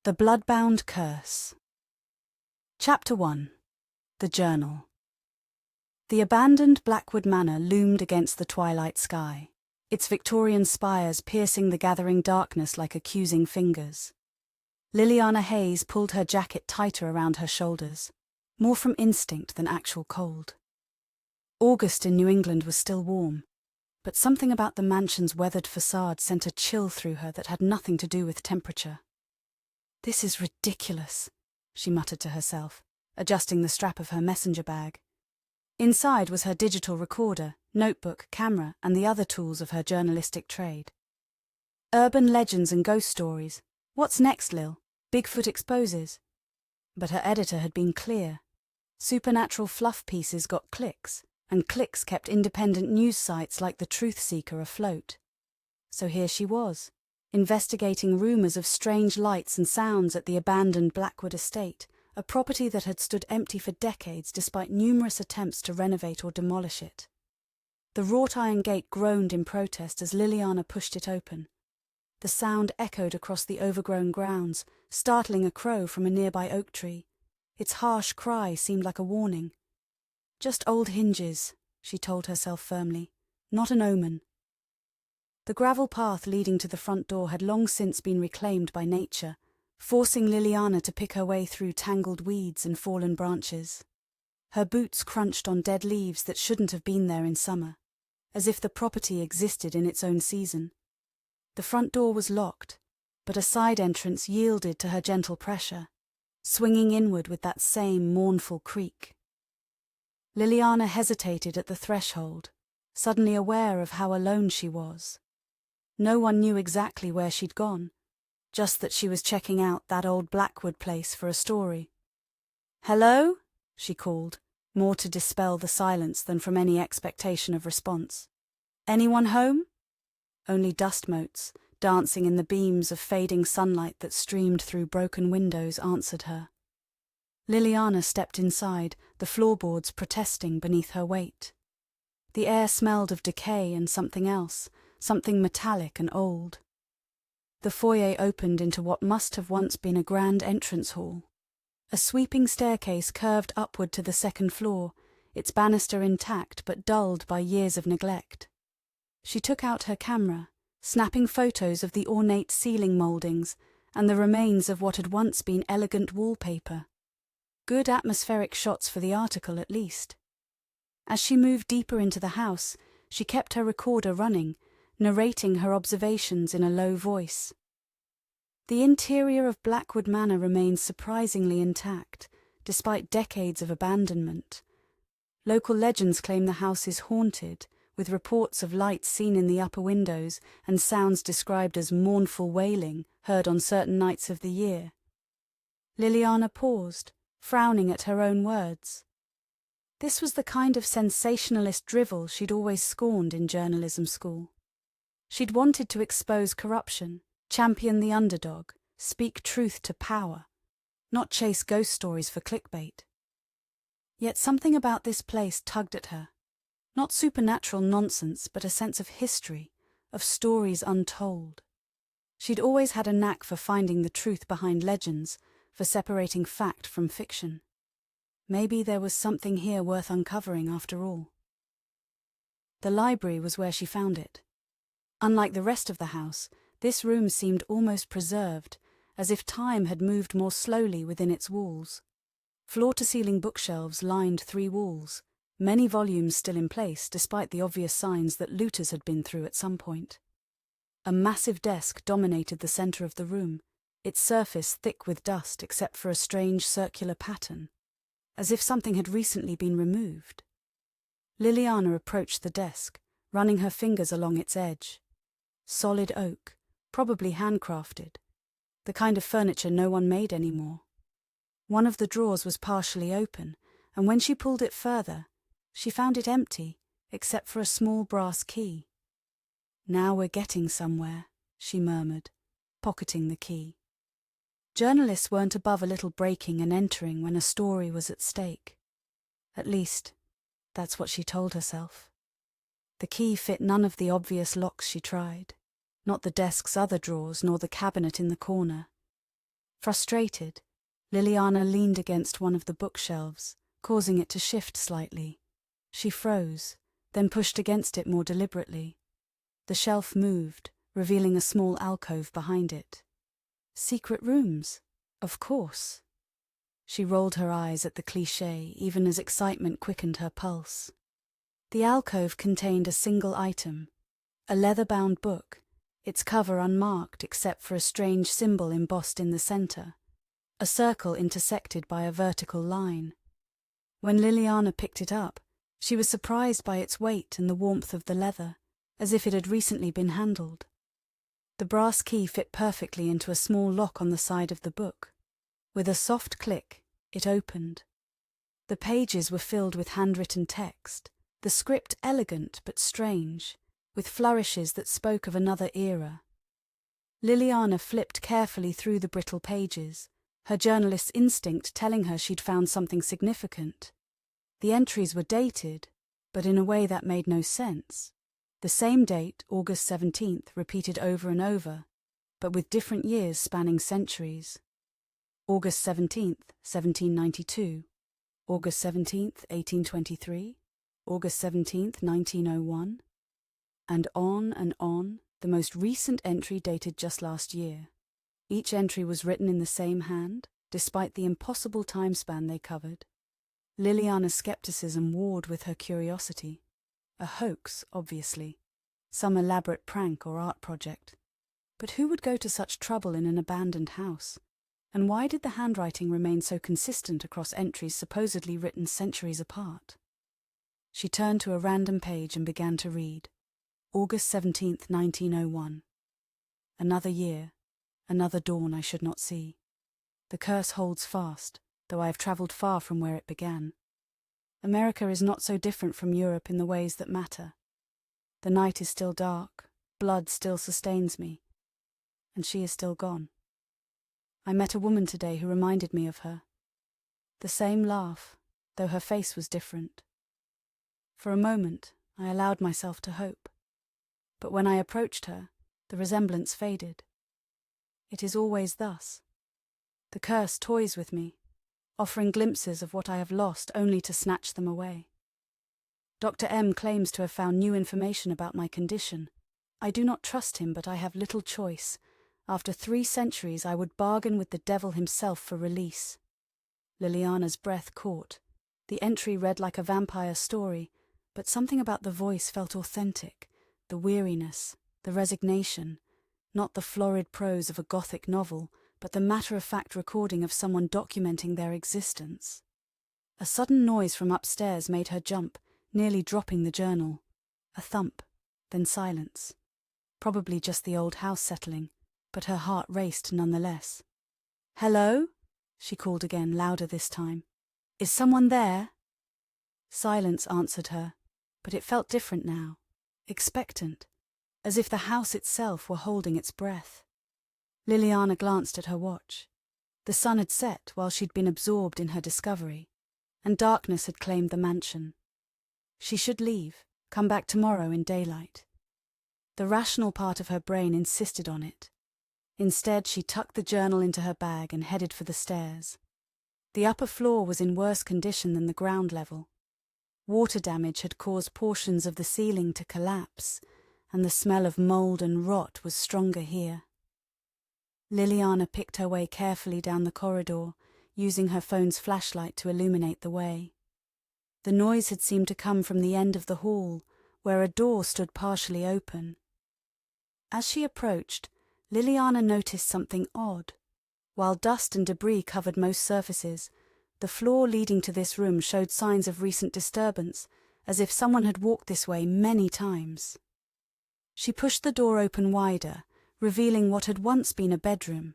The Bloodbound Curse. Chapter 1. The Journal. The abandoned Blackwood Manor loomed against the twilight sky, its Victorian spires piercing the gathering darkness like accusing fingers. Lilliana Hayes pulled her jacket tighter around her shoulders, more from instinct than actual cold. August in New England was still warm, but something about the mansion's weathered facade sent a chill through her that had nothing to do with temperature. "This is ridiculous," she muttered to herself, adjusting the strap of her messenger bag. Inside was her digital recorder, notebook, camera, and the other tools of her journalistic trade. Urban legends and ghost stories. What's next, Lil? Bigfoot exposes. But her editor had been clear. Supernatural fluff pieces got clicks, and clicks kept independent news sites like The Truth Seeker afloat. So here she was, investigating rumours of strange lights and sounds at the abandoned Blackwood estate, a property that had stood empty for decades despite numerous attempts to renovate or demolish it. The wrought iron gate groaned in protest as Lilliana pushed it open. The sound echoed across the overgrown grounds, startling a crow from a nearby oak tree. Its harsh cry seemed like a warning. "Just old hinges," she told herself firmly, "not an omen." The gravel path leading to the front door had long since been reclaimed by nature, forcing Lilliana to pick her way through tangled weeds and fallen branches. Her boots crunched on dead leaves that shouldn't have been there in summer, as if the property existed in its own season. The front door was locked, but a side entrance yielded to her gentle pressure, swinging inward with that same mournful creak. Lilliana hesitated at the threshold, suddenly aware of how alone she was. No one knew exactly where she'd gone, just that she was checking out that old Blackwood place for a story. "Hello?" she called, more to dispel the silence than from any expectation of response. "Anyone home?" Only dust motes, dancing in the beams of fading sunlight that streamed through broken windows, answered her. Lilliana stepped inside, the floorboards protesting beneath her weight. The air smelled of decay and something else, something metallic and old. The foyer opened into what must have once been a grand entrance hall. A sweeping staircase curved upward to the second floor, its banister intact but dulled by years of neglect. She took out her camera, snapping photos of the ornate ceiling mouldings and the remains of what had once been elegant wallpaper. Good atmospheric shots for the article, at least. As she moved deeper into the house, she kept her recorder running, narrating her observations in a low voice. The interior of Blackwood Manor remains surprisingly intact, despite decades of abandonment. Local legends claim the house is haunted, with reports of lights seen in the upper windows and sounds described as mournful wailing heard on certain nights of the year. Lilliana paused, frowning at her own words. This was the kind of sensationalist drivel she'd always scorned in journalism school. She'd wanted to expose corruption, champion the underdog, speak truth to power, not chase ghost stories for clickbait. Yet something about this place tugged at her. Not supernatural nonsense, but a sense of history, of stories untold. She'd always had a knack for finding the truth behind legends, for separating fact from fiction. Maybe there was something here worth uncovering after all. The library was where she found it. Unlike the rest of the house, this room seemed almost preserved, as if time had moved more slowly within its walls. Floor-to-ceiling bookshelves lined 3 walls, many volumes still in place despite the obvious signs that looters had been through at some point. A massive desk dominated the centre of the room, its surface thick with dust except for a strange circular pattern, as if something had recently been removed. Lilliana approached the desk, running her fingers along its edge. Solid oak, probably handcrafted, the kind of furniture no one made anymore. One of the drawers was partially open, and when she pulled it further, she found it empty, except for a small brass key. "Now we're getting somewhere," she murmured, pocketing the key. Journalists weren't above a little breaking and entering when a story was at stake. At least, that's what she told herself. The key fit none of the obvious locks she tried, not the desk's other drawers nor the cabinet in the corner. Frustrated, Lilliana leaned against one of the bookshelves, causing it to shift slightly. She froze, then pushed against it more deliberately. The shelf moved, revealing a small alcove behind it. Secret rooms, of course. She rolled her eyes at the cliché, even as excitement quickened her pulse. The alcove contained a single item, a leather-bound book, its cover unmarked except for a strange symbol embossed in the center, a circle intersected by a vertical line. When Lilliana picked it up, she was surprised by its weight and the warmth of the leather, as if it had recently been handled. The brass key fit perfectly into a small lock on the side of the book. With a soft click, it opened. The pages were filled with handwritten text, the script elegant but strange, with flourishes that spoke of another era. Lilliana flipped carefully through the brittle pages, her journalist's instinct telling her she'd found something significant. The entries were dated, but in a way that made no sense. The same date, August 17th, repeated over and over, but with different years spanning centuries. August 17th, 1792, August 17th, 1823, August 17th, 1901, and on, the most recent entry dated just last year. Each entry was written in the same hand, despite the impossible time span they covered. Lilliana's skepticism warred with her curiosity. A hoax, obviously. Some elaborate prank or art project. But who would go to such trouble in an abandoned house? And why did the handwriting remain so consistent across entries supposedly written centuries apart? She turned to a random page and began to read. August 17th, 1901. Another year, another dawn I should not see. The curse holds fast, though I have travelled far from where it began. America is not so different from Europe in the ways that matter. The night is still dark, blood still sustains me, and she is still gone. I met a woman today who reminded me of her. The same laugh, though her face was different. For a moment, I allowed myself to hope. But when I approached her, the resemblance faded. It is always thus. The curse toys with me, offering glimpses of what I have lost only to snatch them away. Dr. M claims to have found new information about my condition. I do not trust him, but I have little choice. After 3 centuries, I would bargain with the devil himself for release. Lilliana's breath caught. The entry read like a vampire story, but something about the voice felt authentic. The weariness, the resignation, not the florid prose of a Gothic novel, but the matter-of-fact recording of someone documenting their existence. A sudden noise from upstairs made her jump, nearly dropping the journal. A thump, then silence. Probably just the old house settling, but her heart raced nonetheless. "Hello?" she called again, louder this time. "Is someone there?" Silence answered her, but it felt different now. Expectant, as if the house itself were holding its breath. Lilliana glanced at her watch. The sun had set while she'd been absorbed in her discovery, and darkness had claimed the mansion. She should leave, come back tomorrow in daylight. The rational part of her brain insisted on it. Instead, she tucked the journal into her bag and headed for the stairs. The upper floor was in worse condition than the ground level. Water damage had caused portions of the ceiling to collapse, and the smell of mold and rot was stronger here. Lilliana picked her way carefully down the corridor, using her phone's flashlight to illuminate the way. The noise had seemed to come from the end of the hall, where a door stood partially open. As she approached, Lilliana noticed something odd. While dust and debris covered most surfaces, the floor leading to this room showed signs of recent disturbance, as if someone had walked this way many times. She pushed the door open wider, revealing what had once been a bedroom.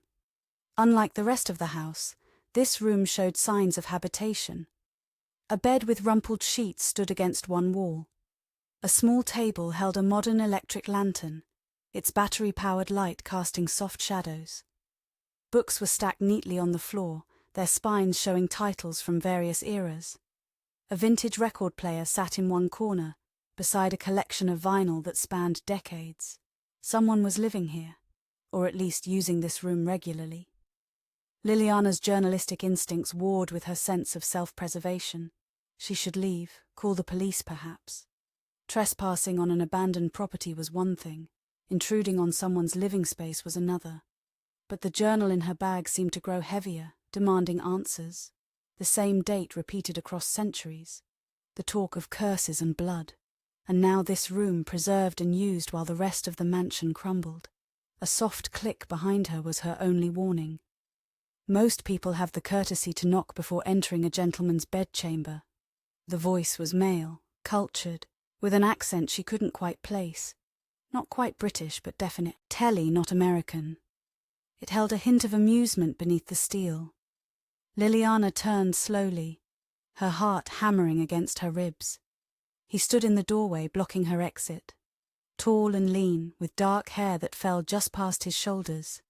Unlike the rest of the house, this room showed signs of habitation. A bed with rumpled sheets stood against one wall. A small table held a modern electric lantern, its battery-powered light casting soft shadows. Books were stacked neatly on the floor, their spines showing titles from various eras. A vintage record player sat in one corner, beside a collection of vinyl that spanned decades. Someone was living here, or at least using this room regularly. Liliana's journalistic instincts warred with her sense of self-preservation. She should leave, call the police perhaps. Trespassing on an abandoned property was one thing, intruding on someone's living space was another. But the journal in her bag seemed to grow heavier, demanding answers. The same date repeated across centuries. The talk of curses and blood. And now this room preserved and used while the rest of the mansion crumbled. A soft click behind her was her only warning. Most people have the courtesy to knock before entering a gentleman's bedchamber. The voice was male, cultured, with an accent she couldn't quite place. Not quite British, but definite. Telly, not American. It held a hint of amusement beneath the steel. Liliana turned slowly, her heart hammering against her ribs. He stood in the doorway, blocking her exit. Tall and lean, with dark hair that fell just past his shoulders.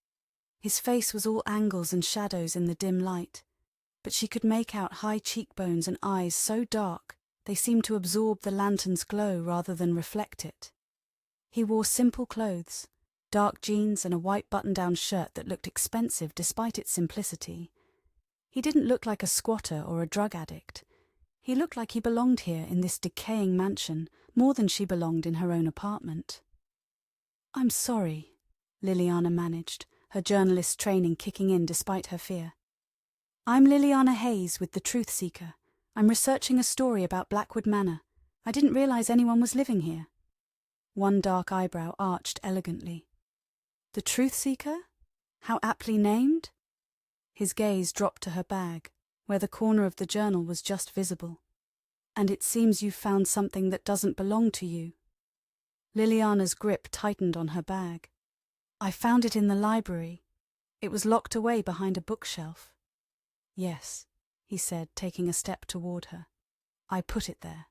His face was all angles and shadows in the dim light, but she could make out high cheekbones and eyes so dark they seemed to absorb the lantern's glow rather than reflect it. He wore simple clothes, dark jeans and a white button-down shirt that looked expensive despite its simplicity. He didn't look like a squatter or a drug addict. He looked like he belonged here in this decaying mansion more than she belonged in her own apartment. "I'm sorry," Liliana managed, her journalist training kicking in despite her fear. "I'm Lilliana Hayes with The Truth Seeker. I'm researching a story about Blackwood Manor. I didn't realize anyone was living here." One dark eyebrow arched elegantly. "The Truth Seeker? How aptly named?" His gaze dropped to her bag, where the corner of the journal was just visible. "And it seems you've found something that doesn't belong to you." Liliana's grip tightened on her bag. "I found it in the library. It was locked away behind a bookshelf." "Yes," he said, taking a step toward her. "I put it there."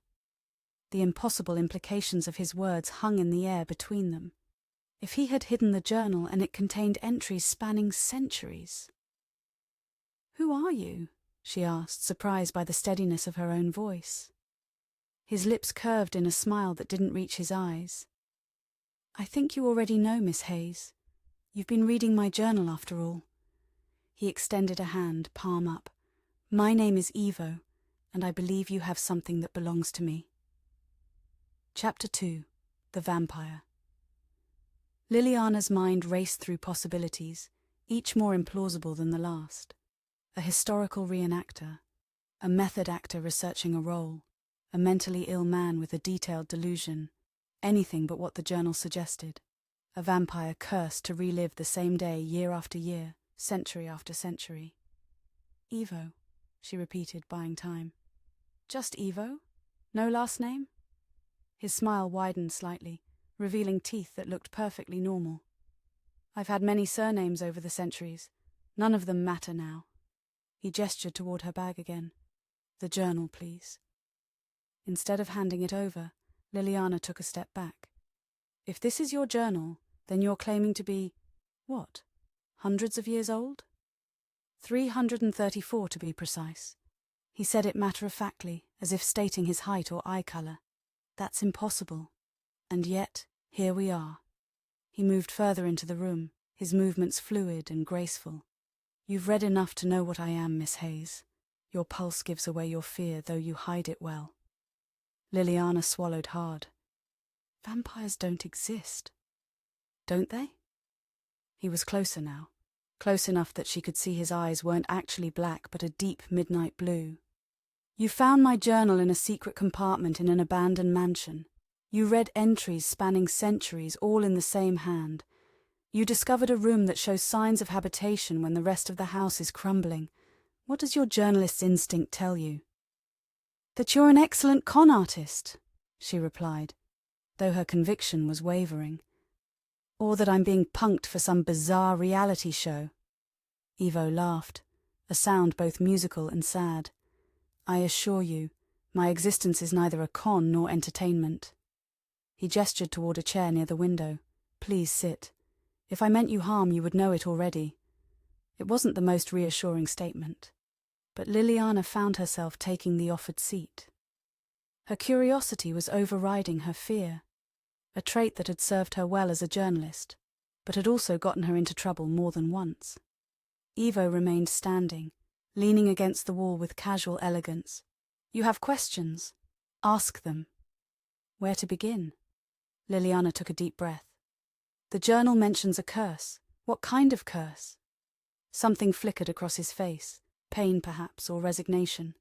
The impossible implications of his words hung in the air between them. If he had hidden the journal and it contained entries spanning centuries. "Who are you?" she asked, surprised by the steadiness of her own voice. His lips curved in a smile that didn't reach his eyes. "I think you already know, Miss Hayes. You've been reading my journal after all." He extended a hand, palm up. "My name is Evo, and I believe you have something that belongs to me." Chapter 2. The Vampire. Liliana's mind raced through possibilities, each more implausible than the last. A historical reenactor, a method actor researching a role, a mentally ill man with a detailed delusion, anything but what the journal suggested. A vampire cursed to relive the same day year after year, century after century. "Evo," she repeated, buying time. "Just Evo? No last name?" His smile widened slightly, revealing teeth that looked perfectly normal. "I've had many surnames over the centuries. None of them matter now." He gestured toward her bag again. "The journal, please." Instead of handing it over, Liliana took a step back. "If this is your journal, then you're claiming to be, what, hundreds of years old?" 334 to be precise. He said it matter-of-factly, as if stating his height or eye color. "That's impossible. And yet, here we are." He moved further into the room, his movements fluid and graceful. "You've read enough to know what I am, Miss Hayes. Your pulse gives away your fear, though you hide it well." Liliana swallowed hard. "Vampires don't exist." "Don't they?" He was closer now, close enough that she could see his eyes weren't actually black but a deep midnight blue. "You found my journal in a secret compartment in an abandoned mansion. You read entries spanning centuries, all in the same hand. You discovered a room that shows signs of habitation when the rest of the house is crumbling. What does your journalist's instinct tell you?" "That you're an excellent con artist," she replied, though her conviction was wavering. "Or that I'm being punked for some bizarre reality show." Evo laughed, a sound both musical and sad. "I assure you, my existence is neither a con nor entertainment." He gestured toward a chair near the window. "Please sit. If I meant you harm, you would know it already." It wasn't the most reassuring statement, but Liliana found herself taking the offered seat. Her curiosity was overriding her fear, a trait that had served her well as a journalist, but had also gotten her into trouble more than once. Evo remained standing, leaning against the wall with casual elegance. You have questions? Ask them. Where to begin? Lilliana took a deep breath. The journal mentions a curse. What kind of curse? Something flickered across his face, pain perhaps, or resignation.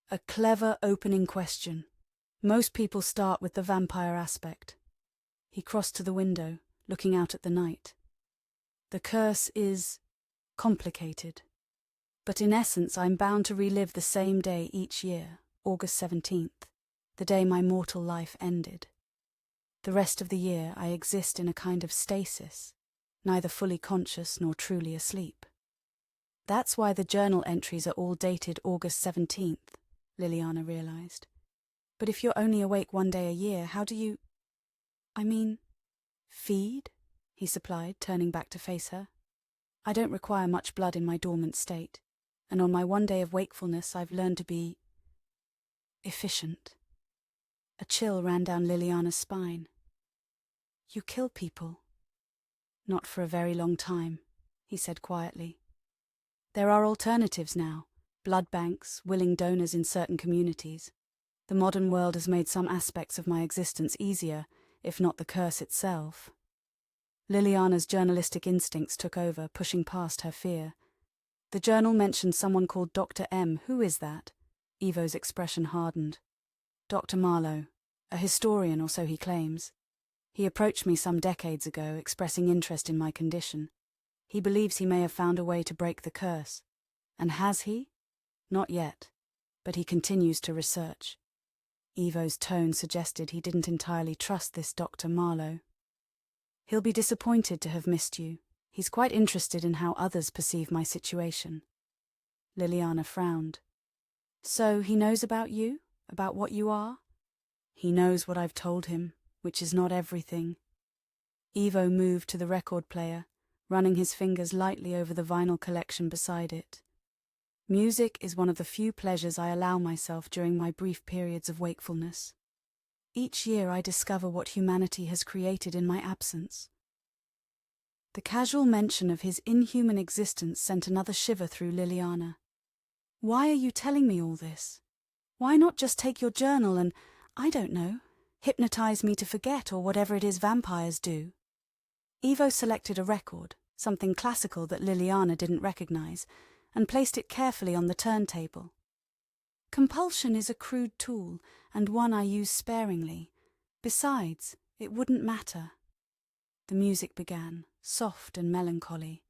A clever opening question. Most people start with the vampire aspect. He crossed to the window, looking out at the night. The curse is complicated. But in essence, I'm bound to relive the same day each year, August 17th, the day my mortal life ended. The rest of the year I exist in a kind of stasis, neither fully conscious nor truly asleep. That's why the journal entries are all dated August 17th, Lilliana realized. But if you're only awake one day a year, how do you... feed? He supplied, turning back to face her. I don't require much blood in my dormant state, and on my one day of wakefulness I've learned to be... efficient. A chill ran down Liliana's spine. You kill people? Not for a very long time, he said quietly. There are alternatives now, blood banks, willing donors in certain communities. The modern world has made some aspects of my existence easier, if not the curse itself. Liliana's journalistic instincts took over, pushing past her fear. The journal mentioned someone called Dr. M. Who is that? Evo's expression hardened. Dr. Marlow, a historian or so he claims. He approached me some decades ago, expressing interest in my condition. He believes he may have found a way to break the curse. And has he? Not yet, but he continues to research. Evo's tone suggested he didn't entirely trust this Dr. Marlow. He'll be disappointed to have missed you. He's quite interested in how others perceive my situation. Liliana frowned. So he knows about you? About what you are? He knows what I've told him, which is not everything. Evo moved to the record player, running his fingers lightly over the vinyl collection beside it. Music is one of the few pleasures I allow myself during my brief periods of wakefulness. Each year I discover what humanity has created in my absence. The casual mention of his inhuman existence sent another shiver through Liliana. Why are you telling me all this? Why not just take your journal and, I don't know, hypnotize me to forget or whatever it is vampires do? Evo selected a record, something classical that Liliana didn't recognize, and placed it carefully on the turntable. Compulsion is a crude tool, and one I use sparingly. Besides, it wouldn't matter. The music began, soft and melancholy.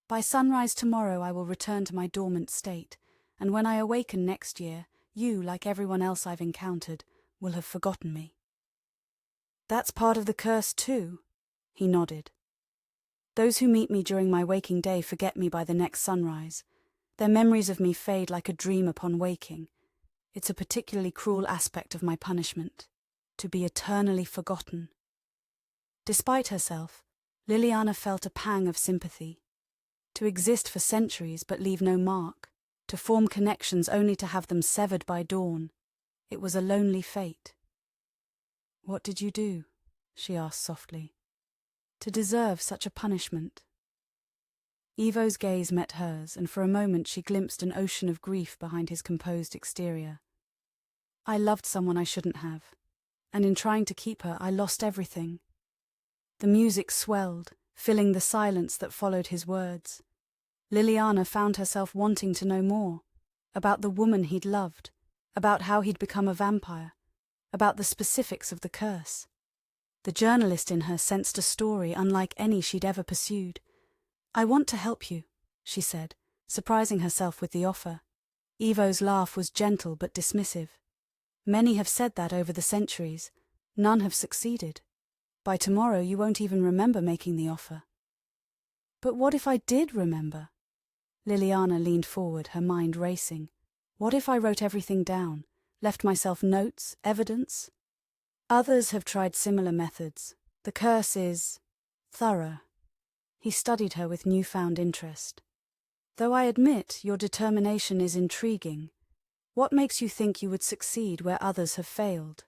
By sunrise tomorrow I will return to my dormant state, and when I awaken next year, you, like everyone else I've encountered, will have forgotten me. That's part of the curse too, he nodded. Those who meet me during my waking day forget me by the next sunrise. Their memories of me fade like a dream upon waking. It's a particularly cruel aspect of my punishment, to be eternally forgotten. Despite herself, Liliana felt a pang of sympathy. To exist for centuries but leave no mark, to form connections only to have them severed by dawn, it was a lonely fate. What did you do? She asked softly. To deserve such a punishment? Evo's gaze met hers, and for a moment she glimpsed an ocean of grief behind his composed exterior. I loved someone I shouldn't have, and in trying to keep her, I lost everything. The music swelled, filling the silence that followed his words. Liliana found herself wanting to know more, about the woman he'd loved, about how he'd become a vampire, about the specifics of the curse. The journalist in her sensed a story unlike any she'd ever pursued. I want to help you, she said, surprising herself with the offer. Evo's laugh was gentle but dismissive. Many have said that over the centuries. None have succeeded. By tomorrow you won't even remember making the offer. But what if I did remember? Liliana leaned forward, her mind racing. What if I wrote everything down, left myself notes, evidence? Others have tried similar methods. The curse is thorough. He studied her with newfound interest. Though I admit your determination is intriguing, what makes you think you would succeed where others have failed?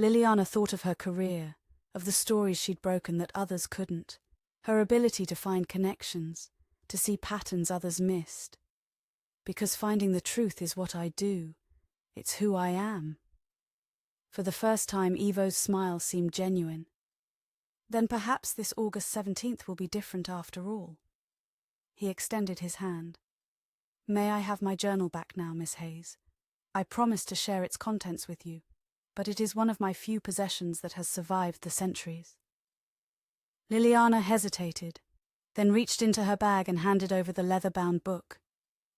Liliana thought of her career, of the stories she'd broken that others couldn't, her ability to find connections, to see patterns others missed. Because finding the truth is what I do. It's who I am. For the first time, Ivo's smile seemed genuine. Then perhaps this August 17th will be different after all. He extended his hand. May I have my journal back now, Miss Hayes? I promise to share its contents with you, but it is one of my few possessions that has survived the centuries. Lilliana hesitated, then reached into her bag and handed over the leather-bound book.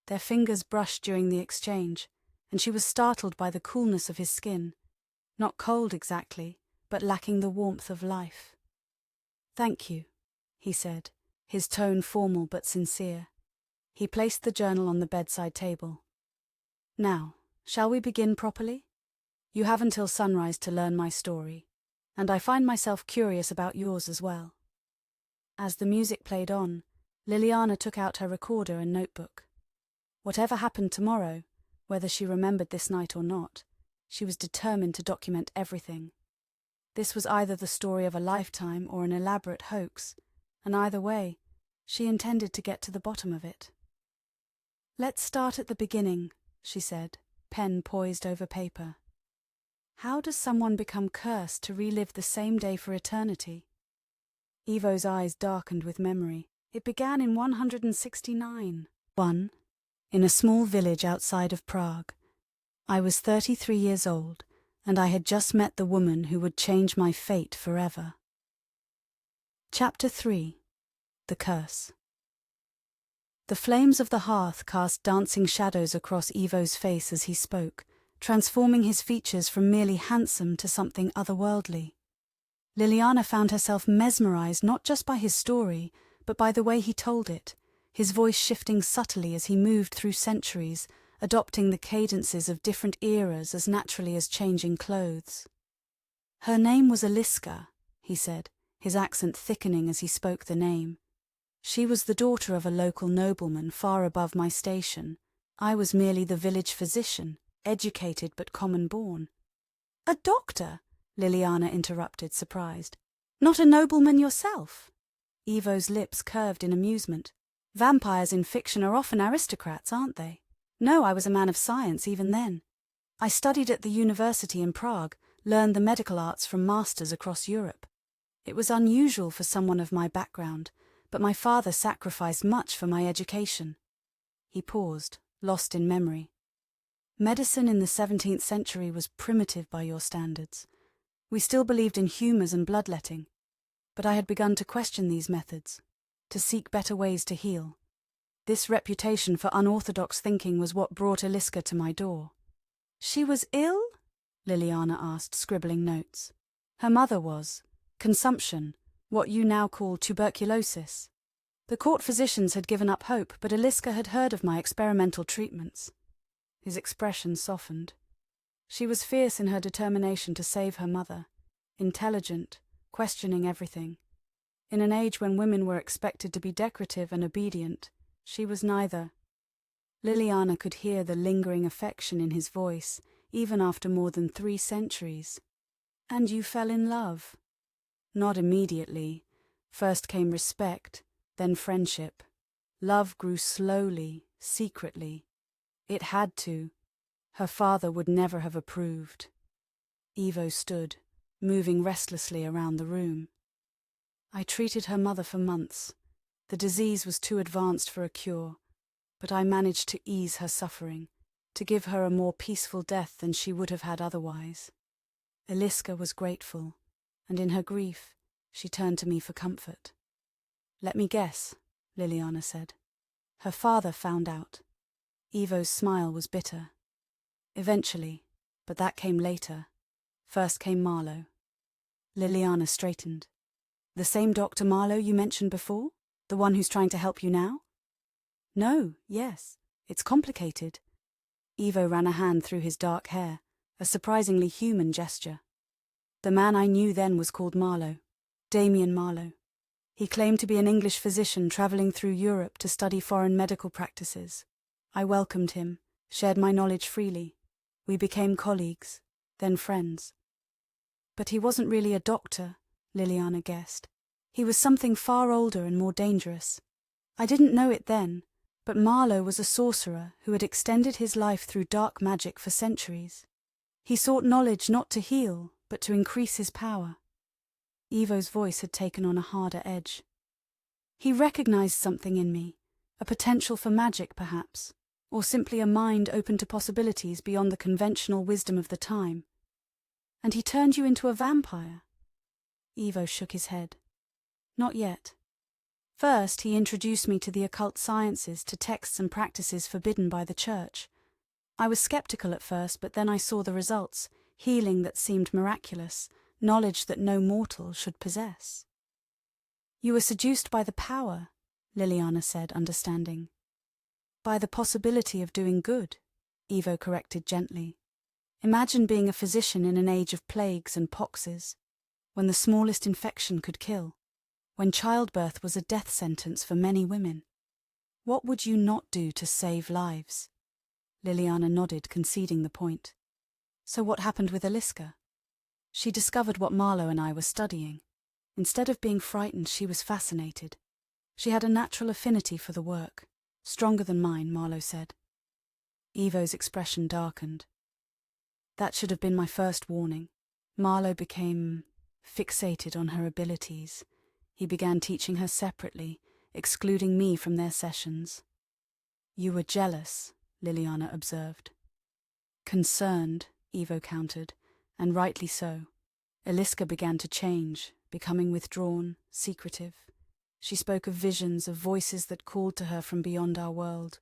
Their fingers brushed during the exchange, and she was startled by the coolness of his skin. Not cold exactly, but lacking the warmth of life. Thank you, he said, his tone formal but sincere. He placed the journal on the bedside table. Now, shall we begin properly? You have until sunrise to learn my story, and I find myself curious about yours as well. As the music played on, Lilliana took out her recorder and notebook. Whatever happened tomorrow, whether she remembered this night or not, she was determined to document everything. This was either the story of a lifetime or an elaborate hoax, and either way, she intended to get to the bottom of it. Let's start at the beginning, she said, pen poised over paper. How does someone become cursed to relive the same day for eternity? Ivo's eyes darkened with memory. It began in 169. 1. In a small village outside of Prague. I was 33 years old, and I had just met the woman who would change my fate forever. Chapter 3. The Curse. The flames of the hearth cast dancing shadows across Ivo's face as he spoke, transforming his features from merely handsome to something otherworldly. Lilliana found herself mesmerized not just by his story, but by the way he told it, his voice shifting subtly as he moved through centuries, adopting the cadences of different eras as naturally as changing clothes. Her name was Eliska, he said, his accent thickening as he spoke the name. She was the daughter of a local nobleman far above my station. I was merely the village physician, educated but common-born. A doctor? Lilliana interrupted, surprised. Not a nobleman yourself? Ivo's lips curved in amusement. Vampires in fiction are often aristocrats, aren't they? No, I was a man of science even then. I studied at the university in Prague, learned the medical arts from masters across Europe. It was unusual for someone of my background, but my father sacrificed much for my education. He paused, lost in memory. Medicine in the 17th century was primitive by your standards. We still believed in humours and bloodletting, but I had begun to question these methods, to seek better ways to heal. This reputation for unorthodox thinking was what brought Eliska to my door. She was ill? Lilliana asked, scribbling notes. Her mother was. Consumption, what you now call tuberculosis. The court physicians had given up hope, but Eliska had heard of my experimental treatments. His expression softened. She was fierce in her determination to save her mother, intelligent, questioning everything. In an age when women were expected to be decorative and obedient, she was neither. Lilliana could hear the lingering affection in his voice, even after more than 3 centuries. And you fell in love? Not immediately. First came respect, then friendship. Love grew slowly, secretly. It had to. Her father would never have approved. Ivo stood, moving restlessly around the room. I treated her mother for months. The disease was too advanced for a cure, but I managed to ease her suffering, to give her a more peaceful death than she would have had otherwise. Eliska was grateful, and in her grief, she turned to me for comfort. Let me guess, Lilliana said. Her father found out. Ivo's smile was bitter. Eventually, but that came later. First came Marlow. Lilliana straightened. The same Dr. Marlow you mentioned before? The one who's trying to help you now? No, yes. It's complicated. Ivo ran a hand through his dark hair, a surprisingly human gesture. The man I knew then was called Marlow, Damien Marlow. He claimed to be an English physician travelling through Europe to study foreign medical practices. I welcomed him, shared my knowledge freely. We became colleagues, then friends. But he wasn't really a doctor, Lilliana guessed. He was something far older and more dangerous. I didn't know it then, but Marlow was a sorcerer who had extended his life through dark magic for centuries. He sought knowledge not to heal, but to increase his power. Evo's voice had taken on a harder edge. He recognized something in me, a potential for magic perhaps, or simply a mind open to possibilities beyond the conventional wisdom of the time. And he turned you into a vampire? Evo shook his head. Not yet. First, he introduced me to the occult sciences, to texts and practices forbidden by the church. I was skeptical at first, but then I saw the results, healing that seemed miraculous, knowledge that no mortal should possess. You were seduced by the power, Lilliana said, understanding. By the possibility of doing good, Evo corrected gently. Imagine being a physician in an age of plagues and poxes, when the smallest infection could kill, when childbirth was a death sentence for many women. What would you not do to save lives? Lilliana nodded, conceding the point. So what happened with Aliska? She discovered what Marlow and I were studying. Instead of being frightened, she was fascinated. She had a natural affinity for the work, stronger than mine, Marlow said. Evo's expression darkened. That should have been my first warning. Marlow became fixated on her abilities. He began teaching her separately, excluding me from their sessions. You were jealous, Lilliana observed. Concerned, Evo countered, and rightly so. Aliska began to change, becoming withdrawn, secretive. She spoke of visions, of voices that called to her from beyond our world.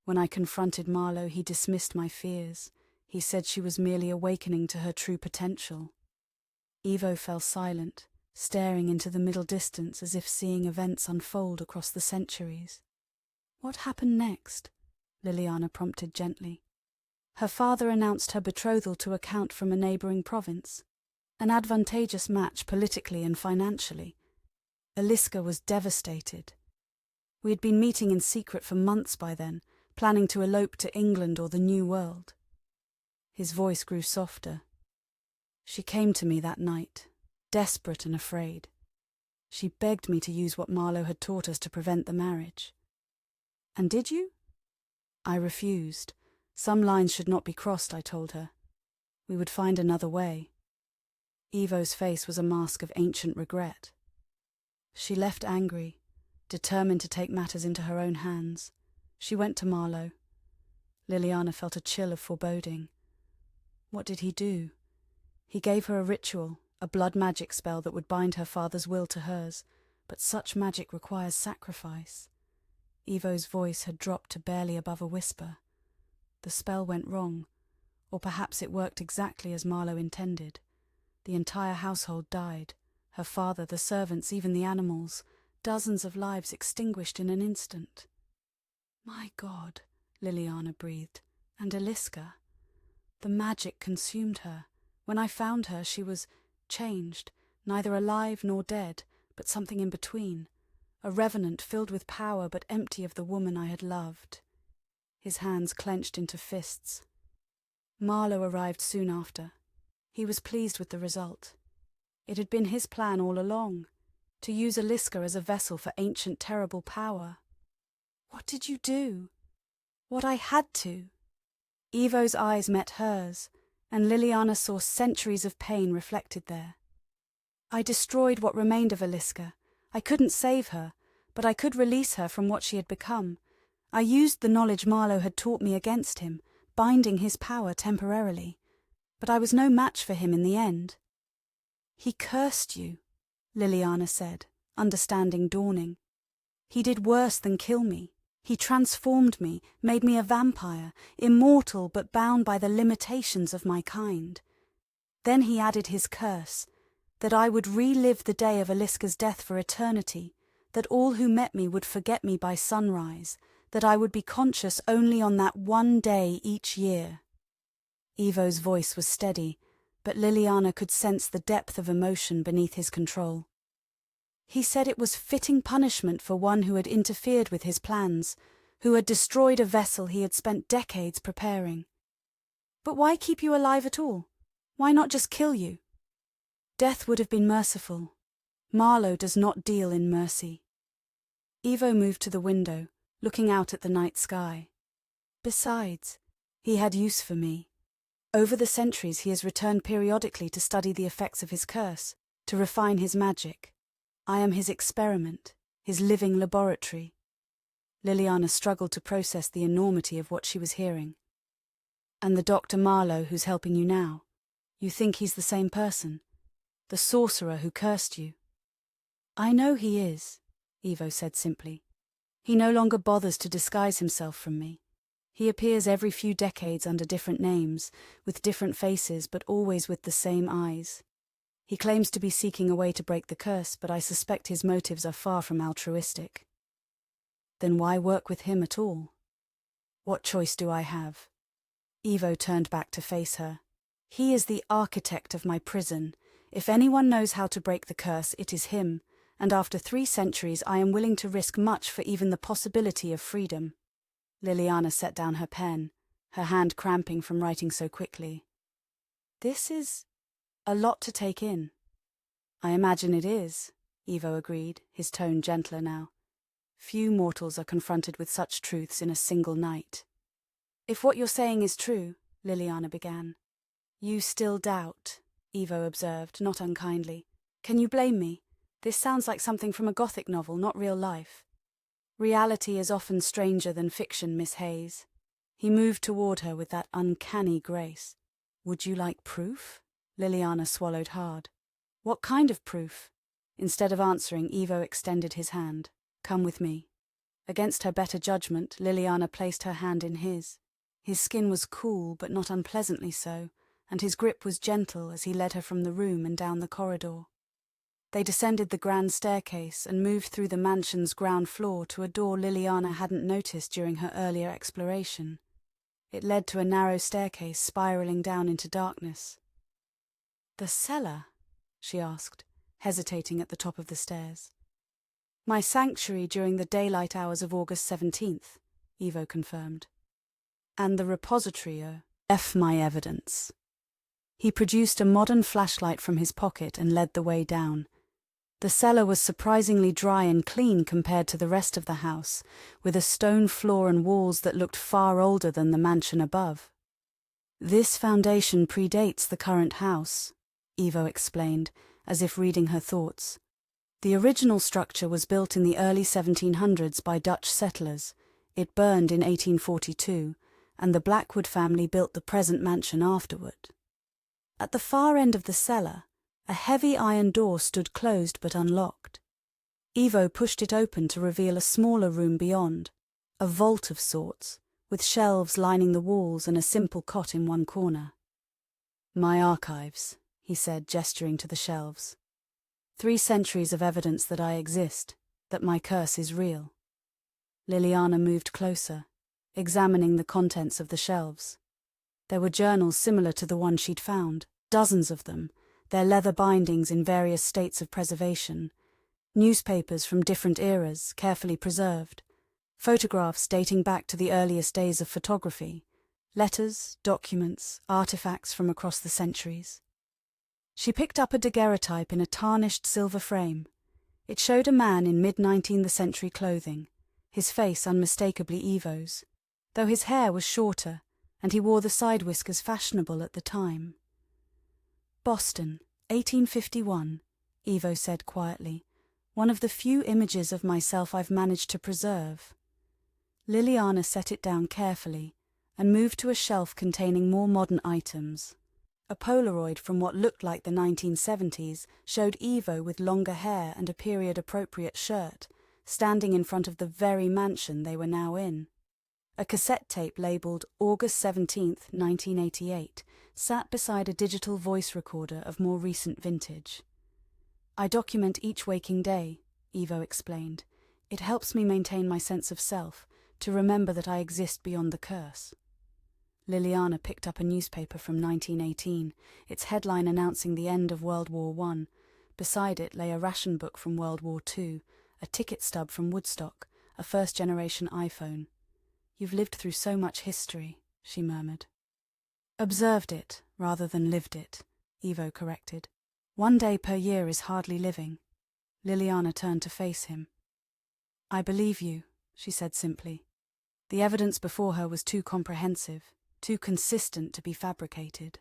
When I confronted Marlow, he dismissed my fears. He said she was merely awakening to her true potential. Evo fell silent, staring into the middle distance as if seeing events unfold across the centuries. What happened next? Lilliana prompted gently. Her father announced her betrothal to a count from a neighbouring province, an advantageous match politically and financially. Aliska was devastated. We had been meeting in secret for months by then, planning to elope to England or the New World. His voice grew softer. She came to me that night, desperate and afraid. She begged me to use what Marlow had taught us to prevent the marriage. And did you? I refused. Some lines should not be crossed, I told her. We would find another way. Evo's face was a mask of ancient regret. She left angry, determined to take matters into her own hands. She went to Marlow. Lilliana felt a chill of foreboding. What did he do? He gave her a ritual, a blood magic spell that would bind her father's will to hers, but such magic requires sacrifice. Evo's voice had dropped to barely above a whisper. The spell went wrong, or perhaps it worked exactly as Marlow intended. The entire household died, her father, the servants, even the animals, dozens of lives extinguished in an instant. My God, Lilliana breathed, and Aliska. The magic consumed her. When I found her, she was changed, neither alive nor dead, but something in between. A revenant filled with power but empty of the woman I had loved. His hands clenched into fists. Marlow arrived soon after. He was pleased with the result. It had been his plan all along, to use Aliska as a vessel for ancient terrible power. What did you do? What I had to. Evo's eyes met hers, and Lilliana saw centuries of pain reflected there. I destroyed what remained of Aliska. I couldn't save her, but I could release her from what she had become. I used the knowledge Marlow had taught me against him, binding his power temporarily. But I was no match for him in the end. He cursed you, Lilliana said, understanding dawning. He did worse than kill me. He transformed me, made me a vampire, immortal but bound by the limitations of my kind. Then he added his curse, that I would relive the day of Aliska's death for eternity, that all who met me would forget me by sunrise, that I would be conscious only on that one day each year. Evo's voice was steady, but Lilliana could sense the depth of emotion beneath his control. He said it was fitting punishment for one who had interfered with his plans, who had destroyed a vessel he had spent decades preparing. But why keep you alive at all? Why not just kill you? Death would have been merciful. Marlow does not deal in mercy. Ivo moved to the window, looking out at the night sky. Besides, he had use for me. Over the centuries he has returned periodically to study the effects of his curse, to refine his magic. I am his experiment, his living laboratory. Lilliana struggled to process the enormity of what she was hearing. And the Dr. Marlow who's helping you now, you think he's the same person? The sorcerer who cursed you? I know he is, Ivo said simply. He no longer bothers to disguise himself from me. He appears every few decades under different names, with different faces, but always with the same eyes. He claims to be seeking a way to break the curse, but I suspect his motives are far from altruistic. Then why work with him at all? What choice do I have? Ivo turned back to face her. He is the architect of my prison. If anyone knows how to break the curse, it is him, and after 3 centuries I am willing to risk much for even the possibility of freedom. Lilliana set down her pen, her hand cramping from writing so quickly. This is a lot to take in. I imagine it is, Ivo agreed, his tone gentler now. Few mortals are confronted with such truths in a single night. If what you're saying is true, Lilliana began. You still doubt, Ivo observed, not unkindly. Can you blame me? This sounds like something from a Gothic novel, not real life. Reality is often stranger than fiction, Miss Hayes. He moved toward her with that uncanny grace. Would you like proof? Lilliana swallowed hard. What kind of proof? Instead of answering, Ivo extended his hand. Come with me. Against her better judgment, Lilliana placed her hand in his. His skin was cool, but not unpleasantly so, and his grip was gentle as he led her from the room and down the corridor. They descended the grand staircase and moved through the mansion's ground floor to a door Lilliana hadn't noticed during her earlier exploration. It led to a narrow staircase spiraling down into darkness. The cellar? She asked, hesitating at the top of the stairs. My sanctuary during the daylight hours of August 17th, Ivo confirmed. And the repository of my evidence. He produced a modern flashlight from his pocket and led the way down. The cellar was surprisingly dry and clean compared to the rest of the house, with a stone floor and walls that looked far older than the mansion above. This foundation predates the current house, Ivo explained, as if reading her thoughts. The original structure was built in the early 1700s by Dutch settlers. It burned in 1842, and the Blackwood family built the present mansion afterward. At the far end of the cellar, a heavy iron door stood closed but unlocked. Ivo pushed it open to reveal a smaller room beyond, a vault of sorts, with shelves lining the walls and a simple cot in one corner. My archives, he said, gesturing to the shelves. 3 centuries of evidence that I exist, that my curse is real. Lilliana moved closer, examining the contents of the shelves. There were journals similar to the one she'd found, dozens of them, their leather bindings in various states of preservation, newspapers from different eras, carefully preserved, photographs dating back to the earliest days of photography, letters, documents, artifacts from across the centuries. She picked up a daguerreotype in a tarnished silver frame. It showed a man in mid-19th century clothing, his face unmistakably Ivo's, though his hair was shorter, and he wore the side whiskers fashionable at the time. Boston, 1851, Ivo said quietly, one of the few images of myself I've managed to preserve. Lilliana set it down carefully and moved to a shelf containing more modern items. A Polaroid from what looked like the 1970s showed Ivo with longer hair and a period-appropriate shirt, standing in front of the very mansion they were now in. A cassette tape labelled August 17th, 1988, sat beside a digital voice recorder of more recent vintage. I document each waking day, Ivo explained. It helps me maintain my sense of self, to remember that I exist beyond the curse. Lilliana picked up a newspaper from 1918, its headline announcing the end of World War I. Beside it lay a ration book from World War II, a ticket stub from Woodstock, a first-generation iPhone. You've lived through so much history, she murmured. Observed it, rather than lived it, Ivo corrected. 1 day per year is hardly living. Lilliana turned to face him. I believe you, she said simply. The evidence before her was too comprehensive, too consistent to be fabricated.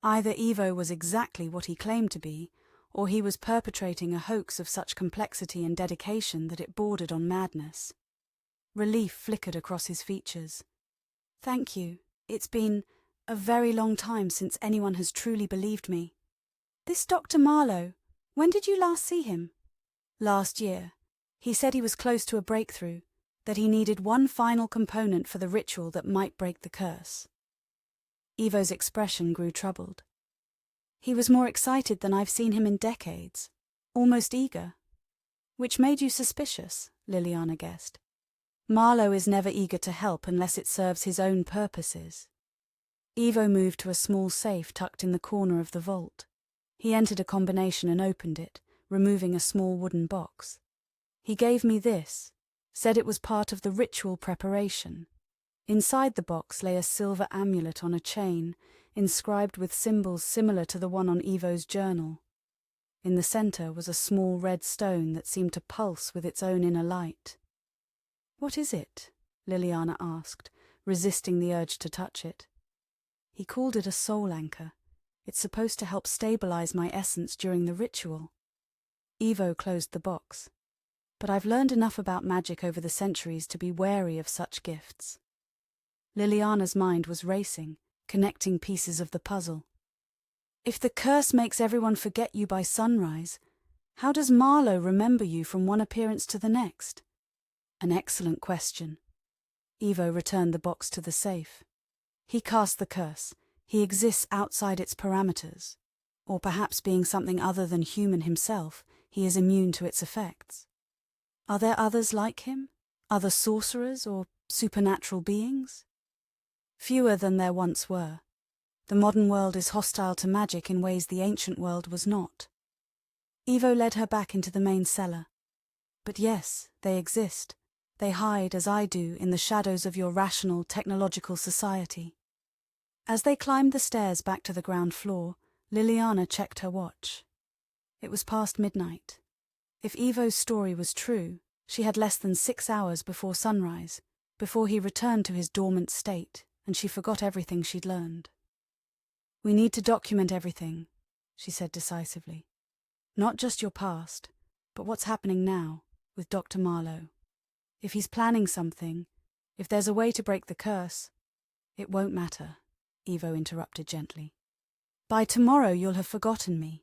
Either Ivo was exactly what he claimed to be, or he was perpetrating a hoax of such complexity and dedication that it bordered on madness. Relief flickered across his features. Thank you. It's been a very long time since anyone has truly believed me. This Dr. Marlow, when did you last see him? Last year. He said he was close to a breakthrough, that he needed one final component for the ritual that might break the curse. Ivo's expression grew troubled. He was more excited than I've seen him in decades, almost eager. Which made you suspicious, Lilliana guessed. Marlow is never eager to help unless it serves his own purposes. Ivo moved to a small safe tucked in the corner of the vault. He entered a combination and opened it, removing a small wooden box. He gave me this, said it was part of the ritual preparation. Inside the box lay a silver amulet on a chain, inscribed with symbols similar to the one on Ivo's journal. In the center was a small red stone that seemed to pulse with its own inner light. What is it? Lilliana asked, resisting the urge to touch it. He called it a soul anchor. It's supposed to help stabilize my essence during the ritual. Ivo closed the box. But I've learned enough about magic over the centuries to be wary of such gifts. Liliana's mind was racing, connecting pieces of the puzzle. If the curse makes everyone forget you by sunrise, how does Marlow remember you from one appearance to the next? An excellent question. Ivo returned the box to the safe. He cast the curse. He exists outside its parameters. Or perhaps being something other than human himself, he is immune to its effects. Are there others like him? Other sorcerers or supernatural beings? Fewer than there once were. The modern world is hostile to magic in ways the ancient world was not. Ivo led her back into the main cellar. But yes, they exist. They hide, as I do, in the shadows of your rational, technological society. As they climbed the stairs back to the ground floor, Liliana checked her watch. It was past midnight. If Ivo's story was true, she had less than 6 hours before sunrise, before he returned to his dormant state, and she forgot everything she'd learned. We need to document everything, she said decisively. Not just your past, but what's happening now, with Dr. Marlow. If he's planning something, if there's a way to break the curse, it won't matter, Ivo interrupted gently. By tomorrow you'll have forgotten me.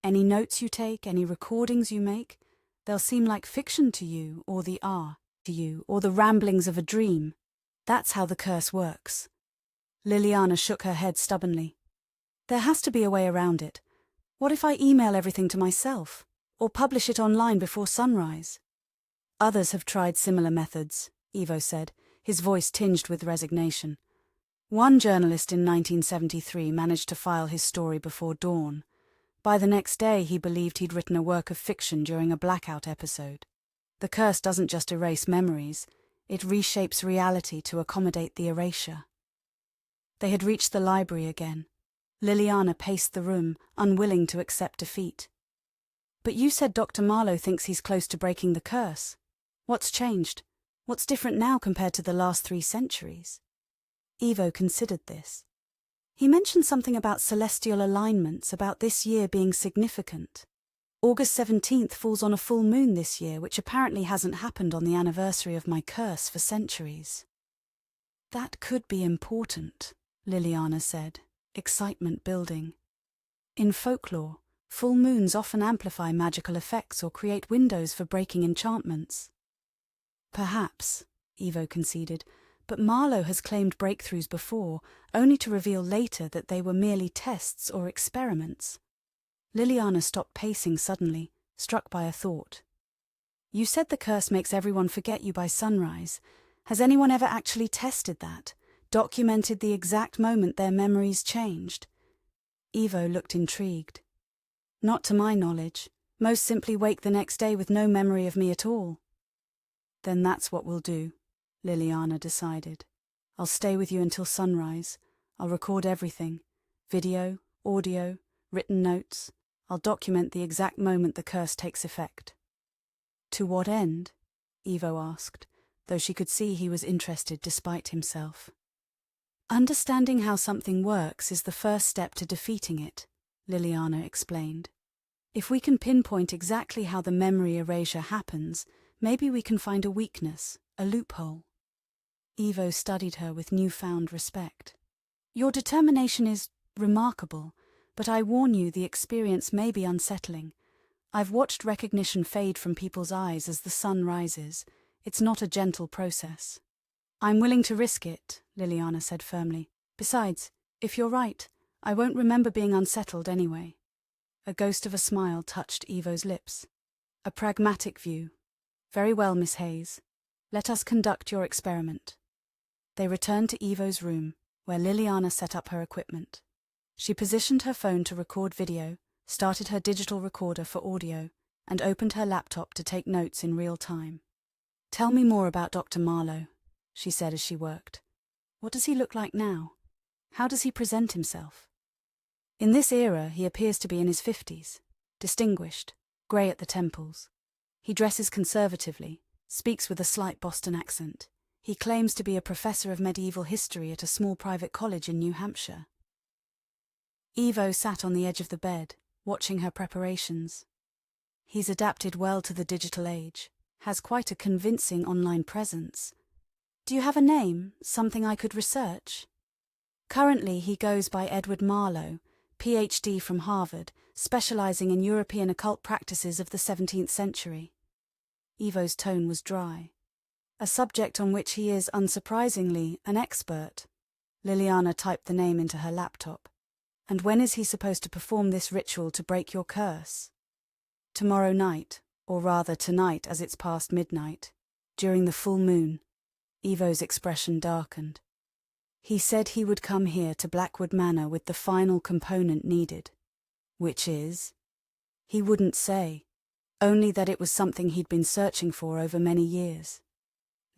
Any notes you take, any recordings you make, they'll seem like fiction to you, or the ramblings of a dream. That's how the curse works. Liliana shook her head stubbornly. There has to be a way around it. What if I email everything to myself, or publish it online before sunrise? Others have tried similar methods, Ivo said, his voice tinged with resignation. One journalist in 1973 managed to file his story before dawn. By the next day, he believed he'd written a work of fiction during a blackout episode. The curse doesn't just erase memories, it reshapes reality to accommodate the erasure. They had reached the library again. Liliana paced the room, unwilling to accept defeat. But you said Dr. Marlow thinks he's close to breaking the curse. What's changed? What's different now compared to the last 3 centuries? Ivo considered this. He mentioned something about celestial alignments, about this year being significant. August 17th falls on a full moon this year, which apparently hasn't happened on the anniversary of my curse for centuries. That could be important, Liliana said, excitement building. In folklore, full moons often amplify magical effects or create windows for breaking enchantments. Perhaps, Ivo conceded, but Marlow has claimed breakthroughs before, only to reveal later that they were merely tests or experiments. Liliana stopped pacing suddenly, struck by a thought. You said the curse makes everyone forget you by sunrise. Has anyone ever actually tested that, documented the exact moment their memories changed? Ivo looked intrigued. Not to my knowledge. Most simply wake the next day with no memory of me at all. Then that's what we'll do, Liliana decided. I'll stay with you until sunrise. I'll record everything. Video, audio, written notes. I'll document the exact moment the curse takes effect. To what end? Evo asked, though she could see he was interested despite himself. Understanding how something works is the first step to defeating it, Lilliana explained. If we can pinpoint exactly how the memory erasure happens, maybe we can find a weakness, a loophole. Evo studied her with newfound respect. Your determination is remarkable, but I warn you the experience may be unsettling. I've watched recognition fade from people's eyes as the sun rises. It's not a gentle process. I'm willing to risk it, Lilliana said firmly. Besides, if you're right, I won't remember being unsettled anyway. A ghost of a smile touched Evo's lips. A pragmatic view. Very well, Miss Hayes. Let us conduct your experiment. They returned to Evo's room, where Lilliana set up her equipment. She positioned her phone to record video, started her digital recorder for audio, and opened her laptop to take notes in real time. Tell me more about Dr. Marlow, she said as she worked. What does he look like now? How does he present himself? In this era, he appears to be in his 50s, distinguished, grey at the temples. He dresses conservatively, speaks with a slight Boston accent. He claims to be a professor of medieval history at a small private college in New Hampshire. Evo sat on the edge of the bed, watching her preparations. He's adapted well to the digital age, has quite a convincing online presence. Do you have a name, something I could research? Currently, he goes by Edward Marlow, PhD from Harvard, specializing in European occult practices of the 17th century. Evo's tone was dry. A subject on which he is, unsurprisingly, an expert. Lilliana typed the name into her laptop. And when is he supposed to perform this ritual to break your curse? Tomorrow night, or rather tonight as it's past midnight, during the full moon. Evo's expression darkened. He said he would come here to Blackwood Manor with the final component needed. Which is? He wouldn't say, only that it was something he'd been searching for over many years.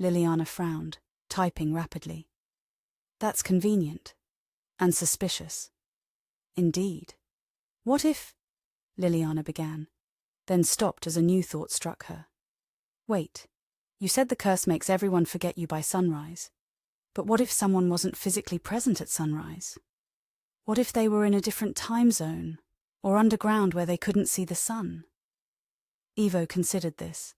Lilliana frowned, typing rapidly. That's convenient. And suspicious. Indeed. What if... Lilliana began, then stopped as a new thought struck her. Wait, you said the curse makes everyone forget you by sunrise. But what if someone wasn't physically present at sunrise? What if they were in a different time zone, or underground where they couldn't see the sun? Evo considered this.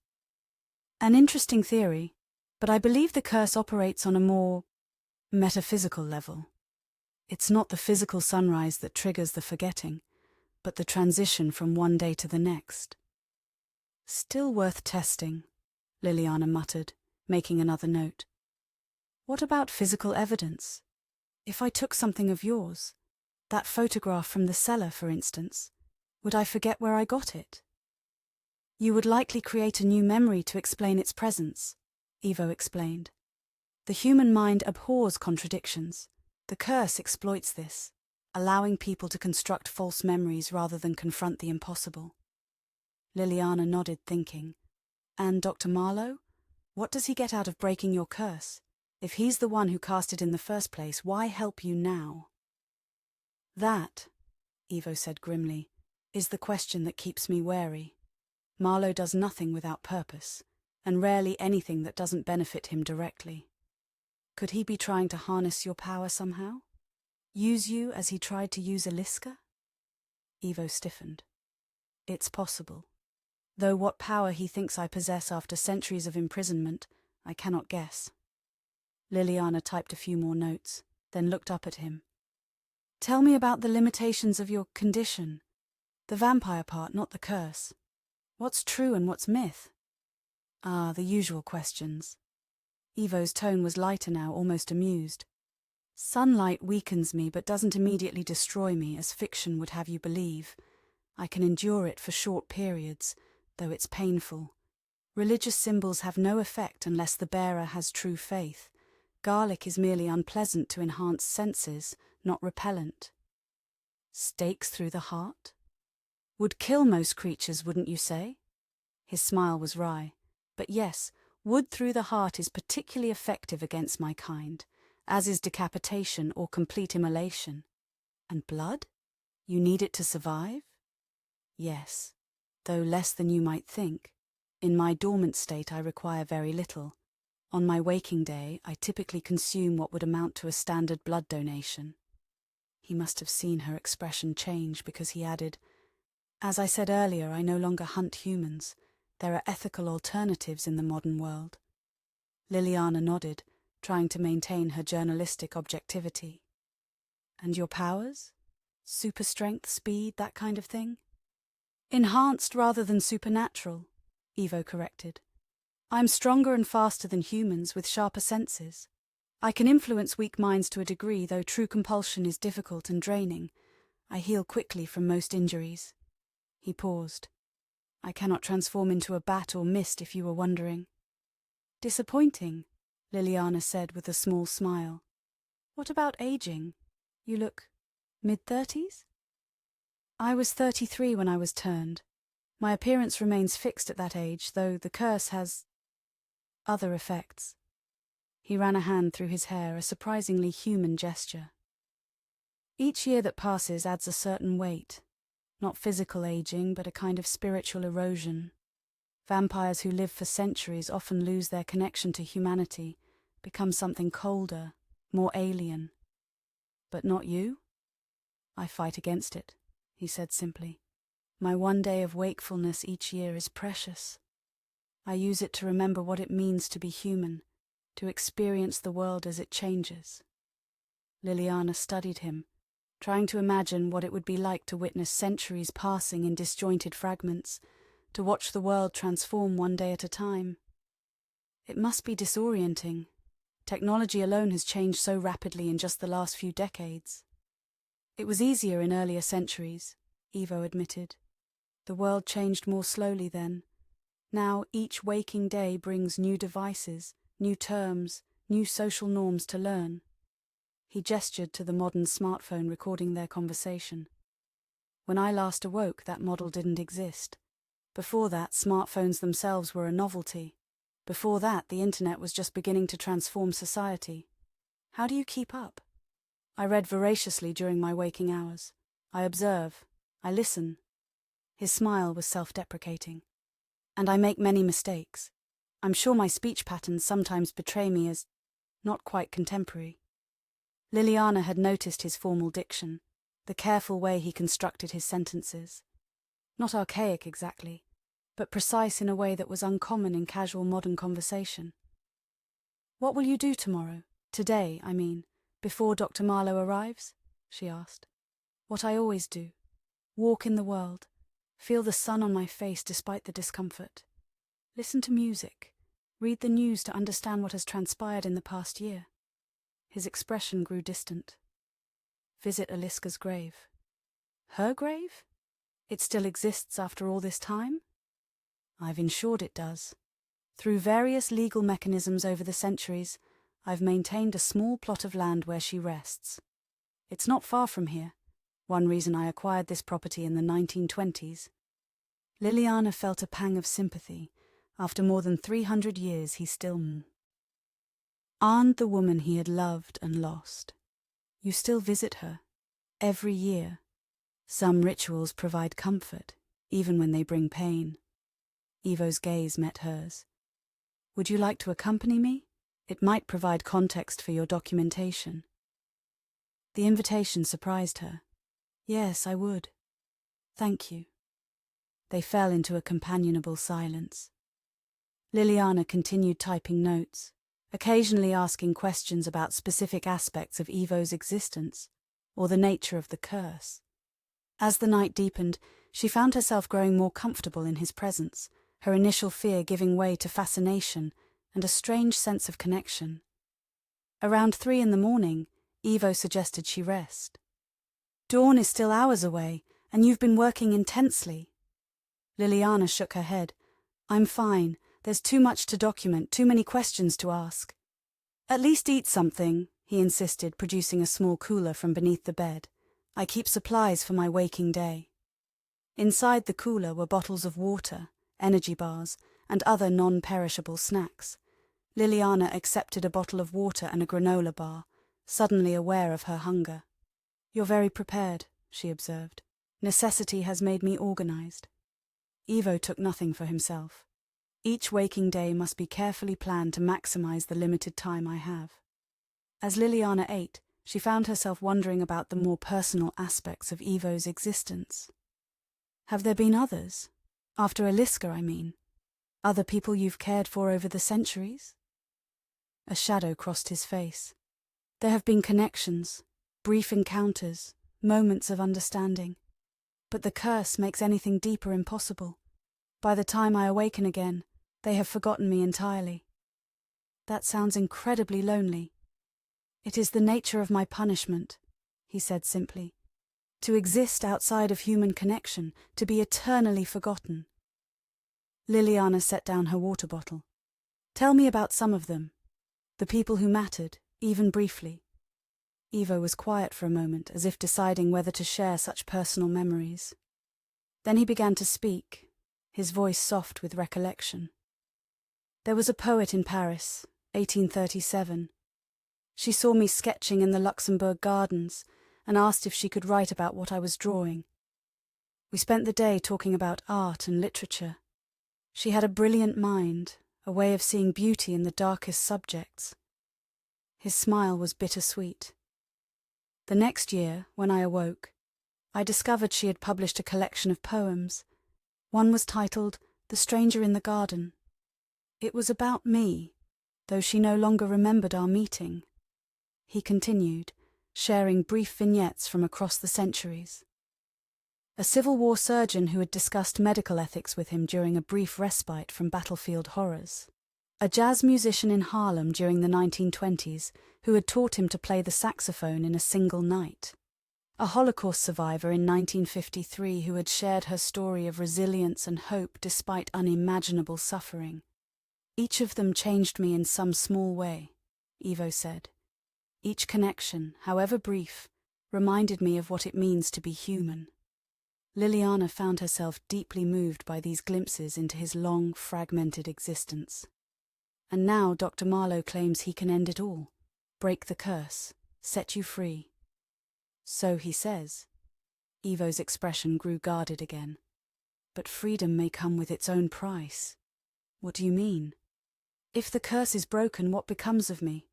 An interesting theory, but I believe the curse operates on a more metaphysical level. It's not the physical sunrise that triggers the forgetting, but the transition from one day to the next. Still worth testing, Lilliana muttered, making another note. What about physical evidence? If I took something of yours, that photograph from the cellar, for instance, would I forget where I got it? You would likely create a new memory to explain its presence, Evo explained. The human mind abhors contradictions. The curse exploits this, allowing people to construct false memories rather than confront the impossible. Lilliana nodded, thinking. And Dr. Marlow? What does he get out of breaking your curse? If he's the one who cast it in the first place, why help you now? That, Evo said grimly, is the question that keeps me wary. Marlow does nothing without purpose, and rarely anything that doesn't benefit him directly. Could he be trying to harness your power somehow? Use you as he tried to use Eliska? Evo stiffened. It's possible. Though what power he thinks I possess after centuries of imprisonment, I cannot guess. Lilliana typed a few more notes, then looked up at him. Tell me about the limitations of your condition. The vampire part, not the curse. What's true and what's myth? Ah, the usual questions. Evo's tone was lighter now, almost amused. Sunlight weakens me but doesn't immediately destroy me, as fiction would have you believe. I can endure it for short periods, though it's painful. Religious symbols have no effect unless the bearer has true faith. Garlic is merely unpleasant to enhance senses, not repellent. Stakes through the heart? Would kill most creatures, wouldn't you say? His smile was wry. But yes, wood through the heart is particularly effective against my kind, as is decapitation or complete immolation. And blood? You need it to survive? Yes, though less than you might think. In my dormant state, I require very little. On my waking day, I typically consume what would amount to a standard blood donation. He must have seen her expression change because he added, "As I said earlier, I no longer hunt humans. There are ethical alternatives in the modern world." Lilliana nodded, trying to maintain her journalistic objectivity. "And your powers? Super strength, speed, that kind of thing?" "Enhanced rather than supernatural," Evo corrected. "I'm stronger and faster than humans with sharper senses. I can influence weak minds to a degree, though true compulsion is difficult and draining. I heal quickly from most injuries." He paused. "I cannot transform into a bat or mist, if you were wondering." "Disappointing," Lilliana said with a small smile. "What about aging? You look mid-30s?" "I was 33 when I was turned. My appearance remains fixed at that age, though the curse has other effects." He ran a hand through his hair, a surprisingly human gesture. "Each year that passes adds a certain weight. Not physical aging, but a kind of spiritual erosion. Vampires who live for centuries often lose their connection to humanity, become something colder, more alien. But not you?" "I fight against it," he said simply. "My one day of wakefulness each year is precious. I use it to remember what it means to be human, to experience the world as it changes." Lilliana studied him, trying to imagine what it would be like to witness centuries passing in disjointed fragments, to watch the world transform one day at a time. It must be disorienting. Technology alone has changed so rapidly in just the last few decades. "It was easier in earlier centuries," Evo admitted. "The world changed more slowly then. Now each waking day brings new devices, new terms, new social norms to learn." He gestured to the modern smartphone recording their conversation. "When I last awoke, that model didn't exist. Before that, smartphones themselves were a novelty. Before that, the internet was just beginning to transform society. How do you keep up?" "I read voraciously during my waking hours. I observe. I listen." His smile was self-deprecating. "And I make many mistakes. I'm sure my speech patterns sometimes betray me as not quite contemporary." Lilliana had noticed his formal diction, the careful way he constructed his sentences. Not archaic exactly, but precise in a way that was uncommon in casual modern conversation. "What will you do tomorrow? Today, I mean, before Dr. Marlow arrives?" she asked. "What I always do. Walk in the world. Feel the sun on my face despite the discomfort. Listen to music. Read the news to understand what has transpired in the past year." His expression grew distant. "Visit Aliska's grave." "Her grave? It still exists after all this time?" "I've ensured it does. Through various legal mechanisms over the centuries, I've maintained a small plot of land where she rests. It's not far from here. One reason I acquired this property in the 1920s. Lilliana felt a pang of sympathy. After more than 300 years, he still aren't the woman he had loved and lost. You still visit her, every year. Some rituals provide comfort, even when they bring pain." Evo's gaze met hers. "Would you like to accompany me? It might provide context for your documentation." The invitation surprised her. "Yes, I would. Thank you." They fell into a companionable silence. Lilliana continued typing notes, occasionally asking questions about specific aspects of Evo's existence or the nature of the curse. As the night deepened, she found herself growing more comfortable in his presence, her initial fear giving way to fascination and a strange sense of connection. Around 3 in the morning, Evo suggested she rest. "Dawn is still hours away, and you've been working intensely." Lilliana shook her head. "I'm fine. There's too much to document, too many questions to ask." "At least eat something," he insisted, producing a small cooler from beneath the bed. "I keep supplies for my waking day." Inside the cooler were bottles of water, energy bars, and other non-perishable snacks. Lilliana accepted a bottle of water and a granola bar, suddenly aware of her hunger. "You're very prepared," she observed. "Necessity has made me organized." Evo took nothing for himself. Each waking day must be carefully planned to maximize the limited time I have. As Lilliana ate, she found herself wondering about the more personal aspects of Ivo's existence. Have there been others? After Aliska, I mean. Other people you've cared for over the centuries? A shadow crossed his face. There have been connections, brief encounters, moments of understanding. But the curse makes anything deeper impossible. By the time I awaken again, they have forgotten me entirely. That sounds incredibly lonely. It is the nature of my punishment, he said simply. To exist outside of human connection, to be eternally forgotten. Lilliana set down her water bottle. Tell me about some of them. The people who mattered, even briefly. Ivo was quiet for a moment, as if deciding whether to share such personal memories. Then he began to speak, his voice soft with recollection. There was a poet in Paris, 1837. She saw me sketching in the Luxembourg Gardens and asked if she could write about what I was drawing. We spent the day talking about art and literature. She had a brilliant mind, a way of seeing beauty in the darkest subjects. His smile was bittersweet. The next year, when I awoke, I discovered she had published a collection of poems. One was titled The Stranger in the Garden. It was about me, though she no longer remembered our meeting. He continued, sharing brief vignettes from across the centuries. A Civil War surgeon who had discussed medical ethics with him during a brief respite from battlefield horrors. A jazz musician in Harlem during the 1920s who had taught him to play the saxophone in a single night. A Holocaust survivor in 1953 who had shared her story of resilience and hope despite unimaginable suffering. Each of them changed me in some small way, Ivo said. Each connection, however brief, reminded me of what it means to be human. Lilliana found herself deeply moved by these glimpses into his long, fragmented existence. And now Dr. Marlow claims he can end it all, break the curse, set you free. So he says. Ivo's expression grew guarded again. But freedom may come with its own price. What do you mean? If the curse is broken, what becomes of me?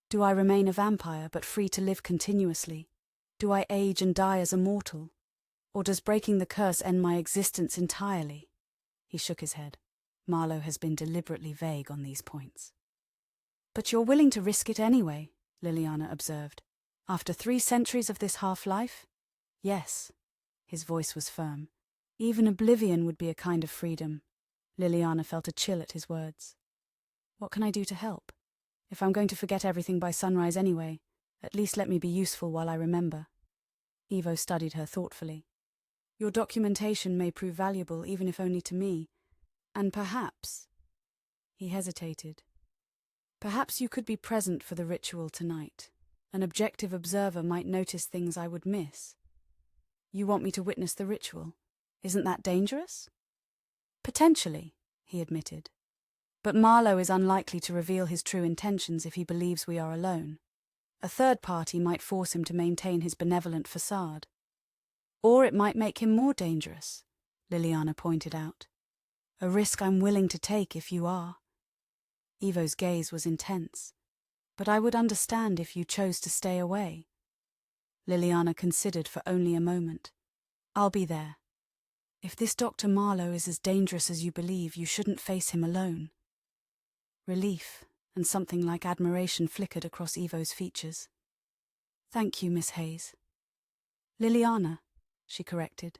Do I remain a vampire but free to live continuously? Do I age and die as a mortal? Or does breaking the curse end my existence entirely? He shook his head. Marlow has been deliberately vague on these points. But you're willing to risk it anyway, Lilliana observed. After 3 centuries of this half-life? Yes. His voice was firm. Even oblivion would be a kind of freedom. Lilliana felt a chill at his words. What can I do to help? If I'm going to forget everything by sunrise anyway, at least let me be useful while I remember. Ivo studied her thoughtfully. Your documentation may prove valuable, even if only to me. And perhaps... He hesitated. Perhaps you could be present for the ritual tonight. An objective observer might notice things I would miss. You want me to witness the ritual? Isn't that dangerous? Potentially, he admitted. But Marlow is unlikely to reveal his true intentions if he believes we are alone. A third party might force him to maintain his benevolent facade. Or it might make him more dangerous, Lilliana pointed out. A risk I'm willing to take if you are. Ivo's gaze was intense. But I would understand if you chose to stay away. Lilliana considered for only a moment. I'll be there. If this Dr. Marlow is as dangerous as you believe, you shouldn't face him alone. Relief and something like admiration flickered across Ivo's features. Thank you, Miss Hayes. Lilliana, she corrected.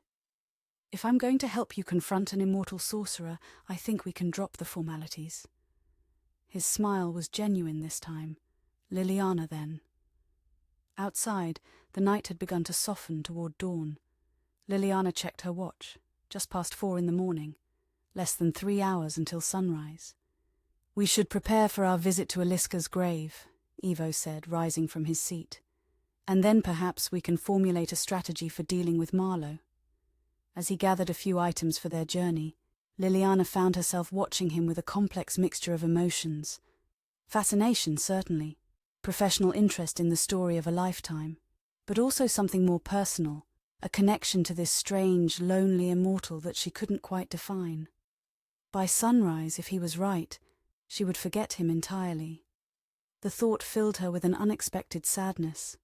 If I'm going to help you confront an immortal sorcerer, I think we can drop the formalities. His smile was genuine this time. Lilliana, then. Outside, the night had begun to soften toward dawn. Lilliana checked her watch. Just past 4 in the morning. Less than 3 hours until sunrise. We should prepare for our visit to Aliska's grave, Ivo said, rising from his seat. And then perhaps we can formulate a strategy for dealing with Marlow. As he gathered a few items for their journey, Lilliana found herself watching him with a complex mixture of emotions. Fascination, certainly. Professional interest in the story of a lifetime. But also something more personal. A connection to this strange, lonely immortal that she couldn't quite define. By sunrise, if he was right, she would forget him entirely. The thought filled her with an unexpected sadness.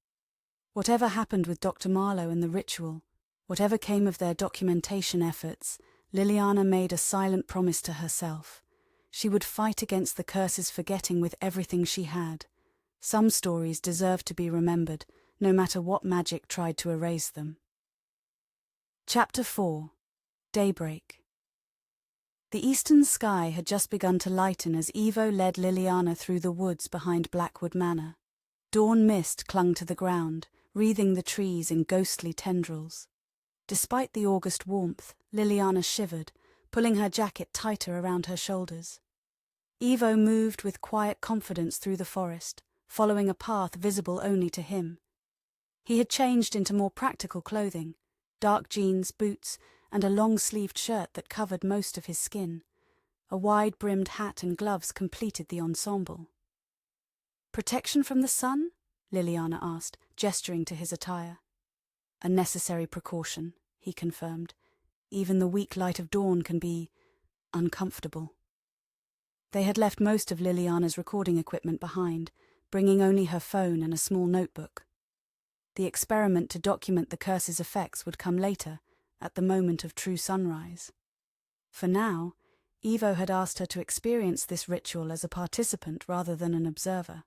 Whatever happened with Dr. Marlow and the ritual, whatever came of their documentation efforts, Lilliana made a silent promise to herself. She would fight against the curse's forgetting with everything she had. Some stories deserved to be remembered, no matter what magic tried to erase them. Chapter 4. Daybreak. The eastern sky had just begun to lighten as Evo led Lilliana through the woods behind Blackwood Manor. Dawn mist clung to the ground, wreathing the trees in ghostly tendrils. Despite the August warmth, Lilliana shivered, pulling her jacket tighter around her shoulders. Evo moved with quiet confidence through the forest, following a path visible only to him. He had changed into more practical clothing, dark jeans, boots, and a long-sleeved shirt that covered most of his skin. A wide-brimmed hat and gloves completed the ensemble. "Protection from the sun?" Lilliana asked, gesturing to his attire. "A necessary precaution," he confirmed. "Even the weak light of dawn can be uncomfortable." They had left most of Liliana's recording equipment behind, bringing only her phone and a small notebook. The experiment to document the curse's effects would come later, at the moment of true sunrise. For now, Evo had asked her to experience this ritual as a participant rather than an observer.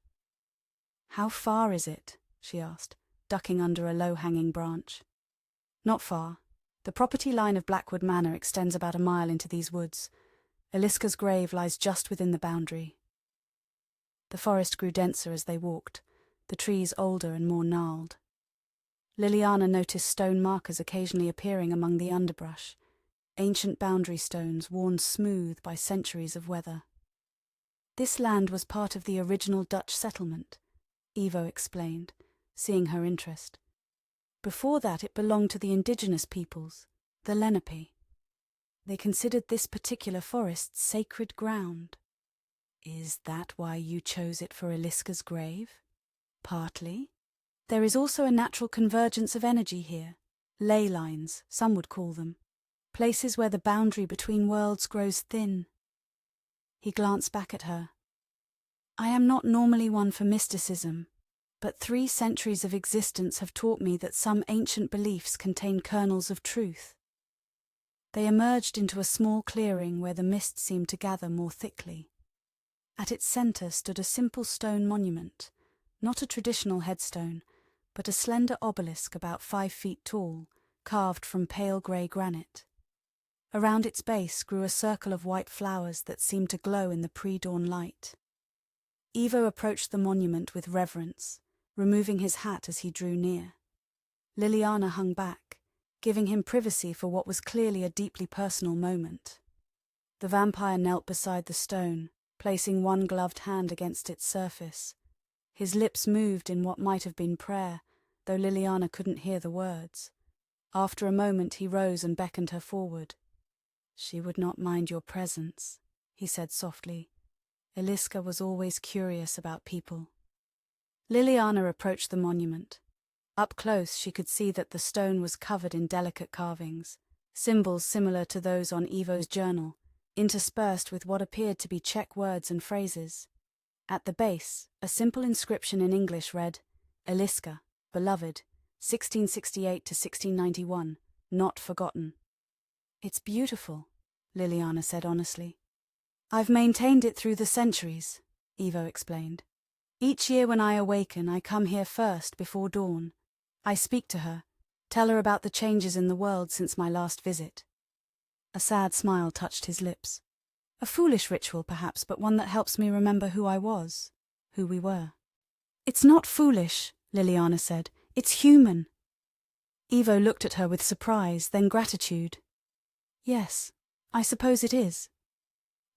"How far is it?" she asked, ducking under a low-hanging branch. "Not far. The property line of Blackwood Manor extends about a mile into these woods. Eliska's grave lies just within the boundary." The forest grew denser as they walked, the trees older and more gnarled. Lilliana noticed stone markers occasionally appearing among the underbrush, ancient boundary stones worn smooth by centuries of weather. "This land was part of the original Dutch settlement," Evo explained, seeing her interest. "Before that it belonged to the indigenous peoples, the Lenape. They considered this particular forest sacred ground." "Is that why you chose it for Eliska's grave?" "Partly. There is also a natural convergence of energy here. Ley lines, some would call them. Places where the boundary between worlds grows thin." He glanced back at her. "I am not normally one for mysticism, but 3 centuries of existence have taught me that some ancient beliefs contain kernels of truth." They emerged into a small clearing where the mist seemed to gather more thickly. At its center stood a simple stone monument, not a traditional headstone, but a slender obelisk about 5 feet tall, carved from pale grey granite. Around its base grew a circle of white flowers that seemed to glow in the pre-dawn light. Evo approached the monument with reverence, removing his hat as he drew near. Lilliana hung back, giving him privacy for what was clearly a deeply personal moment. The vampire knelt beside the stone, placing one gloved hand against its surface. His lips moved in what might have been prayer, though Lilliana couldn't hear the words. After a moment he rose and beckoned her forward. "She would not mind your presence," he said softly. "Eliska was always curious about people." Lilliana approached the monument. Up close she could see that the stone was covered in delicate carvings, symbols similar to those on Evo's journal, interspersed with what appeared to be Czech words and phrases. At the base, a simple inscription in English read, "Eliska, beloved, 1668 to 1691, not forgotten." "It's beautiful," Lilliana said honestly. "I've maintained it through the centuries," Evo explained. "Each year when I awaken, I come here first before dawn. I speak to her, tell her about the changes in the world since my last visit." A sad smile touched his lips. "A foolish ritual, perhaps, but one that helps me remember who I was, who we were." "It's not foolish," Lilliana said. "It's human." Evo looked at her with surprise, then gratitude. "Yes, I suppose it is."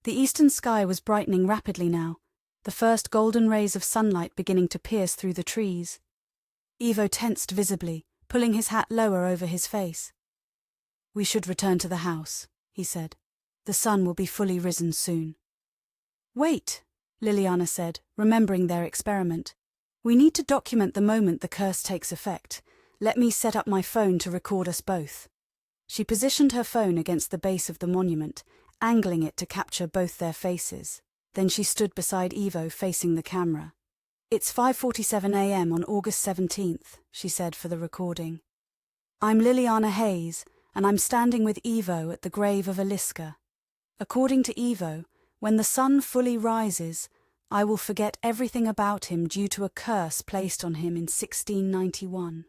The eastern sky was brightening rapidly now, the first golden rays of sunlight beginning to pierce through the trees. Evo tensed visibly, pulling his hat lower over his face. "We should return to the house," he said. "The sun will be fully risen soon." "Wait," Lilliana said, remembering their experiment. "We need to document the moment the curse takes effect. Let me set up my phone to record us both." She positioned her phone against the base of the monument, angling it to capture both their faces. Then she stood beside Ivo, facing the camera. "It's 5:47 a.m. on August 17th, she said for the recording. "I'm Lilliana Hayes, and I'm standing with Ivo at the grave of Aliska. According to Ivo, when the sun fully rises, I will forget everything about him due to a curse placed on him in 1691.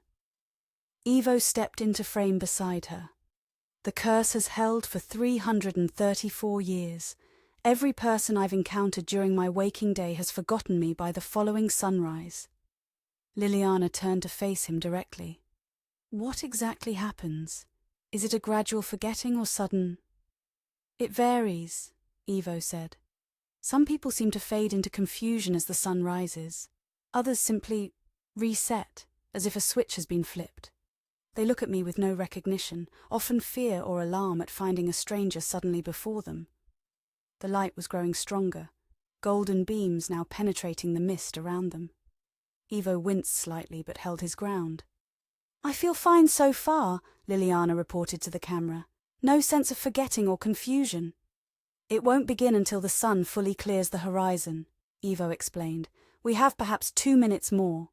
Ivo stepped into frame beside her. "The curse has held for 334 years. Every person I've encountered during my waking day has forgotten me by the following sunrise." Lilliana turned to face him directly. "What exactly happens? Is it a gradual forgetting or sudden?" "It varies," Ivo said. "Some people seem to fade into confusion as the sun rises. Others simply reset, as if a switch has been flipped. They look at me with no recognition, often fear or alarm at finding a stranger suddenly before them." The light was growing stronger, golden beams now penetrating the mist around them. Ivo winced slightly but held his ground. "I feel fine so far," Lilliana reported to the camera. "No sense of forgetting or confusion." "It won't begin until the sun fully clears the horizon," Ivo explained. "We have perhaps 2 minutes more."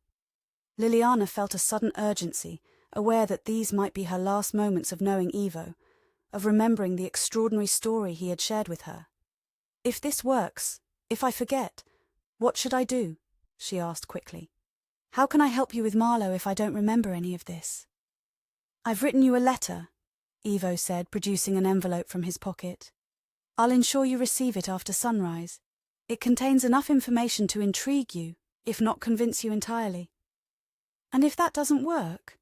Lilliana felt a sudden urgency, aware that these might be her last moments of knowing Ivo, of remembering the extraordinary story he had shared with her. "If this works, if I forget, what should I do?" she asked quickly. "How can I help you with Marlow if I don't remember any of this?" "I've written you a letter," Ivo said, producing an envelope from his pocket. "I'll ensure you receive it after sunrise. It contains enough information to intrigue you, if not convince you entirely." "And if that doesn't work?"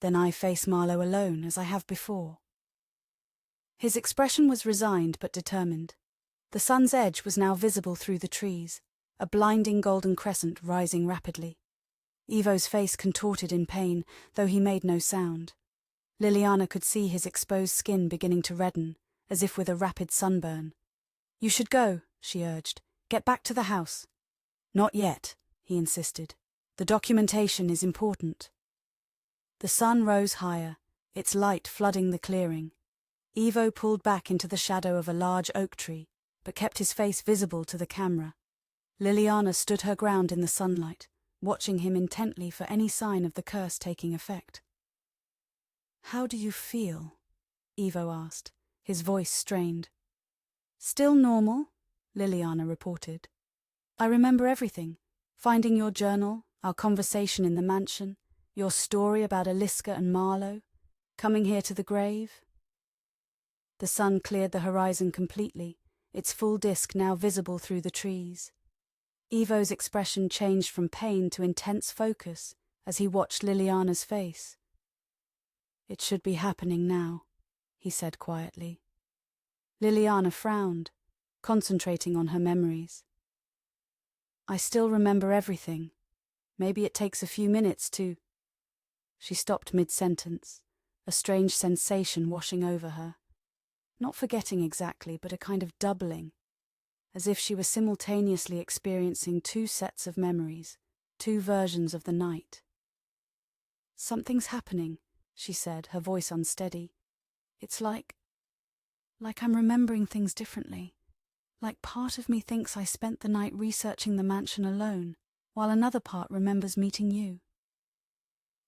"Then I face Marlow alone, as I have before." His expression was resigned but determined. The sun's edge was now visible through the trees, a blinding golden crescent rising rapidly. Ivo's face contorted in pain, though he made no sound. Lilliana could see his exposed skin beginning to redden, as if with a rapid sunburn. "You should go," she urged. "Get back to the house." "Not yet," he insisted. "The documentation is important." The sun rose higher, its light flooding the clearing. Ivo pulled back into the shadow of a large oak tree, but kept his face visible to the camera. Lilliana stood her ground in the sunlight, watching him intently for any sign of the curse taking effect. "How do you feel?" Ivo asked, his voice strained. "Still normal," Lilliana reported. "I remember everything, finding your journal, our conversation in the mansion, your story about Aliska and Marlow, coming here to the grave." The sun cleared the horizon completely, its full disk now visible through the trees. Ivo's expression changed from pain to intense focus as he watched Lilliana's face. "It should be happening now," he said quietly. Lilliana frowned, concentrating on her memories. "I still remember everything. Maybe it takes a few minutes to—" She stopped mid-sentence, a strange sensation washing over her. Not forgetting exactly, but a kind of doubling, as if she were simultaneously experiencing 2 sets of memories, 2 versions of the night. "Something's happening," she said, her voice unsteady. "It's like I'm remembering things differently. Like part of me thinks I spent the night researching the mansion alone, while another part remembers meeting you."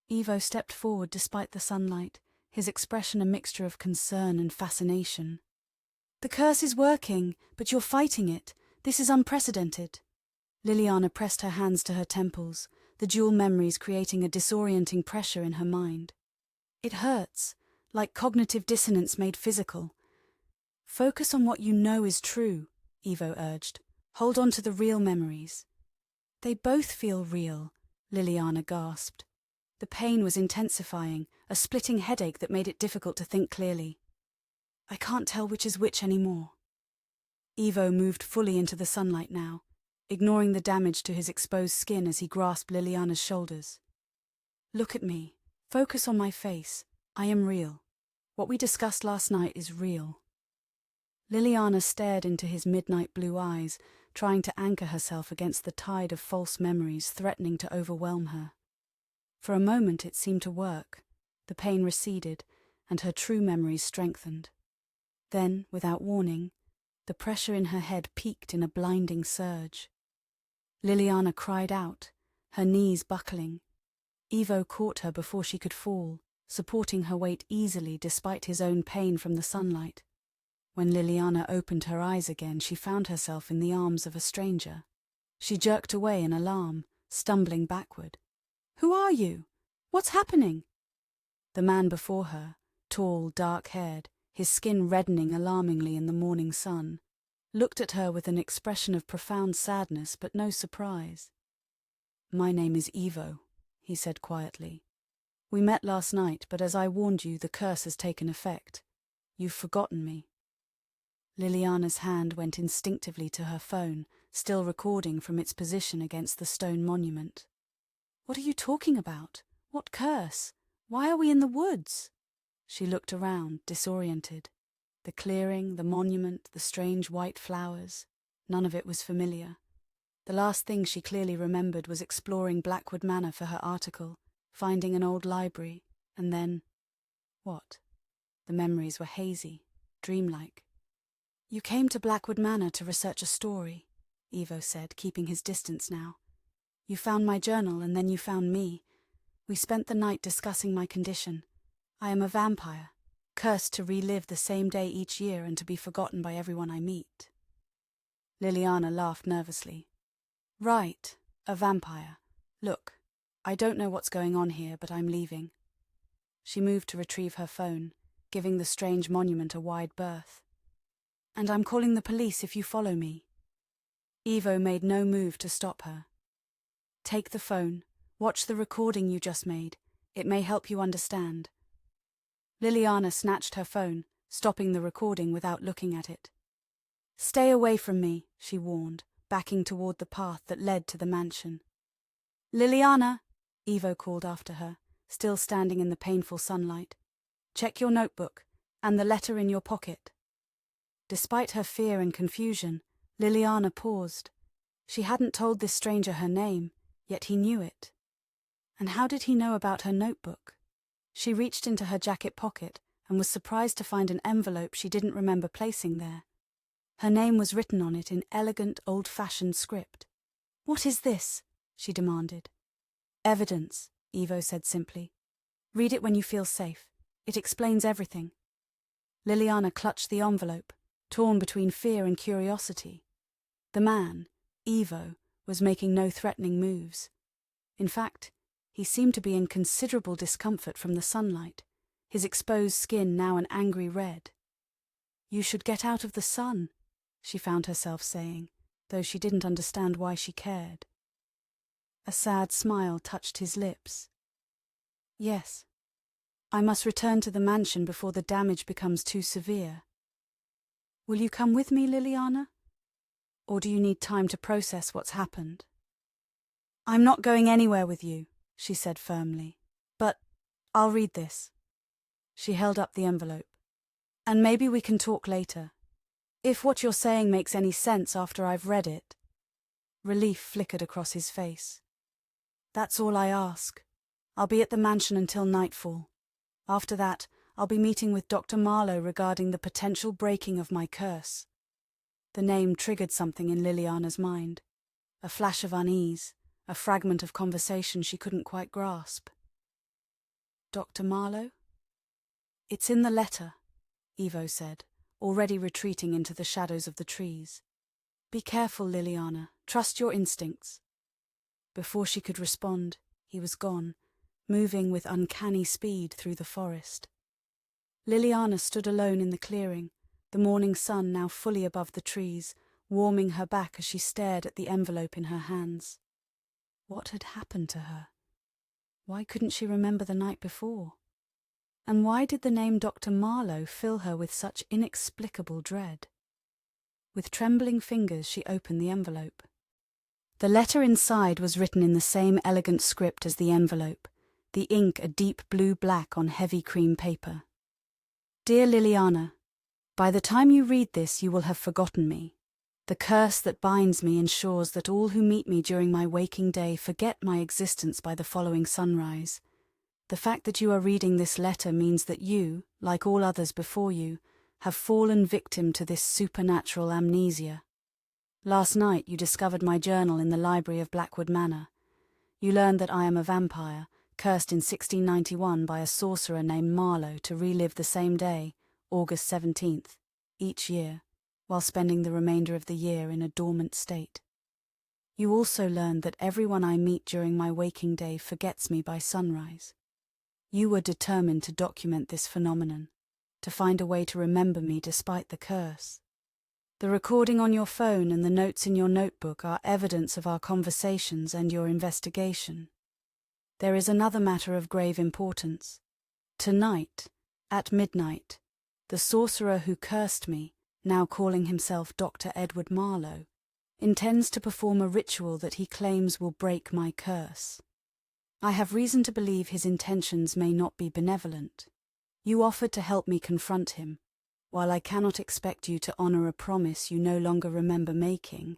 Ivo stepped forward despite the sunlight, his expression a mixture of concern and fascination. "The curse is working, but you're fighting it. This is unprecedented." Lilliana pressed her hands to her temples, the dual memories creating a disorienting pressure in her mind. "It hurts, like cognitive dissonance made physical." "Focus on what you know is true," Ivo urged. "Hold on to the real memories." "They both feel real," Lilliana gasped. The pain was intensifying, a splitting headache that made it difficult to think clearly. "I can't tell which is which anymore." Ivo moved fully into the sunlight now, ignoring the damage to his exposed skin as he grasped Lilliana's shoulders. "Look at me. Focus on my face. I am real. What we discussed last night is real." Lilliana stared into his midnight blue eyes, trying to anchor herself against the tide of false memories threatening to overwhelm her. For a moment it seemed to work. The pain receded, and her true memories strengthened. Then, without warning, the pressure in her head peaked in a blinding surge. Lilliana cried out, her knees buckling. Ivo caught her before she could fall, supporting her weight easily despite his own pain from the sunlight. When Lilliana opened her eyes again, she found herself in the arms of a stranger. She jerked away in alarm, stumbling backward. "Who are you? What's happening?" The man before her, tall, dark-haired, his skin reddening alarmingly in the morning sun, looked at her with an expression of profound sadness but no surprise. "My name is Ivo," he said quietly. "We met last night, but as I warned you, the curse has taken effect. You've forgotten me." Liliana's hand went instinctively to her phone, still recording from its position against the stone monument. "What are you talking about? What curse? Why are we in the woods?" She looked around, disoriented. The clearing, the monument, the strange white flowers, none of it was familiar. The last thing she clearly remembered was exploring Blackwood Manor for her article, finding an old library, and then... what? The memories were hazy, dreamlike. "You came to Blackwood Manor to research a story," Ivo said, keeping his distance now. "You found my journal, and then you found me. We spent the night discussing my condition. I am a vampire, cursed to relive the same day each year and to be forgotten by everyone I meet." Liliana laughed nervously. "Right, a vampire. Look, I don't know what's going on here, but I'm leaving." She moved to retrieve her phone, giving the strange monument a wide berth. "And I'm calling the police if you follow me." Ivo made no move to stop her. "Take the phone. Watch the recording you just made. It may help you understand." Liliana snatched her phone, stopping the recording without looking at it. "Stay away from me," she warned, backing toward the path that led to the mansion. "Liliana," Ivo called after her, still standing in the painful sunlight. "Check your notebook, and the letter in your pocket." Despite her fear and confusion, Liliana paused. She hadn't told this stranger her name, yet he knew it. And how did he know about her notebook? She reached into her jacket pocket and was surprised to find an envelope she didn't remember placing there. Her name was written on it in elegant, old-fashioned script. "What is this?" she demanded. "Evidence," Ivo said simply. "Read it when you feel safe. It explains everything." Liliana clutched the envelope, torn between fear and curiosity. The man, Ivo, was making no threatening moves. In fact, he seemed to be in considerable discomfort from the sunlight, his exposed skin now an angry red. "You should get out of the sun," she found herself saying, though she didn't understand why she cared. A sad smile touched his lips. "Yes. I must return to the mansion before the damage becomes too severe. Will you come with me, Liliana? Or do you need time to process what's happened?" "I'm not going anywhere with you," she said firmly. "But I'll read this." She held up the envelope. "And maybe we can talk later. If what you're saying makes any sense after I've read it." Relief flickered across his face. "That's all I ask. I'll be at the mansion until nightfall. After that, I'll be meeting with Dr. Marlow regarding the potential breaking of my curse." The name triggered something in Liliana's mind. A flash of unease, a fragment of conversation she couldn't quite grasp. "Dr. Marlow?" "It's in the letter," Ivo said, already retreating into the shadows of the trees. "Be careful, Liliana. Trust your instincts." Before she could respond, he was gone, moving with uncanny speed through the forest. Liliana stood alone in the clearing, the morning sun now fully above the trees, warming her back as she stared at the envelope in her hands. What had happened to her? Why couldn't she remember the night before? And why did the name Dr. Marlow fill her with such inexplicable dread? With trembling fingers she opened the envelope. The letter inside was written in the same elegant script as the envelope, the ink a deep blue-black on heavy cream paper. "Dear Liliana, by the time you read this you will have forgotten me. The curse that binds me ensures that all who meet me during my waking day forget my existence by the following sunrise. The fact that you are reading this letter means that you, like all others before you, have fallen victim to this supernatural amnesia. Last night you discovered my journal in the library of Blackwood Manor. You learned that I am a vampire, cursed in 1691 by a sorcerer named Marlow to relive the same day, August 17th, each year, while spending the remainder of the year in a dormant state. You also learned that everyone I meet during my waking day forgets me by sunrise. You were determined to document this phenomenon, to find a way to remember me despite the curse. The recording on your phone and the notes in your notebook are evidence of our conversations and your investigation. There is another matter of grave importance. Tonight, at midnight, the sorcerer who cursed me, now calling himself Dr. Edward Marlow, intends to perform a ritual that he claims will break my curse. I have reason to believe his intentions may not be benevolent. You offered to help me confront him. While I cannot expect you to honor a promise you no longer remember making,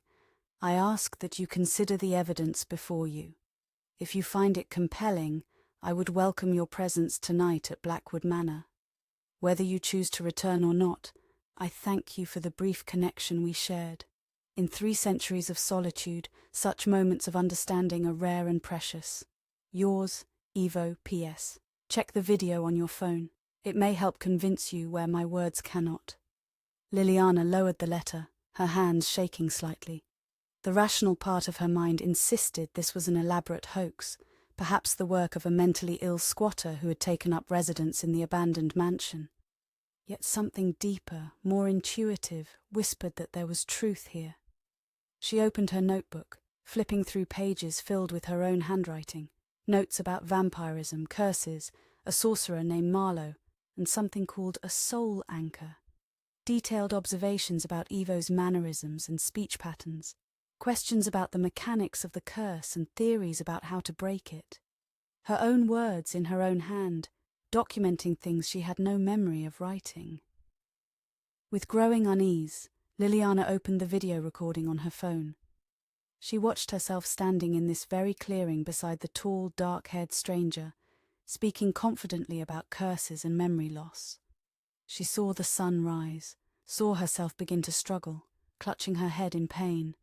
I ask that you consider the evidence before you. If you find it compelling, I would welcome your presence tonight at Blackwood Manor. Whether you choose to return or not, I thank you for the brief connection we shared. In 3 centuries of solitude, such moments of understanding are rare and precious. Yours, Evo, P.S. Check the video on your phone. It may help convince you where my words cannot. Lilliana lowered the letter, her hands shaking slightly. The rational part of her mind insisted this was an elaborate hoax, perhaps the work of a mentally ill squatter who had taken up residence in the abandoned mansion. Yet something deeper, more intuitive, whispered that there was truth here. She opened her notebook, flipping through pages filled with her own handwriting, notes about vampirism, curses, a sorcerer named Marlow, and something called a soul anchor. Detailed observations about Evo's mannerisms and speech patterns, questions about the mechanics of the curse and theories about how to break it. Her own words in her own hand, documenting things she had no memory of writing. With growing unease, Lilliana opened the video recording on her phone. She watched herself standing in this very clearing beside the tall, dark-haired stranger, speaking confidently about curses and memory loss. She saw the sun rise, saw herself begin to struggle, clutching her head in pain.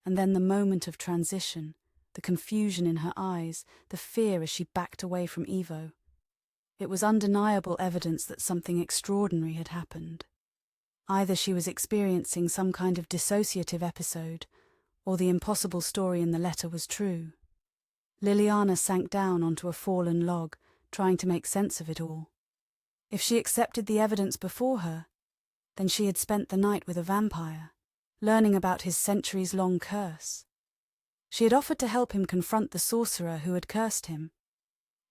And then the moment of transition, the confusion in her eyes, the fear as she backed away from Evo. It was undeniable evidence that something extraordinary had happened. Either she was experiencing some kind of dissociative episode, or the impossible story in the letter was true. Lilliana sank down onto a fallen log, trying to make sense of it all. If she accepted the evidence before her, then she had spent the night with a vampire, learning about his centuries-long curse. She had offered to help him confront the sorcerer who had cursed him.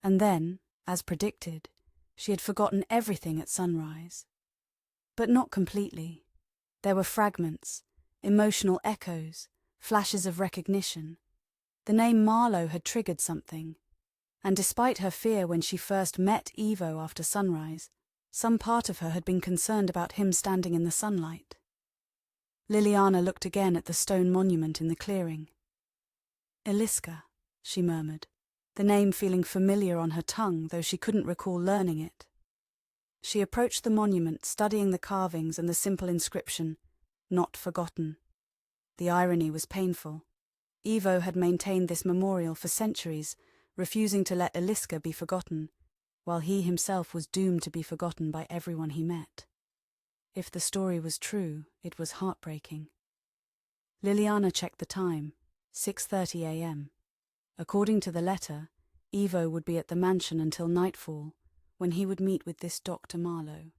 And then, as predicted, she had forgotten everything at sunrise. But not completely. There were fragments, emotional echoes, flashes of recognition. The name Marlow had triggered something, and despite her fear when she first met Evo after sunrise, some part of her had been concerned about him standing in the sunlight. Lilliana looked again at the stone monument in the clearing. Eliska, she murmured, the name feeling familiar on her tongue, though she couldn't recall learning it. She approached the monument, studying the carvings and the simple inscription, "Not forgotten." The irony was painful. Evo had maintained this memorial for centuries, refusing to let Eliska be forgotten, while he himself was doomed to be forgotten by everyone he met. If the story was true, it was heartbreaking. Lilliana checked the time, 6:30 a.m. According to the letter, Evo would be at the mansion until nightfall, when he would meet with this Dr. Marlow.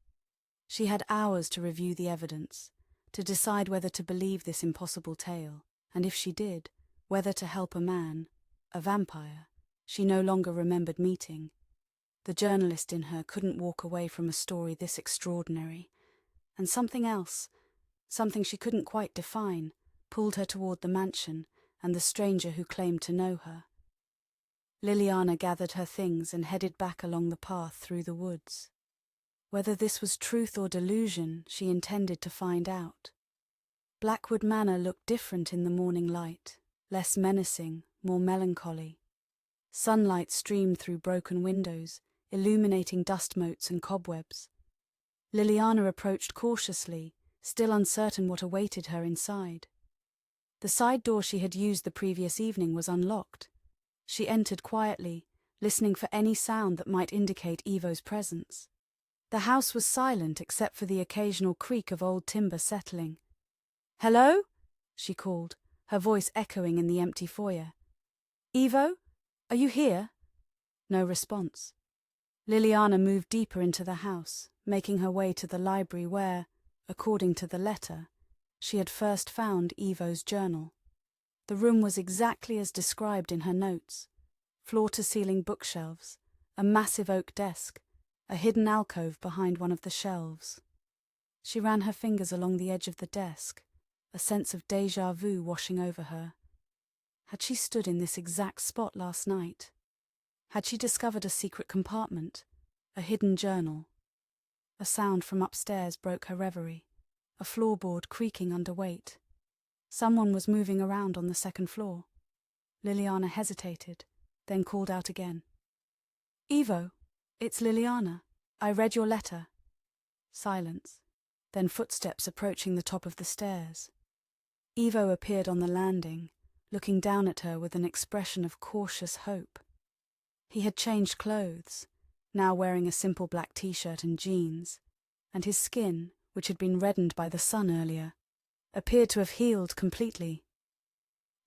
She had hours to review the evidence, to decide whether to believe this impossible tale, and if she did, whether to help a man, a vampire, she no longer remembered meeting. The journalist in her couldn't walk away from a story this extraordinary, and something else, something she couldn't quite define, pulled her toward the mansion and the stranger who claimed to know her. Lilliana gathered her things and headed back along the path through the woods. Whether this was truth or delusion, she intended to find out. Blackwood Manor looked different in the morning light, less menacing, more melancholy. Sunlight streamed through broken windows, illuminating dust motes and cobwebs. Lilliana approached cautiously, still uncertain what awaited her inside. The side door she had used the previous evening was unlocked. She entered quietly, listening for any sound that might indicate Ivo's presence. The house was silent except for the occasional creak of old timber settling. "Hello?" she called, her voice echoing in the empty foyer. "Ivo? Are you here?" No response. Lilliana moved deeper into the house, making her way to the library where, according to the letter, she had first found Ivo's journal. The room was exactly as described in her notes. Floor-to-ceiling bookshelves, a massive oak desk, a hidden alcove behind one of the shelves. She ran her fingers along the edge of the desk, a sense of déjà vu washing over her. Had she stood in this exact spot last night? Had she discovered a secret compartment, a hidden journal? A sound from upstairs broke her reverie, a floorboard creaking under weight. Someone was moving around on the second floor. Lilliana hesitated, then called out again. "Ivo, it's Lilliana. I read your letter." Silence, then footsteps approaching the top of the stairs. Ivo appeared on the landing, looking down at her with an expression of cautious hope. He had changed clothes, now wearing a simple black t-shirt and jeans, and his skin, which had been reddened by the sun earlier, appeared to have healed completely.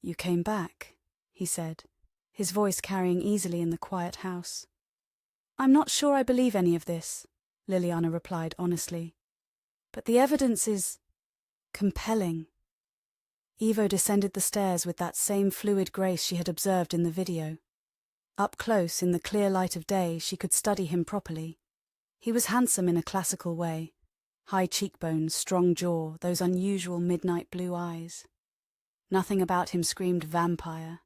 "You came back," he said, his voice carrying easily in the quiet house. "I'm not sure I believe any of this," Lilliana replied honestly. "But the evidence is compelling." Ivo descended the stairs with that same fluid grace she had observed in the video. Up close, in the clear light of day, she could study him properly. He was handsome in a classical way. High cheekbones, strong jaw, those unusual midnight blue eyes. Nothing about him screamed vampire.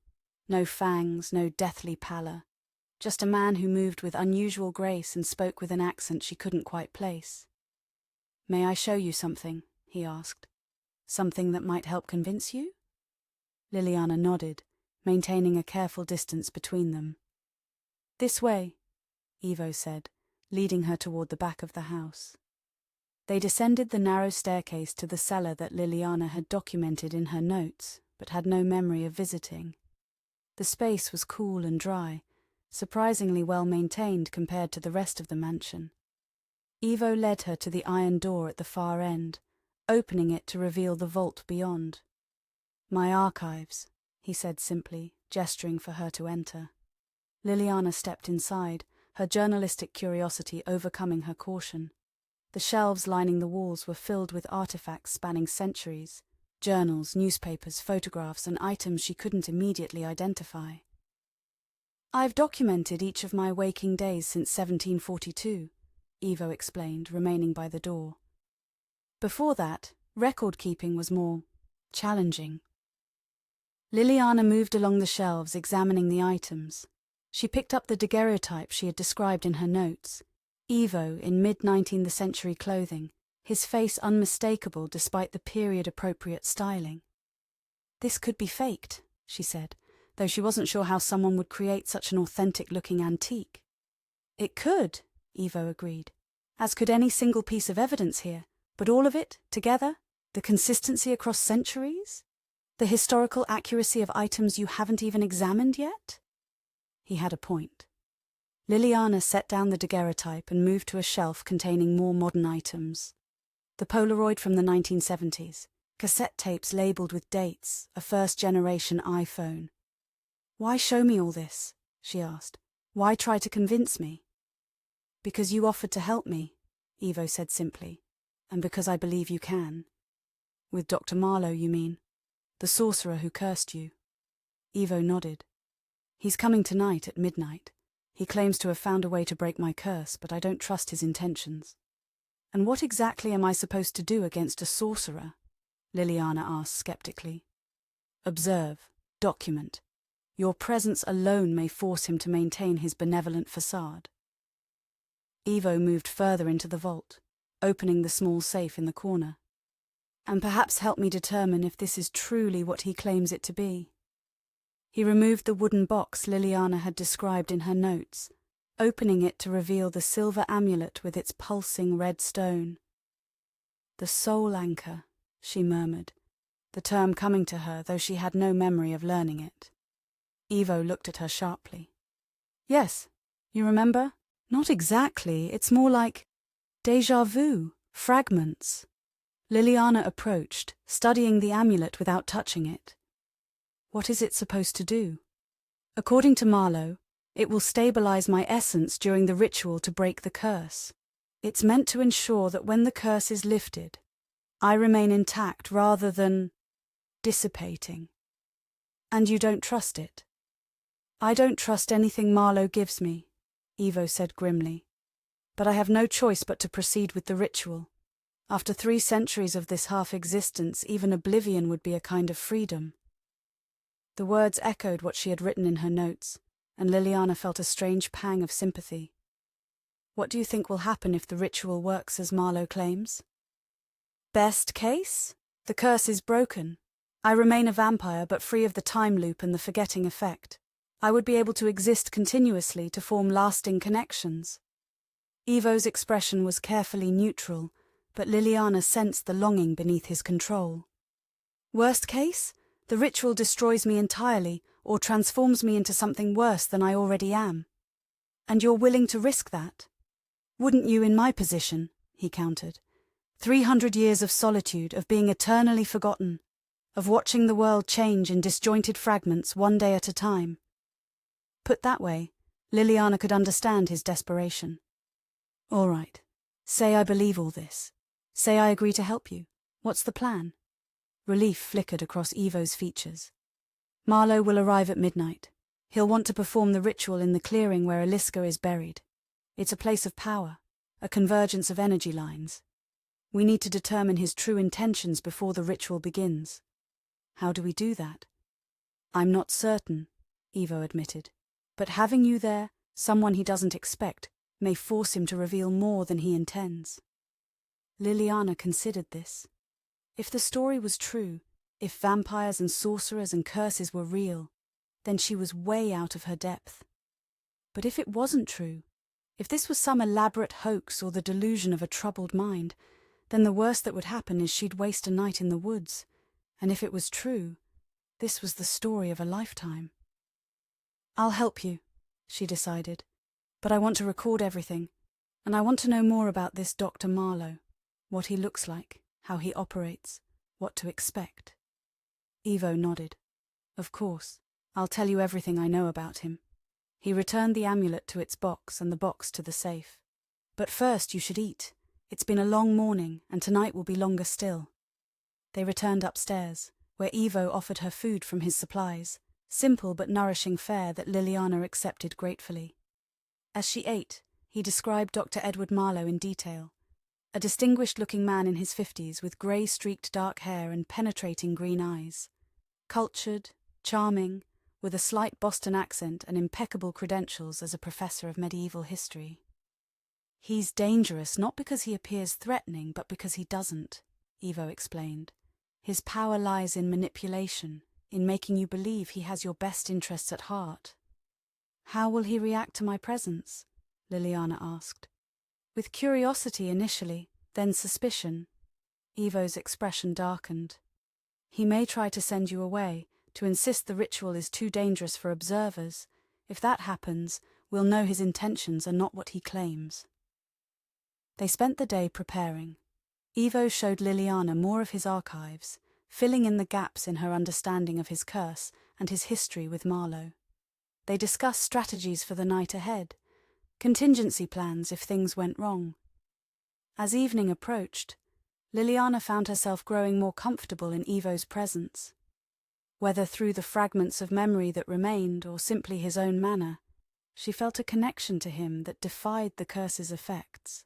No fangs, no deathly pallor. Just a man who moved with unusual grace and spoke with an accent she couldn't quite place. "May I show you something?" he asked. "Something that might help convince you?" Lilliana nodded, maintaining a careful distance between them. "This way," Ivo said, leading her toward the back of the house. They descended the narrow staircase to the cellar that Lilliana had documented in her notes, but had no memory of visiting. The space was cool and dry, surprisingly well maintained compared to the rest of the mansion. Ivo led her to the iron door at the far end, opening it to reveal the vault beyond. "My archives," he said simply, gesturing for her to enter. Lilliana stepped inside, her journalistic curiosity overcoming her caution. The shelves lining the walls were filled with artifacts spanning centuries, journals, newspapers, photographs, and items she couldn't immediately identify. "I've documented each of my waking days since 1742, Ivo explained, remaining by the door. "Before that, record-keeping was more challenging." Lilliana moved along the shelves, examining the items. She picked up the daguerreotype she had described in her notes. Ivo in mid-19th century clothing, his face unmistakable despite the period-appropriate styling. "This could be faked," she said, though she wasn't sure how someone would create such an authentic-looking antique. "It could," Ivo agreed, "as could any single piece of evidence here, but all of it, together, the consistency across centuries? The historical accuracy of items you haven't even examined yet?" He had a point. Lilliana set down the daguerreotype and moved to a shelf containing more modern items. The Polaroid from the 1970s, cassette tapes labelled with dates, a first-generation iPhone. "Why show me all this?" she asked. "Why try to convince me?" "Because you offered to help me," Ivo said simply, "and because I believe you can." "With Dr. Marlow, you mean? The sorcerer who cursed you?" Ivo nodded. "He's coming tonight at midnight. He claims to have found a way to break my curse, but I don't trust his intentions." "And what exactly am I supposed to do against a sorcerer?" Lilliana asked skeptically. "Observe, document. Your presence alone may force him to maintain his benevolent facade." Ivo moved further into the vault, opening the small safe in the corner. "And perhaps help me determine if this is truly what he claims it to be." He removed the wooden box Lilliana had described in her notes, opening it to reveal the silver amulet with its pulsing red stone. The soul anchor, she murmured, the term coming to her though she had no memory of learning it. Ivo looked at her sharply. Yes, you remember? Not exactly, it's more like déjà vu, fragments. Lilliana approached, studying the amulet without touching it. What is it supposed to do? According to Marlow, it will stabilize my essence during the ritual to break the curse. It's meant to ensure that when the curse is lifted, I remain intact rather than dissipating. And you don't trust it? I don't trust anything Marlow gives me, Ivo said grimly. But I have no choice but to proceed with the ritual. After 3 centuries of this half-existence, even oblivion would be a kind of freedom. The words echoed what she had written in her notes, and Lilliana felt a strange pang of sympathy. What do you think will happen if the ritual works as Marlow claims? Best case? The curse is broken. I remain a vampire but free of the time loop and the forgetting effect. I would be able to exist continuously to form lasting connections. Ivo's expression was carefully neutral, but Lilliana sensed the longing beneath his control. Worst case? The ritual destroys me entirely or transforms me into something worse than I already am. And you're willing to risk that? Wouldn't you in my position? He countered. 300 years of solitude, of being eternally forgotten, of watching the world change in disjointed fragments one day at a time. Put that way, Lilliana could understand his desperation. All right. Say I believe all this. Say I agree to help you. What's the plan? Relief flickered across Ivo's features. Marlow will arrive at midnight. He'll want to perform the ritual in the clearing where Eliska is buried. It's a place of power, a convergence of energy lines. We need to determine his true intentions before the ritual begins. How do we do that? I'm not certain, Ivo admitted. But having you there, someone he doesn't expect, may force him to reveal more than he intends. Lilliana considered this. If the story was true, if vampires and sorcerers and curses were real, then she was way out of her depth. But if it wasn't true, if this was some elaborate hoax or the delusion of a troubled mind, then the worst that would happen is she'd waste a night in the woods. And if it was true, this was the story of a lifetime. I'll help you, she decided, but I want to record everything, and I want to know more about this Dr. Marlow, what he looks like, how he operates, what to expect. Ivo nodded. Of course, I'll tell you everything I know about him. He returned the amulet to its box and the box to the safe. But first you should eat. It's been a long morning, and tonight will be longer still. They returned upstairs, where Ivo offered her food from his supplies, simple but nourishing fare that Lilliana accepted gratefully. As she ate, he described Dr. Edward Marlow in detail. A distinguished-looking man in his 50s with grey-streaked dark hair and penetrating green eyes. Cultured, charming, with a slight Boston accent and impeccable credentials as a professor of medieval history. He's dangerous not because he appears threatening, but because he doesn't, Ivo explained. His power lies in manipulation, in making you believe he has your best interests at heart. How will he react to my presence? Lilliana asked. With curiosity initially, then suspicion. Ivo's expression darkened. He may try to send you away, to insist the ritual is too dangerous for observers. If that happens, we'll know his intentions are not what he claims. They spent the day preparing. Ivo showed Lilliana more of his archives, filling in the gaps in her understanding of his curse and his history with Marlow. They discussed strategies for the night ahead, contingency plans if things went wrong. As evening approached, Lilliana found herself growing more comfortable in Ivo's presence. Whether through the fragments of memory that remained or simply his own manner, she felt a connection to him that defied the curse's effects.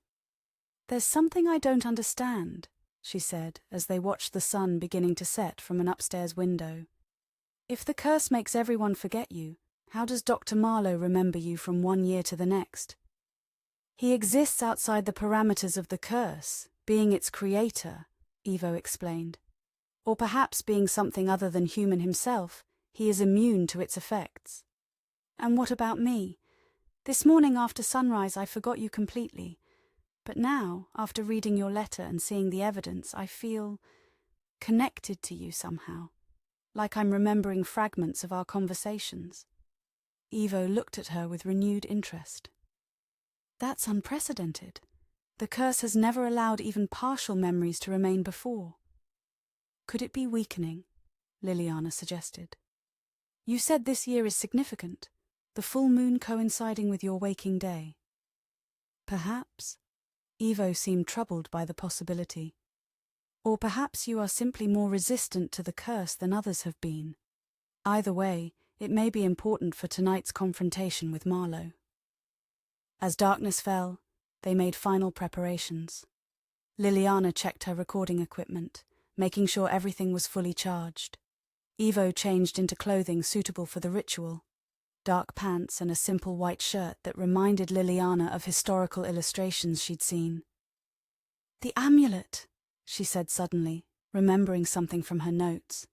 There's something I don't understand, she said as they watched the sun beginning to set from an upstairs window. If the curse makes everyone forget you, how does Dr. Marlow remember you from one year to the next? He exists outside the parameters of the curse, being its creator, Ivo explained. Or perhaps being something other than human himself, he is immune to its effects. And what about me? This morning after sunrise I forgot you completely, but now, after reading your letter and seeing the evidence, I feel connected to you somehow, like I'm remembering fragments of our conversations." Evo looked at her with renewed interest. "That's unprecedented. The curse has never allowed even partial memories to remain before." "Could it be weakening?" Lilliana suggested. "You said this year is significant, the full moon coinciding with your waking day." "Perhaps." Evo seemed troubled by the possibility. "Or perhaps you are simply more resistant to the curse than others have been. Either way, it may be important for tonight's confrontation with Marlow." As darkness fell, they made final preparations. Lilliana checked her recording equipment, making sure everything was fully charged. Evo changed into clothing suitable for the ritual, dark pants and a simple white shirt that reminded Lilliana of historical illustrations she'd seen. "The amulet," she said suddenly, remembering something from her notes.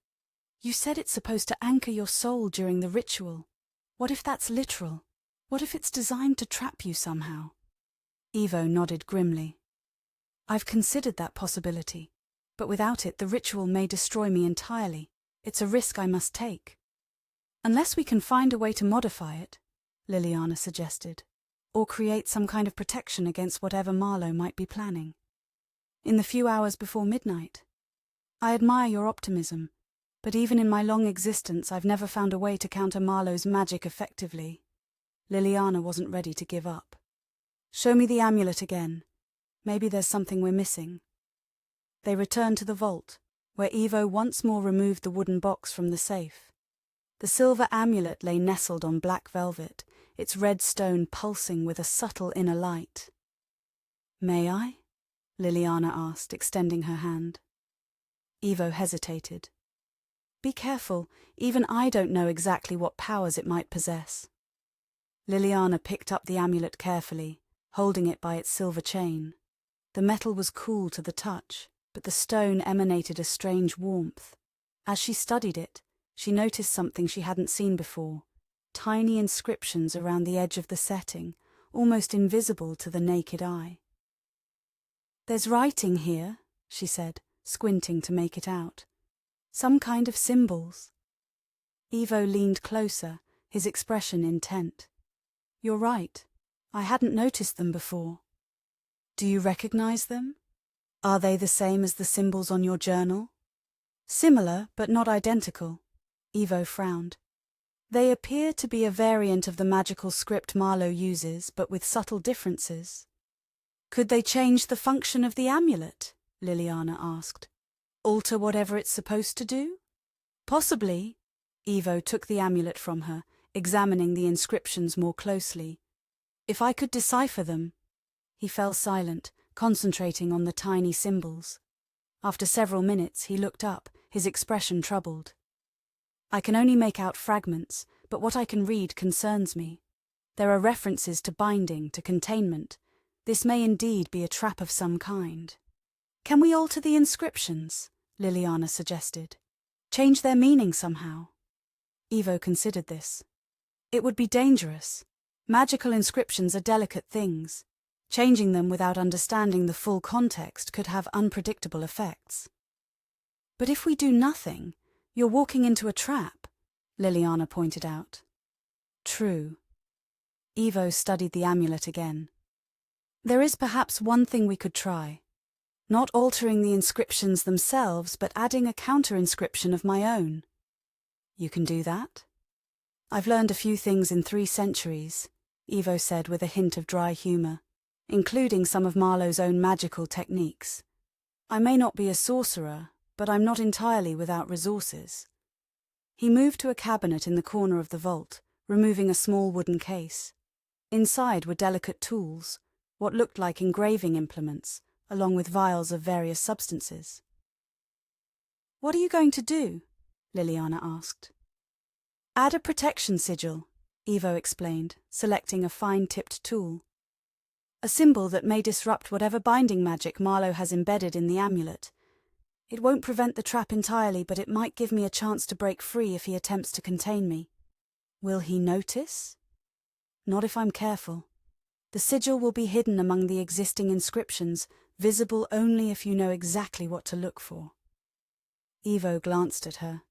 "You said it's supposed to anchor your soul during the ritual. What if that's literal? What if it's designed to trap you somehow?" Evo nodded grimly. "I've considered that possibility, but without it the ritual may destroy me entirely. It's a risk I must take." "Unless we can find a way to modify it," Lilliana suggested, "or create some kind of protection against whatever Marlow might be planning. In the few hours before midnight. I admire your optimism, but even in my long existence I've never found a way to counter Marlow's magic effectively." Lilliana wasn't ready to give up. "Show me the amulet again. Maybe there's something we're missing." They returned to the vault, where Evo once more removed the wooden box from the safe. The silver amulet lay nestled on black velvet, its red stone pulsing with a subtle inner light. "May I?" Lilliana asked, extending her hand. Evo hesitated. "Be careful, even I don't know exactly what powers it might possess." Lilliana picked up the amulet carefully, holding it by its silver chain. The metal was cool to the touch, but the stone emanated a strange warmth. As she studied it, she noticed something she hadn't seen before: tiny inscriptions around the edge of the setting, almost invisible to the naked eye. "There's writing here," she said, squinting to make it out. "Some kind of symbols." Evo leaned closer, his expression intent. "You're right. I hadn't noticed them before." "Do you recognize them? Are they the same as the symbols on your journal?" "Similar, but not identical." Evo frowned. "They appear to be a variant of the magical script Marlow uses, but with subtle differences." "Could they change the function of the amulet?" Lilliana asked. "Alter whatever it's supposed to do?" "Possibly." Evo took the amulet from her, examining the inscriptions more closely. "If I could decipher them." He fell silent, concentrating on the tiny symbols. After several minutes, he looked up, his expression troubled. "I can only make out fragments, but what I can read concerns me. There are references to binding, to containment. This may indeed be a trap of some kind." "Can we alter the inscriptions?" Lilliana suggested. "Change their meaning somehow?" Evo considered this. "It would be dangerous. Magical inscriptions are delicate things. Changing them without understanding the full context could have unpredictable effects." "But if we do nothing, you're walking into a trap," Lilliana pointed out. "True." Evo studied the amulet again. "There is perhaps one thing we could try. Not altering the inscriptions themselves, but adding a counter-inscription of my own." "You can do that?" "I've learned a few things in 3 centuries," Evo said with a hint of dry humour, "including some of Marlow's own magical techniques. I may not be a sorcerer, but I'm not entirely without resources." He moved to a cabinet in the corner of the vault, removing a small wooden case. Inside were delicate tools, what looked like engraving implements, along with vials of various substances. "What are you going to do?" Lilliana asked. "Add a protection sigil," Evo explained, selecting a fine-tipped tool. "A symbol that may disrupt whatever binding magic Marlow has embedded in the amulet. It won't prevent the trap entirely, but it might give me a chance to break free if he attempts to contain me." "Will he notice?" Not if I'm careful. The sigil will be hidden among the existing inscriptions, visible only if you know exactly what to look for. Ivo glanced at her.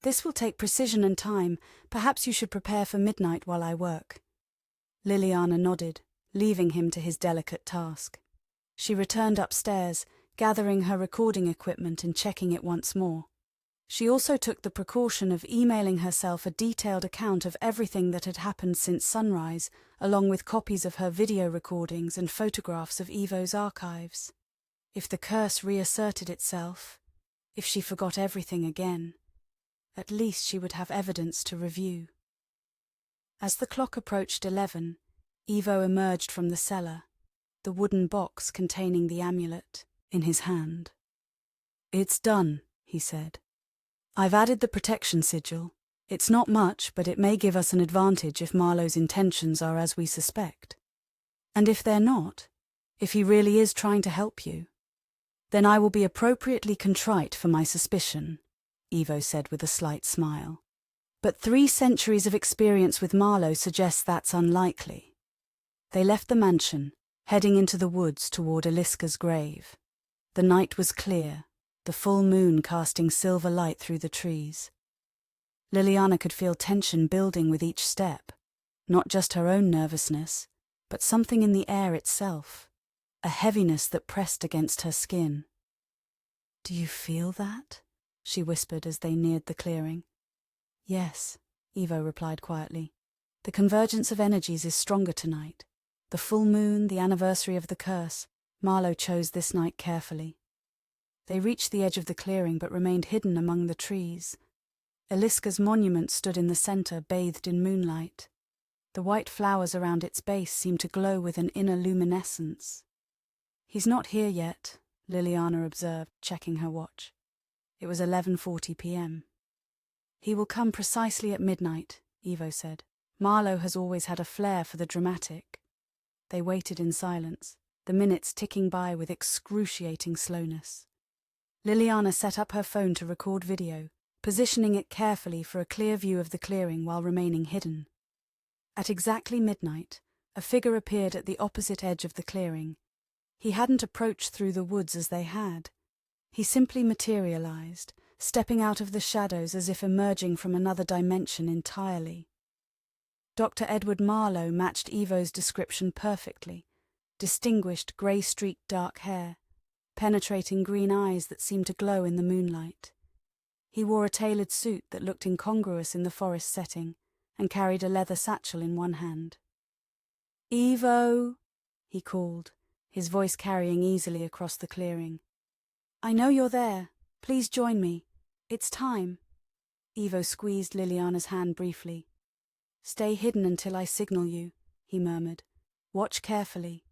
This will take precision and time. Perhaps you should prepare for midnight while I work. Lilliana nodded, leaving him to his delicate task. She returned upstairs, gathering her recording equipment and checking it once more. She also took the precaution of emailing herself a detailed account of everything that had happened since sunrise, along with copies of her video recordings and photographs of Ivo's archives. If the curse reasserted itself, if she forgot everything again, at least she would have evidence to review. As the clock approached 11, Ivo emerged from the cellar, the wooden box containing the amulet in his hand. "It's done," he said. "I've added the protection sigil. It's not much, but it may give us an advantage if Marlow's intentions are as we suspect. And if they're not, if he really is trying to help you, then I will be appropriately contrite for my suspicion," Ivo said with a slight smile. "But 3 centuries of experience with Marlow suggests that's unlikely." They left the mansion, heading into the woods toward Eliska's grave. The night was clear, the full moon casting silver light through the trees. Lilliana could feel tension building with each step, not just her own nervousness, but something in the air itself, a heaviness that pressed against her skin. "Do you feel that?" she whispered as they neared the clearing. "Yes," Ivo replied quietly. "The convergence of energies is stronger tonight. The full moon, the anniversary of the curse. Marlow chose this night carefully." They reached the edge of the clearing but remained hidden among the trees. Eliska's monument stood in the center, bathed in moonlight. The white flowers around its base seemed to glow with an inner luminescence. "He's not here yet," Lilliana observed, checking her watch. It was 11:40 p.m. "He will come precisely at midnight," Ivo said. "Marlow has always had a flair for the dramatic." They waited in silence, the minutes ticking by with excruciating slowness. Lilliana set up her phone to record video, positioning it carefully for a clear view of the clearing while remaining hidden. At exactly midnight, a figure appeared at the opposite edge of the clearing. He hadn't approached through the woods as they had. He simply materialized, stepping out of the shadows as if emerging from another dimension entirely. Dr. Edward Marlow matched Ivo's description perfectly. Distinguished, grey-streaked dark hair, penetrating green eyes that seemed to glow in the moonlight. He wore a tailored suit that looked incongruous in the forest setting and carried a leather satchel in one hand. "Ivo," he called, his voice carrying easily across the clearing. "I know you're there. Please join me. It's time." Ivo squeezed Liliana's hand briefly. "Stay hidden until I signal you," he murmured. "Watch carefully."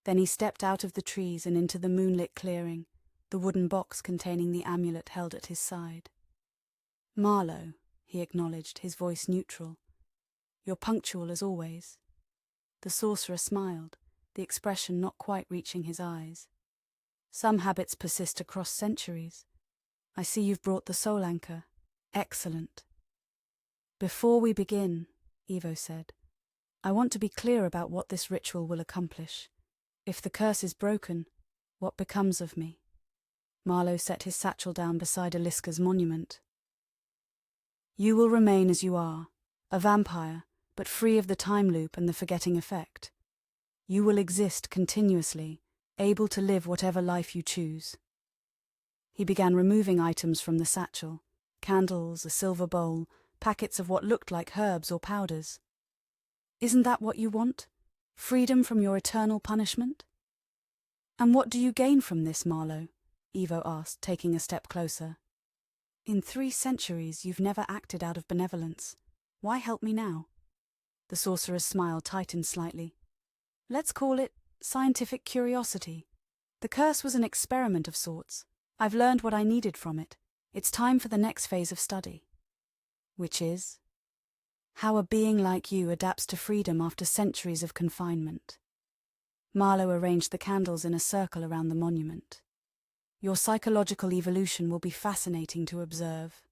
Then he stepped out of the trees and into the moonlit clearing, the wooden box containing the amulet held at his side. "Marlow," he acknowledged, his voice neutral. "You're punctual as always." The sorcerer smiled, the expression not quite reaching his eyes. "Some habits persist across centuries. I see you've brought the soul anchor. Excellent." "Before we begin," Ivo said, "I want to be clear about what this ritual will accomplish. If the curse is broken, what becomes of me?" Marlow set his satchel down beside Eliska's monument. "You will remain as you are, a vampire, but free of the time loop and the forgetting effect. You will exist continuously, able to live whatever life you choose." He began removing items from the satchel, candles, a silver bowl, packets of what looked like herbs or powders. "Isn't that what you want? Freedom from your eternal punishment?" "And what do you gain from this, Marlow?" Ivo asked, taking a step closer. "In 3 centuries you've never acted out of benevolence. Why help me now?" The sorcerer's smile tightened slightly. "Let's call it scientific curiosity. The curse was an experiment of sorts. I've learned what I needed from it. It's time for the next phase of study." "Which is?" "How a being like you adapts to freedom after centuries of confinement." Marlow arranged the candles in a circle around the monument. "Your psychological evolution will be fascinating to observe."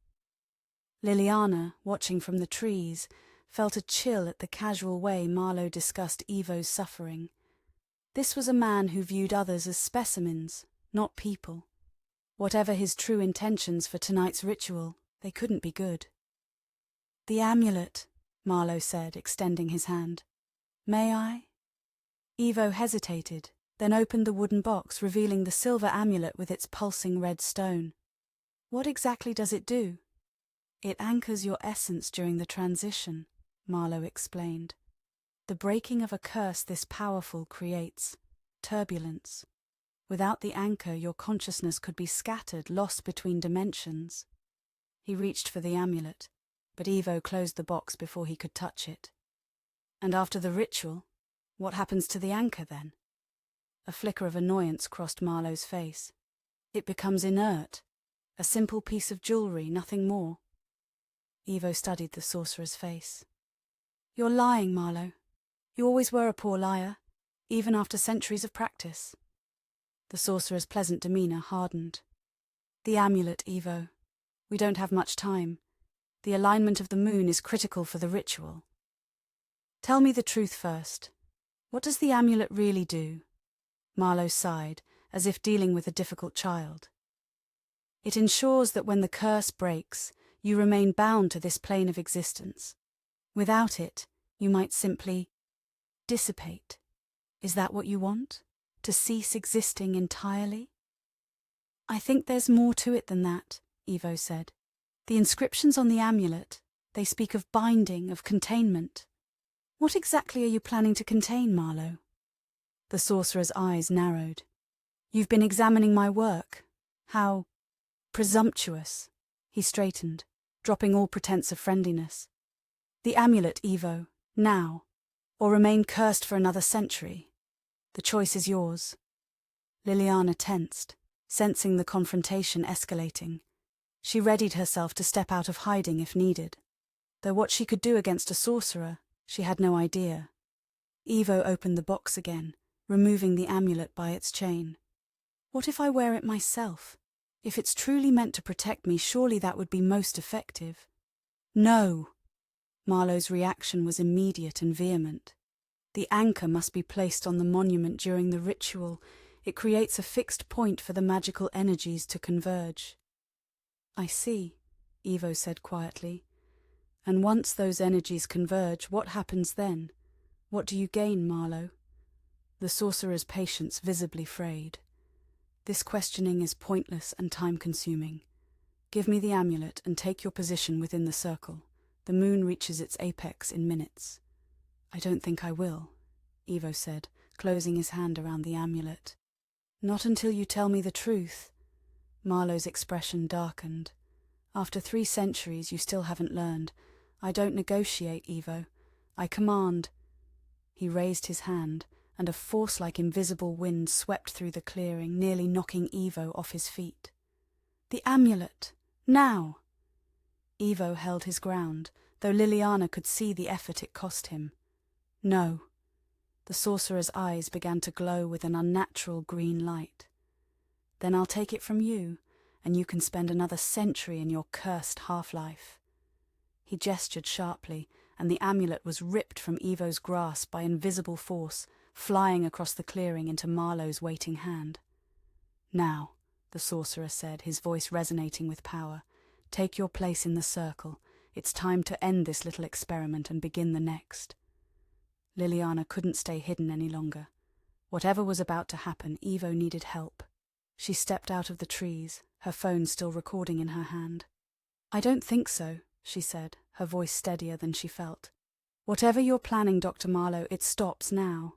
Liliana, watching from the trees, felt a chill at the casual way Marlow discussed Evo's suffering. This was a man who viewed others as specimens, not people. Whatever his true intentions for tonight's ritual, they couldn't be good. "The amulet," Marlow said, extending his hand. "May I?" Evo hesitated, then opened the wooden box, revealing the silver amulet with its pulsing red stone. "What exactly does it do?" "It anchors your essence during the transition," Marlow explained. "The breaking of a curse this powerful creates turbulence. Without the anchor, your consciousness could be scattered, lost between dimensions." He reached for the amulet, but Evo closed the box before he could touch it. "And after the ritual, what happens to the anchor then?" A flicker of annoyance crossed Marlow's face. "It becomes inert, a simple piece of jewelry, nothing more." Evo studied the sorcerer's face. "You're lying, Marlow. You always were a poor liar, even after centuries of practice." The sorcerer's pleasant demeanor hardened. "The amulet, Evo. We don't have much time. The alignment of the moon is critical for the ritual." "Tell me the truth first. What does the amulet really do?" Marlow sighed, as if dealing with a difficult child. "It ensures that when the curse breaks, you remain bound to this plane of existence. Without it, you might simply dissipate. Is that what you want? To cease existing entirely?" "I think there's more to it than that," Evo said. "The inscriptions on the amulet, they speak of binding, of containment. What exactly are you planning to contain, Marlow?" The sorcerer's eyes narrowed. "You've been examining my work. How presumptuous." He straightened, dropping all pretense of friendliness. "The amulet, Evo, now, or remain cursed for another century. The choice is yours." Lilliana tensed, sensing the confrontation escalating. She readied herself to step out of hiding if needed. Though what she could do against a sorcerer, she had no idea. Evo opened the box again, removing the amulet by its chain. "What if I wear it myself? If it's truly meant to protect me, surely that would be most effective." "No!" Marlow's reaction was immediate and vehement. "The anchor must be placed on the monument during the ritual. It creates a fixed point for the magical energies to converge." "I see," Evo said quietly. "And once those energies converge, what happens then? What do you gain, Marlow?" The sorcerer's patience visibly frayed. "This questioning is pointless and time-consuming. Give me the amulet and take your position within the circle. The moon reaches its apex in minutes." "I don't think I will," Evo said, closing his hand around the amulet. "Not until you tell me the truth." Marlow's expression darkened. "After 3 centuries, you still haven't learned. I don't negotiate, Evo. I command." He raised his hand, and a force like invisible wind swept through the clearing, nearly knocking Evo off his feet. "The amulet! Now!" Evo held his ground, though Lilliana could see the effort it cost him. "No." The sorcerer's eyes began to glow with an unnatural green light. "Then I'll take it from you, and you can spend another century in your cursed half-life." He gestured sharply, and the amulet was ripped from Evo's grasp by invisible force, flying across the clearing into Marlow's waiting hand. "Now," the sorcerer said, his voice resonating with power, "take your place in the circle. It's time to end this little experiment and begin the next." Lilliana couldn't stay hidden any longer. Whatever was about to happen, Evo needed help. She stepped out of the trees, her phone still recording in her hand. "I don't think so," she said, her voice steadier than she felt. "Whatever you're planning, Dr. Marlow, it stops now."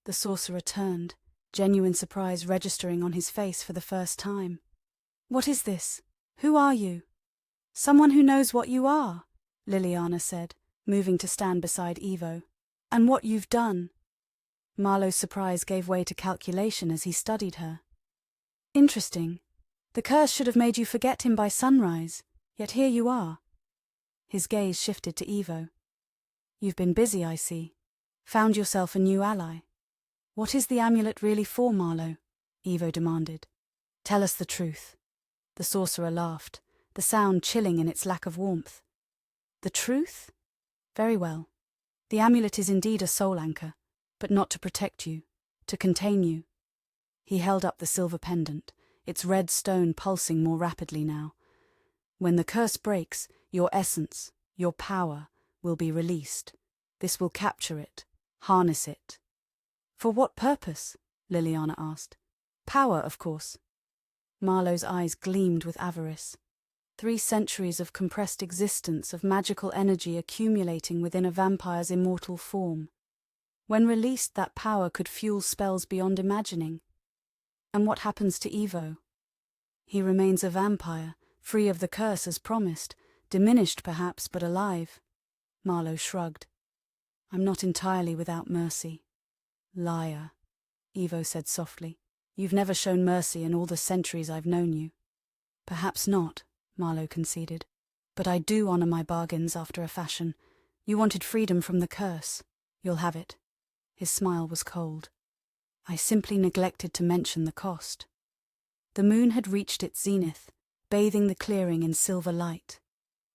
The sorcerer turned, genuine surprise registering on his face for the first time. "What is this? Who are you?" "Someone who knows what you are," Lilliana said, moving to stand beside Evo. "And what you've done." Marlow's surprise gave way to calculation as he studied her. "Interesting. The curse should have made you forget him by sunrise, yet here you are." His gaze shifted to Evo. "You've been busy, I see. Found yourself a new ally. What is the amulet really for, Marlow?" Evo demanded. "Tell us the truth." The sorcerer laughed, the sound chilling in its lack of warmth. "The truth? Very well. The amulet is indeed a soul anchor, but not to protect you, to contain you. He held up the silver pendant, its red stone pulsing more rapidly now. When the curse breaks, your essence, your power, will be released. This will capture it, harness it. For what purpose? Lilliana asked. Power, of course. Marlow's eyes gleamed with avarice. 3 centuries of compressed existence, of magical energy accumulating within a vampire's immortal form. When released, that power could fuel spells beyond imagining. And what happens to Ivo? He remains a vampire, free of the curse as promised, diminished perhaps, but alive. Marlow shrugged. I'm not entirely without mercy. Liar, Ivo said softly. You've never shown mercy in all the centuries I've known you. Perhaps not, Marlow conceded. But I do honor my bargains after a fashion. You wanted freedom from the curse. You'll have it. His smile was cold. I simply neglected to mention the cost. The moon had reached its zenith, bathing the clearing in silver light.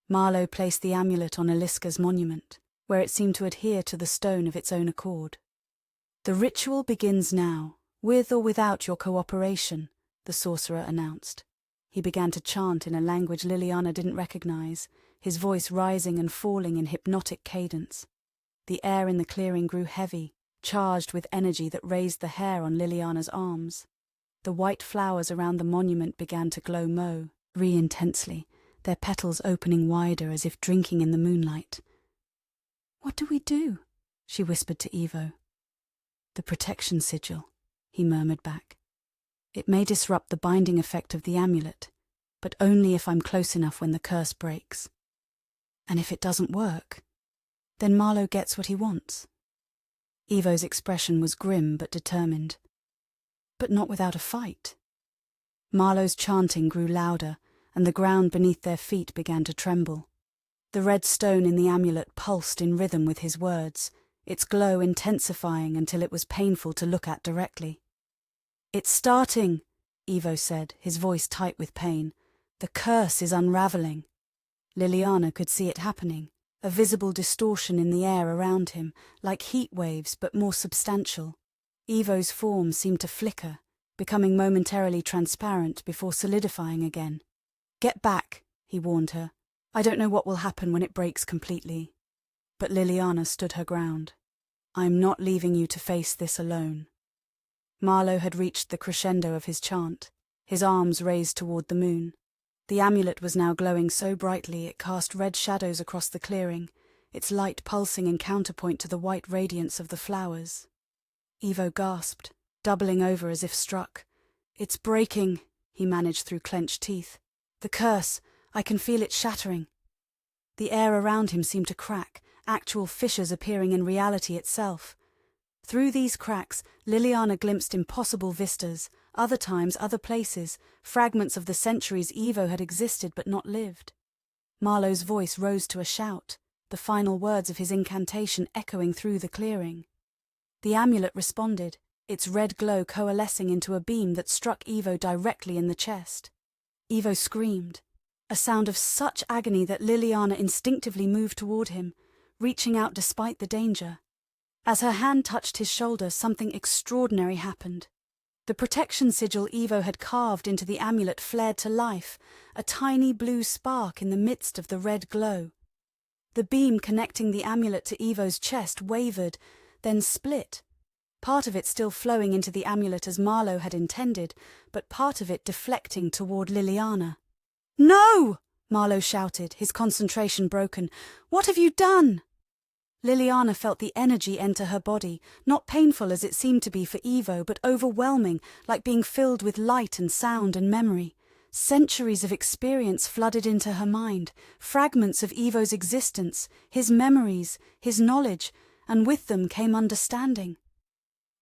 Marlow placed the amulet on Eliska's monument, where it seemed to adhere to the stone of its own accord. The ritual begins now, with or without your cooperation, the sorcerer announced. He began to chant in a language Lilliana didn't recognize, his voice rising and falling in hypnotic cadence. The air in the clearing grew heavy, charged with energy that raised the hair on Liliana's arms. The white flowers around the monument began to glow mauve, intensely, their petals opening wider as if drinking in the moonlight. What do we do? She whispered to Ivo. The protection sigil, he murmured back. It may disrupt the binding effect of the amulet, but only if I'm close enough when the curse breaks. And if it doesn't work, then Marlow gets what he wants. Ivo's expression was grim but determined. But not without a fight. Marlow's chanting grew louder, and the ground beneath their feet began to tremble. The red stone in the amulet pulsed in rhythm with his words, its glow intensifying until it was painful to look at directly. It's starting, Ivo said, his voice tight with pain. The curse is unraveling. Liliana could see it happening, a visible distortion in the air around him, like heat waves but more substantial. Ivo's form seemed to flicker, becoming momentarily transparent before solidifying again. Get back, he warned her. I don't know what will happen when it breaks completely. But Liliana stood her ground. I'm not leaving you to face this alone. Marlow had reached the crescendo of his chant, his arms raised toward the moon. The amulet was now glowing so brightly it cast red shadows across the clearing, its light pulsing in counterpoint to the white radiance of the flowers. Ivo gasped, doubling over as if struck. It's breaking, he managed through clenched teeth. The curse, I can feel it shattering. The air around him seemed to crack, actual fissures appearing in reality itself. Through these cracks, Liliana glimpsed impossible vistas, other times, other places, fragments of the centuries Ivo had existed but not lived. Marlow's voice rose to a shout, the final words of his incantation echoing through the clearing. The amulet responded, its red glow coalescing into a beam that struck Ivo directly in the chest. Ivo screamed, a sound of such agony that Liliana instinctively moved toward him, reaching out despite the danger. As her hand touched his shoulder, something extraordinary happened. The protection sigil Ivo had carved into the amulet flared to life, a tiny blue spark in the midst of the red glow. The beam connecting the amulet to Ivo's chest wavered, then split, part of it still flowing into the amulet as Marlow had intended, but part of it deflecting toward Liliana. "No!" Marlow shouted, his concentration broken. "What have you done?" Liliana felt the energy enter her body, not painful as it seemed to be for Ivo, but overwhelming, like being filled with light and sound and memory. Centuries of experience flooded into her mind, fragments of Ivo's existence, his memories, his knowledge, and with them came understanding.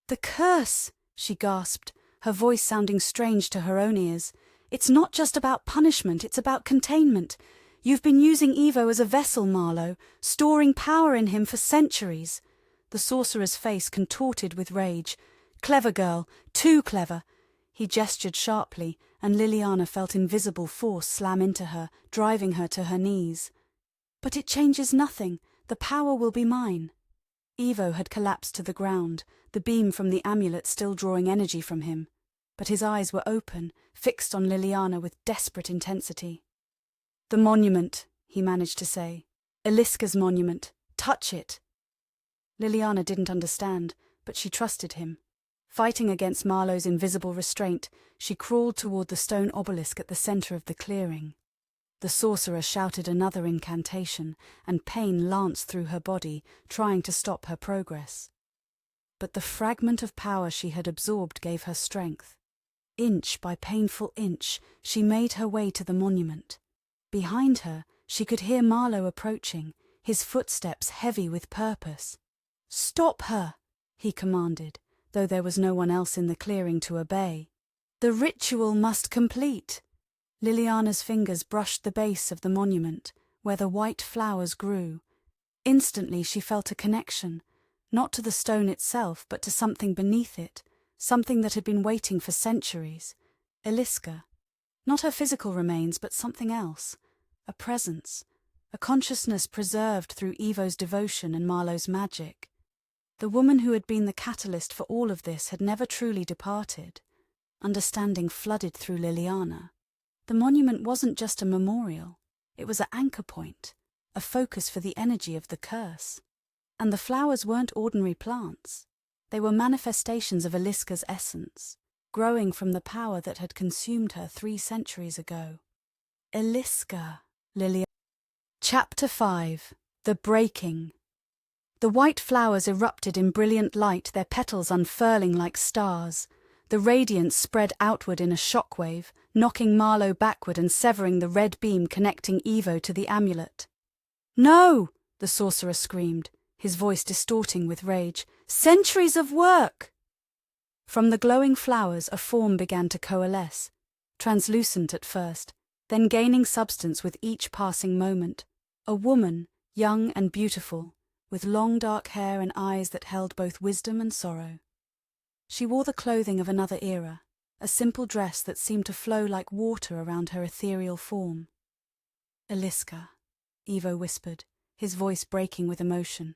"The curse!" she gasped, her voice sounding strange to her own ears. "It's not just about punishment, it's about containment. You've been using Ivo as a vessel, Marlow, storing power in him for centuries." The sorcerer's face contorted with rage. "Clever girl, too clever." He gestured sharply, and Liliana felt invisible force slam into her, driving her to her knees. "But it changes nothing. The power will be mine. Ivo had collapsed to the ground, the beam from the amulet still drawing energy from him, but his eyes were open, fixed on Lilliana with desperate intensity. "The monument," he managed to say. "Eliska's monument. Touch it." Lilliana didn't understand, but she trusted him. Fighting against Marlow's invisible restraint, she crawled toward the stone obelisk at the center of the clearing. The sorcerer shouted another incantation, and pain lanced through her body, trying to stop her progress. But the fragment of power she had absorbed gave her strength. Inch by painful inch, she made her way to the monument. Behind her, she could hear Marlow approaching, his footsteps heavy with purpose. "Stop her!" he commanded, though there was no one else in the clearing to obey. "The ritual must complete." Liliana's fingers brushed the base of the monument, where the white flowers grew. Instantly she felt a connection, not to the stone itself, but to something beneath it, something that had been waiting for centuries. Eliska. Not her physical remains, but something else. A presence. A consciousness preserved through Ivo's devotion and Marlow's magic. The woman who had been the catalyst for all of this had never truly departed. Understanding flooded through Liliana. The monument wasn't just a memorial. It was an anchor point, a focus for the energy of the curse. And the flowers weren't ordinary plants. They were manifestations of Eliska's essence, growing from the power that had consumed her 3 centuries ago. Eliska, Liliana. Chapter 5. The Breaking. The white flowers erupted in brilliant light, their petals unfurling like stars. The radiance spread outward in a shockwave, knocking Marlow backward and severing the red beam connecting Ivo to the amulet. "No!" the sorcerer screamed, his voice distorting with rage. "Centuries of work!" From the glowing flowers a form began to coalesce, translucent at first, then gaining substance with each passing moment. A woman, young and beautiful, with long dark hair and eyes that held both wisdom and sorrow. She wore the clothing of another era, a simple dress that seemed to flow like water around her ethereal form. "Eliska," Ivo whispered, his voice breaking with emotion.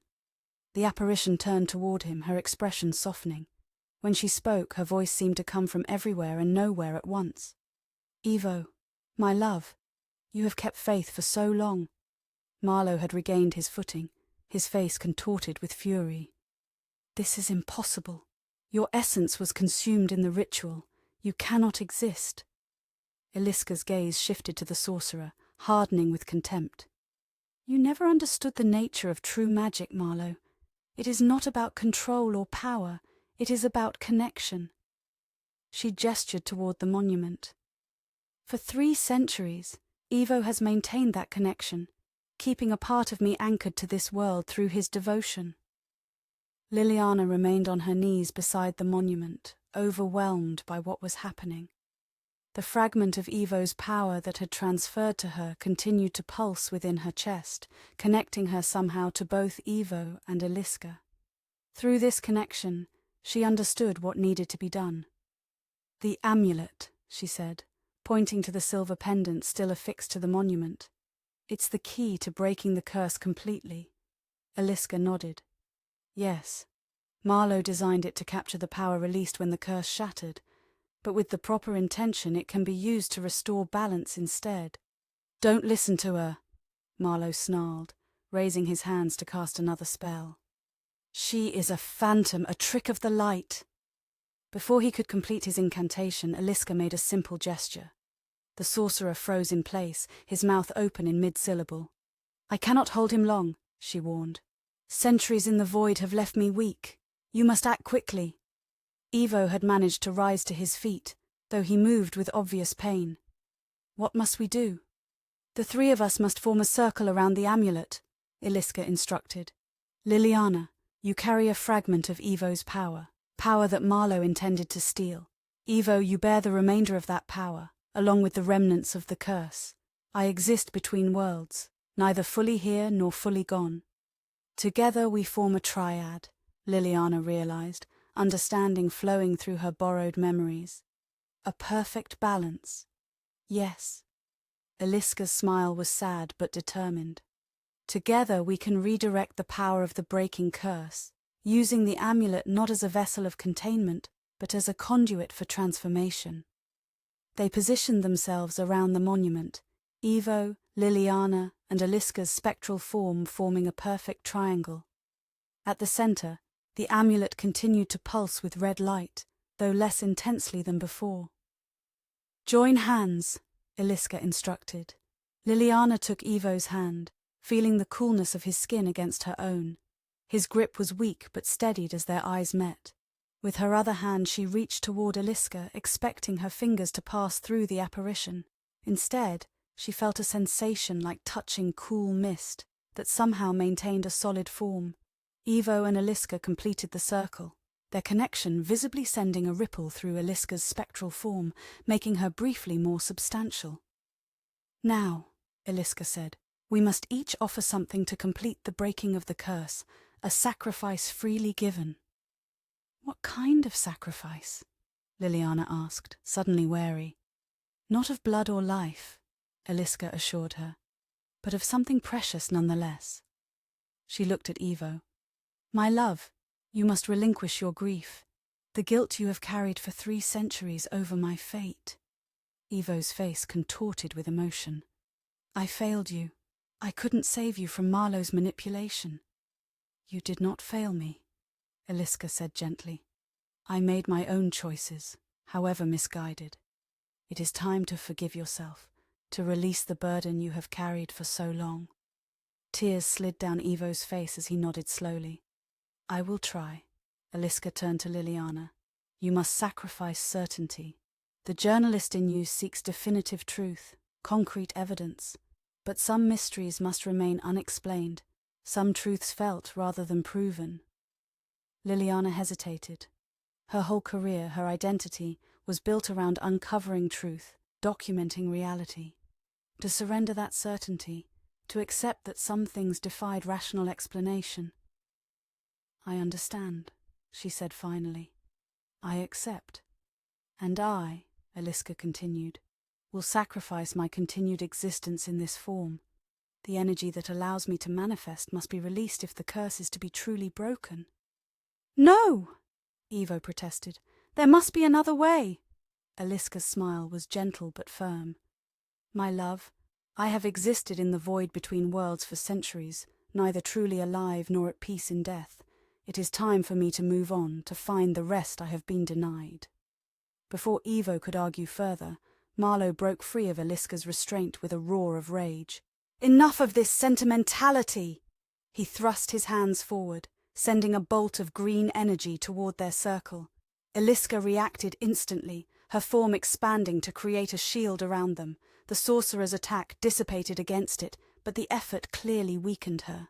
The apparition turned toward him, her expression softening. When she spoke, her voice seemed to come from everywhere and nowhere at once. "Ivo, my love, you have kept faith for so long." Marlow had regained his footing, his face contorted with fury. "This is impossible. Your essence was consumed in the ritual. You cannot exist." Eliska's gaze shifted to the sorcerer, hardening with contempt. "You never understood the nature of true magic, Marlow. It is not about control or power. It is about connection." She gestured toward the monument. "For 3 centuries, Ivo has maintained that connection, keeping a part of me anchored to this world through his devotion." Liliana remained on her knees beside the monument, overwhelmed by what was happening. The fragment of Ivo's power that had transferred to her continued to pulse within her chest, connecting her somehow to both Ivo and Eliska. Through this connection, she understood what needed to be done. "The amulet," she said, pointing to the silver pendant still affixed to the monument. "It's the key to breaking the curse completely." Eliska nodded. "Yes, Marlow designed it to capture the power released when the curse shattered, but with the proper intention it can be used to restore balance instead." "Don't listen to her," Marlow snarled, raising his hands to cast another spell. "She is a phantom, a trick of the light." Before he could complete his incantation, Eliska made a simple gesture. The sorcerer froze in place, his mouth open in mid-syllable. "I cannot hold him long," she warned. "Centuries in the void have left me weak. You must act quickly." Ivo had managed to rise to his feet, though he moved with obvious pain. "What must we do?" "The 3 of us must form a circle around the amulet," Eliska instructed. "Liliana, you carry a fragment of Ivo's power that Marlow intended to steal. Ivo, you bear the remainder of that power, along with the remnants of the curse. I exist between worlds, neither fully here nor fully gone. Together we form a triad," Liliana realized, understanding flowing through her borrowed memories. "A perfect balance. Yes." Eliska's smile was sad but determined. Together we can redirect the power of the breaking curse, using the amulet not as a vessel of containment, but as a conduit for transformation. They positioned themselves around the monument, Evo, Lilliana, and Aliska's spectral form forming a perfect triangle. At the center, the amulet continued to pulse with red light, though less intensely than before. "Join hands," Aliska instructed. Lilliana took Evo's hand, feeling the coolness of his skin against her own. His grip was weak but steadied as their eyes met. With her other hand she reached toward Aliska, expecting her fingers to pass through the apparition. Instead, she felt a sensation like touching cool mist that somehow maintained a solid form. Evo and Aliska completed the circle, their connection visibly sending a ripple through Aliska's spectral form, making her briefly more substantial. "Now," Aliska said, "we must each offer something to complete the breaking of the curse, a sacrifice freely given." "What kind of sacrifice?" Lilliana asked, suddenly wary. "Not of blood or life," Aliska assured her, "but of something precious nonetheless." She looked at Evo. "My love, you must relinquish your grief, the guilt you have carried for 3 centuries over my fate." Evo's face contorted with emotion. "I failed you. I couldn't save you from Marlow's manipulation." "You did not fail me," Aliska said gently. "I made my own choices, however misguided. It is time to forgive yourself, to release the burden you have carried for so long." Tears slid down Evo's face as he nodded slowly. "I will try." Aliska turned to Lilliana. "You must sacrifice certainty. The journalist in you seeks definitive truth, concrete evidence. But some mysteries must remain unexplained, some truths felt rather than proven." Lilliana hesitated. Her whole career, her identity, was built around uncovering truth, documenting reality. To surrender that certainty, to accept that some things defied rational explanation. "I understand," she said finally. "I accept. And I," Aliska continued, "will sacrifice my continued existence in this form. The energy that allows me to manifest must be released if the curse is to be truly broken." "No!" Evo protested. "There must be another way." Aliska's smile was gentle but firm. "My love, I have existed in the void between worlds for centuries, neither truly alive nor at peace in death. It is time for me to move on, to find the rest I have been denied." Before Evo could argue further, Marlow broke free of Aliska's restraint with a roar of rage. "Enough of this sentimentality!" He thrust his hands forward, sending a bolt of green energy toward their circle. Aliska reacted instantly, her form expanding to create a shield around them. The sorcerer's attack dissipated against it, but the effort clearly weakened her.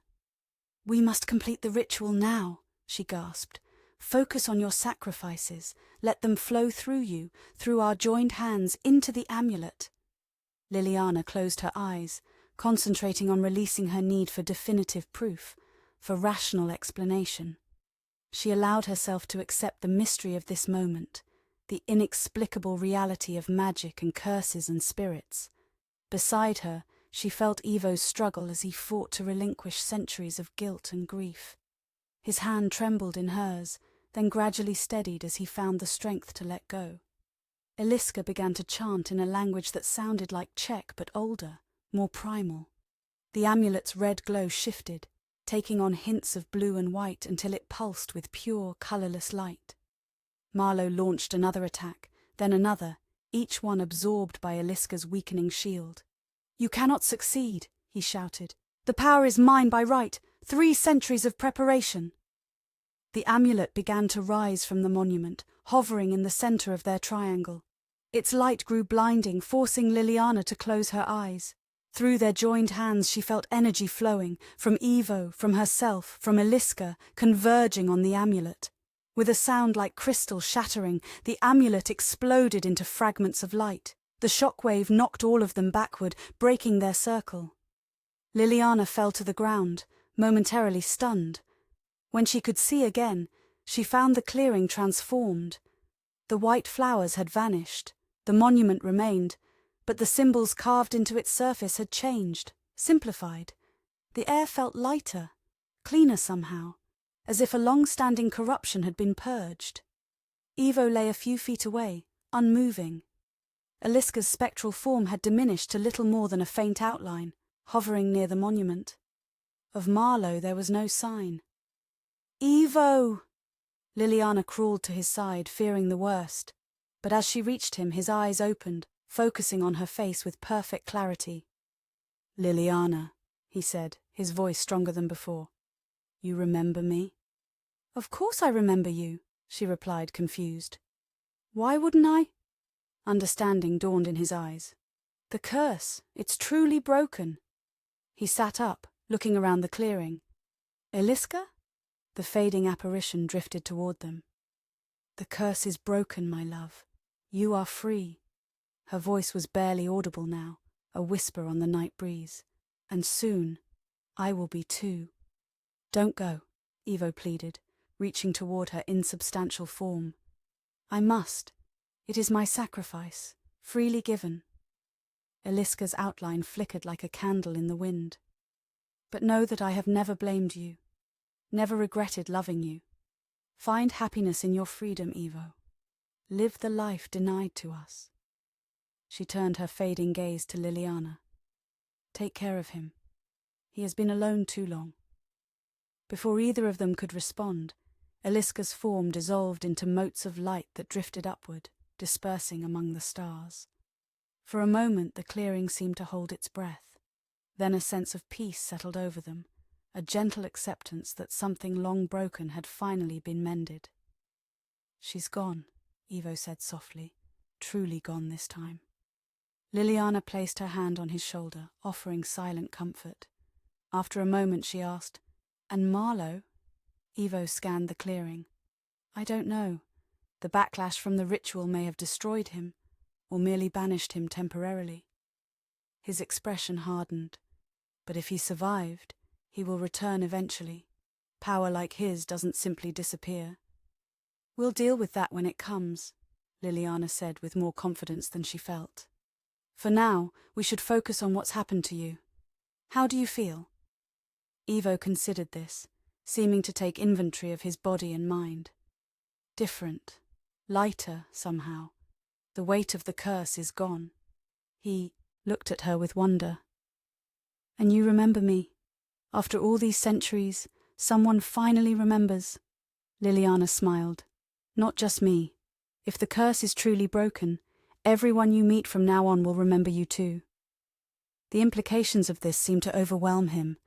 "We must complete the ritual now," she gasped. "Focus on your sacrifices. Let them flow through you, through our joined hands, into the amulet." Lilliana closed her eyes, concentrating on releasing her need for definitive proof, for rational explanation. She allowed herself to accept the mystery of this moment, the inexplicable reality of magic and curses and spirits. Beside her, she felt Evo's struggle as he fought to relinquish centuries of guilt and grief. His hand trembled in hers, then gradually steadied as he found the strength to let go. Aliska began to chant in a language that sounded like Czech but older, more primal. The amulet's red glow shifted, taking on hints of blue and white until it pulsed with pure, colourless light. Marlow launched another attack, then another, each one absorbed by Aliska's weakening shield. "You cannot succeed," he shouted. "The power is mine by right, 3 centuries of preparation." The amulet began to rise from the monument, hovering in the centre of their triangle. Its light grew blinding, forcing Lilliana to close her eyes. Through their joined hands she felt energy flowing, from Evo, from herself, from Aliska, converging on the amulet. With a sound like crystal shattering, the amulet exploded into fragments of light. The shockwave knocked all of them backward, breaking their circle. Lilliana fell to the ground, momentarily stunned. When she could see again, she found the clearing transformed. The white flowers had vanished, the monument remained, but the symbols carved into its surface had changed, simplified. The air felt lighter, cleaner somehow, as if a long-standing corruption had been purged. Ivo lay a few feet away, unmoving. Eliska's spectral form had diminished to little more than a faint outline, hovering near the monument. Of Marlow there was no sign. "Ivo!" Lilliana crawled to his side, fearing the worst. But as she reached him, his eyes opened, focusing on her face with perfect clarity. "Lilliana," he said, his voice stronger than before. "You remember me?" "Of course I remember you," she replied, confused. "Why wouldn't I?" Understanding dawned in his eyes. "The curse, it's truly broken." He sat up, looking around the clearing. "Eliska?" The fading apparition drifted toward them. "The curse is broken, my love. You are free." Her voice was barely audible now, a whisper on the night breeze. "And soon, I will be too." "Don't go," Ivo pleaded, reaching toward her insubstantial form. "I must. It is my sacrifice, freely given." Eliska's outline flickered like a candle in the wind. "But know that I have never blamed you, never regretted loving you. Find happiness in your freedom, Ivo. Live the life denied to us." She turned her fading gaze to Lilliana. "Take care of him. He has been alone too long." Before either of them could respond, Eliska's form dissolved into motes of light that drifted upward, dispersing among the stars. For a moment the clearing seemed to hold its breath. Then a sense of peace settled over them, a gentle acceptance that something long broken had finally been mended. "She's gone," Ivo said softly, "truly gone this time." Lilliana placed her hand on his shoulder, offering silent comfort. After a moment she asked, "And Marlow?" Ivo scanned the clearing. "I don't know. The backlash from the ritual may have destroyed him, or merely banished him temporarily." His expression hardened. "But if he survived, he will return eventually. Power like his doesn't simply disappear." "We'll deal with that when it comes," Lilliana said with more confidence than she felt. "For now, we should focus on what's happened to you. How do you feel?" Ivo considered this, seeming to take inventory of his body and mind. "Different. Lighter, somehow. The weight of the curse is gone." He looked at her with wonder. "And you remember me? After all these centuries, someone finally remembers." Lilliana smiled. "Not just me. If the curse is truly broken, everyone you meet from now on will remember you too." The implications of this seemed to overwhelm him.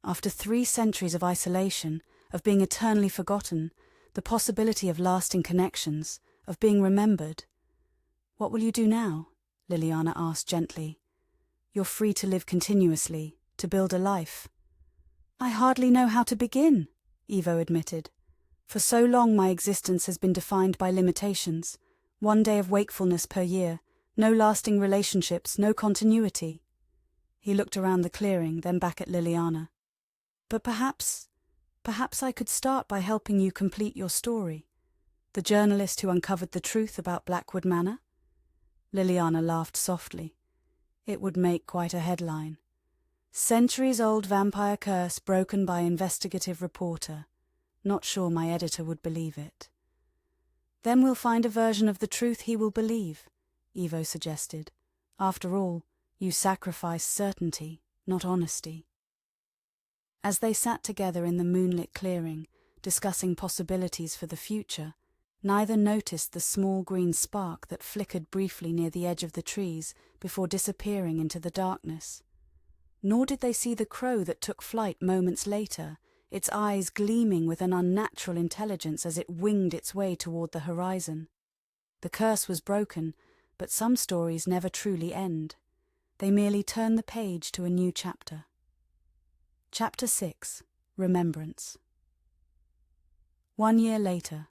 After 3 centuries of isolation, of being eternally forgotten, the possibility of lasting connections, of being remembered. "What will you do now?" Lilliana asked gently. "You're free to live continuously, to build a life." "I hardly know how to begin," Ivo admitted. "For so long my existence has been defined by limitations. 1 day of wakefulness per year, no lasting relationships, no continuity." He looked around the clearing, then back at Lilliana. "But perhaps I could start by helping you complete your story. The journalist who uncovered the truth about Blackwood Manor?" Lilliana laughed softly. "It would make quite a headline. Centuries-old vampire curse broken by investigative reporter. Not sure my editor would believe it." "Then we'll find a version of the truth he will believe," Ivo suggested. "After all, you sacrifice certainty, not honesty." As they sat together in the moonlit clearing, discussing possibilities for the future, neither noticed the small green spark that flickered briefly near the edge of the trees before disappearing into the darkness. Nor did they see the crow that took flight moments later, its eyes gleaming with an unnatural intelligence as it winged its way toward the horizon. The curse was broken, but some stories never truly end. They merely turn the page to a new chapter. Chapter 6. Remembrance. 1 year later.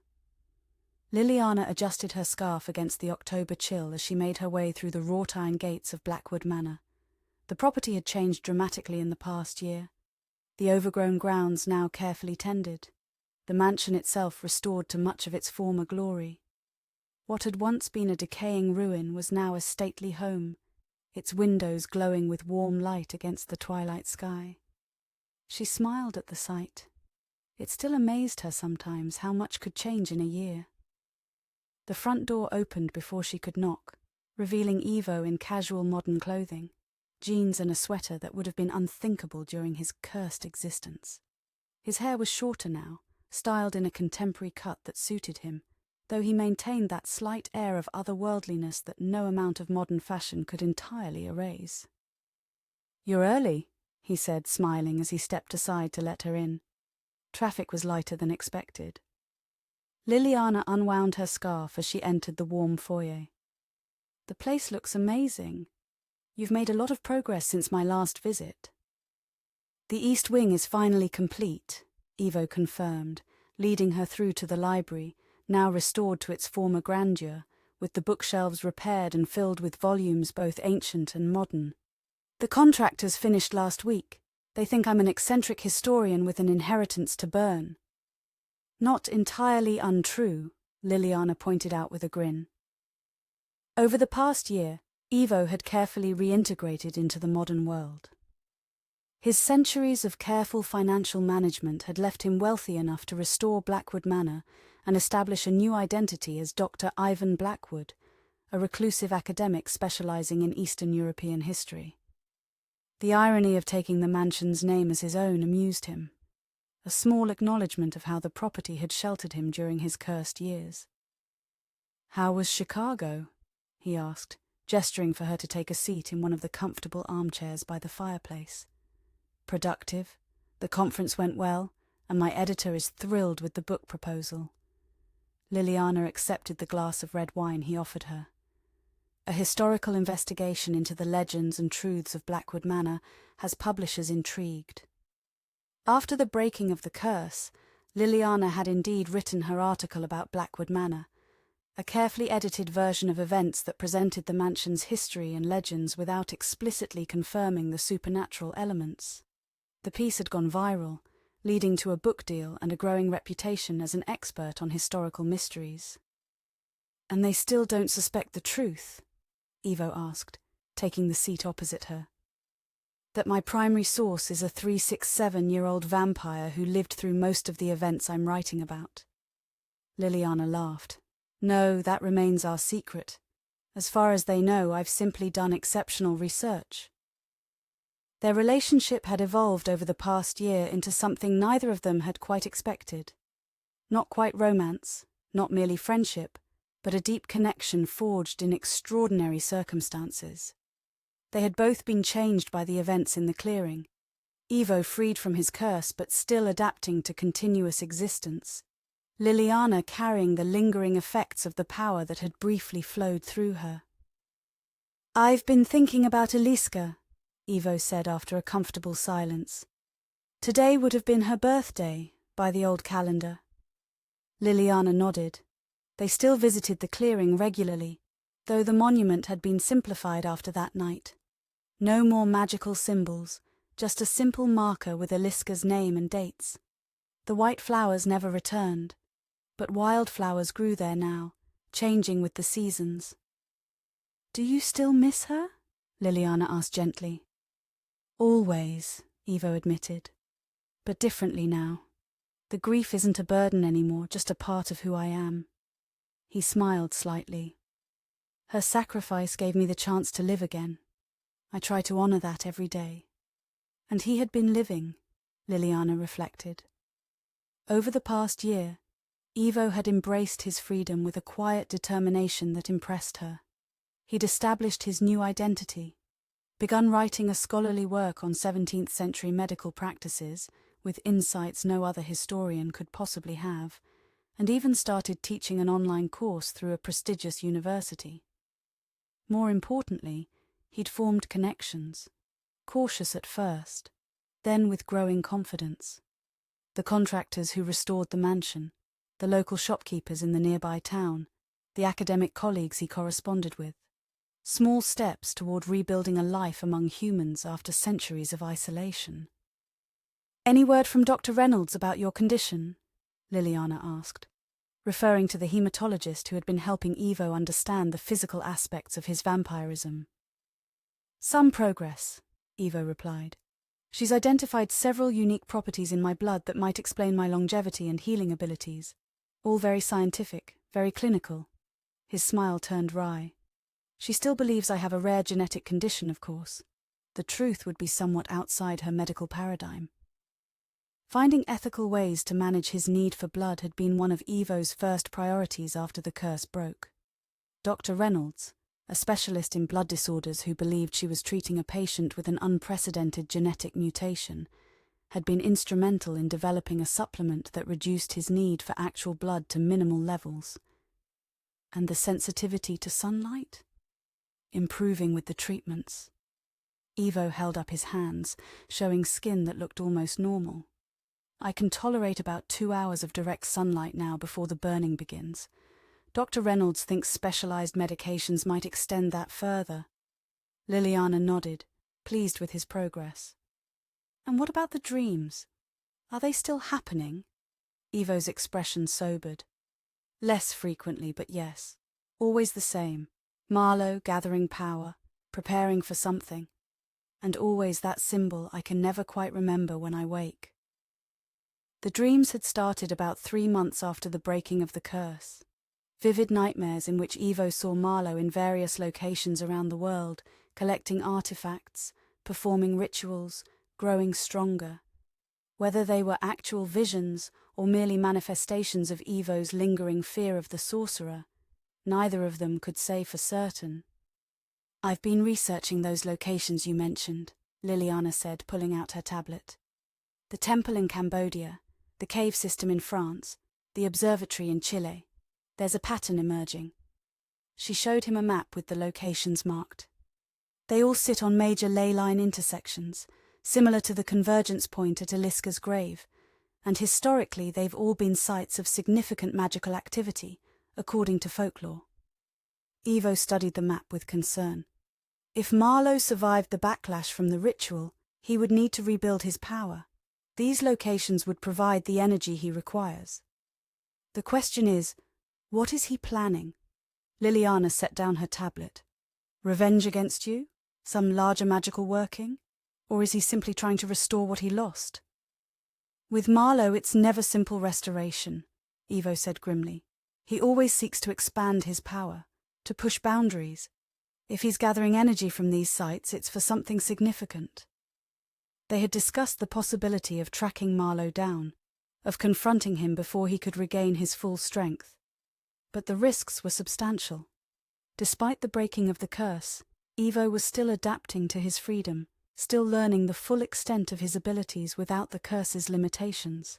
Lilliana adjusted her scarf against the October chill as she made her way through the wrought-iron gates of Blackwood Manor. The property had changed dramatically in the past year. The overgrown grounds now carefully tended, the mansion itself restored to much of its former glory. What had once been a decaying ruin was now a stately home, its windows glowing with warm light against the twilight sky. She smiled at the sight. It still amazed her sometimes how much could change in a year. The front door opened before she could knock, revealing Ivo in casual modern clothing, jeans and a sweater that would have been unthinkable during his cursed existence. His hair was shorter now, styled in a contemporary cut that suited him, though he maintained that slight air of otherworldliness that no amount of modern fashion could entirely erase. "You're early," he said, smiling as he stepped aside to let her in. Traffic was lighter than expected. Lilliana unwound her scarf as she entered the warm foyer. "The place looks amazing. You've made a lot of progress since my last visit." "The East Wing is finally complete," Ivo confirmed, leading her through to the library, now restored to its former grandeur, with the bookshelves repaired and filled with volumes both ancient and modern. "The contractors finished last week. They think I'm an eccentric historian with an inheritance to burn." "Not entirely untrue," Lilliana pointed out with a grin. Over the past year, Ivo had carefully reintegrated into the modern world. His centuries of careful financial management had left him wealthy enough to restore Blackwood Manor and establish a new identity as Dr. Ivan Blackwood, a reclusive academic specializing in Eastern European history. The irony of taking the mansion's name as his own amused him, a small acknowledgement of how the property had sheltered him during his cursed years. "How was Chicago?" he asked, gesturing for her to take a seat in one of the comfortable armchairs by the fireplace. "Productive. The conference went well, and my editor is thrilled with the book proposal." Lilliana accepted the glass of red wine he offered her. A historical investigation into the legends and truths of Blackwood Manor has publishers intrigued. After the breaking of the curse, Lilliana had indeed written her article about Blackwood Manor, a carefully edited version of events that presented the mansion's history and legends without explicitly confirming the supernatural elements. The piece had gone viral, leading to a book deal and a growing reputation as an expert on historical mysteries. "And they still don't suspect the truth?" Ivo asked, taking the seat opposite her. "That my primary source is a 367-year-old vampire who lived through most of the events I'm writing about." Lilliana laughed. "No, that remains our secret. As far as they know, I've simply done exceptional research." Their relationship had evolved over the past year into something neither of them had quite expected. Not quite romance, not merely friendship, but a deep connection forged in extraordinary circumstances. They had both been changed by the events in the clearing, Ivo freed from his curse but still adapting to continuous existence, Lilliana carrying the lingering effects of the power that had briefly flowed through her. "I've been thinking about Eliska," Ivo said after a comfortable silence. "Today would have been her birthday, by the old calendar." Lilliana nodded. They still visited the clearing regularly, though the monument had been simplified after that night. No more magical symbols, just a simple marker with Eliska's name and dates. The white flowers never returned, but wildflowers grew there now, changing with the seasons. "Do you still miss her?" Lilliana asked gently. "Always," Ivo admitted, "but differently now. The grief isn't a burden anymore, just a part of who I am." He smiled slightly. "Her sacrifice gave me the chance to live again. I try to honor that every day." And he had been living, Lilliana reflected. Over the past year, Ivo had embraced his freedom with a quiet determination that impressed her. He'd established his new identity, begun writing a scholarly work on 17th century medical practices with insights no other historian could possibly have, and even started teaching an online course through a prestigious university. More importantly, he'd formed connections, cautious at first, then with growing confidence. The contractors who restored the mansion, the local shopkeepers in the nearby town, the academic colleagues he corresponded with. Small steps toward rebuilding a life among humans after centuries of isolation. "Any word from Dr. Reynolds about your condition?" Lilliana asked, referring to the hematologist who had been helping Ivo understand the physical aspects of his vampirism. "Some progress," Ivo replied. She's identified several unique properties in my blood that might explain my longevity and healing abilities. All very scientific, very clinical. His smile turned wry. She still believes I have a rare genetic condition, of course. The truth would be somewhat outside her medical paradigm. Finding ethical ways to manage his need for blood had been one of Evo's first priorities after the curse broke. Dr. Reynolds, a specialist in blood disorders who believed she was treating a patient with an unprecedented genetic mutation, had been instrumental in developing a supplement that reduced his need for actual blood to minimal levels. And the sensitivity to sunlight? Improving with the treatments. Evo held up his hands, showing skin that looked almost normal. I can tolerate about 2 hours of direct sunlight now before the burning begins. Dr. Reynolds thinks specialized medications might extend that further. Lilliana nodded, pleased with his progress. And what about the dreams? Are they still happening? Evo's expression sobered. Less frequently, but yes. Always the same. Marlow gathering power, preparing for something. And always that symbol I can never quite remember when I wake. The dreams had started about 3 months after the breaking of the curse. Vivid nightmares in which Evo saw Marlow in various locations around the world, collecting artifacts, performing rituals, growing stronger. Whether they were actual visions or merely manifestations of Evo's lingering fear of the sorcerer, neither of them could say for certain. I've been researching those locations you mentioned, Lilliana said, pulling out her tablet. The temple in Cambodia, the cave system in France, the observatory in Chile. There's a pattern emerging. She showed him a map with the locations marked. They all sit on major ley line intersections, similar to the convergence point at Eliska's grave, and historically they've all been sites of significant magical activity, according to folklore. Evo studied the map with concern. If Marlow survived the backlash from the ritual, he would need to rebuild his power. These locations would provide the energy he requires. The question is, what is he planning? Lilliana set down her tablet. Revenge against you? Some larger magical working? Or is he simply trying to restore what he lost? With Marlow, it's never simple restoration, Evo said grimly. He always seeks to expand his power, to push boundaries. If he's gathering energy from these sites, it's for something significant. They had discussed the possibility of tracking Marlow down, of confronting him before he could regain his full strength. But the risks were substantial. Despite the breaking of the curse, Evo was still adapting to his freedom, still learning the full extent of his abilities without the curse's limitations.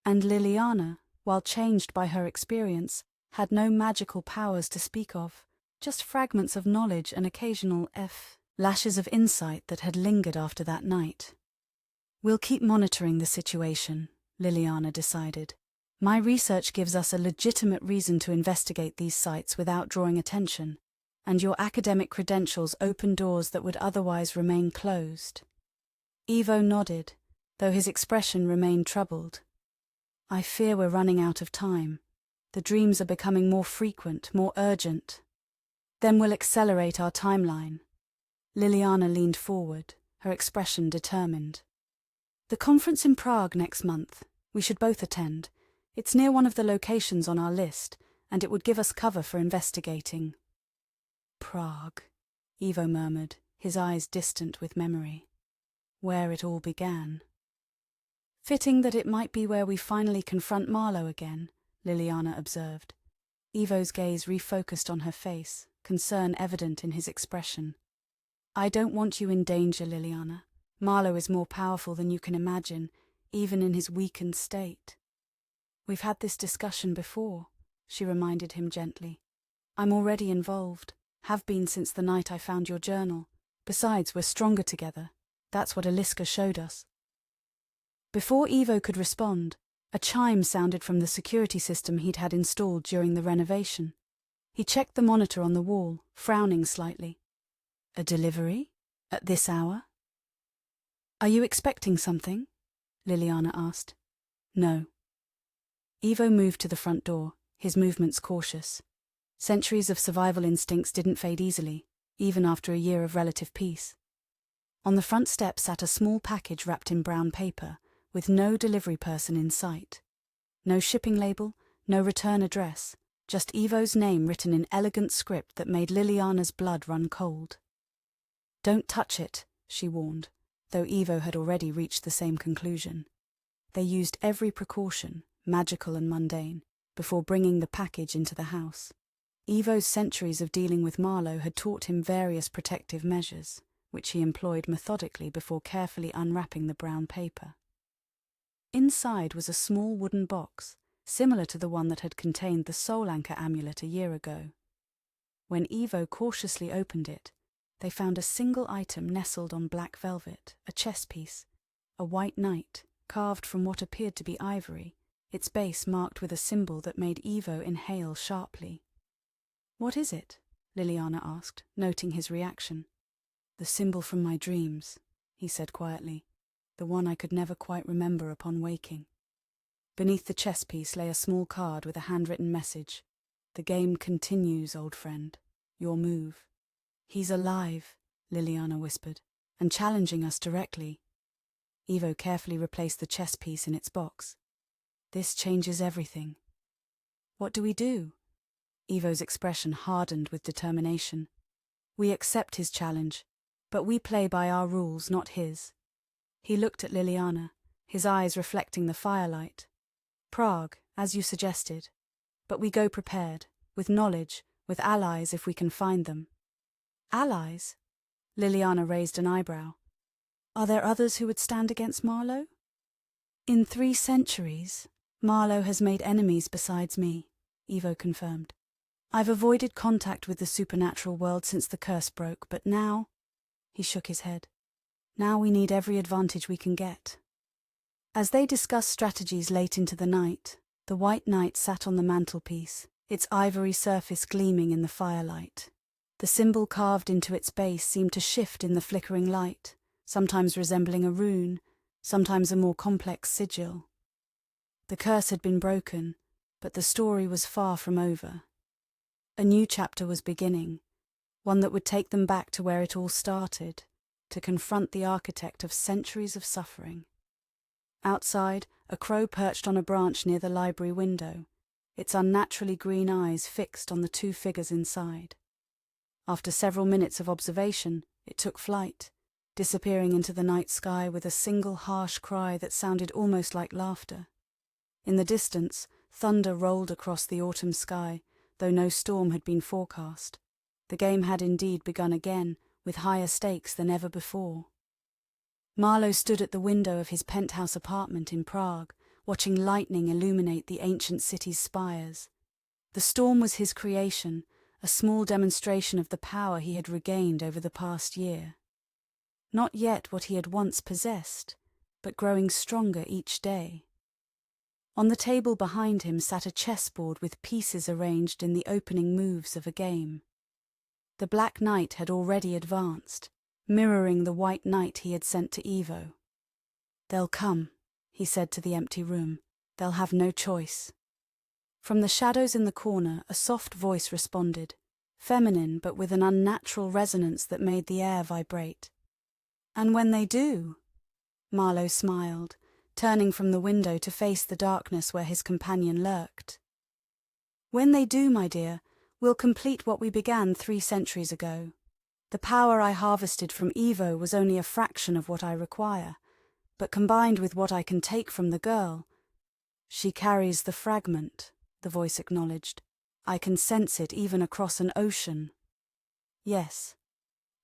And Lilliana, while changed by her experience, had no magical powers to speak of, just fragments of knowledge and occasional lashes of insight that had lingered after that night. We'll keep monitoring the situation, Lilliana decided. My research gives us a legitimate reason to investigate these sites without drawing attention, and your academic credentials open doors that would otherwise remain closed. Evo nodded, though his expression remained troubled. I fear we're running out of time. The dreams are becoming more frequent, more urgent. Then we'll accelerate our timeline. Lilliana leaned forward, her expression determined. The conference in Prague next month. We should both attend. It's near one of the locations on our list, and it would give us cover for investigating. Prague, Evo murmured, his eyes distant with memory. Where it all began. Fitting that it might be where we finally confront Marlow again, Lilliana observed. Evo's gaze refocused on her face, concern evident in his expression. I don't want you in danger, Lilliana. Marlow is more powerful than you can imagine, even in his weakened state. We've had this discussion before, she reminded him gently. I'm already involved, have been since the night I found your journal. Besides, we're stronger together. That's what Eliska showed us. Before Evo could respond, a chime sounded from the security system he'd had installed during the renovation. He checked the monitor on the wall, frowning slightly. A delivery? At this hour? Are you expecting something? Lilliana asked. No. Evo moved to the front door, his movements cautious. Centuries of survival instincts didn't fade easily, even after a year of relative peace. On the front step sat a small package wrapped in brown paper, with no delivery person in sight. No shipping label, no return address, just Evo's name written in elegant script that made Liliana's blood run cold. "Don't touch it," she warned, though Evo had already reached the same conclusion. They used every precaution, magical and mundane, before bringing the package into the house. Evo's centuries of dealing with Marlow had taught him various protective measures, which he employed methodically before carefully unwrapping the brown paper. Inside was a small wooden box, similar to the one that had contained the Soul Anchor amulet a year ago. When Evo cautiously opened it, they found a single item nestled on black velvet, a chess piece, a white knight, carved from what appeared to be ivory, its base marked with a symbol that made Evo inhale sharply. "What is it?" Liliana asked, noting his reaction. "The symbol from my dreams," he said quietly, "the one I could never quite remember upon waking." Beneath the chess piece lay a small card with a handwritten message. "The game continues, old friend. Your move." "He's alive," Liliana whispered, "and challenging us directly." Evo carefully replaced the chess piece in its box. "This changes everything." "What do we do?" Evo's expression hardened with determination. "We accept his challenge, but we play by our rules, not his." He looked at Liliana, his eyes reflecting the firelight. "Prague, as you suggested. But we go prepared, with knowledge, with allies if we can find them." "Allies?" Liliana raised an eyebrow. "Are there others who would stand against Marlow?" "In 3 centuries, Marlow has made enemies besides me," Evo confirmed. "I've avoided contact with the supernatural world since the curse broke, but now—" He shook his head. "Now we need every advantage we can get." As they discussed strategies late into the night, the white knight sat on the mantelpiece, its ivory surface gleaming in the firelight. The symbol carved into its base seemed to shift in the flickering light, sometimes resembling a rune, sometimes a more complex sigil. The curse had been broken, but the story was far from over. A new chapter was beginning, one that would take them back to where it all started, to confront the architect of centuries of suffering. Outside, a crow perched on a branch near the library window, its unnaturally green eyes fixed on the 2 figures inside. After several minutes of observation, it took flight, disappearing into the night sky with a single harsh cry that sounded almost like laughter. In the distance, thunder rolled across the autumn sky, though no storm had been forecast. The game had indeed begun again, with higher stakes than ever before. Marlow stood at the window of his penthouse apartment in Prague, watching lightning illuminate the ancient city's spires. The storm was his creation, a small demonstration of the power he had regained over the past year. Not yet what he had once possessed, but growing stronger each day. On the table behind him sat a chessboard with pieces arranged in the opening moves of a game. The Black Knight had already advanced, mirroring the White Knight he had sent to Evo. "They'll come," he said to the empty room. "They'll have no choice." From the shadows in the corner, a soft voice responded, feminine but with an unnatural resonance that made the air vibrate. "And when they do?" Marlow smiled, turning from the window to face the darkness where his companion lurked. "When they do, my dear, we'll complete what we began 3 centuries ago. The power I harvested from Evo was only a fraction of what I require, but combined with what I can take from the girl—" "She carries the fragment," the voice acknowledged. "I can sense it even across an ocean." "Yes.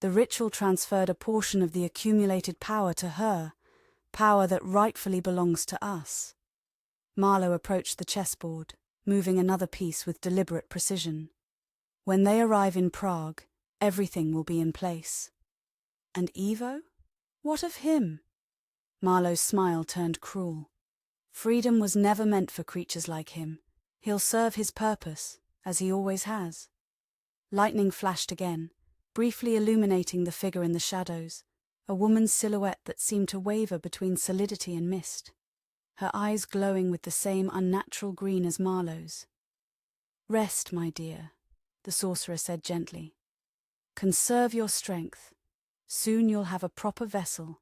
The ritual transferred a portion of the accumulated power to her, power that rightfully belongs to us." Marlow approached the chessboard, moving another piece with deliberate precision. "When they arrive in Prague, everything will be in place." "And Evo? What of him?" Marlow's smile turned cruel. "Freedom was never meant for creatures like him. He'll serve his purpose, as he always has." Lightning flashed again, briefly illuminating the figure in the shadows, a woman's silhouette that seemed to waver between solidity and mist, her eyes glowing with the same unnatural green as Marlow's. "Rest, my dear," the sorcerer said gently. "Conserve your strength. Soon you'll have a proper vessel,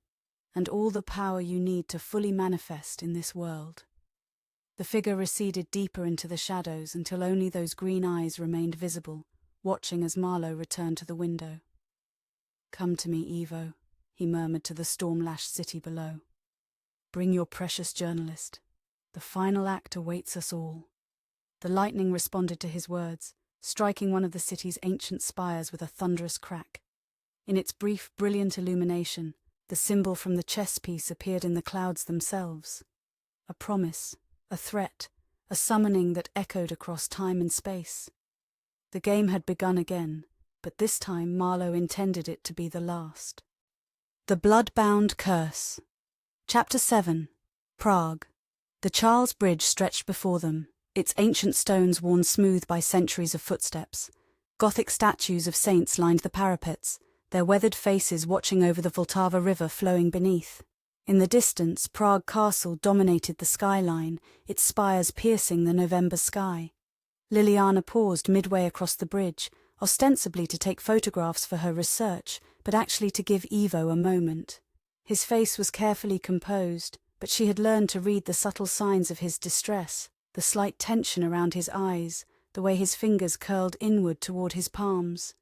and all the power you need to fully manifest in this world. The figure receded deeper into the shadows until only those green eyes remained visible, watching as Marlow returned to the window. "Come to me, Evo," he murmured to the storm-lashed city below. "Bring your precious journalist. The final act awaits us all." The lightning responded to his words, striking one of the city's ancient spires with a thunderous crack. In its brief, brilliant illumination, the symbol from the chess piece appeared in the clouds themselves. A promise, a threat, a summoning that echoed across time and space. The game had begun again, but this time Marlow intended it to be the last. The Bloodbound Curse. Chapter 7. Prague. The Charles Bridge stretched before them, its ancient stones worn smooth by centuries of footsteps. Gothic statues of saints lined the parapets, their weathered faces watching over the Vltava River flowing beneath. In the distance, Prague Castle dominated the skyline, its spires piercing the November sky. Lilliana paused midway across the bridge, ostensibly to take photographs for her research, but actually to give Ivo a moment. His face was carefully composed, but she had learned to read the subtle signs of his distress, the slight tension around his eyes, the way his fingers curled inward toward his palms.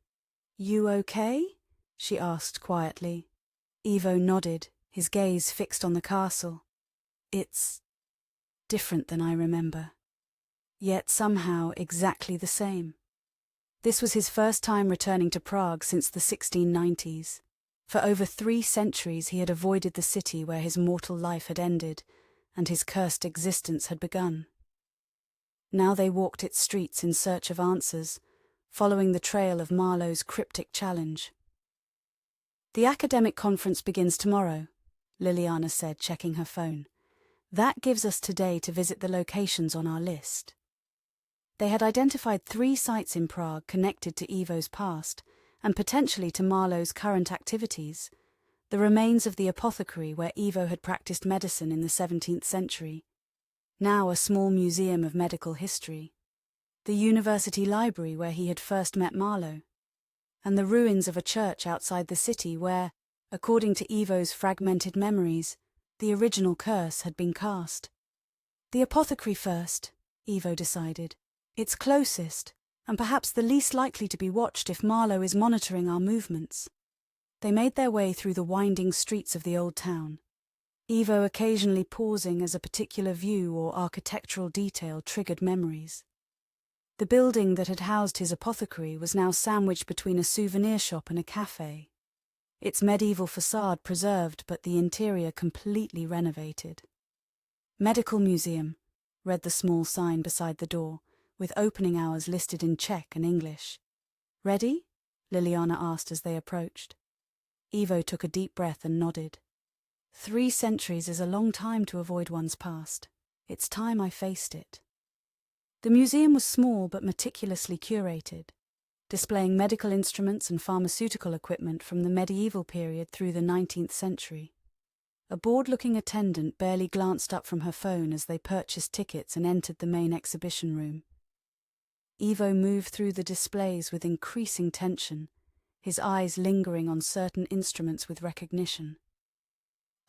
"You okay?" she asked quietly. Ivo nodded, his gaze fixed on the castle. "It's different than I remember, yet somehow exactly the same." This was his first time returning to Prague since the 1690s. For over 3 centuries he had avoided the city where his mortal life had ended, and his cursed existence had begun. Now they walked its streets in search of answers, following the trail of Marlow's cryptic challenge. "The academic conference begins tomorrow," Lilliana said, checking her phone. "That gives us today to visit the locations on our list." They had identified 3 sites in Prague connected to Ivo's past, and potentially to Marlow's current activities: the remains of the apothecary where Ivo had practiced medicine in the 17th century, now a small museum of medical history, the university library where he had first met Marlow, and the ruins of a church outside the city where, according to Ivo's fragmented memories, the original curse had been cast. "The apothecary first," Ivo decided. "It's closest, and perhaps the least likely to be watched if Marlow is monitoring our movements." They made their way through the winding streets of the old town, Ivo occasionally pausing as a particular view or architectural detail triggered memories. The building that had housed his apothecary was now sandwiched between a souvenir shop and a cafe, its medieval facade preserved but the interior completely renovated. "Medical Museum," read the small sign beside the door, with opening hours listed in Czech and English. "Ready?" Lilliana asked as they approached. Ivo took a deep breath and nodded. 3 centuries is a long time to avoid one's past. It's time I faced it. The museum was small but meticulously curated, displaying medical instruments and pharmaceutical equipment from the medieval period through the 19th century. A bored-looking attendant barely glanced up from her phone as they purchased tickets and entered the main exhibition room. Ivo moved through the displays with increasing tension, his eyes lingering on certain instruments with recognition.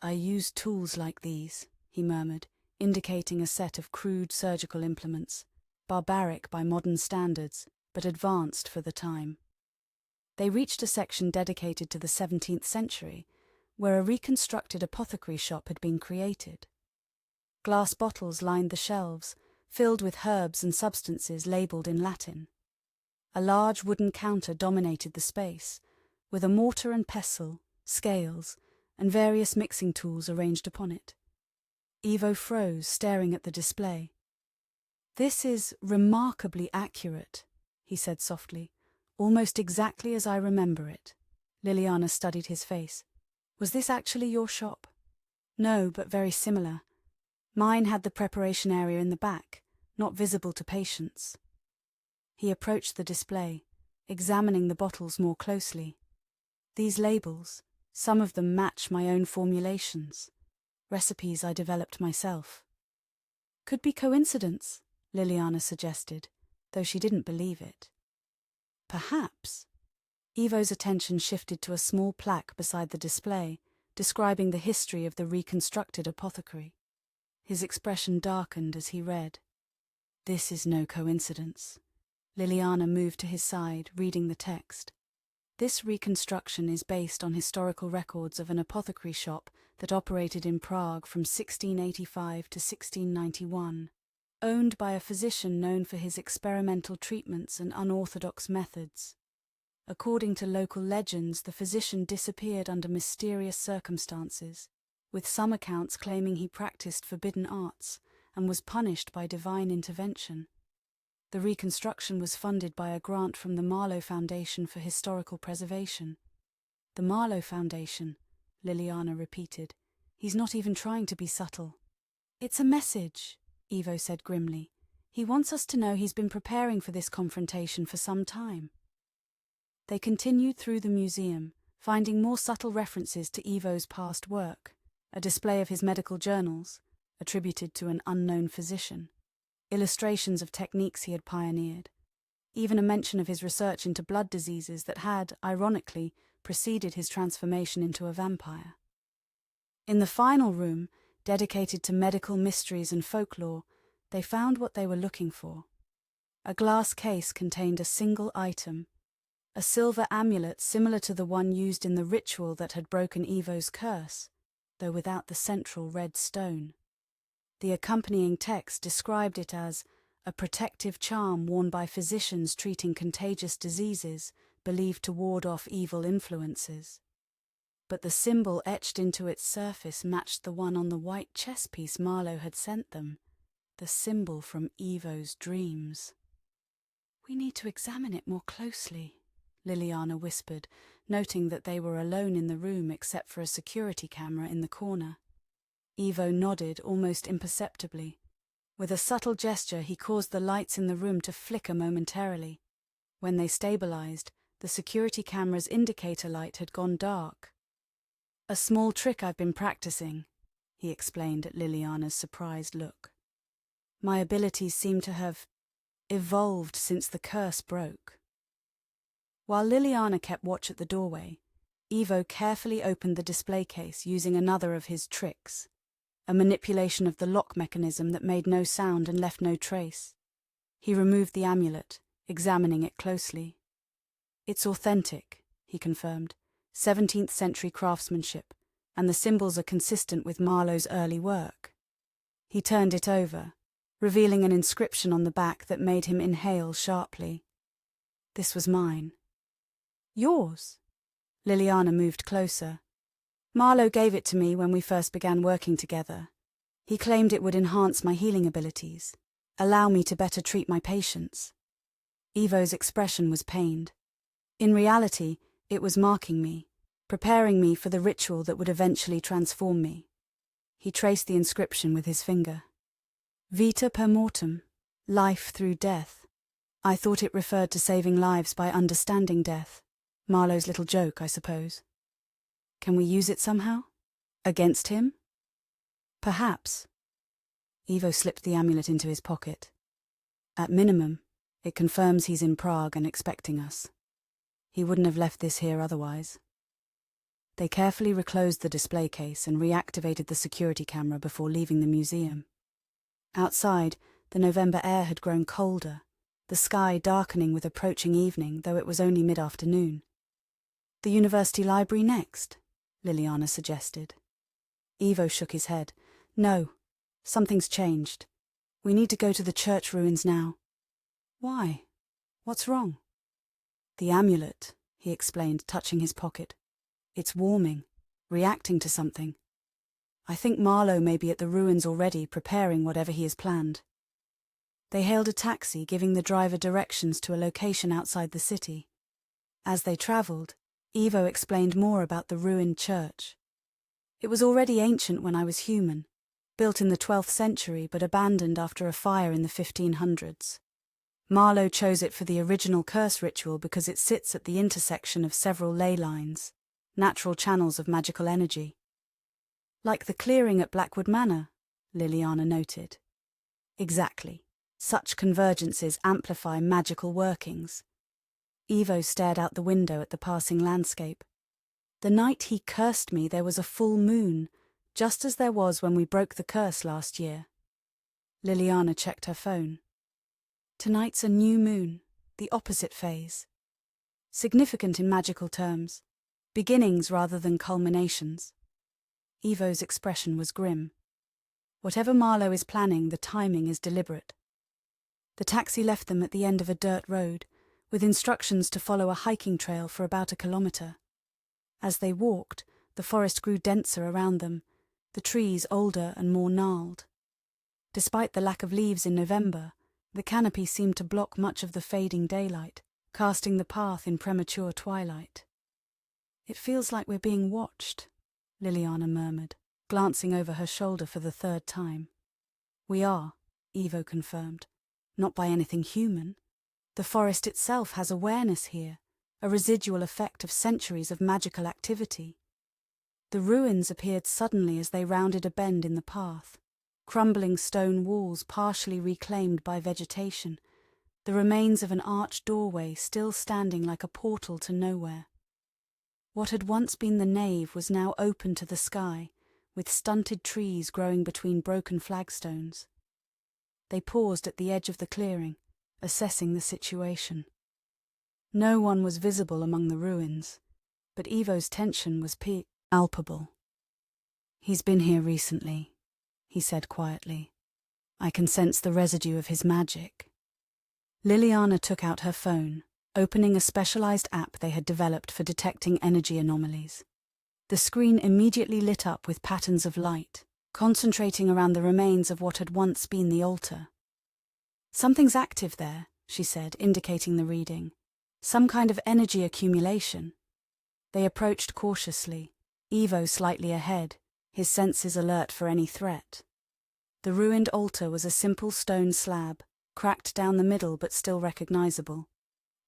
"I use tools like these," he murmured, indicating a set of crude surgical implements, barbaric by modern standards, but advanced for the time. They reached a section dedicated to the 17th century, where a reconstructed apothecary shop had been created. Glass bottles lined the shelves, filled with herbs and substances labelled in Latin. A large wooden counter dominated the space, with a mortar and pestle, scales, and various mixing tools arranged upon it. Ivo froze, staring at the display. "This is remarkably accurate," he said softly, "almost exactly as I remember it." Lilliana studied his face. "Was this actually your shop?" "No, but very similar. Mine had the preparation area in the back, not visible to patients." He approached the display, examining the bottles more closely. "These labels, some of them match my own formulations, recipes I developed myself." "Could be coincidence," Lilliana suggested, though she didn't believe it. "Perhaps." Ivo's attention shifted to a small plaque beside the display, describing the history of the reconstructed apothecary. His expression darkened as he read. "This is no coincidence." Lilliana moved to his side, reading the text. This reconstruction is based on historical records of an apothecary shop that operated in Prague from 1685 to 1691, owned by a physician known for his experimental treatments and unorthodox methods. According to local legends, the physician disappeared under mysterious circumstances, with some accounts claiming he practiced forbidden arts and was punished by divine intervention. The reconstruction was funded by a grant from the Marlow Foundation for Historical Preservation. "The Marlow Foundation," Lilliana repeated. "He's not even trying to be subtle." "It's a message," Ivo said grimly. "He wants us to know he's been preparing for this confrontation for some time." They continued through the museum, finding more subtle references to Ivo's past work, a display of his medical journals, attributed to an unknown physician, illustrations of techniques he had pioneered, even a mention of his research into blood diseases that had, ironically, preceded his transformation into a vampire. In the final room, dedicated to medical mysteries and folklore, they found what they were looking for. A glass case contained a single item, a silver amulet similar to the one used in the ritual that had broken Ivo's curse, though without the central red stone. The accompanying text described it as a protective charm worn by physicians treating contagious diseases believed to ward off evil influences. But the symbol etched into its surface matched the one on the white chess piece Marlow had sent them, the symbol from Ivo's dreams. "We need to examine it more closely," Lilliana whispered, noting that they were alone in the room except for a security camera in the corner. Ivo nodded almost imperceptibly. With a subtle gesture, he caused the lights in the room to flicker momentarily. When they stabilized, the security camera's indicator light had gone dark. "A small trick I've been practicing," he explained at Liliana's surprised look. "My abilities seem to have evolved since the curse broke." While Liliana kept watch at the doorway, Ivo carefully opened the display case using another of his tricks, a manipulation of the lock mechanism that made no sound and left no trace. He removed the amulet, examining it closely. "It's authentic," he confirmed, 17th century craftsmanship, and the symbols are consistent with Marlow's early work. He turned it over, revealing an inscription on the back that made him inhale sharply. "This was mine." "Yours?" Liliana moved closer. "Marlow gave it to me when we first began working together. He claimed it would enhance my healing abilities, allow me to better treat my patients." Ivo's expression was pained. In reality, it was marking me, preparing me for the ritual that would eventually transform me. He traced the inscription with his finger. "Vita per mortem, life through death. I thought it referred to saving lives by understanding death. Marlow's little joke, I suppose. Can we use it somehow? Against him?" "Perhaps." Ivo slipped the amulet into his pocket. "At minimum, it confirms he's in Prague and expecting us. He wouldn't have left this here otherwise." They carefully reclosed the display case and reactivated the security camera before leaving the museum. Outside, the November air had grown colder, the sky darkening with approaching evening, though it was only mid-afternoon. "The university library next," Liliana suggested. Ivo shook his head. "No, something's changed. We need to go to the church ruins now." "Why? What's wrong?" "The amulet," he explained, touching his pocket. "It's warming, reacting to something. I think Marlow may be at the ruins already, preparing whatever he has planned." They hailed a taxi, giving the driver directions to a location outside the city. As they travelled, Ivo explained more about the ruined church. "It was already ancient when I was human, built in the 12th century but abandoned after a fire in the 1500s. Marlow chose it for the original curse ritual because it sits at the intersection of several ley lines, natural channels of magical energy. Like the clearing at Blackwood Manor," Liliana noted. "Exactly. Such convergences amplify magical workings." Ivo stared out the window at the passing landscape. The night he cursed me, there was a full moon, just as there was when we broke the curse last year. Lilliana checked her phone. Tonight's a new moon, the opposite phase. Significant in magical terms. Beginnings rather than culminations. Ivo's expression was grim. Whatever Marlow is planning, the timing is deliberate. The taxi left them at the end of a dirt road, with instructions to follow a hiking trail for about 1 kilometre. As they walked, the forest grew denser around them, the trees older and more gnarled. Despite the lack of leaves in November, the canopy seemed to block much of the fading daylight, casting the path in premature twilight. "It feels like we're being watched," Lilliana murmured, glancing over her shoulder for the 3rd time. "We are," Ivo confirmed. "Not by anything human. The forest itself has awareness here, a residual effect of centuries of magical activity." The ruins appeared suddenly as they rounded a bend in the path, crumbling stone walls partially reclaimed by vegetation, the remains of an arched doorway still standing like a portal to nowhere. What had once been the nave was now open to the sky, with stunted trees growing between broken flagstones. They paused at the edge of the clearing, assessing the situation. No one was visible among the ruins, but Ivo's tension was palpable. "He's been here recently," he said quietly. "I can sense the residue of his magic." Lilliana took out her phone, opening a specialized app they had developed for detecting energy anomalies. The screen immediately lit up with patterns of light, concentrating around the remains of what had once been the altar. "Something's active there," she said, indicating the reading. "Some kind of energy accumulation." They approached cautiously, Ivo slightly ahead, his senses alert for any threat. The ruined altar was a simple stone slab, cracked down the middle but still recognizable.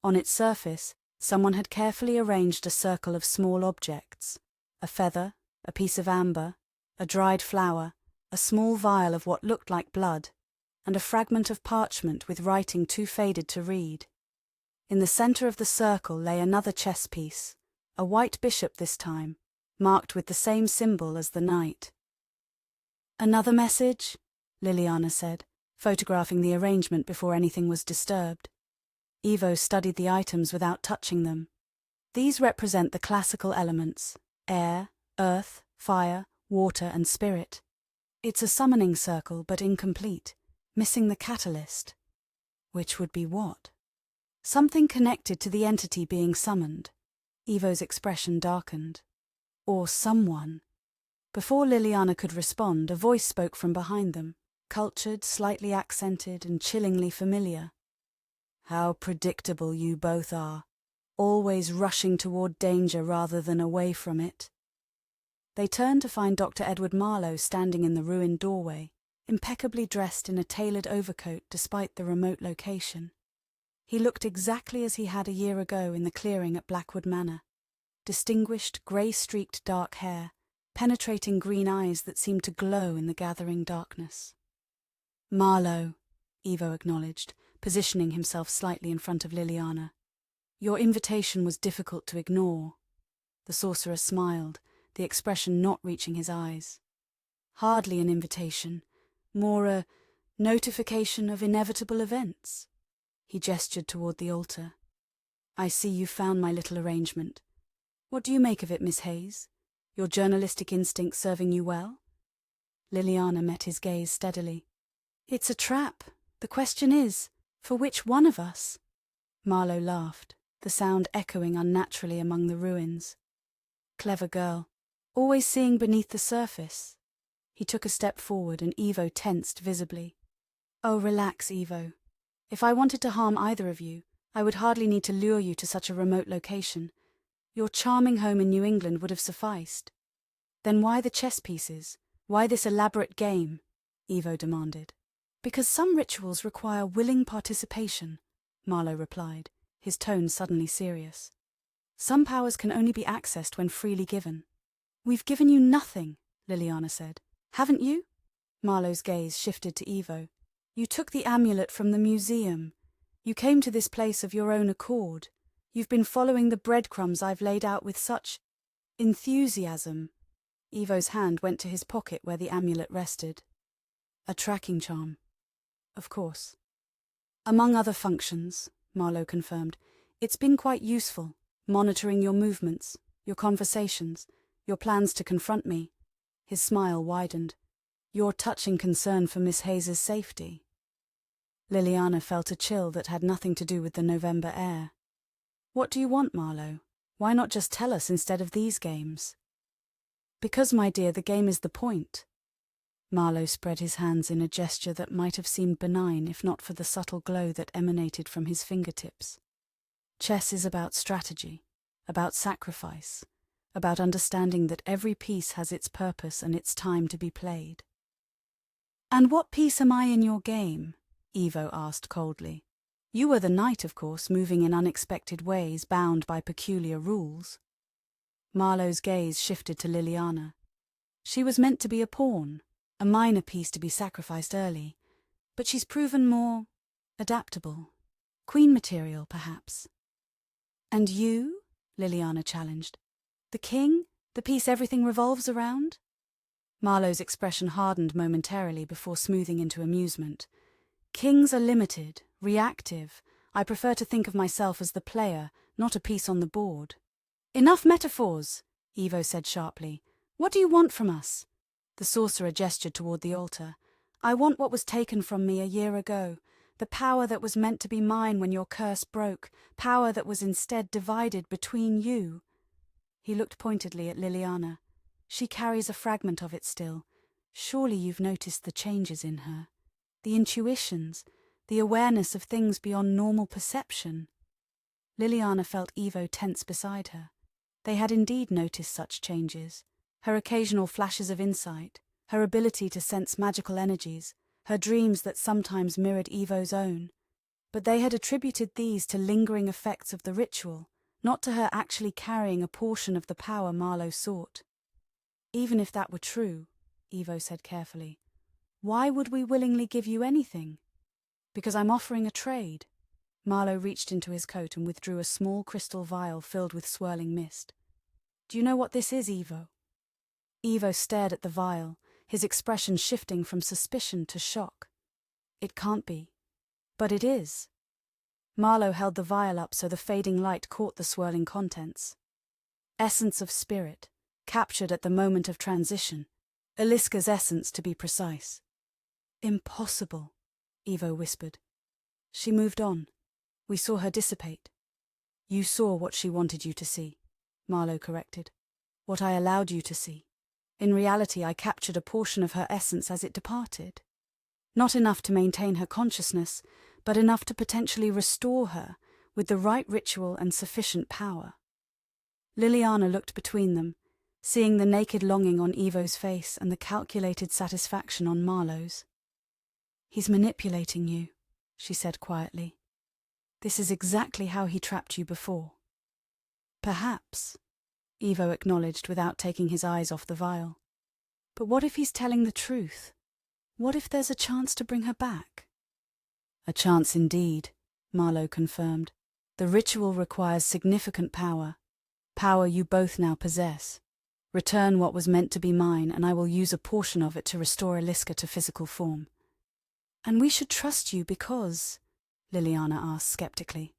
On its surface, someone had carefully arranged a circle of small objects: a feather, a piece of amber, a dried flower, a small vial of what looked like blood, and a fragment of parchment with writing too faded to read. In the center of the circle lay another chess piece, a white bishop this time, marked with the same symbol as the knight. "Another message?" Lilliana said, photographing the arrangement before anything was disturbed. Ivo studied the items without touching them. These represent the classical elements: air, earth, fire, water, and spirit. It's a summoning circle, but incomplete, missing the catalyst. Which would be what? Something connected to the entity being summoned. Ivo's expression darkened. Or someone. Before Lilliana could respond, a voice spoke from behind them, cultured, slightly accented, and chillingly familiar. "How predictable you both are, always rushing toward danger rather than away from it." They turned to find Dr. Edward Marlow standing in the ruined doorway, impeccably dressed in a tailored overcoat despite the remote location. He looked exactly as he had a year ago in the clearing at Blackwood Manor. Distinguished, grey-streaked dark hair, penetrating green eyes that seemed to glow in the gathering darkness. "Marlow," Ivo acknowledged, positioning himself slightly in front of Lilliana. "Your invitation was difficult to ignore." The sorcerer smiled, the expression not reaching his eyes. "Hardly an invitation, more a notification of inevitable events." He gestured toward the altar. "I see you found my little arrangement. What do you make of it, Miss Hayes? Your journalistic instinct serving you well?" Lilliana met his gaze steadily. "It's a trap. The question is, for which one of us?" Marlow laughed, the sound echoing unnaturally among the ruins. "Clever girl, always seeing beneath the surface." He took a step forward and Ivo tensed visibly. "Oh, relax, Ivo. If I wanted to harm either of you, I would hardly need to lure you to such a remote location. Your charming home in New England would have sufficed." "Then why the chess pieces? Why this elaborate game?" Ivo demanded. "Because some rituals require willing participation," Marlow replied, his tone suddenly serious. "Some powers can only be accessed when freely given." "We've given you nothing," Lilliana said. "Haven't you?" Marlow's gaze shifted to Ivo. "You took the amulet from the museum. You came to this place of your own accord. You've been following the breadcrumbs I've laid out with such enthusiasm. Evo's hand went to his pocket where the amulet rested. A tracking charm. Of course. Among other functions, Marlow confirmed, it's been quite useful, monitoring your movements, your conversations, your plans to confront me. His smile widened. Your touching concern for Miss Hayes's safety. Lilliana felt a chill that had nothing to do with the November air. What do you want, Marlow? Why not just tell us instead of these games? Because, my dear, the game is the point. Marlow spread his hands in a gesture that might have seemed benign if not for the subtle glow that emanated from his fingertips. Chess is about strategy, about sacrifice, about understanding that every piece has its purpose and its time to be played. And what piece am I in your game? Evo asked coldly. You were the knight, of course, moving in unexpected ways, bound by peculiar rules. Marlow's gaze shifted to Lilliana. She was meant to be a pawn, a minor piece to be sacrificed early, but she's proven more adaptable. Queen material, perhaps. And you? Lilliana challenged. The king? The piece everything revolves around? Marlow's expression hardened momentarily before smoothing into amusement. Kings are limited, reactive. I prefer to think of myself as the player, not a piece on the board. Enough metaphors, Evo said sharply. What do you want from us? The sorcerer gestured toward the altar. I want what was taken from me a year ago, the power that was meant to be mine when your curse broke, power that was instead divided between you. He looked pointedly at Lilliana. She carries a fragment of it still. Surely you've noticed the changes in her. The intuitions, the awareness of things beyond normal perception. Lilliana felt Evo tense beside her. They had indeed noticed such changes. Her occasional flashes of insight, her ability to sense magical energies, her dreams that sometimes mirrored Evo's own. But they had attributed these to lingering effects of the ritual, not to her actually carrying a portion of the power Marlow sought. Even if that were true, Evo said carefully, why would we willingly give you anything? Because I'm offering a trade. Marlow reached into his coat and withdrew a small crystal vial filled with swirling mist. Do you know what this is, Evo? Evo stared at the vial, his expression shifting from suspicion to shock. It can't be. But it is. Marlow held the vial up so the fading light caught the swirling contents. Essence of spirit, captured at the moment of transition. Eliska's essence, to be precise. Impossible, Evo whispered. She moved on. We saw her dissipate. You saw what she wanted you to see, Marlow corrected. What I allowed you to see. In reality, I captured a portion of her essence as it departed. Not enough to maintain her consciousness, but enough to potentially restore her with the right ritual and sufficient power. Lilliana looked between them, seeing the naked longing on Evo's face and the calculated satisfaction on Marlow's. He's manipulating you, she said quietly. This is exactly how he trapped you before. Perhaps, Evo acknowledged without taking his eyes off the vial. But what if he's telling the truth? What if there's a chance to bring her back? A chance indeed, Marlow confirmed. The ritual requires significant power. Power you both now possess. Return what was meant to be mine, and I will use a portion of it to restore Eliska to physical form. And we should trust you because, Lilliana asked skeptically.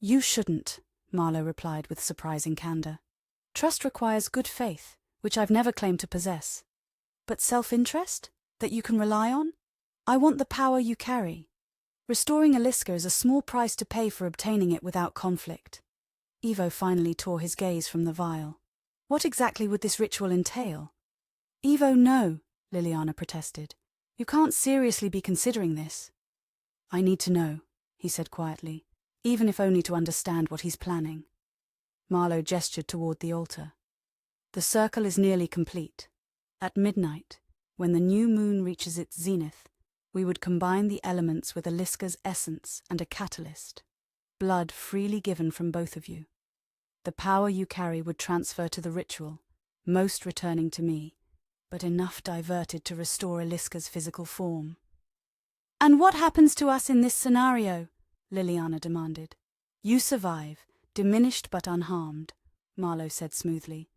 You shouldn't, Marlow replied with surprising candor. Trust requires good faith, which I've never claimed to possess. But self-interest? That you can rely on? I want the power you carry. Restoring Eliska is a small price to pay for obtaining it without conflict. Evo finally tore his gaze from the vial. What exactly would this ritual entail? Evo, no, Lilliana protested. You can't seriously be considering this. I need to know, he said quietly, even if only to understand what he's planning. Marlow gestured toward the altar. The circle is nearly complete. At midnight, when the new moon reaches its zenith, we would combine the elements with Eliska's essence and a catalyst, blood freely given from both of you. The power you carry would transfer to the ritual, most returning to me, but enough diverted to restore Eliska's physical form. And what happens to us in this scenario? Lilliana demanded. You survive, Diminished but unharmed, Marlow said smoothly.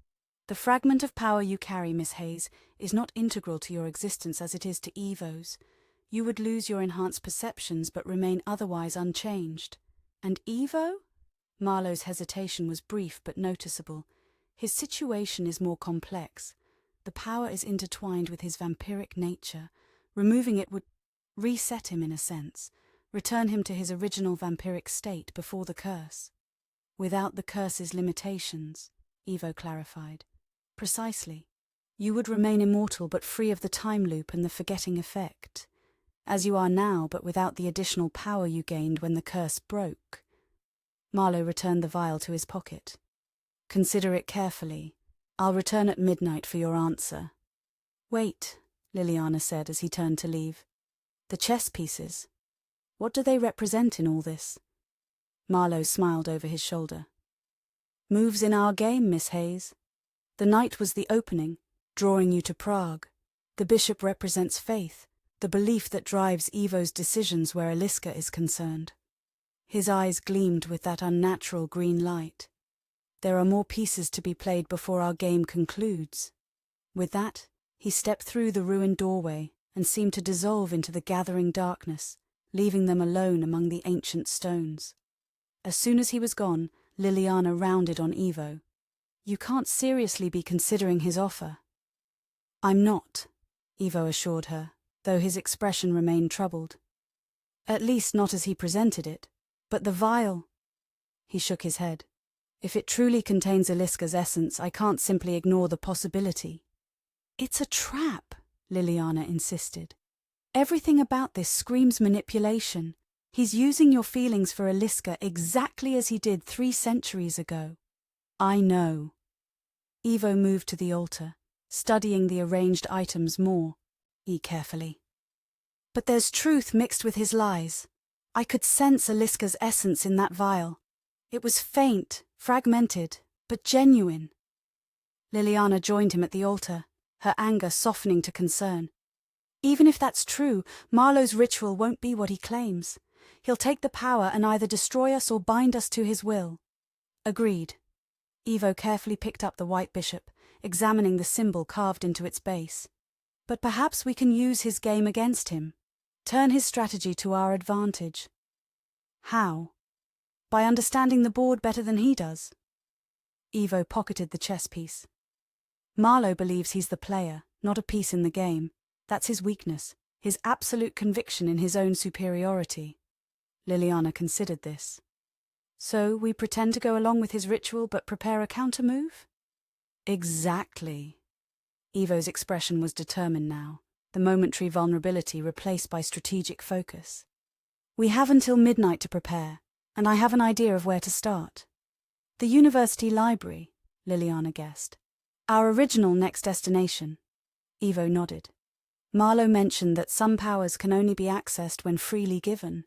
The fragment of power you carry, Miss Hayes, is not integral to your existence as it is to Evo's. You would lose your enhanced perceptions but remain otherwise unchanged. And Evo? Marlow's hesitation was brief but noticeable. His situation is more complex. The power is intertwined with his vampiric nature. Removing it would reset him in a sense, return him to his original vampiric state before the curse. Without the curse's limitations, Evo clarified. Precisely. You would remain immortal but free of the time loop and the forgetting effect. As you are now, but without the additional power you gained when the curse broke. Marlow returned the vial to his pocket. Consider it carefully. I'll return at midnight for your answer. Wait, Lilliana said as he turned to leave. The chess pieces. What do they represent in all this? Marlow smiled over his shoulder. Moves in our game, Miss Hayes. The knight was the opening, drawing you to Prague. The bishop represents faith, the belief that drives Evo's decisions where Aliska is concerned. His eyes gleamed with that unnatural green light. There are more pieces to be played before our game concludes. With that, he stepped through the ruined doorway and seemed to dissolve into the gathering darkness, leaving them alone among the ancient stones. As soon as he was gone, Lilliana rounded on Evo. You can't seriously be considering his offer. I'm not, Evo assured her, though his expression remained troubled. At least not as he presented it. But the vial... He shook his head. If it truly contains Aliska's essence, I can't simply ignore the possibility. It's a trap, Lilliana insisted. Everything about this screams manipulation. He's using your feelings for Aliska exactly as he did 3 centuries ago. I know. Evo moved to the altar, studying the arranged items more, carefully. But there's truth mixed with his lies. I could sense Aliska's essence in that vial. It was faint, fragmented, but genuine. Lilliana joined him at the altar, her anger softening to concern. Even if that's true, Marlow's ritual won't be what he claims. He'll take the power and either destroy us or bind us to his will. Agreed. Evo carefully picked up the white bishop, examining the symbol carved into its base. But perhaps we can use his game against him. Turn his strategy to our advantage. How? By understanding the board better than he does. Evo pocketed the chess piece. Marlow believes he's the player, not a piece in the game. That's his weakness, his absolute conviction in his own superiority. Lilliana considered this. So we pretend to go along with his ritual but prepare a counter-move? Exactly. Evo's expression was determined now, the momentary vulnerability replaced by strategic focus. We have until midnight to prepare, and I have an idea of where to start. The university library, Lilliana guessed. Our original next destination. Evo nodded. Marlow mentioned that some powers can only be accessed when freely given.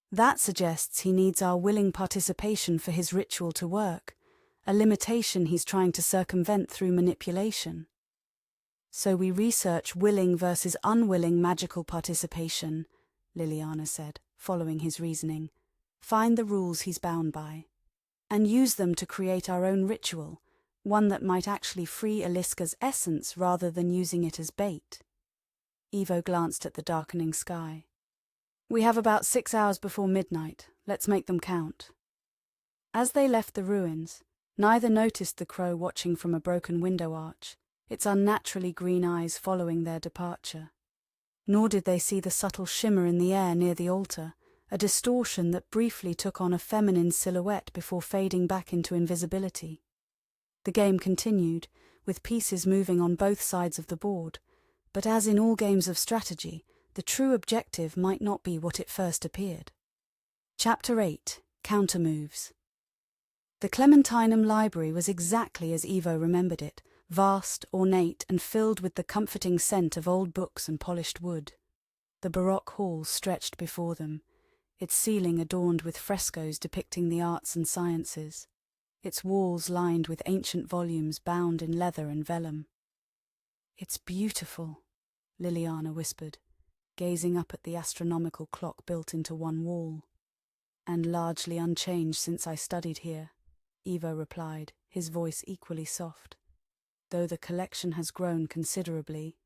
That suggests he needs our willing participation for his ritual to work, a limitation he's trying to circumvent through manipulation. So we research willing versus unwilling magical participation, Lilliana said, following his reasoning. Find the rules he's bound by, and use them to create our own ritual, one that might actually free Aliska's essence rather than using it as bait. Evo glanced at the darkening sky. We have about 6 hours before midnight. Let's make them count. As they left the ruins, neither noticed the crow watching from a broken window arch, its unnaturally green eyes following their departure. Nor did they see the subtle shimmer in the air near the altar, a distortion that briefly took on a feminine silhouette before fading back into invisibility. The game continued, with pieces moving on both sides of the board, but as in all games of strategy, the true objective might not be what it first appeared. Chapter 8. Countermoves. The Clementinum Library was exactly as Evo remembered it, vast, ornate, and filled with the comforting scent of old books and polished wood. The Baroque hall stretched before them, its ceiling adorned with frescoes depicting the arts and sciences, its walls lined with ancient volumes bound in leather and vellum. "It's beautiful," Lilliana whispered, gazing up at the astronomical clock built into one wall. "And largely unchanged since I studied here," Evo replied, his voice equally soft. Though the collection has grown considerably.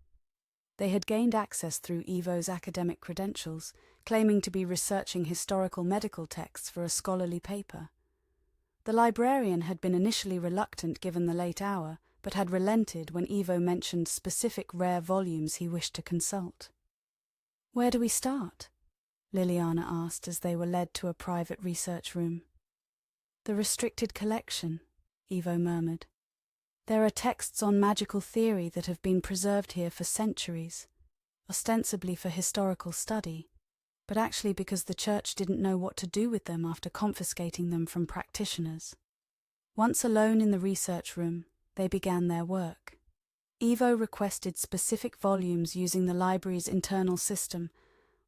They had gained access through Evo's academic credentials, claiming to be researching historical medical texts for a scholarly paper. The librarian had been initially reluctant given the late hour, but had relented when Evo mentioned specific rare volumes he wished to consult. "Where do we start?" Lilliana asked as they were led to a private research room. "The restricted collection," Evo murmured. "There are texts on magical theory that have been preserved here for centuries, ostensibly for historical study, but actually because the church didn't know what to do with them after confiscating them from practitioners." Once alone in the research room, they began their work. Evo requested specific volumes using the library's internal system,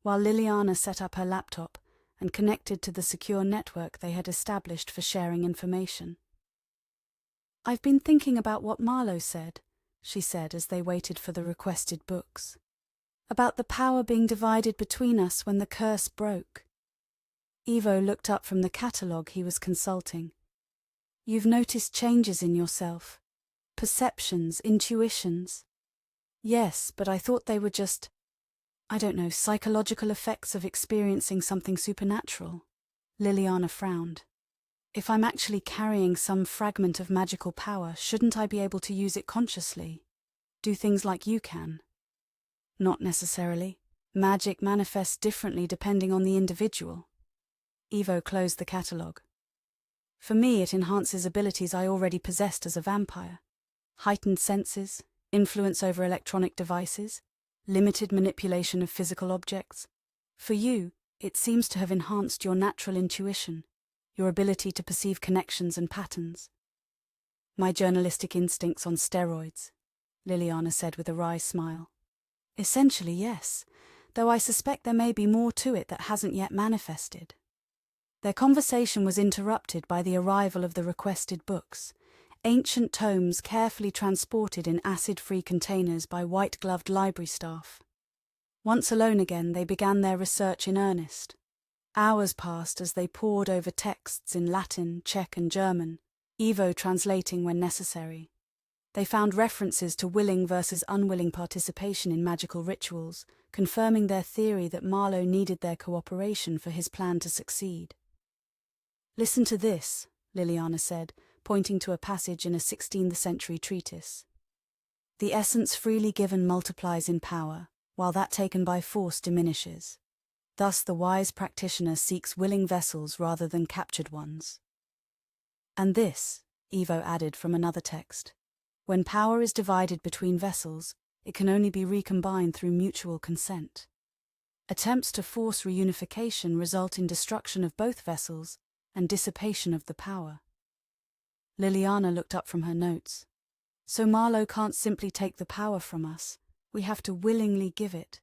while Lilliana set up her laptop and connected to the secure network they had established for sharing information. "I've been thinking about what Marlow said," she said as they waited for the requested books. "About the power being divided between us when the curse broke." Evo looked up from the catalogue he was consulting. "You've noticed changes in yourself. Perceptions, intuitions." "Yes, but I thought they were just, I don't know, psychological effects of experiencing something supernatural." Lilliana frowned. "If I'm actually carrying some fragment of magical power, shouldn't I be able to use it consciously? Do things like you can?" "Not necessarily. Magic manifests differently depending on the individual." Evo closed the catalogue. "For me, it enhances abilities I already possessed as a vampire. Heightened senses, influence over electronic devices, limited manipulation of physical objects. For you, it seems to have enhanced your natural intuition, your ability to perceive connections and patterns." "My journalistic instincts on steroids," Lilliana said with a wry smile. "Essentially, yes, though I suspect there may be more to it that hasn't yet manifested." Their conversation was interrupted by the arrival of the requested books, ancient tomes carefully transported in acid-free containers by white-gloved library staff. Once alone again, they began their research in earnest. Hours passed as they pored over texts in Latin, Czech and German, Evo translating when necessary. They found references to willing versus unwilling participation in magical rituals, confirming their theory that Marlow needed their cooperation for his plan to succeed. "Listen to this," Lilliana said, pointing to a passage in a 16th century treatise. "The essence freely given multiplies in power, while that taken by force diminishes. Thus the wise practitioner seeks willing vessels rather than captured ones." "And this," Evo added from another text, "when power is divided between vessels, it can only be recombined through mutual consent. Attempts to force reunification result in destruction of both vessels and dissipation of the power." Lilliana looked up from her notes. "So Marlow can't simply take the power from us, we have to willingly give it.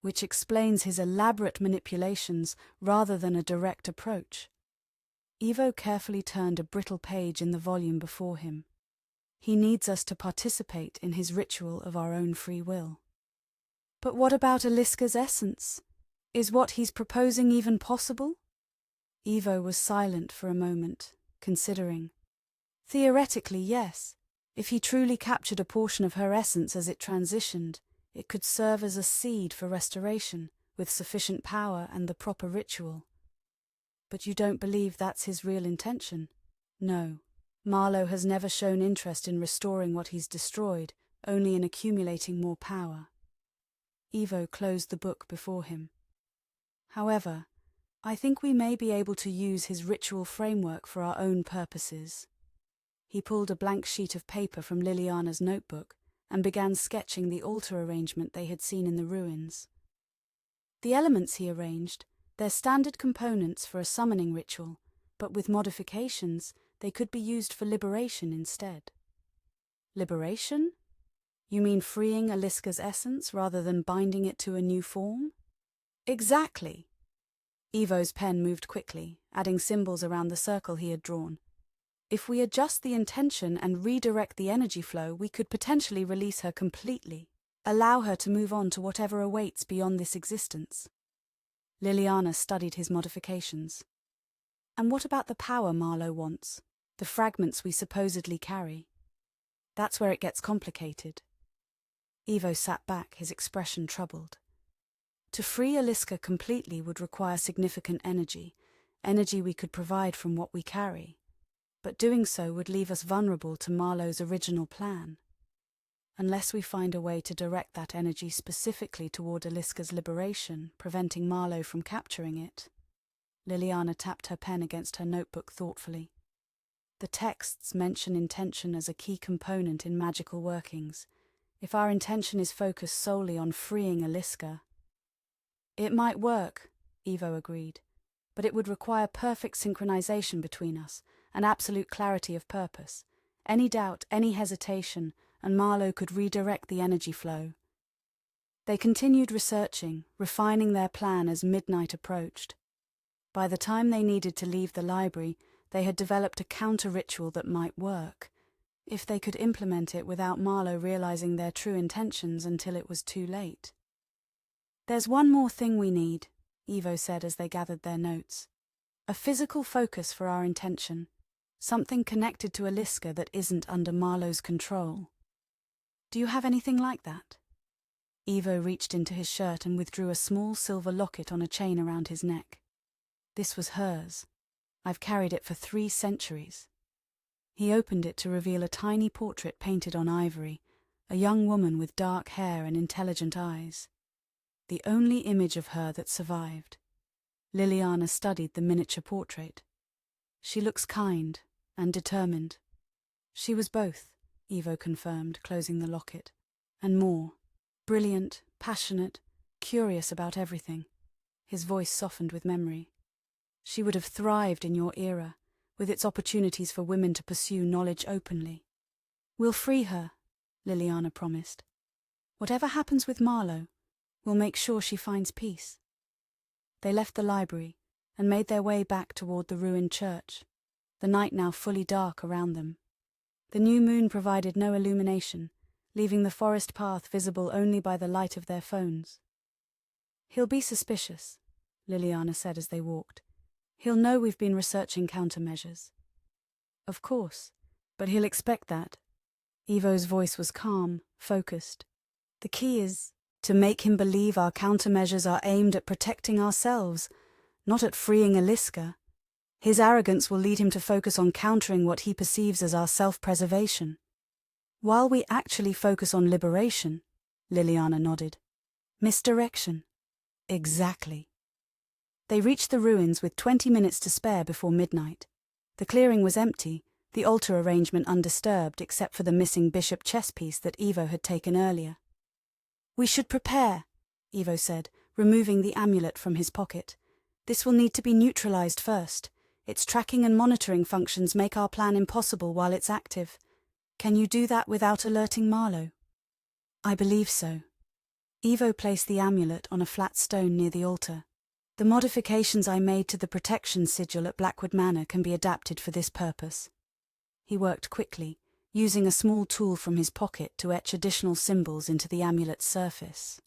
Which explains his elaborate manipulations rather than a direct approach." Evo carefully turned a brittle page in the volume before him. "He needs us to participate in his ritual of our own free will." "But what about Aliska's essence? Is what he's proposing even possible?" Evo was silent for a moment, considering. "Theoretically, yes. If he truly captured a portion of her essence as it transitioned, it could serve as a seed for restoration, with sufficient power and the proper ritual." "But you don't believe that's his real intention?" "No. Marlow has never shown interest in restoring what he's destroyed, only in accumulating more power." Evo closed the book before him. "However, I think we may be able to use his ritual framework for our own purposes." He pulled a blank sheet of paper from Liliana's notebook and began sketching the altar arrangement they had seen in the ruins. The elements he arranged, their standard components for a summoning ritual, but with modifications, they could be used for liberation instead. "Liberation? You mean freeing Aliska's essence rather than binding it to a new form?" "Exactly." Evo's pen moved quickly, adding symbols around the circle he had drawn. "If we adjust the intention and redirect the energy flow, we could potentially release her completely, allow her to move on to whatever awaits beyond this existence." Liliana studied his modifications. "And what about the power Marlow wants? the fragments we supposedly carry. That's where it gets complicated. Ivo sat back, his expression troubled. To free Aliska completely would require significant energy we could provide from what we carry. But doing so would leave us vulnerable to Marlow's original plan. Unless we find a way to direct that energy specifically toward Aliska's liberation, preventing Marlow from capturing it. Lilliana tapped her pen against her notebook thoughtfully. The texts mention intention as a key component in magical workings. If our intention is focused solely on freeing Aliska... It might work, Ivo agreed, but it would require perfect synchronization between us and absolute clarity of purpose. Any doubt, any hesitation, and Marlow could redirect the energy flow. They continued researching, refining their plan as midnight approached. By the time they needed to leave the library, they had developed a counter-ritual that might work, if they could implement it without Marlow realizing their true intentions until it was too late. "There's one more thing we need," Ivo said as they gathered their notes. "A physical focus for our intention. Something connected to Aliska that isn't under Marlow's control. Do you have anything like that?" Ivo reached into his shirt and withdrew a small silver locket on a chain around his neck. This was hers. I've carried it for 3 centuries. He opened it to reveal a tiny portrait painted on ivory, a young woman with dark hair and intelligent eyes. The only image of her that survived. Lilliana studied the miniature portrait. "She looks kind and determined." "She was both," Ivo confirmed, closing the locket. "And more. Brilliant, passionate, curious about everything." His voice softened with memory. "She would have thrived in your era, with its opportunities for women to pursue knowledge openly." "We'll free her," Lilliana promised. "Whatever happens with Marlow, we'll make sure she finds peace." They left the library and made their way back toward the ruined church, the night now fully dark around them. The new moon provided no illumination, leaving the forest path visible only by the light of their phones. "He'll be suspicious," Lilliana said as they walked. "He'll know we've been researching countermeasures." "Of course, but he'll expect that." Ivo's voice was calm, focused. "The key is to make him believe our countermeasures are aimed at protecting ourselves, not at freeing Aliska. His arrogance will lead him to focus on countering what he perceives as our self-preservation. While we actually focus on liberation," Lilliana nodded. "Misdirection." "Exactly." They reached the ruins with 20 minutes to spare before midnight. The clearing was empty, the altar arrangement undisturbed except for the missing bishop chess piece that Ivo had taken earlier. "We should prepare," Ivo said, removing the amulet from his pocket. "This will need to be neutralized first. Its tracking and monitoring functions make our plan impossible while it's active. Can you do that without alerting Marlow?" "I believe so." Ivo placed the amulet on a flat stone near the altar. "The modifications I made to the protection sigil at Blackwood Manor can be adapted for this purpose." He worked quickly, using a small tool from his pocket to etch additional symbols into the amulet's surface.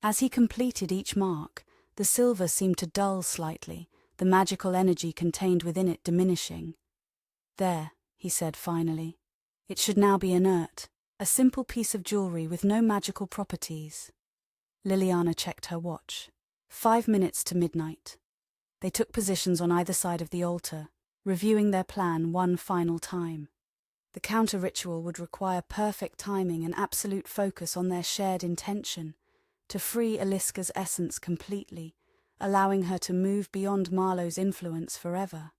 As he completed each mark, the silver seemed to dull slightly, the magical energy contained within it diminishing. "There," he said finally. "It should now be inert, a simple piece of jewelry with no magical properties." Lilliana checked her watch. 5 minutes to midnight. They took positions on either side of the altar, reviewing their plan one final time. The counter-ritual would require perfect timing and absolute focus on their shared intention, to free Aliska's essence completely, allowing her to move beyond Marlow's influence forever.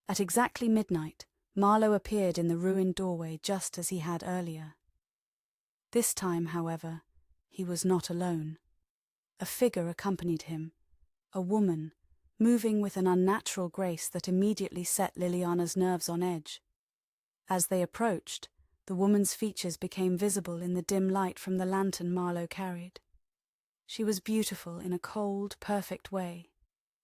At exactly midnight, Marlow appeared in the ruined doorway just as he had earlier. This time, however, he was not alone. A figure accompanied him, a woman, moving with an unnatural grace that immediately set Liliana's nerves on edge. As they approached, the woman's features became visible in the dim light from the lantern Marlow carried. She was beautiful in a cold, perfect way,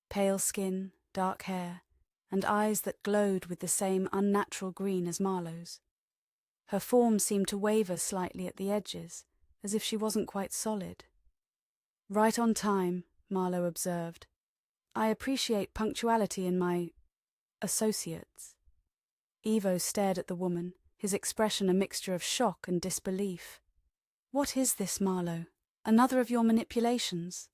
pale skin, dark hair, and eyes that glowed with the same unnatural green as Marlow's. Her form seemed to waver slightly at the edges, as if she wasn't quite solid. "Right on time," Marlow observed. "I appreciate punctuality in my associates." Ivo stared at the woman, his expression a mixture of shock and disbelief. "What is this, Marlow? Another of your manipulations?"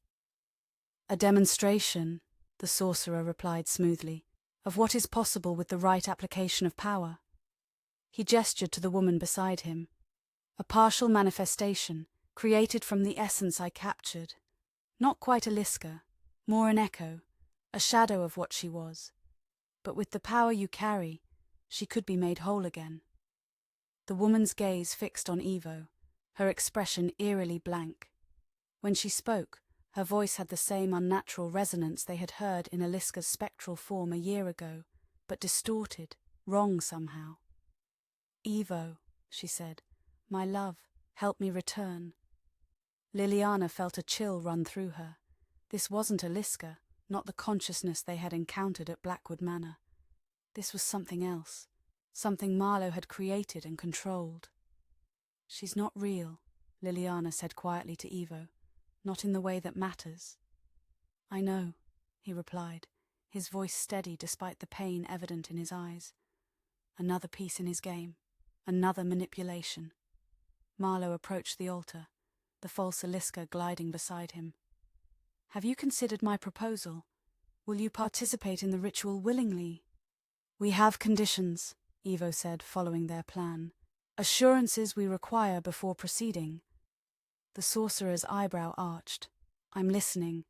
"A demonstration," the sorcerer replied smoothly, "of what is possible with the right application of power." He gestured to the woman beside him. "A partial manifestation, created from the essence I captured. Not quite a Liska, more an echo, a shadow of what she was. But with the power you carry, she could be made whole again." The woman's gaze fixed on Ivo, her expression eerily blank. When she spoke, her voice had the same unnatural resonance they had heard in Aliska's spectral form a year ago, but distorted, wrong somehow. "Ivo," she said, "my love, help me return." Lilliana felt a chill run through her. This wasn't Aliska, not the consciousness they had encountered at Blackwood Manor. This was something else, something Marlow had created and controlled. "She's not real," Lilliana said quietly to Ivo, "not in the way that matters." "I know," he replied, his voice steady despite the pain evident in his eyes. Another piece in his game, another manipulation. Marlow approached the altar, the false Aliska gliding beside him. "Have you considered my proposal? Will you participate in the ritual willingly?" "We have conditions," Ivo said, following their plan. "Assurances we require before proceeding." The sorcerer's eyebrow arched. "I'm listening.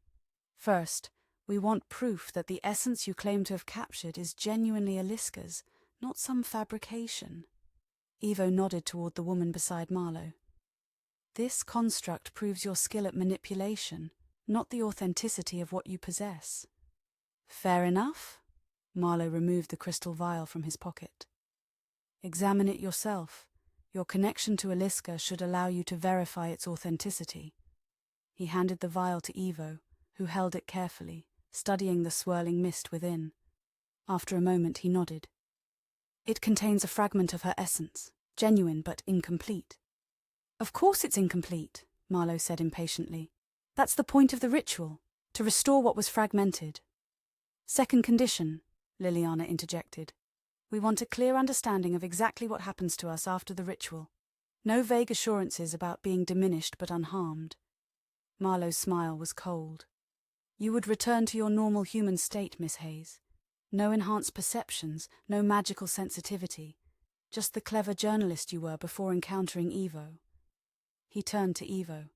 First, we want proof that the essence you claim to have captured is genuinely Aliska's, not some fabrication." Ivo nodded toward the woman beside Marlow. "This construct proves your skill at manipulation, not the authenticity of what you possess." "Fair enough." Marlow removed the crystal vial from his pocket. "Examine it yourself. Your connection to Aliska should allow you to verify its authenticity." He handed the vial to Ivo, who held it carefully, studying the swirling mist within. After a moment he nodded. "It contains a fragment of her essence, genuine but incomplete." "Of course it's incomplete," Marlow said impatiently. "That's the point of the ritual, to restore what was fragmented." "Second condition," Lilliana interjected. "We want a clear understanding of exactly what happens to us after the ritual. No vague assurances about being diminished but unharmed." Marlow's smile was cold. "You would return to your normal human state, Miss Hayes. No enhanced perceptions, no magical sensitivity. Just the clever journalist you were before encountering Ivo." He turned to Ivo.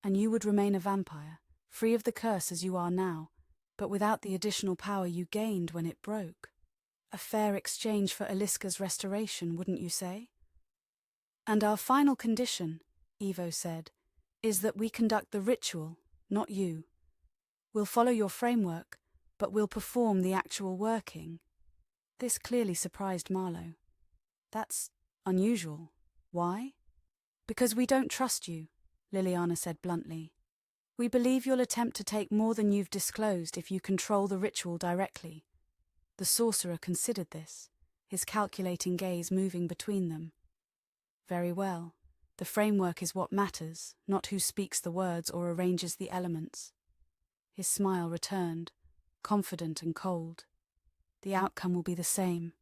"And you would remain a vampire, free of the curse as you are now, but without the additional power you gained when it broke. A fair exchange for Aliska's restoration, wouldn't you say?" "And our final condition," Ivo said, "is that we conduct the ritual, not you. We'll follow your framework, but we'll perform the actual working." This clearly surprised Marlow. "That's unusual. Why?" "Because we don't trust you," Lilliana said bluntly. "We believe you'll attempt to take more than you've disclosed if you control the ritual directly." The sorcerer considered this, his calculating gaze moving between them. "Very well. The framework is what matters, not who speaks the words or arranges the elements." His smile returned, confident and cold. "The outcome will be the same."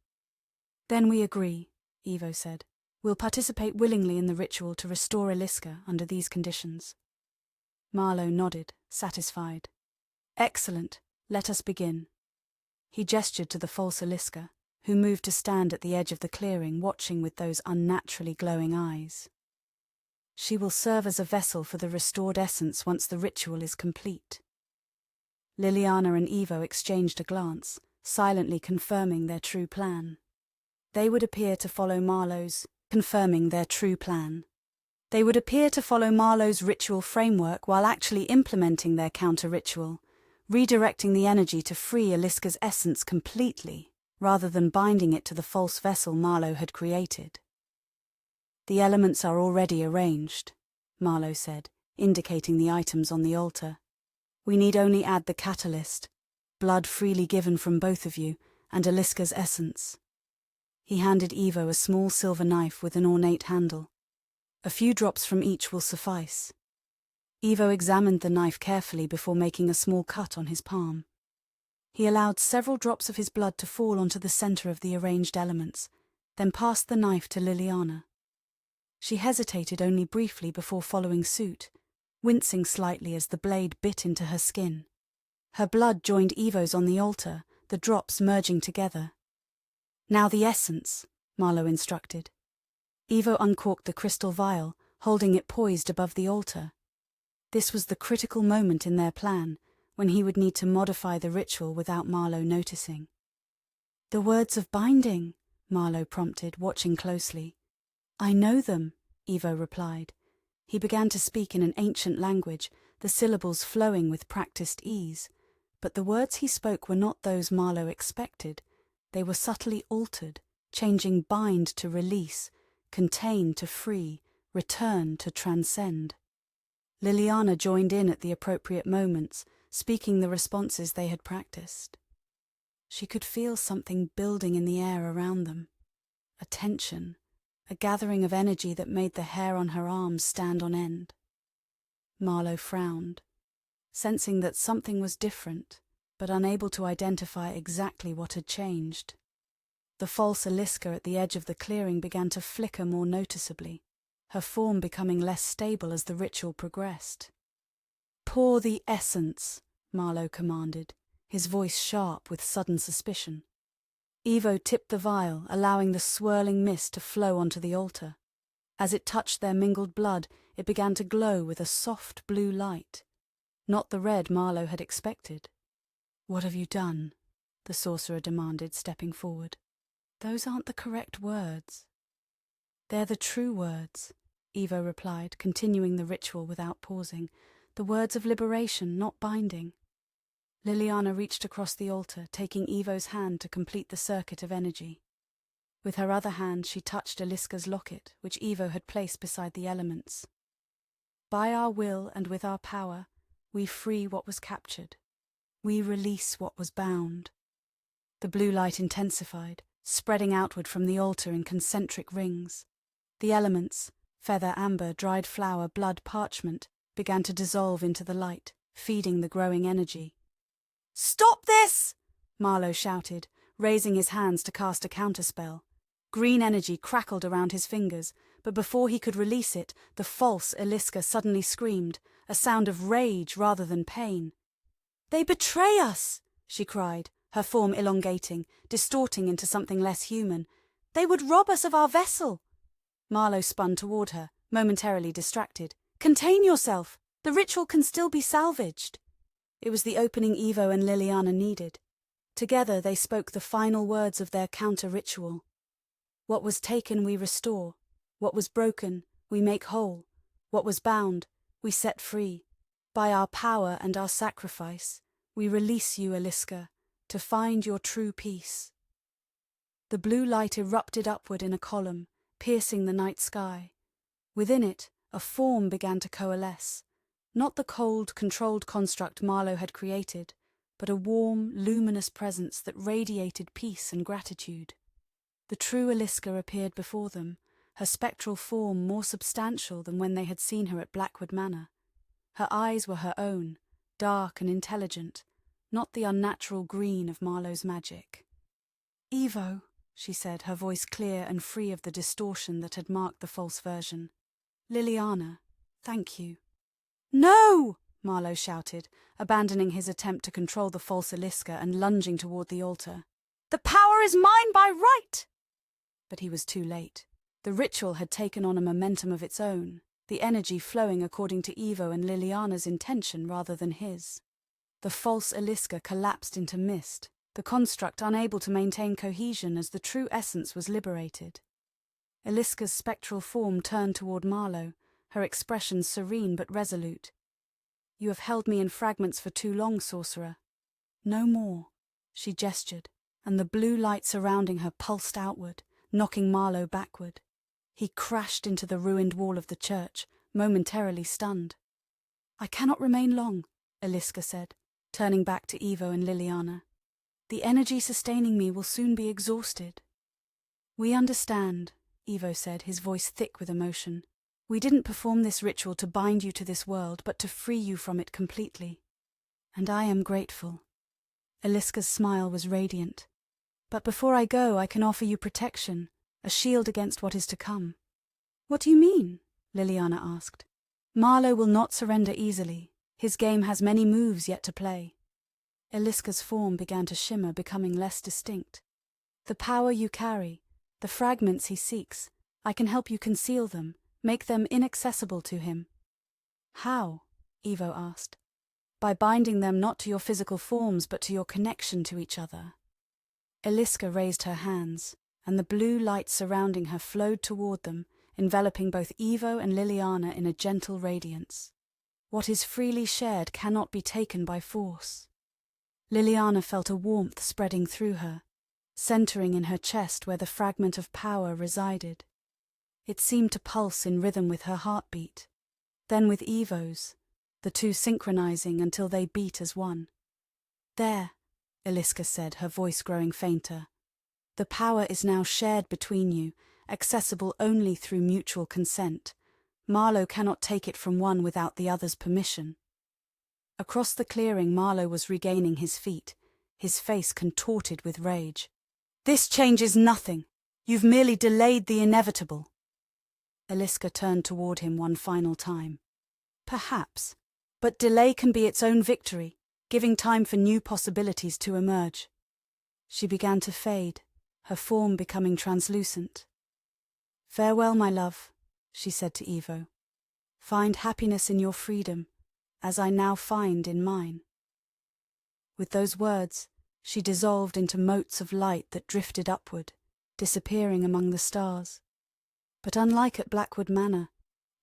"Then we agree," Ivo said. "We'll participate willingly in the ritual to restore Aliska under these conditions." Marlow nodded, satisfied. "Excellent. Let us begin." He gestured to the false Aliska, who moved to stand at the edge of the clearing, watching with those unnaturally glowing eyes. "She will serve as a vessel for the restored essence once the ritual is complete." Lilliana and Ivo exchanged a glance, silently confirming their true plan. They would appear to follow Marlow's ritual framework while actually implementing their counter-ritual, redirecting the energy to free Aliska's essence completely, rather than binding it to the false vessel Marlow had created. "The elements are already arranged," Marlow said, indicating the items on the altar. "We need only add the catalyst, blood freely given from both of you, and Aliska's essence." He handed Ivo a small silver knife with an ornate handle. "A few drops from each will suffice." Ivo examined the knife carefully before making a small cut on his palm. He allowed several drops of his blood to fall onto the center of the arranged elements, then passed the knife to Lilliana. She hesitated only briefly before following suit, wincing slightly as the blade bit into her skin. Her blood joined Evo's on the altar, the drops merging together. "Now the essence," Marlow instructed. Evo uncorked the crystal vial, holding it poised above the altar. This was the critical moment in their plan, when he would need to modify the ritual without Marlow noticing. "The words of binding," Marlow prompted, watching closely. "I know them," Evo replied. He began to speak in an ancient language, the syllables flowing with practiced ease. But the words he spoke were not those Marlow expected. They were subtly altered, changing bind to release, contain to free, return to transcend. Lilliana joined in at the appropriate moments, speaking the responses they had practiced. She could feel something building in the air around them. A tension, a gathering of energy that made the hair on her arms stand on end. Marlow frowned, sensing that something was different, but unable to identify exactly what had changed. The false Aliska at the edge of the clearing began to flicker more noticeably, her form becoming less stable as the ritual progressed. "Pour the essence," Marlow commanded, his voice sharp with sudden suspicion. Evo tipped the vial, allowing the swirling mist to flow onto the altar. As it touched their mingled blood, it began to glow with a soft blue light. Not the red Marlow had expected. "What have you done?" the sorcerer demanded, stepping forward. "Those aren't the correct words." "They're the true words," Evo replied, continuing the ritual without pausing. "The words of liberation, not binding." Lilliana reached across the altar, taking Evo's hand to complete the circuit of energy. With her other hand she touched Aliska's locket, which Evo had placed beside the elements. "By our will and with our power, we free what was captured. We release what was bound." The blue light intensified, spreading outward from the altar in concentric rings. The elements, feather, amber, dried flower, blood, parchment, began to dissolve into the light, feeding the growing energy. "Stop this!" Marlow shouted, raising his hands to cast a counterspell. Green energy crackled around his fingers, but before he could release it, the false Aliska suddenly screamed, a sound of rage rather than pain. "They betray us!" she cried, her form elongating, distorting into something less human. "They would rob us of our vessel!" Marlow spun toward her, momentarily distracted. "Contain yourself! The ritual can still be salvaged." It was the opening Evo and Lilliana needed. Together they spoke the final words of their counter-ritual. "What was taken we restore. What was broken we make whole. What was bound we set free. By our power and our sacrifice, we release you, Aliska, to find your true peace." The blue light erupted upward in a column, piercing the night sky. Within it, a form began to coalesce. Not the cold, controlled construct Marlow had created, but a warm, luminous presence that radiated peace and gratitude. The true Aliska appeared before them, her spectral form more substantial than when they had seen her at Blackwood Manor. Her eyes were her own, dark and intelligent, not the unnatural green of Marlow's magic. "Evo," she said, her voice clear and free of the distortion that had marked the false version. "Lilliana, thank you." "No!" Marlow shouted, abandoning his attempt to control the false Aliska and lunging toward the altar. "The power is mine by right!" But he was too late. The ritual had taken on a momentum of its own, the energy flowing according to Evo and Liliana's intention rather than his. The false Aliska collapsed into mist, the construct unable to maintain cohesion as the true essence was liberated. Aliska's spectral form turned toward Marlow, her expression serene but resolute. "You have held me in fragments for too long, sorcerer. No more," she gestured, and the blue light surrounding her pulsed outward, knocking Marlow backward. He crashed into the ruined wall of the church, momentarily stunned. "I cannot remain long," Aliska said, turning back to Evo and Liliana. "The energy sustaining me will soon be exhausted." "We understand," Evo said, his voice thick with emotion. "We didn't perform this ritual to bind you to this world, but to free you from it completely. And I am grateful." Eliska's smile was radiant. But before I go, I can offer you protection, a shield against what is to come. What do you mean? Lilliana asked. Marlow will not surrender easily. His game has many moves yet to play. Eliska's form began to shimmer, becoming less distinct. The power you carry, the fragments he seeks, I can help you conceal them, make them inaccessible to him. How? Evo asked. By binding them not to your physical forms but to your connection to each other. Eliska raised her hands, and the blue light surrounding her flowed toward them, enveloping both Evo and Lilliana in a gentle radiance. What is freely shared cannot be taken by force. Lilliana felt a warmth spreading through her, centering in her chest where the fragment of power resided. It seemed to pulse in rhythm with her heartbeat, then with Evo's, the two synchronizing until they beat as one. There, Eliska said, her voice growing fainter. The power is now shared between you, accessible only through mutual consent. Marlow cannot take it from one without the other's permission. Across the clearing, Marlow was regaining his feet, his face contorted with rage. This changes nothing. You've merely delayed the inevitable. Eliska turned toward him one final time. Perhaps, but delay can be its own victory, giving time for new possibilities to emerge. She began to fade, her form becoming translucent. Farewell, my love, she said to Evo. Find happiness in your freedom, as I now find in mine. With those words, she dissolved into motes of light that drifted upward, disappearing among the stars. But unlike at Blackwood Manor,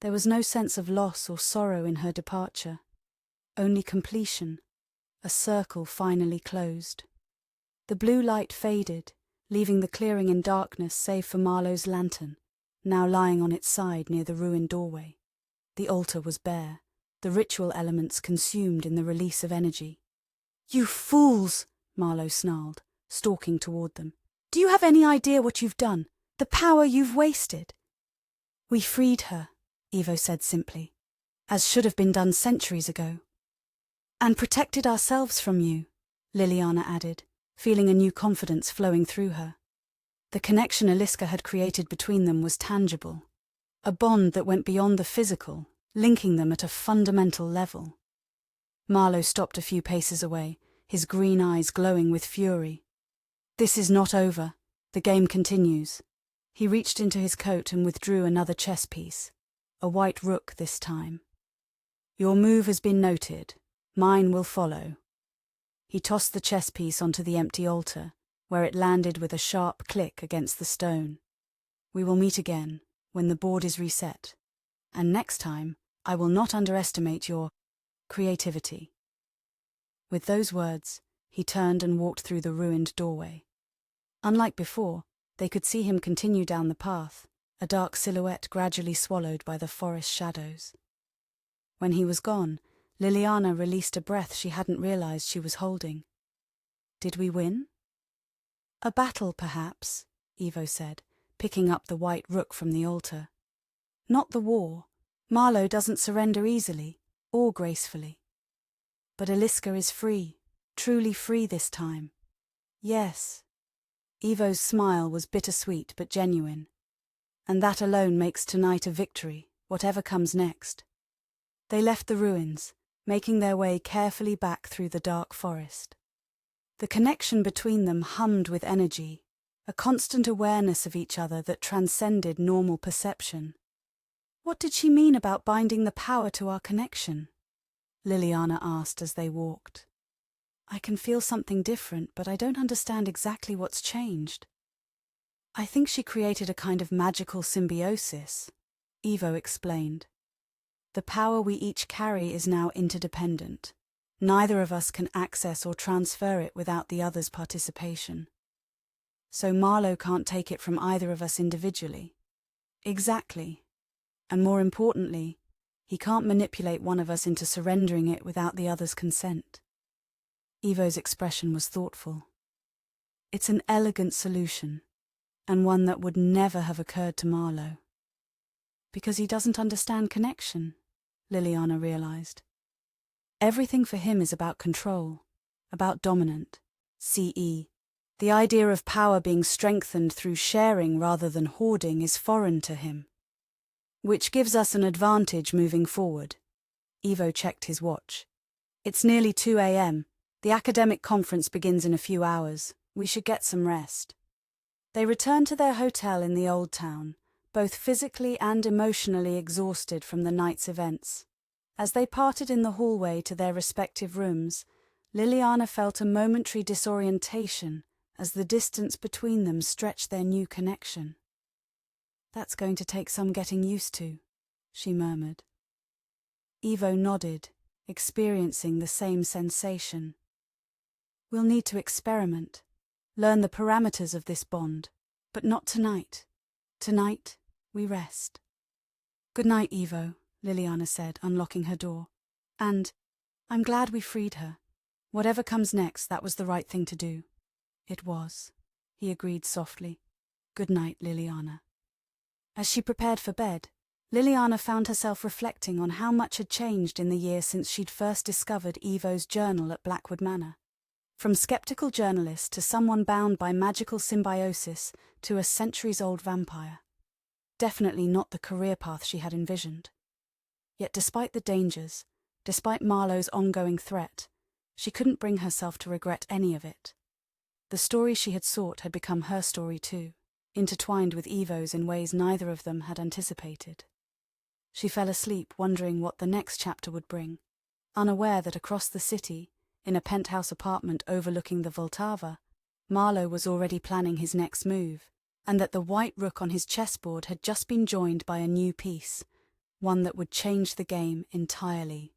there was no sense of loss or sorrow in her departure, only completion, a circle finally closed. The blue light faded, leaving the clearing in darkness save for Marlow's lantern, now lying on its side near the ruined doorway. The altar was bare, the ritual elements consumed in the release of energy. You fools! Marlow snarled, stalking toward them. Do you have any idea what you've done? The power you've wasted? We freed her, Evo said simply, as should have been done centuries ago. And protected ourselves from you, Lilliana added, feeling a new confidence flowing through her. The connection Eliska had created between them was tangible, a bond that went beyond the physical, linking them at a fundamental level. Marlow stopped a few paces away, his green eyes glowing with fury. This is not over. The game continues. He reached into his coat and withdrew another chess piece, a white rook this time. Your move has been noted. Mine will follow. He tossed the chess piece onto the empty altar, where it landed with a sharp click against the stone. We will meet again, when the board is reset. And next time, I will not underestimate your creativity. With those words, he turned and walked through the ruined doorway. Unlike before, they could see him continue down the path, a dark silhouette gradually swallowed by the forest shadows. When he was gone, Lilliana released a breath she hadn't realized she was holding. Did we win? A battle, perhaps, Evo said, picking up the white rook from the altar. Not the war. Marlow doesn't surrender easily, or gracefully. But Eliska is free, truly free this time. Yes. Evo's smile was bittersweet but genuine. And that alone makes tonight a victory, whatever comes next. They left the ruins, making their way carefully back through the dark forest. The connection between them hummed with energy, a constant awareness of each other that transcended normal perception. What did she mean about binding the power to our connection? Lilliana asked as they walked. I can feel something different, but I don't understand exactly what's changed. I think she created a kind of magical symbiosis, Evo explained. The power we each carry is now interdependent. Neither of us can access or transfer it without the other's participation. So Marlow can't take it from either of us individually. Exactly. And more importantly, he can't manipulate one of us into surrendering it without the other's consent. Evo's expression was thoughtful. It's an elegant solution, and one that would never have occurred to Marlow. Because he doesn't understand connection, Lilliana realized. Everything for him is about control, about dominant, CE. The idea of power being strengthened through sharing rather than hoarding is foreign to him. Which gives us an advantage moving forward. Ivo checked his watch. It's nearly 2 a.m. The academic conference begins in a few hours. We should get some rest. They returned to their hotel in the old town, both physically and emotionally exhausted from the night's events. As they parted in the hallway to their respective rooms, Lilliana felt a momentary disorientation as the distance between them stretched their new connection. "That's going to take some getting used to," she murmured. Ivo nodded, experiencing the same sensation. "We'll need to experiment, learn the parameters of this bond, but not tonight. Tonight, we rest." "Good night, Ivo," Lilliana said, unlocking her door. "And I'm glad we freed her. Whatever comes next, that was the right thing to do." "It was," he agreed softly. "Good night, Lilliana." As she prepared for bed, Lilliana found herself reflecting on how much had changed in the year since she'd first discovered Ivo's journal at Blackwood Manor. From skeptical journalist to someone bound by magical symbiosis to a centuries-old vampire. Definitely not the career path she had envisioned. Yet despite the dangers, despite Marlow's ongoing threat, she couldn't bring herself to regret any of it. The story she had sought had become her story too, intertwined with Ivo's in ways neither of them had anticipated. She fell asleep wondering what the next chapter would bring, unaware that across the city, in a penthouse apartment overlooking the Vltava, Marlow was already planning his next move, and that the white rook on his chessboard had just been joined by a new piece, one that would change the game entirely.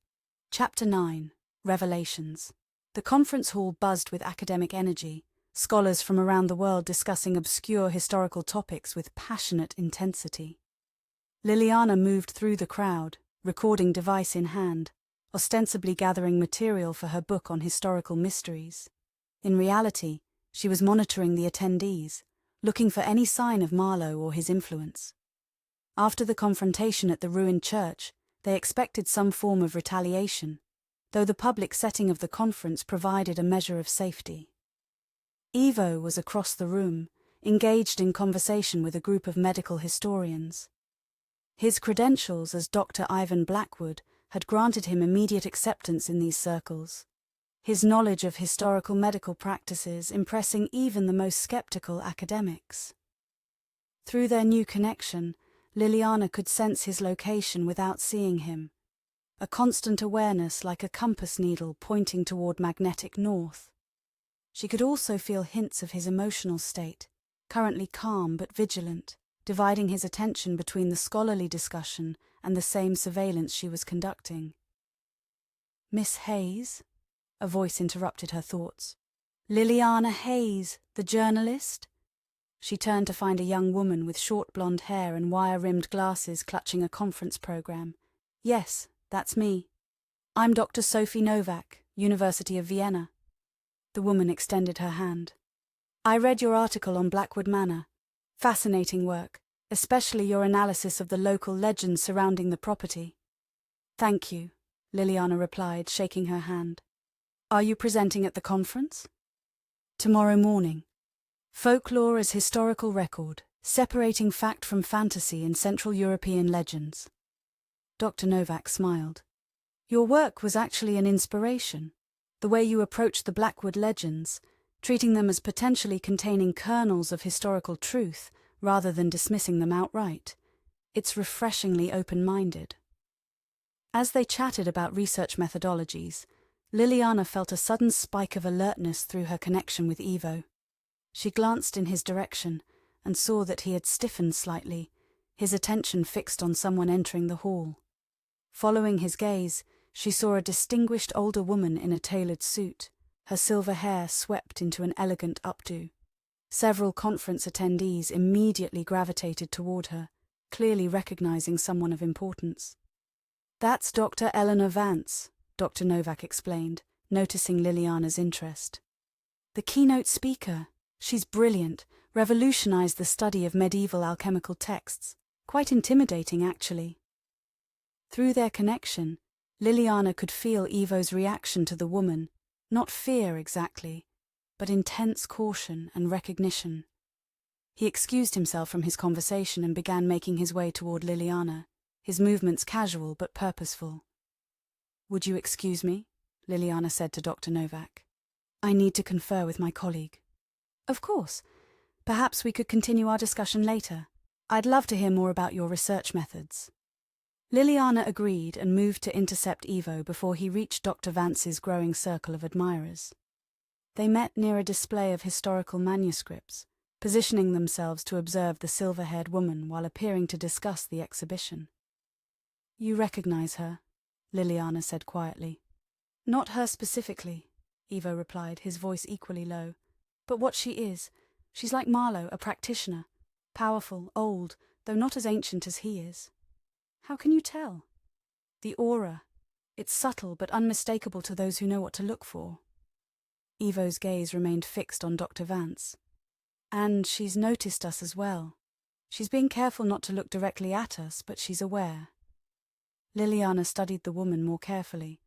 Chapter 9. Revelations. The conference hall buzzed with academic energy, scholars from around the world discussing obscure historical topics with passionate intensity. Lilliana moved through the crowd, recording device in hand, ostensibly gathering material for her book on historical mysteries. In reality, she was monitoring the attendees, looking for any sign of Marlow or his influence. After the confrontation at the ruined church, they expected some form of retaliation, though the public setting of the conference provided a measure of safety. Ivo was across the room, engaged in conversation with a group of medical historians. His credentials as Dr. Ivan Blackwood had granted him immediate acceptance in these circles, his knowledge of historical medical practices impressing even the most skeptical academics. Through their new connection, Lilliana could sense his location without seeing him, a constant awareness like a compass needle pointing toward magnetic north. She could also feel hints of his emotional state, currently calm but vigilant, dividing his attention between the scholarly discussion and the same surveillance she was conducting. "Miss Hayes?" A voice interrupted her thoughts. "Lilliana Hayes, the journalist?" She turned to find a young woman with short blonde hair and wire-rimmed glasses clutching a conference program. "Yes, that's me. I'm Dr. Sophie Novak, University of Vienna." The woman extended her hand. "I read your article on Blackwood Manor. Fascinating work, especially your analysis of the local legends surrounding the property." "Thank you," Lilliana replied, shaking her hand. "Are you presenting at the conference?" "Tomorrow morning. Folklore as historical record, separating fact from fantasy in Central European legends." Dr. Novak smiled. "Your work was actually an inspiration. The way you approached the Blackwood legends, treating them as potentially containing kernels of historical truth rather than dismissing them outright. It's refreshingly open-minded." As they chatted about research methodologies, Lilliana felt a sudden spike of alertness through her connection with Ivo. She glanced in his direction and saw that he had stiffened slightly, his attention fixed on someone entering the hall. Following his gaze, she saw a distinguished older woman in a tailored suit, her silver hair swept into an elegant updo. Several conference attendees immediately gravitated toward her, clearly recognizing someone of importance. "That's Dr. Eleanor Vance," Dr. Novak explained, noticing Lilliana's interest. "The keynote speaker. She's brilliant, revolutionized the study of medieval alchemical texts. Quite intimidating, actually." Through their connection, Lilliana could feel Ivo's reaction to the woman, not fear exactly, but intense caution and recognition. He excused himself from his conversation and began making his way toward Lilliana, his movements casual but purposeful. "Would you excuse me?" Lilliana said to Dr. Novak. "I need to confer with my colleague." "Of course. Perhaps we could continue our discussion later. I'd love to hear more about your research methods." Lilliana agreed and moved to intercept Ivo before he reached Dr. Vance's growing circle of admirers. They met near a display of historical manuscripts, positioning themselves to observe the silver-haired woman while appearing to discuss the exhibition. "You recognize her," Lilliana said quietly. "Not her specifically," Ivo replied, his voice equally low. "But what she is. She's like Marlow, a practitioner. Powerful, old, though not as ancient as he is." "How can you tell?" "The aura. It's subtle but unmistakable to those who know what to look for." Ivo's gaze remained fixed on Dr. Vance. "And she's noticed us as well. She's being careful not to look directly at us, but she's aware." Lilliana studied the woman more carefully.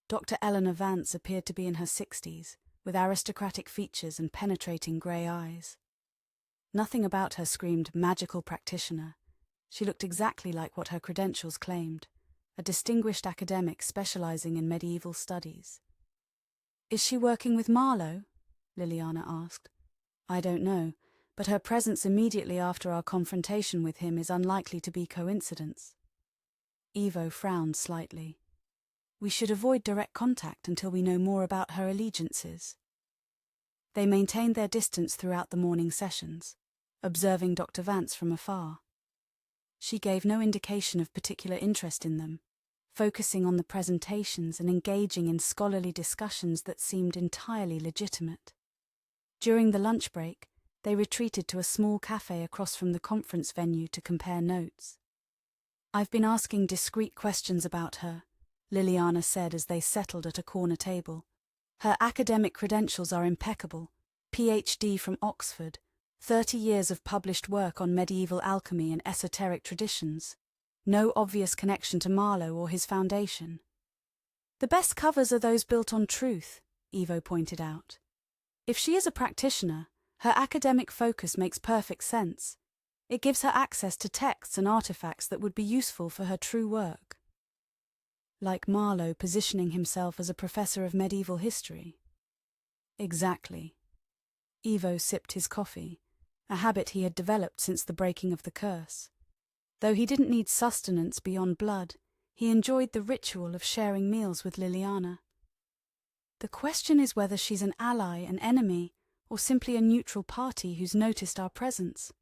Dr. Eleanor Vance appeared to be in her 60s, with aristocratic features and penetrating grey eyes. Nothing about her screamed magical practitioner. She looked exactly like what her credentials claimed, a distinguished academic specializing in medieval studies. "Is she working with Marlow?" Lilliana asked. "I don't know, but her presence immediately after our confrontation with him is unlikely to be coincidence." Ivo frowned slightly. "We should avoid direct contact until we know more about her allegiances." They maintained their distance throughout the morning sessions, observing Dr. Vance from afar. She gave no indication of particular interest in them, focusing on the presentations and engaging in scholarly discussions that seemed entirely legitimate. During the lunch break, they retreated to a small cafe across from the conference venue to compare notes. "I've been asking discreet questions about her," Lilliana said as they settled at a corner table. "Her academic credentials are impeccable. PhD from Oxford, 30 years of published work on medieval alchemy and esoteric traditions. No obvious connection to Marlow or his foundation." "The best covers are those built on truth," Ivo pointed out. "If she is a practitioner, her academic focus makes perfect sense. It gives her access to texts and artifacts that would be useful for her true work." "Like Marlow positioning himself as a professor of medieval history." "Exactly." Ivo sipped his coffee, a habit he had developed since the breaking of the curse. Though he didn't need sustenance beyond blood, he enjoyed the ritual of sharing meals with Lilliana. "The question is whether she's an ally, an enemy, or simply a neutral party who's noticed our presence.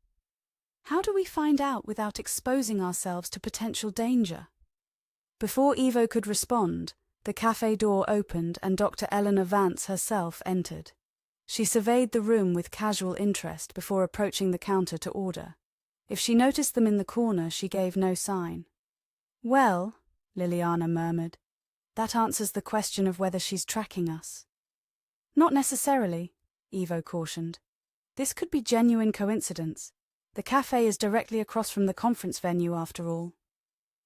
How do we find out without exposing ourselves to potential danger?" Before Ivo could respond, the cafe door opened and Dr. Eleanor Vance herself entered. She surveyed the room with casual interest before approaching the counter to order. If she noticed them in the corner, she gave no sign. "Well," Lilliana murmured, "that answers the question of whether she's tracking us." "Not necessarily," Ivo cautioned. "This could be genuine coincidence. The cafe is directly across from the conference venue, after all."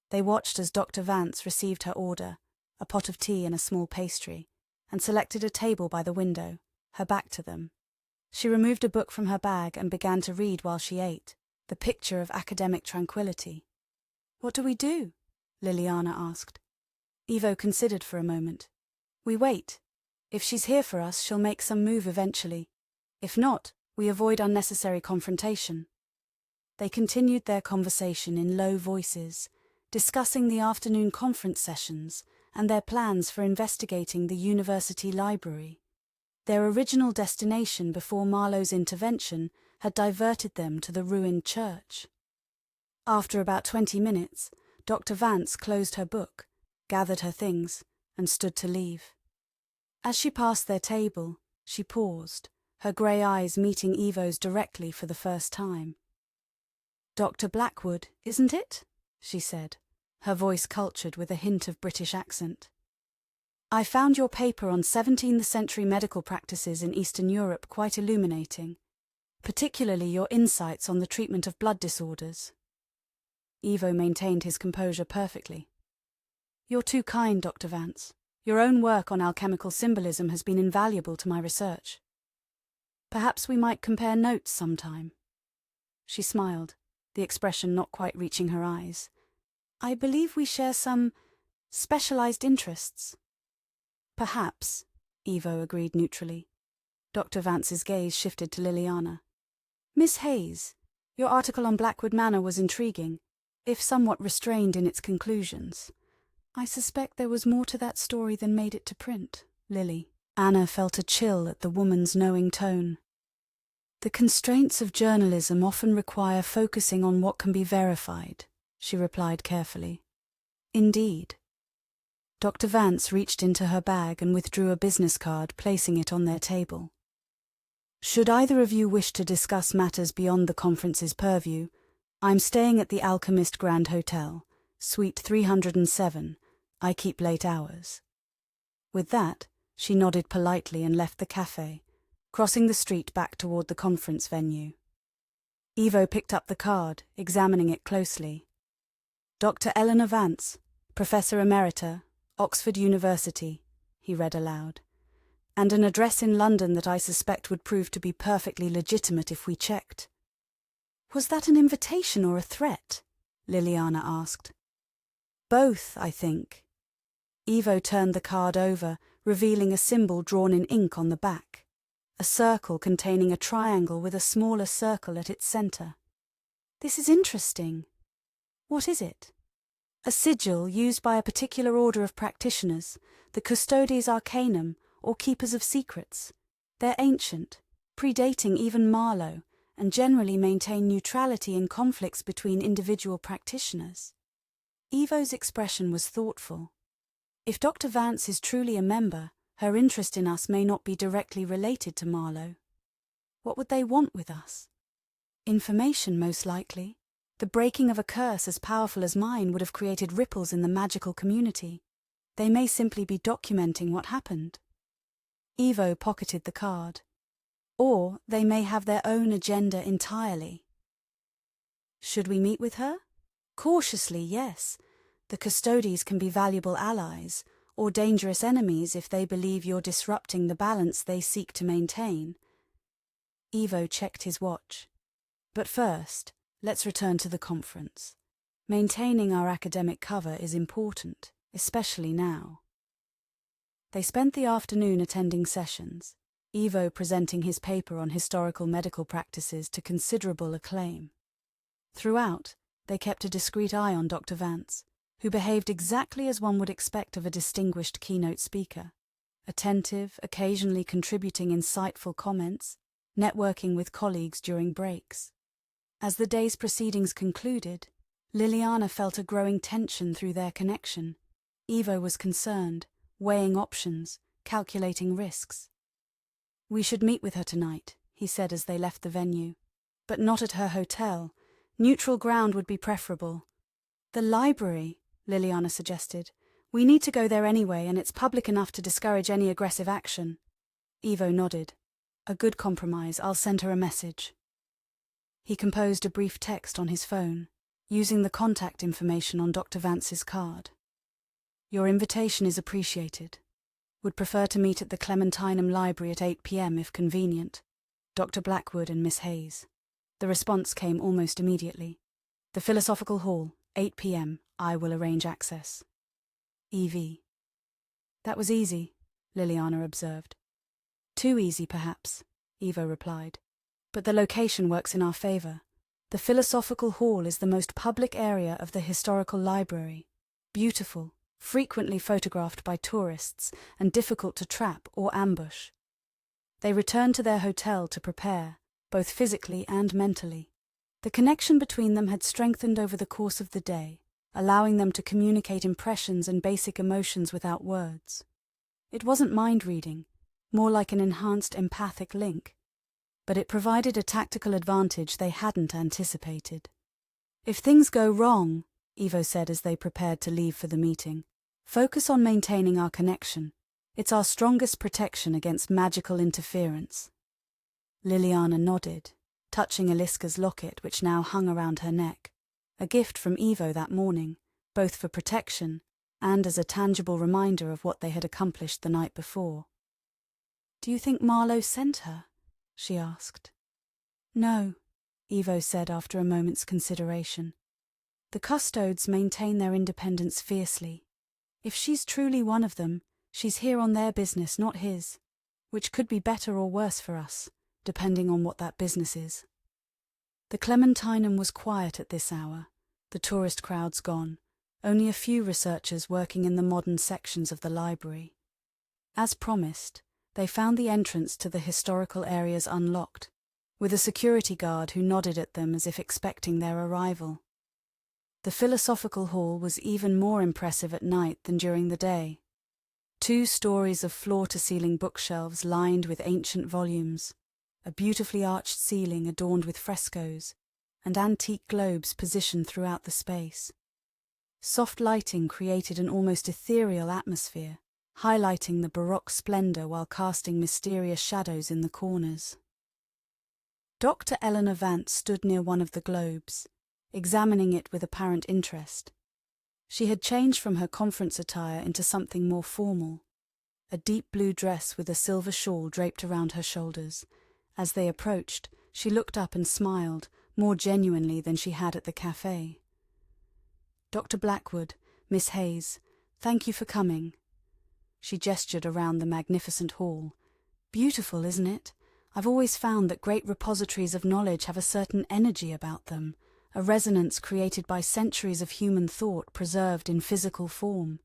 They watched as Dr. Vance received her order, a pot of tea and a small pastry, and selected a table by the window, her back to them. She removed a book from her bag and began to read while she ate, the picture of academic tranquility. "What do we do?" Lilliana asked. Ivo considered for a moment. "We wait. If she's here for us, she'll make some move eventually. If not, we avoid unnecessary confrontation." They continued their conversation in low voices, discussing the afternoon conference sessions and their plans for investigating the university library. Their original destination before Marlow's intervention had diverted them to the ruined church. After about 20 minutes, Dr. Vance closed her book, gathered her things, and stood to leave. As she passed their table, she paused, her grey eyes meeting Ivo's directly for the first time. "Dr. Blackwood, isn't it?" she said, her voice cultured with a hint of British accent. "I found your paper on 17th century medical practices in Eastern Europe quite illuminating, particularly your insights on the treatment of blood disorders." Ivo maintained his composure perfectly. "You're too kind, Dr. Vance. Your own work on alchemical symbolism has been invaluable to my research." Perhaps we might compare notes sometime. She smiled, the expression not quite reaching her eyes. I believe we share some specialized interests. Perhaps, Evo agreed neutrally. Dr. Vance's gaze shifted to Lilliana. Miss Hayes, your article on Blackwood Manor was intriguing, if somewhat restrained in its conclusions. I suspect there was more to that story than made it to print, Lily. Anna felt a chill at the woman's knowing tone. The constraints of journalism often require focusing on what can be verified, she replied carefully. Indeed. Dr. Vance reached into her bag and withdrew a business card, placing it on their table. Should either of you wish to discuss matters beyond the conference's purview, I'm staying at the Alchemist Grand Hotel, Suite 307. I keep late hours. With that, she nodded politely and left the cafe, crossing the street back toward the conference venue. Evo picked up the card, examining it closely. Dr. Eleanor Vance, Professor Emerita, Oxford University, he read aloud. And an address in London that I suspect would prove to be perfectly legitimate if we checked. Was that an invitation or a threat? Lilliana asked. Both, I think. Evo turned the card over, revealing a symbol drawn in ink on the back. A circle containing a triangle with a smaller circle at its centre. This is interesting. What is it? A sigil used by a particular order of practitioners, the Custodes Arcanum, or Keepers of Secrets. They're ancient, predating even Marlow, and generally maintain neutrality in conflicts between individual practitioners. Evo's expression was thoughtful. If Dr. Vance is truly a member, her interest in us may not be directly related to Marlow. What would they want with us? Information, most likely. The breaking of a curse as powerful as mine would have created ripples in the magical community. They may simply be documenting what happened. Evo pocketed the card. Or they may have their own agenda entirely. Should we meet with her? Cautiously, yes. The Custodes can be valuable allies, or dangerous enemies if they believe you're disrupting the balance they seek to maintain. Evo checked his watch. But first, let's return to the conference. Maintaining our academic cover is important, especially now. They spent the afternoon attending sessions, Evo presenting his paper on historical medical practices to considerable acclaim. Throughout, they kept a discreet eye on Dr. Vance, who behaved exactly as one would expect of a distinguished keynote speaker, attentive, occasionally contributing insightful comments, networking with colleagues during breaks. As the day's proceedings concluded, Lilliana felt a growing tension through their connection. Evo was concerned, weighing options, calculating risks. We should meet with her tonight, he said as they left the venue. But not at her hotel. Neutral ground would be preferable. The library, Lilliana suggested. We need to go there anyway, and it's public enough to discourage any aggressive action. Evo nodded. A good compromise. I'll send her a message. He composed a brief text on his phone, using the contact information on Dr. Vance's card. Your invitation is appreciated. Would prefer to meet at the Clementinum Library at 8 p.m. if convenient. Dr. Blackwood and Miss Hayes. The response came almost immediately. The Philosophical Hall, 8 p.m. I will arrange access. E.V. That was easy, Lilliana observed. Too easy, perhaps, Evo replied. But the location works in our favour. The Philosophical Hall is the most public area of the historical library. Beautiful, frequently photographed by tourists, and difficult to trap or ambush. They returned to their hotel to prepare, both physically and mentally. The connection between them had strengthened over the course of the day, allowing them to communicate impressions and basic emotions without words. It wasn't mind-reading, more like an enhanced empathic link, but it provided a tactical advantage they hadn't anticipated. If things go wrong, Evo said as they prepared to leave for the meeting, focus on maintaining our connection. It's our strongest protection against magical interference. Lilliana nodded, touching Aliska's locket which now hung around her neck, a gift from Evo that morning, both for protection and as a tangible reminder of what they had accomplished the night before. Do you think Marlow sent her? she asked. No, Ivo said after a moment's consideration. The custodes maintain their independence fiercely. If she's truly one of them, she's here on their business, not his, which could be better or worse for us, depending on what that business is. The Clementinum was quiet at this hour, the tourist crowds gone, only a few researchers working in the modern sections of the library. As promised, they found the entrance to the historical areas unlocked, with a security guard who nodded at them as if expecting their arrival. The philosophical hall was even more impressive at night than during the day. 2 stories of floor-to-ceiling bookshelves lined with ancient volumes, a beautifully arched ceiling adorned with frescoes, and antique globes positioned throughout the space. Soft lighting created an almost ethereal atmosphere, highlighting the Baroque splendor while casting mysterious shadows in the corners. Dr. Eleanor Vance stood near one of the globes, examining it with apparent interest. She had changed from her conference attire into something more formal, a deep blue dress with a silver shawl draped around her shoulders. As they approached, she looked up and smiled, more genuinely than she had at the cafe. Dr. Blackwood, Miss Hayes, thank you for coming. She gestured around the magnificent hall. Beautiful, isn't it? I've always found that great repositories of knowledge have a certain energy about them, a resonance created by centuries of human thought preserved in physical form.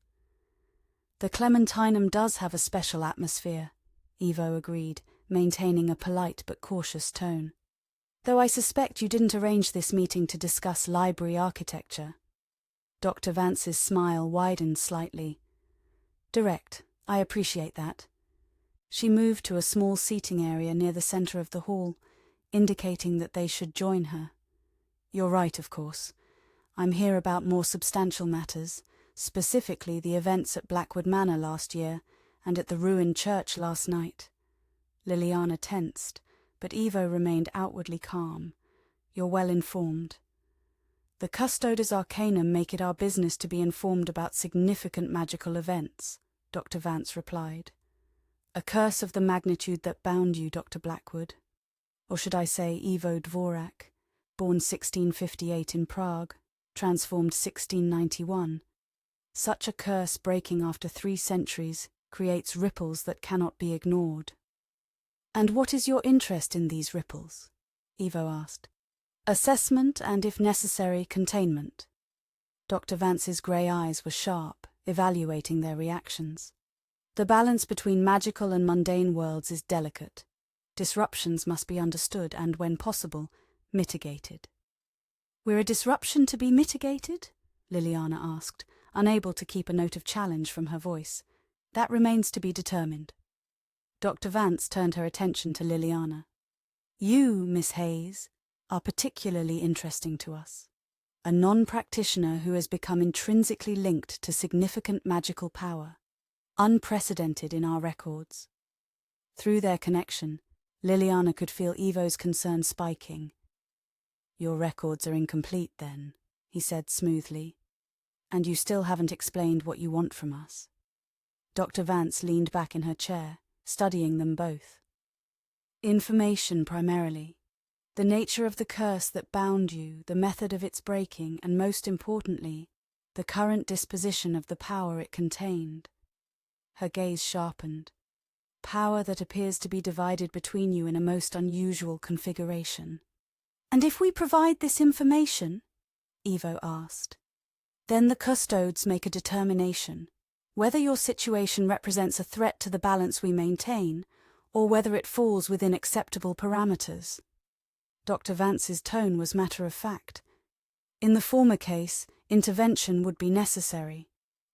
The Clementinum does have a special atmosphere, Ivo agreed, maintaining a polite but cautious tone. Though I suspect you didn't arrange this meeting to discuss library architecture. Dr. Vance's smile widened slightly. Direct, I appreciate that. She moved to a small seating area near the center of the hall, indicating that they should join her. You're right, of course. I'm here about more substantial matters, specifically the events at Blackwood Manor last year and at the ruined church last night. Lilliana tensed, but Ivo remained outwardly calm. You're well informed. The Custodes Arcanum make it our business to be informed about significant magical events, Dr. Vance replied. A curse of the magnitude that bound you, Dr. Blackwood. Or should I say Ivo Dvorak, born 1658 in Prague, transformed 1691. Such a curse breaking after 3 centuries creates ripples that cannot be ignored. And what is your interest in these ripples? Ivo asked. Assessment and, if necessary, containment. Dr. Vance's grey eyes were sharp, evaluating their reactions. The balance between magical and mundane worlds is delicate. Disruptions must be understood and, when possible, mitigated. We're a disruption to be mitigated? Lilliana asked, unable to keep a note of challenge from her voice. That remains to be determined. Dr. Vance turned her attention to Lilliana. You, Miss Hayes, are particularly interesting to us. A non-practitioner who has become intrinsically linked to significant magical power, unprecedented in our records. Through their connection, Lilliana could feel Ivo's concern spiking. Your records are incomplete then, he said smoothly. And you still haven't explained what you want from us. Dr. Vance leaned back in her chair, studying them both. Information primarily. The nature of the curse that bound you, the method of its breaking, and most importantly, the current disposition of the power it contained. Her gaze sharpened. Power that appears to be divided between you in a most unusual configuration. And if we provide this information? Ivo asked. Then the custodes make a determination, whether your situation represents a threat to the balance we maintain, or whether it falls within acceptable parameters. Dr. Vance's tone was matter-of-fact. In the former case, intervention would be necessary.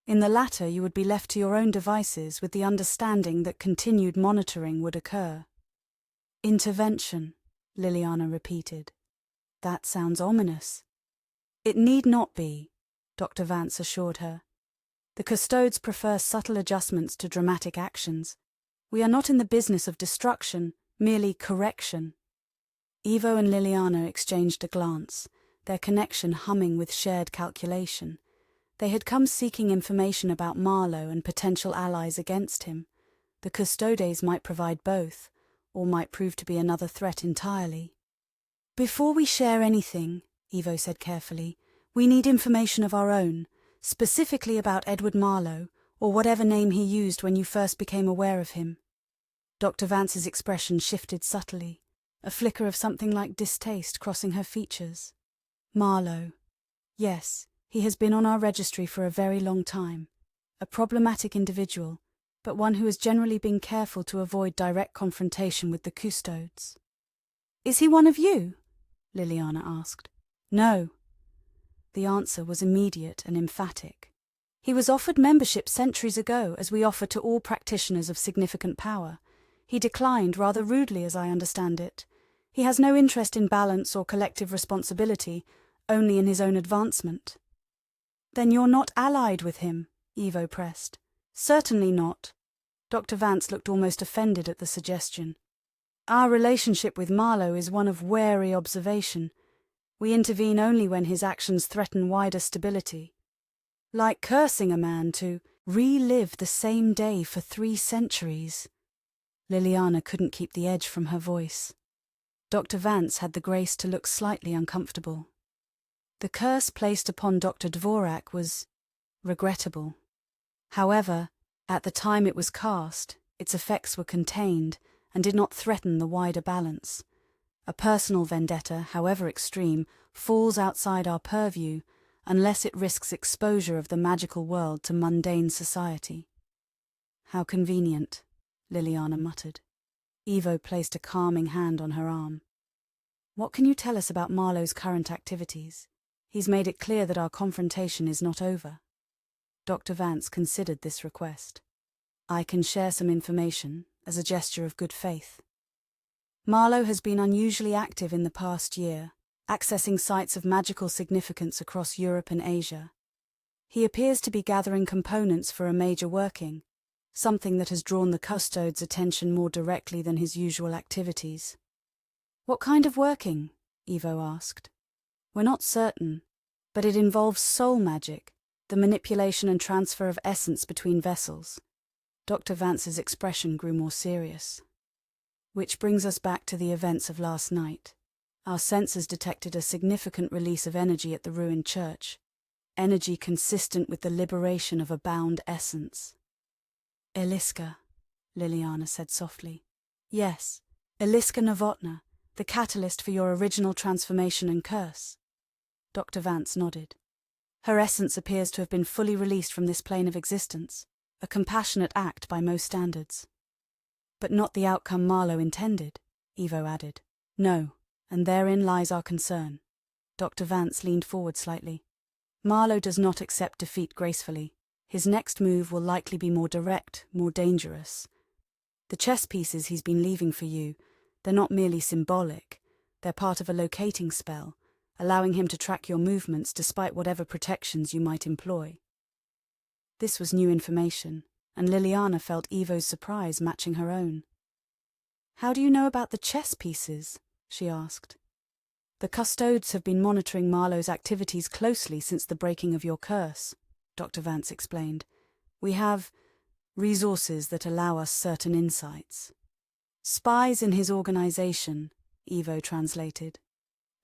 In the latter, you would be left to your own devices with the understanding that continued monitoring would occur. Intervention, Lilliana repeated. That sounds ominous. It need not be, Dr. Vance assured her. The custodes prefer subtle adjustments to dramatic actions. We are not in the business of destruction, merely correction. Ivo and Lilliana exchanged a glance, their connection humming with shared calculation. They had come seeking information about Marlow and potential allies against him. The custodes might provide both, or might prove to be another threat entirely. Before we share anything, Evo said carefully, we need information of our own, specifically about Edward Marlow, or whatever name he used when you first became aware of him. Dr. Vance's expression shifted subtly, a flicker of something like distaste crossing her features. Marlow. Yes, he has been on our registry for a very long time. A problematic individual, but one who has generally been careful to avoid direct confrontation with the custodes. Is he one of you? Lilliana asked. No. The answer was immediate and emphatic. He was offered membership centuries ago, as we offer to all practitioners of significant power. He declined rather rudely, as I understand it. He has no interest in balance or collective responsibility, only in his own advancement. Then you're not allied with him, Evo pressed. Certainly not. Dr. Vance looked almost offended at the suggestion. Our relationship with Marlow is one of wary observation. We intervene only when his actions threaten wider stability. Like cursing a man to relive the same day for 3 centuries. Lilliana couldn't keep the edge from her voice. Dr. Vance had the grace to look slightly uncomfortable. The curse placed upon Dr. Dvorak was regrettable. However, at the time it was cast, its effects were contained and did not threaten the wider balance. A personal vendetta, however extreme, falls outside our purview unless it risks exposure of the magical world to mundane society. How convenient, Lilliana muttered. Evo placed a calming hand on her arm. What can you tell us about Marlow's current activities? He's made it clear that our confrontation is not over. Dr. Vance considered this request. I can share some information as a gesture of good faith. Marlow has been unusually active in the past year, accessing sites of magical significance across Europe and Asia. He appears to be gathering components for a major working, something that has drawn the custodes' attention more directly than his usual activities. What kind of working? Evo asked. We're not certain, but it involves soul magic, the manipulation and transfer of essence between vessels. Dr. Vance's expression grew more serious. Which brings us back to the events of last night. Our sensors detected a significant release of energy at the ruined church, energy consistent with the liberation of a bound essence. Eliska, Lilliana said softly. Yes, Eliska Novotna, the catalyst for your original transformation and curse. Dr. Vance nodded. Her essence appears to have been fully released from this plane of existence, a compassionate act by most standards. But not the outcome Marlow intended, Evo added. No, and therein lies our concern. Dr. Vance leaned forward slightly. Marlow does not accept defeat gracefully. His next move will likely be more direct, more dangerous. The chess pieces he's been leaving for you, they're not merely symbolic. They're part of a locating spell, allowing him to track your movements despite whatever protections you might employ. This was new information, and Lilliana felt Evo's surprise matching her own. How do you know about the chess pieces? She asked. The custodes have been monitoring Marlow's activities closely since the breaking of your curse, Dr. Vance explained. We have resources that allow us certain insights. Spies in his organization, Evo translated.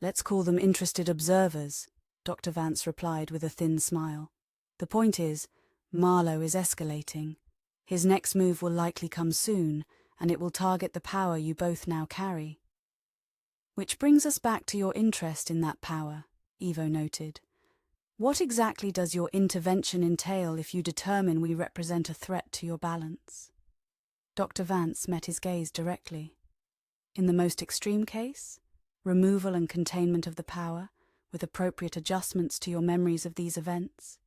Let's call them interested observers, Dr. Vance replied with a thin smile. The point is, Marlow is escalating. His next move will likely come soon, and it will target the power you both now carry. Which brings us back to your interest in that power, Evo noted. What exactly does your intervention entail if you determine we represent a threat to your balance? Dr. Vance met his gaze directly. In the most extreme case, removal and containment of the power, with appropriate adjustments to your memories of these events.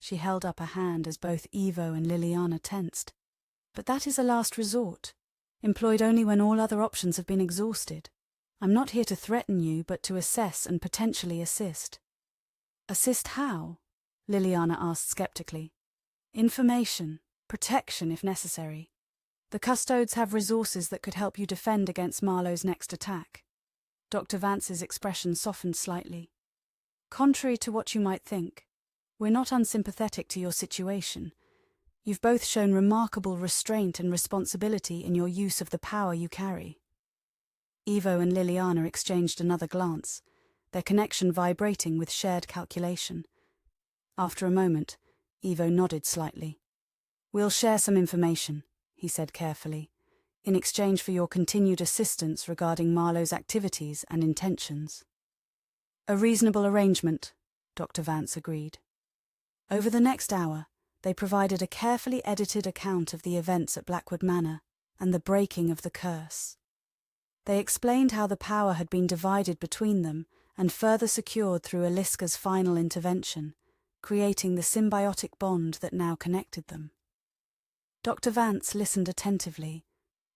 She held up a hand as both Evo and Lilliana tensed. But that is a last resort, employed only when all other options have been exhausted. I'm not here to threaten you, but to assess and potentially assist. Assist how? Lilliana asked skeptically. Information, protection if necessary. The custodes have resources that could help you defend against Marlow's next attack. Dr. Vance's expression softened slightly. Contrary to what you might think, we're not unsympathetic to your situation. You've both shown remarkable restraint and responsibility in your use of the power you carry. Ivo and Lilliana exchanged another glance, their connection vibrating with shared calculation. After a moment, Ivo nodded slightly. We'll share some information, he said carefully, in exchange for your continued assistance regarding Marlow's activities and intentions. A reasonable arrangement, Dr. Vance agreed. Over the next hour, they provided a carefully edited account of the events at Blackwood Manor and the breaking of the curse. They explained how the power had been divided between them and further secured through Aliska's final intervention, creating the symbiotic bond that now connected them. Dr. Vance listened attentively,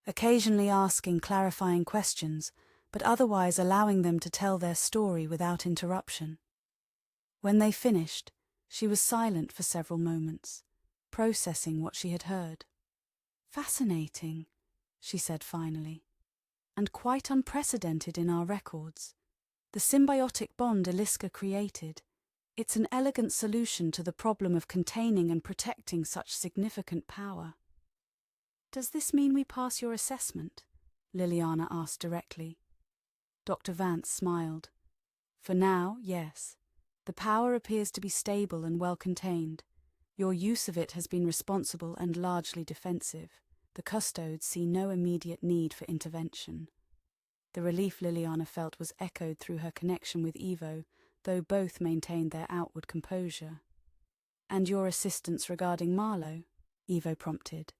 occasionally asking clarifying questions, but otherwise allowing them to tell their story without interruption. When they finished, she was silent for several moments, processing what she had heard. Fascinating, she said finally, and quite unprecedented in our records. The symbiotic bond Aliska created, it's an elegant solution to the problem of containing and protecting such significant power. Does this mean we pass your assessment? Lilliana asked directly. Dr. Vance smiled. For now, yes. The power appears to be stable and well contained. Your use of it has been responsible and largely defensive. The custodes see no immediate need for intervention. The relief Lilliana felt was echoed through her connection with Ivo, though both maintained their outward composure. And your assistance regarding Marlow? Ivo prompted.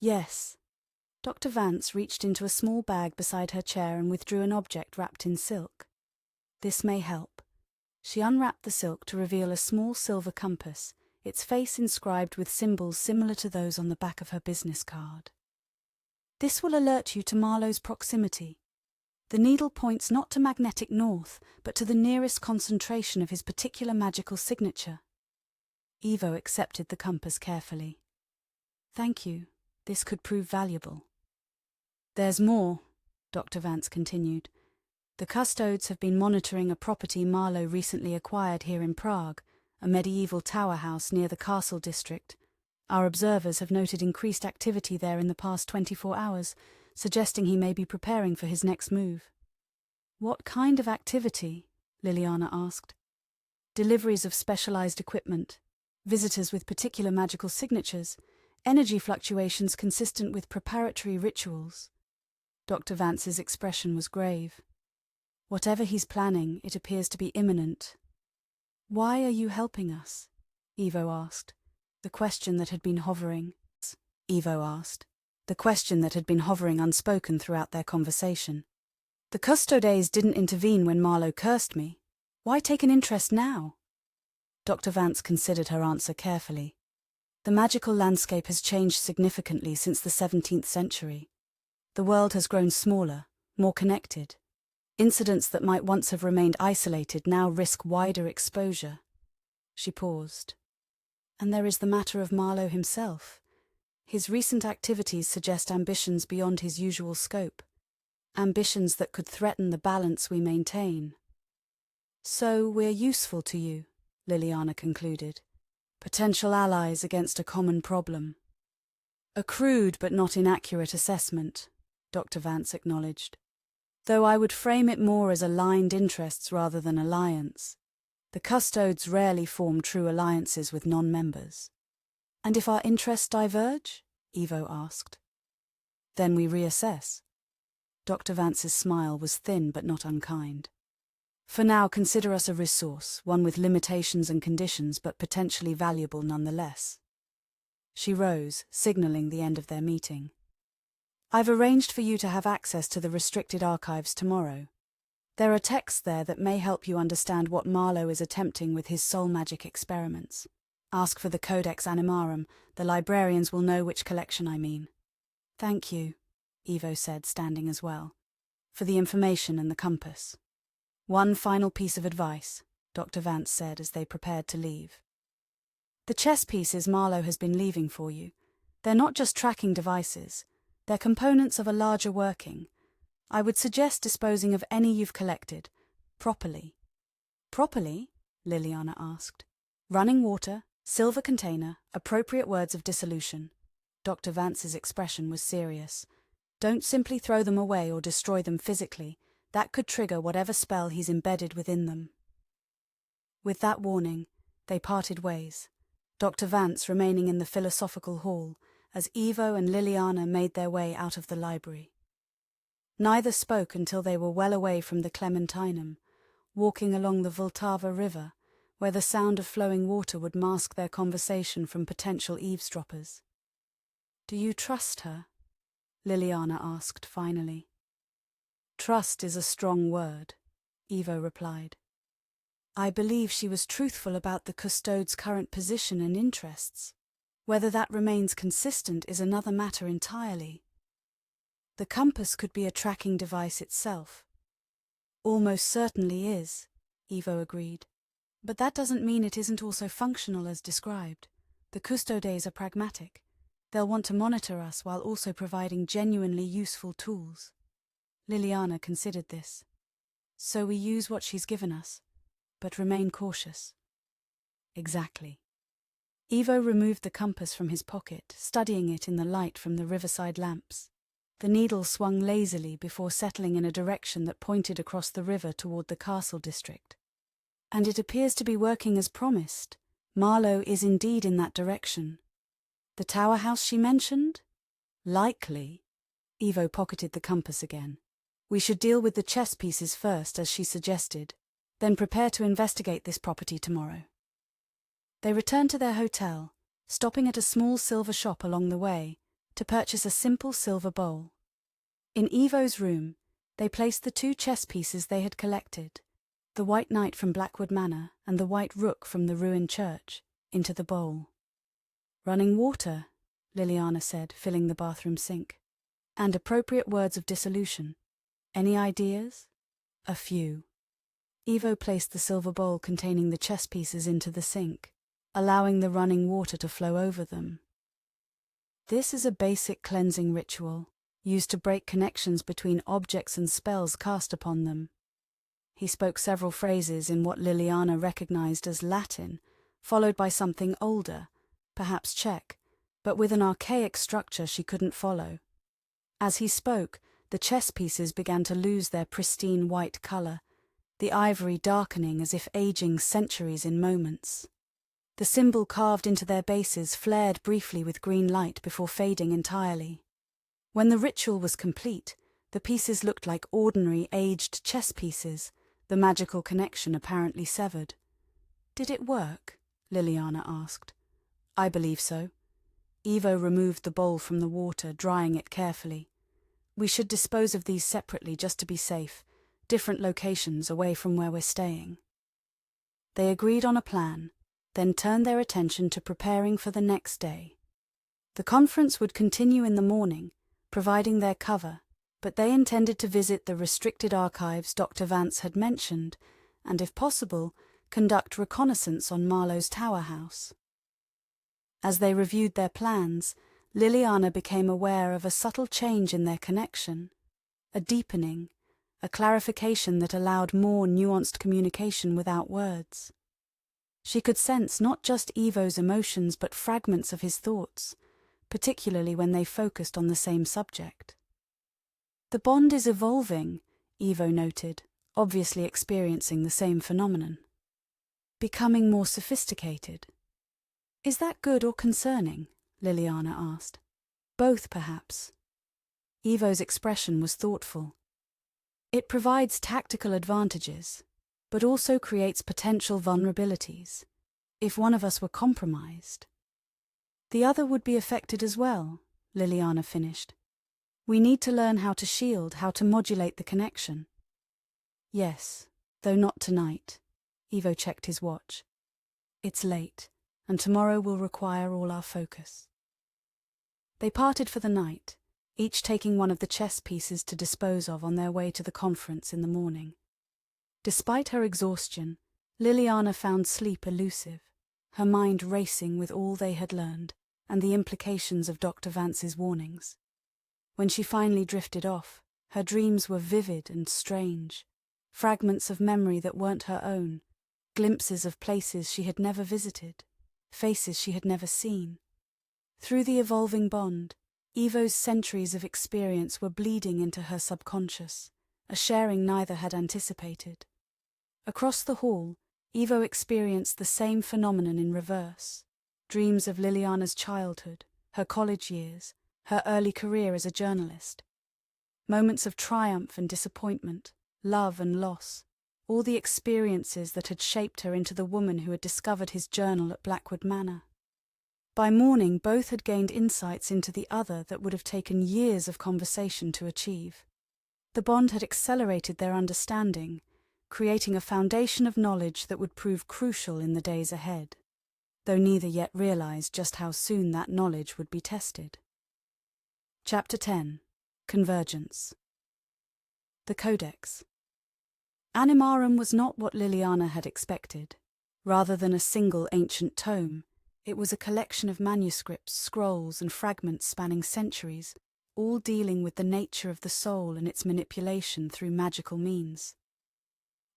Yes. Dr. Vance reached into a small bag beside her chair and withdrew an object wrapped in silk. This may help. She unwrapped the silk to reveal a small silver compass, its face inscribed with symbols similar to those on the back of her business card. This will alert you to Marlow's proximity. The needle points not to magnetic north, but to the nearest concentration of his particular magical signature. Ivo accepted the compass carefully. Thank you. This could prove valuable. There's more, Dr. Vance continued. The custodes have been monitoring a property Marlow recently acquired here in Prague, a medieval tower house near the castle district. Our observers have noted increased activity there in the past 24 hours, suggesting he may be preparing for his next move. What kind of activity? Lilliana asked. Deliveries of specialized equipment, visitors with particular magical signatures, energy fluctuations consistent with preparatory rituals. Dr. Vance's expression was grave. Whatever he's planning, it appears to be imminent. Why are you helping us? Ivo asked. The question that had been hovering unspoken throughout their conversation. The custodes didn't intervene when Marlow cursed me. Why take an interest now? Dr. Vance considered her answer carefully. The magical landscape has changed significantly since the 17th century. The world has grown smaller, more connected. Incidents that might once have remained isolated now risk wider exposure. She paused. And there is the matter of Marlow himself. His recent activities suggest ambitions beyond his usual scope, ambitions that could threaten the balance we maintain. So we're useful to you, Lilliana concluded. Potential allies against a common problem. A crude but not inaccurate assessment, Dr. Vance acknowledged. Though I would frame it more as aligned interests rather than alliance. The custodes rarely form true alliances with non-members. And if our interests diverge? Ivo asked. Then we reassess. Dr. Vance's smile was thin but not unkind. For now, consider us a resource, one with limitations and conditions but potentially valuable nonetheless. She rose, signalling the end of their meeting. I've arranged for you to have access to the restricted archives tomorrow. There are texts there that may help you understand what Marlow is attempting with his soul magic experiments. Ask for the Codex Animarum. The librarians will know which collection I mean. Thank you, Ivo said, standing as well, for the information and the compass. One final piece of advice, Dr. Vance said as they prepared to leave. The chess pieces Marlow has been leaving for you. They're not just tracking devices. They're components of a larger working. I would suggest disposing of any you've collected, properly. Properly? Lilliana asked. Running water, Silver container, appropriate words of dissolution. Dr. Vance's expression was serious. Don't simply throw them away or destroy them physically. That could trigger whatever spell he's embedded within them. With that warning, they parted ways, Dr. Vance remaining in the philosophical hall as Ivo and Lilliana made their way out of the library. Neither spoke until they were well away from the Clementinum, walking along the Vltava River, where the sound of flowing water would mask their conversation from potential eavesdroppers. "Do you trust her?" Lilliana asked finally. "Trust is a strong word," Ivo replied. "I believe she was truthful about the custode's current position and interests. Whether that remains consistent is another matter entirely. The compass could be a tracking device itself." "Almost certainly is," Ivo agreed. "But that doesn't mean it isn't also functional as described. The custodes are pragmatic. They'll want to monitor us while also providing genuinely useful tools." Lilliana considered this. "So we use what she's given us, but remain cautious." "Exactly." Ivo removed the compass from his pocket, studying it in the light from the riverside lamps. The needle swung lazily before settling in a direction that pointed across the river toward the castle district. "And it appears to be working as promised. Marlow is indeed in that direction." "The tower house she mentioned?" "Likely." Ivo pocketed the compass again. "We should deal with the chess pieces first, as she suggested, then prepare to investigate this property tomorrow." They returned to their hotel, stopping at a small silver shop along the way to purchase a simple silver bowl. In Ivo's room, they placed the two chess pieces they had collected, the white knight from Blackwood Manor and the white rook from the ruined church, into the bowl. "Running water," Lilliana said, filling the bathroom sink. "And appropriate words of dissolution. Any ideas?" "A few." Ivo placed the silver bowl containing the chess pieces into the sink, allowing the running water to flow over them. "This is a basic cleansing ritual, used to break connections between objects and spells cast upon them." He spoke several phrases in what Lilliana recognized as Latin, followed by something older, perhaps Czech, but with an archaic structure she couldn't follow. As he spoke, the chess pieces began to lose their pristine white color, the ivory darkening as if aging centuries in moments. The symbol carved into their bases flared briefly with green light before fading entirely. When the ritual was complete, the pieces looked like ordinary aged chess pieces, the magical connection apparently severed. "Did it work?" Lilliana asked. "I believe so." Ivo removed the bowl from the water, drying it carefully. "We should dispose of these separately just to be safe, different locations away from where we're staying." They agreed on a plan, then turned their attention to preparing for the next day. The conference would continue in the morning, providing their cover, but they intended to visit the restricted archives Dr. Vance had mentioned, and if possible, conduct reconnaissance on Marlow's tower house. As they reviewed their plans, Lilliana became aware of a subtle change in their connection, a deepening, a clarification that allowed more nuanced communication without words. She could sense not just Ivo's emotions but fragments of his thoughts, particularly when they focused on the same subject. "The bond is evolving," Ivo noted, obviously experiencing the same phenomenon. "Becoming more sophisticated." "Is that good or concerning?" Lilliana asked. "Both, perhaps." Ivo's expression was thoughtful. "It provides tactical advantages, but also creates potential vulnerabilities. If one of us were compromised, the other would be affected as well," Lilliana finished. "We need to learn how to shield, how to modulate the connection." "Yes, though not tonight." Ivo checked his watch. "It's late, and tomorrow will require all our focus." They parted for the night, each taking one of the chess pieces to dispose of on their way to the conference in the morning. Despite her exhaustion, Lilliana found sleep elusive, her mind racing with all they had learned and the implications of Dr. Vance's warnings. When she finally drifted off, her dreams were vivid and strange, fragments of memory that weren't her own, glimpses of places she had never visited, faces she had never seen. Through the evolving bond, Evo's centuries of experience were bleeding into her subconscious, a sharing neither had anticipated. Across the hall, Evo experienced the same phenomenon in reverse. Dreams of Liliana's childhood, her college years, her early career as a journalist. Moments of triumph and disappointment, love and loss, all the experiences that had shaped her into the woman who had discovered his journal at Blackwood Manor. By morning, both had gained insights into the other that would have taken years of conversation to achieve. The bond had accelerated their understanding, creating a foundation of knowledge that would prove crucial in the days ahead, though neither yet realized just how soon that knowledge would be tested. Chapter 10. Convergence. The Codex. Animarum was not what Liliana had expected. Rather than a single ancient tome, it was a collection of manuscripts, scrolls, and fragments spanning centuries, all dealing with the nature of the soul and its manipulation through magical means.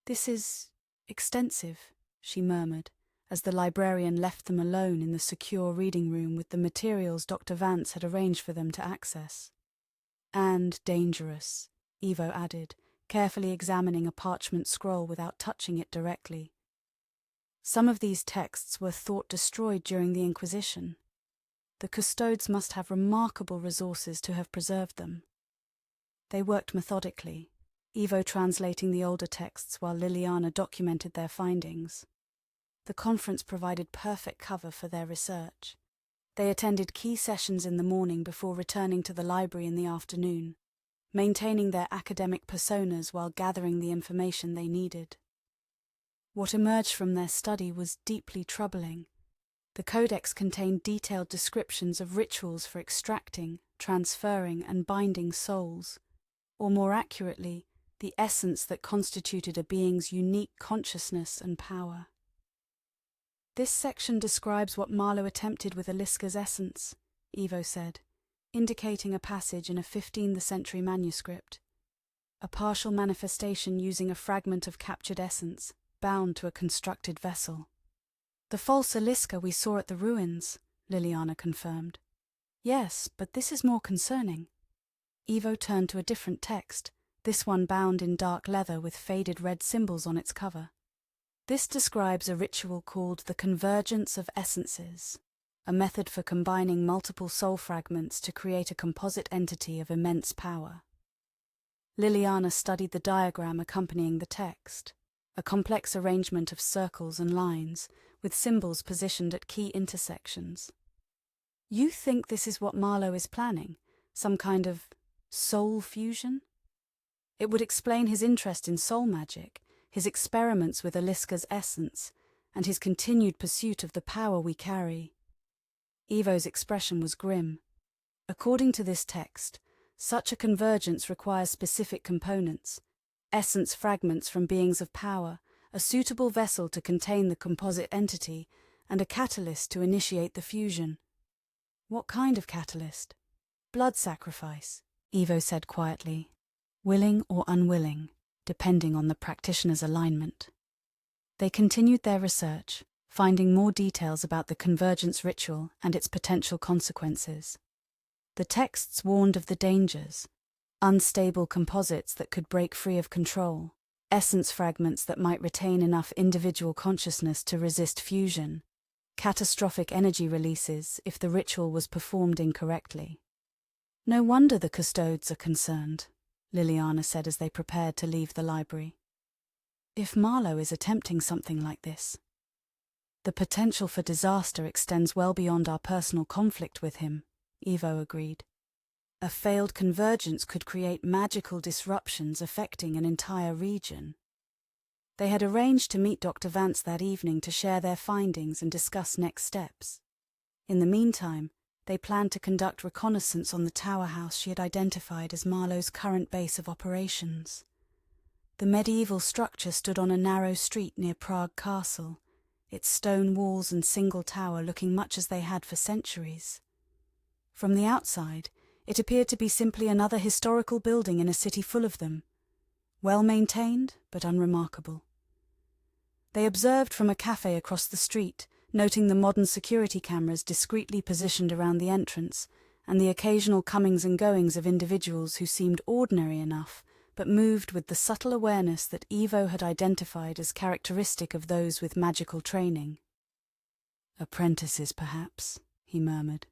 "This is extensive," she murmured, as the librarian left them alone in the secure reading room with the materials Dr. Vance had arranged for them to access. "And dangerous," Evo added, carefully examining a parchment scroll without touching it directly. Some of these texts were thought destroyed during the Inquisition. The custodes must have remarkable resources to have preserved them. They worked methodically, Evo translating the older texts while Liliana documented their findings. The conference provided perfect cover for their research. They attended key sessions in the morning before returning to the library in the afternoon, maintaining their academic personas while gathering the information they needed. What emerged from their study was deeply troubling. The Codex contained detailed descriptions of rituals for extracting, transferring, and binding souls, or more accurately, the essence that constituted a being's unique consciousness and power. "This section describes what Marlow attempted with Aliska's essence," Evo said, indicating a passage in a 15th century manuscript. "A partial manifestation using a fragment of captured essence, bound to a constructed vessel." "The false Aliska we saw at the ruins," Liliana confirmed. "Yes, but this is more concerning." Evo turned to a different text, this one bound in dark leather with faded red symbols on its cover. "This describes a ritual called the convergence of essences, a method for combining multiple soul fragments to create a composite entity of immense power." Liliana studied the diagram accompanying the text, a complex arrangement of circles and lines, with symbols positioned at key intersections. "You think this is what Marlow is planning? Some kind of soul fusion?" "It would explain his interest in soul magic, his experiments with Aliska's essence, and his continued pursuit of the power we carry." Evo's expression was grim. According to this text, such a convergence requires specific components: essence fragments from beings of power, a suitable vessel to contain the composite entity, and a catalyst to initiate the fusion. "What kind of catalyst?" "Blood sacrifice," Evo said quietly. "Willing or unwilling, depending on the practitioner's alignment." They continued their research, finding more details about the convergence ritual and its potential consequences. The texts warned of the dangers: unstable composites that could break free of control, essence fragments that might retain enough individual consciousness to resist fusion, catastrophic energy releases if the ritual was performed incorrectly. "No wonder the custodes are concerned," Liliana said as they prepared to leave the library. "If Marlow is attempting something like this, the potential for disaster extends well beyond our personal conflict with him," Evo agreed. "A failed convergence could create magical disruptions affecting an entire region." They had arranged to meet Dr. Vance that evening to share their findings and discuss next steps. In the meantime, they planned to conduct reconnaissance on the tower house she had identified as Marlow's current base of operations. The medieval structure stood on a narrow street near Prague Castle, its stone walls and single tower looking much as they had for centuries. From the outside, it appeared to be simply another historical building in a city full of them, well-maintained but unremarkable. They observed from a cafe across the street, noting the modern security cameras discreetly positioned around the entrance and the occasional comings and goings of individuals who seemed ordinary enough, but moved with the subtle awareness that Evo had identified as characteristic of those with magical training. Apprentices, perhaps, he murmured,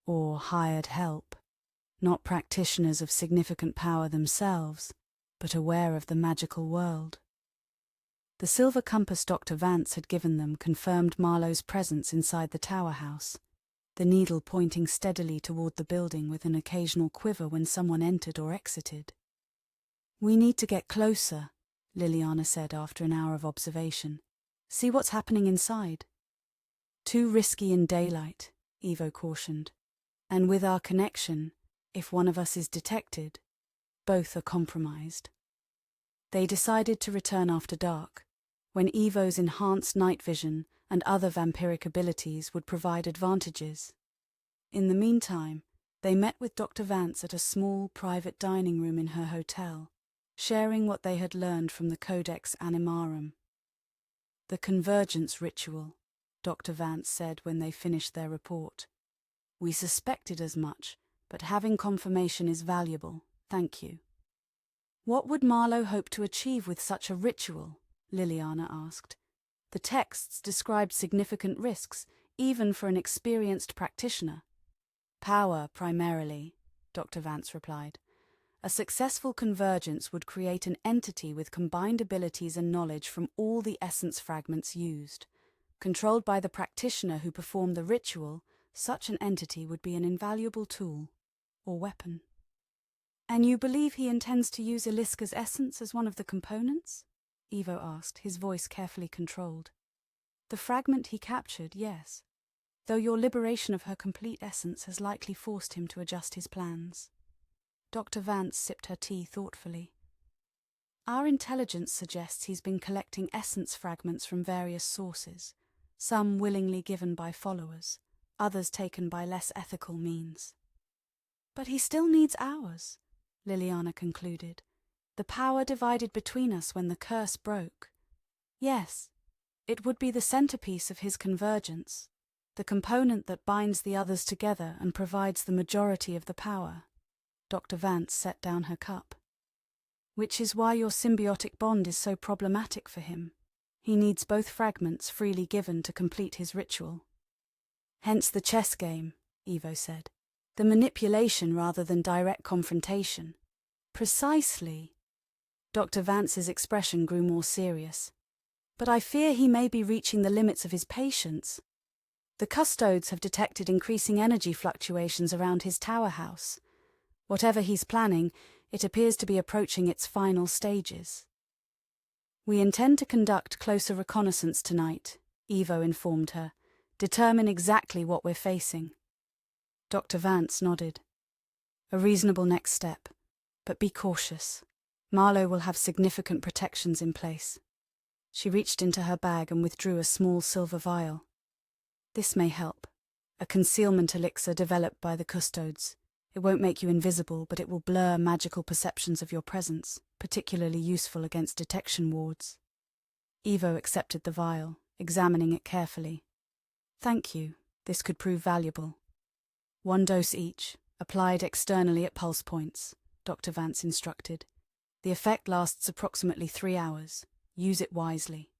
or hired help, not practitioners of significant power themselves, but aware of the magical world. The silver compass Dr. Vance had given them confirmed Marlow's presence inside the tower house, the needle pointing steadily toward the building with an occasional quiver when someone entered or exited. "We need to get closer," Lilliana said after an hour of observation. "See what's happening inside." "Too risky in daylight," Evo cautioned. "And with our connection, if one of us is detected, both are compromised." They decided to return after dark, when Evo's enhanced night vision and other vampiric abilities would provide advantages. In the meantime, they met with Dr. Vance at a small private dining room in her hotel, sharing what they had learned from the Codex Animarum. "The convergence ritual," Dr. Vance said when they finished their report. "We suspected as much, but having confirmation is valuable, thank you." "What would Marlow hope to achieve with such a ritual?" Lilliana asked. "The texts described significant risks, even for an experienced practitioner." "Power, primarily," Dr. Vance replied. "A successful convergence would create an entity with combined abilities and knowledge from all the essence fragments used. Controlled by the practitioner who performed the ritual, such an entity would be an invaluable tool, or weapon." "And you believe he intends to use Iliska's essence as one of the components?" Evo asked, his voice carefully controlled. "The fragment he captured, yes, though your liberation of her complete essence has likely forced him to adjust his plans." Dr. Vance sipped her tea thoughtfully. "Our intelligence suggests he's been collecting essence fragments from various sources, some willingly given by followers, others taken by less ethical means." "But he still needs ours," Lilliana concluded. "The power divided between us when the curse broke. Yes, it would be the centerpiece of his convergence, the component that binds the others together and provides the majority of the power." Dr. Vance set down her cup. "Which is why your symbiotic bond is so problematic for him. He needs both fragments freely given to complete his ritual." "Hence the chess game," Evo said. "The manipulation rather than direct confrontation." "Precisely." Dr. Vance's expression grew more serious. "But I fear he may be reaching the limits of his patience. The custodes have detected increasing energy fluctuations around his tower house. Whatever he's planning, it appears to be approaching its final stages." "We intend to conduct closer reconnaissance tonight," Evo informed her. "Determine exactly what we're facing." Dr. Vance nodded. "A reasonable next step, but be cautious. Marlow will have significant protections in place." She reached into her bag and withdrew a small silver vial. "This may help. A concealment elixir developed by the custodes. It won't make you invisible, but it will blur magical perceptions of your presence, particularly useful against detection wards." Evo accepted the vial, examining it carefully. "Thank you. This could prove valuable." "1 dose each, applied externally at pulse points," Dr. Vance instructed. "The effect lasts approximately 3 hours. Use it wisely."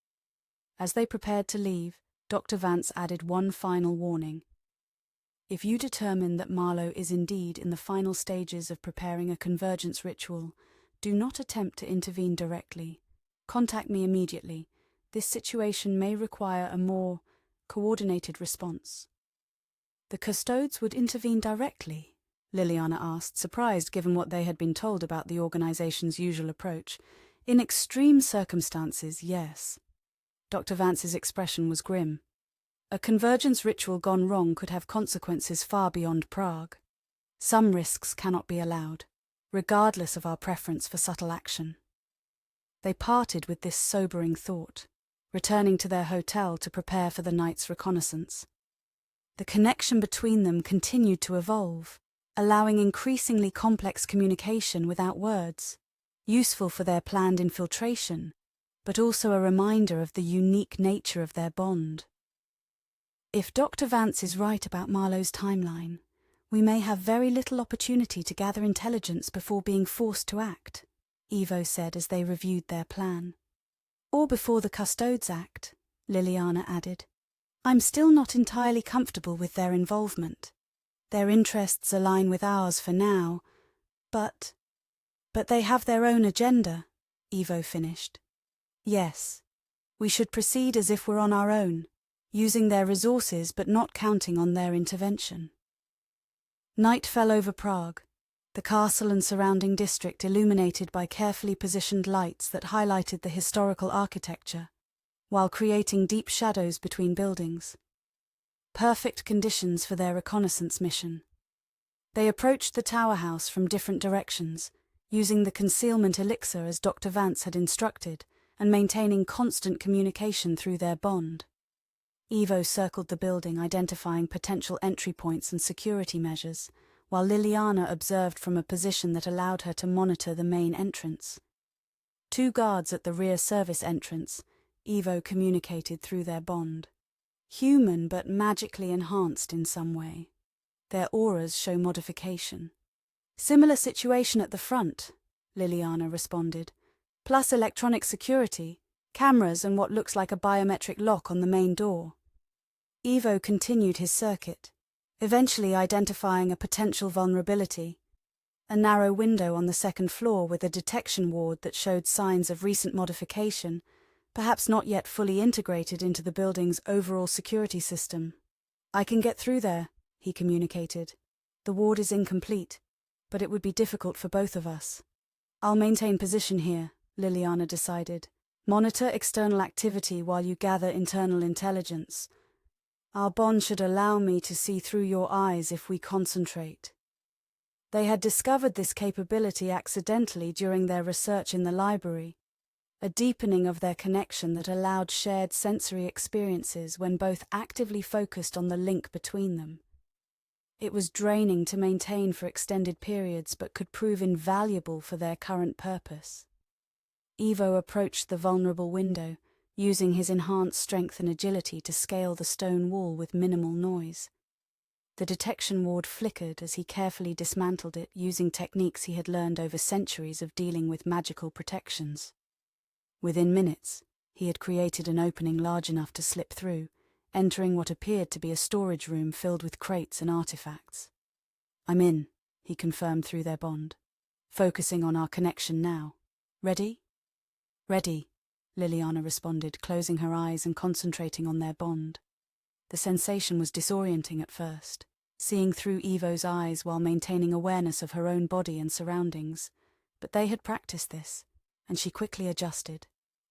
As they prepared to leave, Dr. Vance added one final warning. "If you determine that Marlow is indeed in the final stages of preparing a convergence ritual, do not attempt to intervene directly. Contact me immediately. This situation may require a more coordinated response." "The custodes would intervene directly?" Lilliana asked, surprised given what they had been told about the organization's usual approach. "In extreme circumstances, yes." Dr. Vance's expression was grim. "A convergence ritual gone wrong could have consequences far beyond Prague. Some risks cannot be allowed, regardless of our preference for subtle action." They parted with this sobering thought, returning to their hotel to prepare for the night's reconnaissance. The connection between them continued to evolve, allowing increasingly complex communication without words, useful for their planned infiltration, but also a reminder of the unique nature of their bond. If Dr. Vance is right about Marlow's timeline, we may have very little opportunity to gather intelligence before being forced to act, Evo said as they reviewed their plan. Or before the Custodes act, Lilliana added. I'm still not entirely comfortable with their involvement. Their interests align with ours for now, but they have their own agenda, Evo finished. Yes, we should proceed as if we're on our own, using their resources but not counting on their intervention. Night fell over Prague, the castle and surrounding district illuminated by carefully positioned lights that highlighted the historical architecture, while creating deep shadows between buildings. Perfect conditions for their reconnaissance mission. They approached the tower house from different directions, using the concealment elixir as Dr. Vance had instructed, and maintaining constant communication through their bond. Evo circled the building, identifying potential entry points and security measures, while Lilliana observed from a position that allowed her to monitor the main entrance. 2 guards at the rear service entrance, Evo communicated through their bond. Human but magically enhanced in some way. Their auras show modification. Similar situation at the front, Lilliana responded, plus electronic security, cameras and what looks like a biometric lock on the main door. Evo continued his circuit, eventually identifying a potential vulnerability. A narrow window on the 2nd floor with a detection ward that showed signs of recent modification, perhaps not yet fully integrated into the building's overall security system. I can get through there, he communicated. The ward is incomplete, but it would be difficult for both of us. I'll maintain position here, Lilliana decided. Monitor external activity while you gather internal intelligence. Our bond should allow me to see through your eyes if we concentrate. They had discovered this capability accidentally during their research in the library, a deepening of their connection that allowed shared sensory experiences when both actively focused on the link between them. It was draining to maintain for extended periods but could prove invaluable for their current purpose. Evo approached the vulnerable window, using his enhanced strength and agility to scale the stone wall with minimal noise. The detection ward flickered as he carefully dismantled it using techniques he had learned over centuries of dealing with magical protections. Within minutes, he had created an opening large enough to slip through, entering what appeared to be a storage room filled with crates and artifacts. I'm in, he confirmed through their bond, focusing on our connection now. Ready? Ready, Lilliana responded, closing her eyes and concentrating on their bond. The sensation was disorienting at first, seeing through Evo's eyes while maintaining awareness of her own body and surroundings, but they had practiced this, and she quickly adjusted,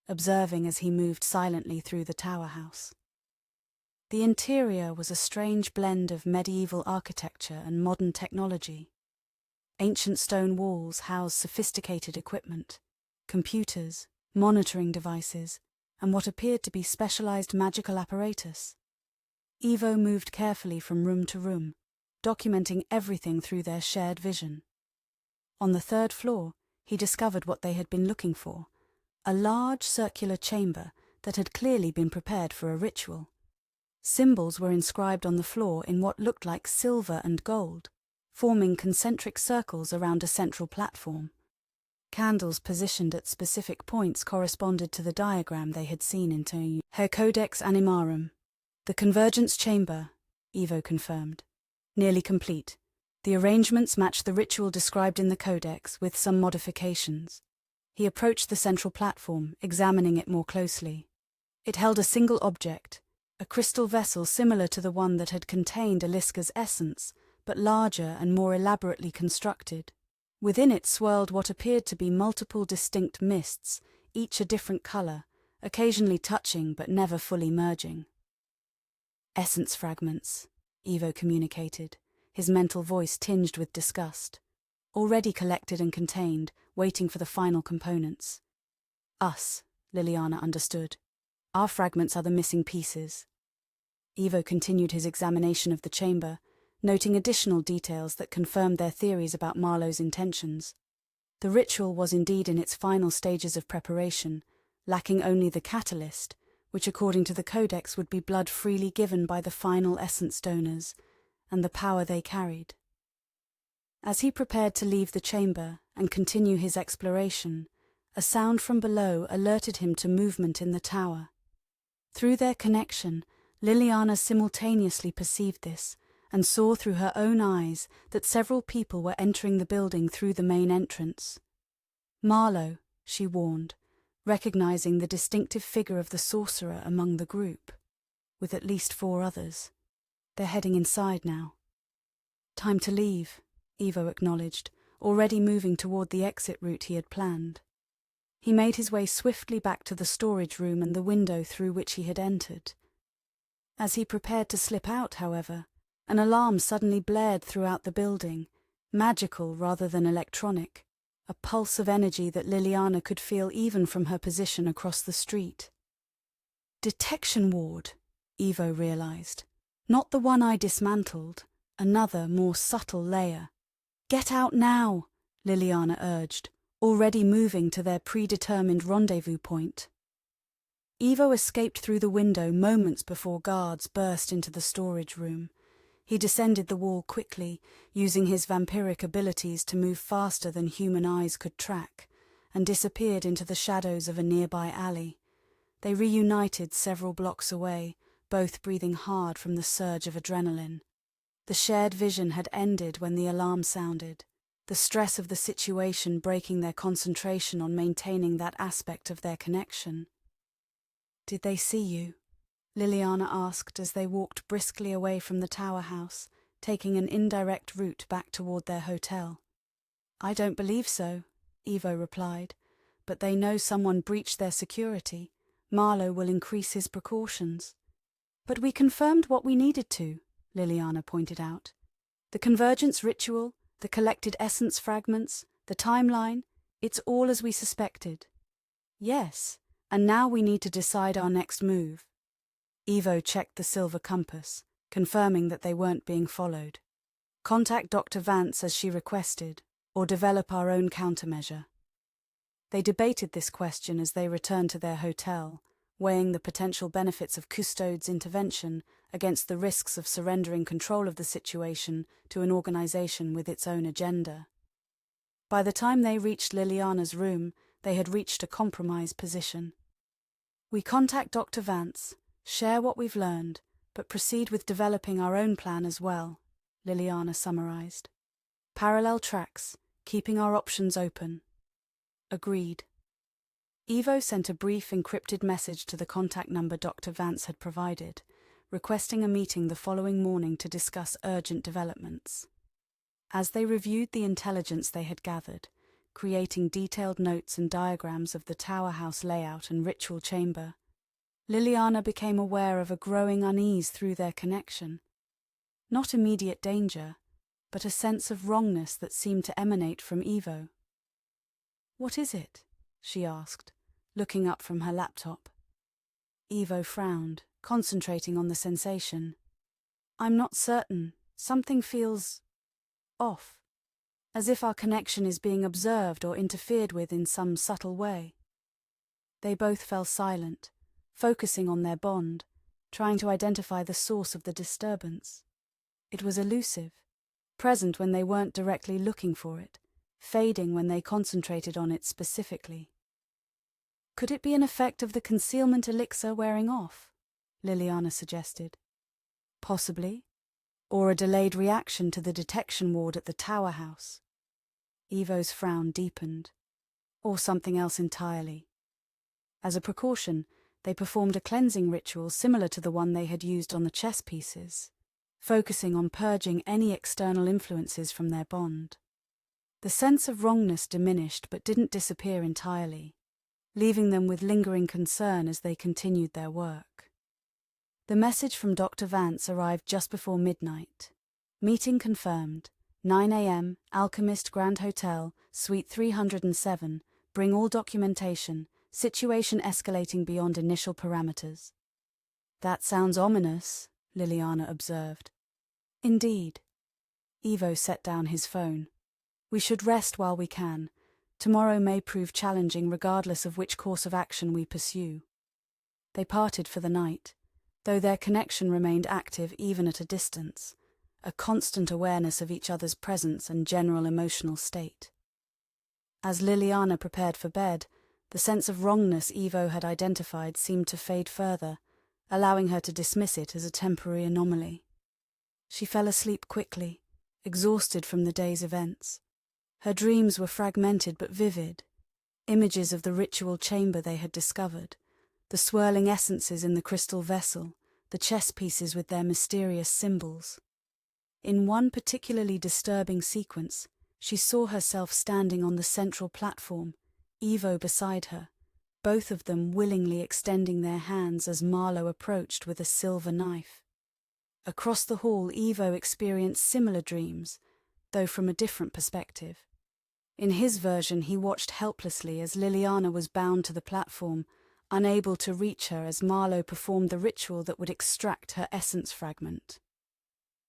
observing as he moved silently through the tower house. The interior was a strange blend of medieval architecture and modern technology. Ancient stone walls housed sophisticated equipment, computers, monitoring devices, and what appeared to be specialized magical apparatus. Evo moved carefully from room to room, documenting everything through their shared vision. On the 3rd floor, he discovered what they had been looking for, a large circular chamber that had clearly been prepared for a ritual. Symbols were inscribed on the floor in what looked like silver and gold, forming concentric circles around a central platform. Candles positioned at specific points corresponded to the diagram they had seen in Her Codex Animarum. The convergence chamber, Evo confirmed. Nearly complete. The arrangements matched the ritual described in the codex, with some modifications. He approached the central platform, examining it more closely. It held a single object, a crystal vessel similar to the one that had contained Aliska's essence, but larger and more elaborately constructed. Within it swirled what appeared to be multiple distinct mists, each a different color, occasionally touching but never fully merging. Essence fragments, Evo communicated, his mental voice tinged with disgust. Already collected and contained, waiting for the final components. Us, Lilliana understood. Our fragments are the missing pieces. Evo continued his examination of the chamber, noting additional details that confirmed their theories about Marlow's intentions. The ritual was indeed in its final stages of preparation, lacking only the catalyst, which according to the codex would be blood freely given by the final essence donors, and the power they carried. As he prepared to leave the chamber and continue his exploration, a sound from below alerted him to movement in the tower. Through their connection, Lilliana simultaneously perceived this and saw through her own eyes that several people were entering the building through the main entrance. Marlow, she warned, recognizing the distinctive figure of the sorcerer among the group, with at least 4 others. They're heading inside now. Time to leave, Ivo acknowledged, already moving toward the exit route he had planned. He made his way swiftly back to the storage room and the window through which he had entered. As he prepared to slip out, however, an alarm suddenly blared throughout the building, magical rather than electronic, a pulse of energy that Lilliana could feel even from her position across the street. Detection ward, Ivo realized. Not the one I dismantled, another, more subtle layer. Get out now, Lilliana urged, already moving to their predetermined rendezvous point. Ivo escaped through the window moments before guards burst into the storage room. He descended the wall quickly, using his vampiric abilities to move faster than human eyes could track, and disappeared into the shadows of a nearby alley. They reunited several blocks away, both breathing hard from the surge of adrenaline. The shared vision had ended when the alarm sounded, the stress of the situation breaking their concentration on maintaining that aspect of their connection. "Did they see you?" Lilliana asked as they walked briskly away from the tower house, taking an indirect route back toward their hotel. "I don't believe so," Ivo replied, "but they know someone breached their security. Marlow will increase his precautions." "But we confirmed what we needed to," Lilliana pointed out. "The convergence ritual, the collected essence fragments, the timeline, it's all as we suspected." "Yes, and now we need to decide our next move." Ivo checked the silver compass, confirming that they weren't being followed. "Contact Dr. Vance as she requested, or develop our own countermeasure." They debated this question as they returned to their hotel, weighing the potential benefits of Custode's intervention against the risks of surrendering control of the situation to an organization with its own agenda. By the time they reached Liliana's room, they had reached a compromise position. "We contact Dr. Vance, share what we've learned, but proceed with developing our own plan as well," Liliana summarized. "Parallel tracks, keeping our options open." Agreed. Ivo sent a brief encrypted message to the contact number Dr. Vance had provided, requesting a meeting the following morning to discuss urgent developments. As they reviewed the intelligence they had gathered, creating detailed notes and diagrams of the tower house layout and ritual chamber, Liliana became aware of a growing unease through their connection. Not immediate danger, but a sense of wrongness that seemed to emanate from Ivo. "What is it?" she asked, looking up from her laptop. Ivo frowned, concentrating on the sensation. "I'm not certain. Something feels off, as if our connection is being observed or interfered with in some subtle way." They both fell silent, focusing on their bond, trying to identify the source of the disturbance. It was elusive, present when they weren't directly looking for it, fading when they concentrated on it specifically. "Could it be an effect of the concealment elixir wearing off?" Liliana suggested. "Possibly. Or a delayed reaction to the detection ward at the tower house." Ivo's frown deepened. "Or something else entirely." As a precaution, they performed a cleansing ritual similar to the one they had used on the chess pieces, focusing on purging any external influences from their bond. The sense of wrongness diminished but didn't disappear entirely, leaving them with lingering concern as they continued their work. The message from Dr. Vance arrived just before midnight. "Meeting confirmed. 9 a.m., Alchemist Grand Hotel, Suite 307. Bring all documentation. Situation escalating beyond initial parameters." "That sounds ominous," Liliana observed. "Indeed." Ivo set down his phone. "We should rest while we can. Tomorrow may prove challenging regardless of which course of action we pursue." They parted for the night, though their connection remained active even at a distance, a constant awareness of each other's presence and general emotional state. As Lilliana prepared for bed, the sense of wrongness Evo had identified seemed to fade further, allowing her to dismiss it as a temporary anomaly. She fell asleep quickly, exhausted from the day's events. Her dreams were fragmented but vivid, images of the ritual chamber they had discovered, the swirling essences in the crystal vessel, the chess pieces with their mysterious symbols. In one particularly disturbing sequence, she saw herself standing on the central platform, Evo beside her, both of them willingly extending their hands as Marlow approached with a silver knife. Across the hall, Evo experienced similar dreams, though from a different perspective. In his version, he watched helplessly as Lilliana was bound to the platform, unable to reach her as Marlow performed the ritual that would extract her essence fragment.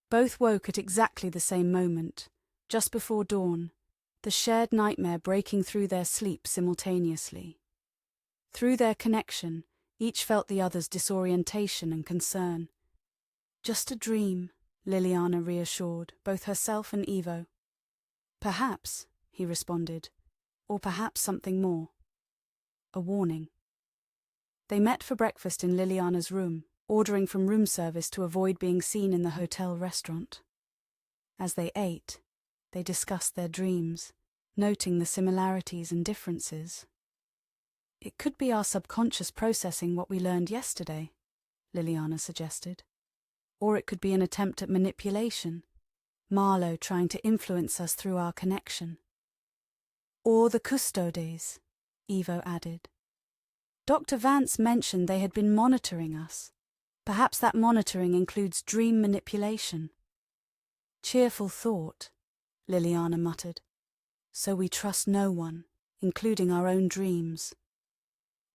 Both woke at exactly the same moment, just before dawn, the shared nightmare breaking through their sleep simultaneously. Through their connection, each felt the other's disorientation and concern. "Just a dream," Lilliana reassured both herself and Evo. "Perhaps," he responded, "or perhaps something more. A warning." They met for breakfast in Liliana's room, ordering from room service to avoid being seen in the hotel restaurant. As they ate, they discussed their dreams, noting the similarities and differences. "It could be our subconscious processing what we learned yesterday," Liliana suggested. "Or it could be an attempt at manipulation, Marlow trying to influence us through our connection." "Or the custodes," Evo added. "Dr. Vance mentioned they had been monitoring us. Perhaps that monitoring includes dream manipulation." "Cheerful thought," Liliana muttered. "So we trust no one, including our own dreams."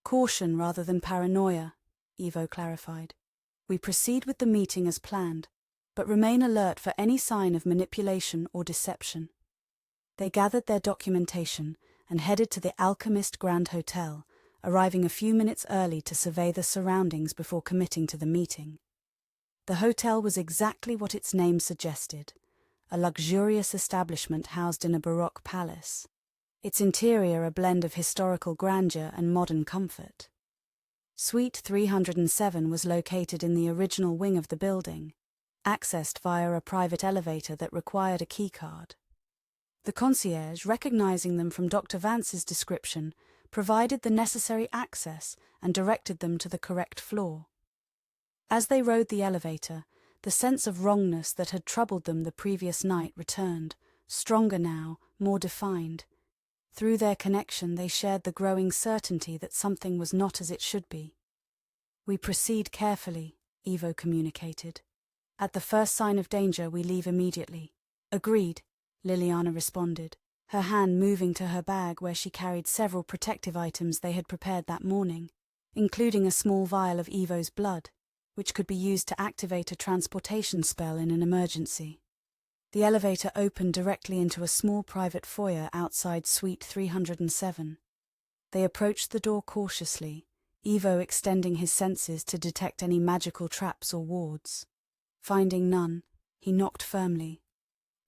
"Caution rather than paranoia," Evo clarified. "We proceed with the meeting as planned, but remain alert for any sign of manipulation or deception." They gathered their documentation and headed to the Alchemist Grand Hotel, arriving a few minutes early to survey the surroundings before committing to the meeting. The hotel was exactly what its name suggested, a luxurious establishment housed in a Baroque palace, its interior a blend of historical grandeur and modern comfort. Suite 307 was located in the original wing of the building, accessed via a private elevator that required a keycard. The concierge, recognizing them from Dr. Vance's description, provided the necessary access and directed them to the correct floor. As they rode the elevator, the sense of wrongness that had troubled them the previous night returned, stronger now, more defined. Through their connection, they shared the growing certainty that something was not as it should be. "We proceed carefully," Evo communicated. "At the first sign of danger, we leave immediately." "Agreed," Liliana responded, her hand moving to her bag where she carried several protective items they had prepared that morning, including a small vial of Evo's blood, which could be used to activate a transportation spell in an emergency. The elevator opened directly into a small private foyer outside Suite 307. They approached the door cautiously, Evo extending his senses to detect any magical traps or wards. Finding none, he knocked firmly.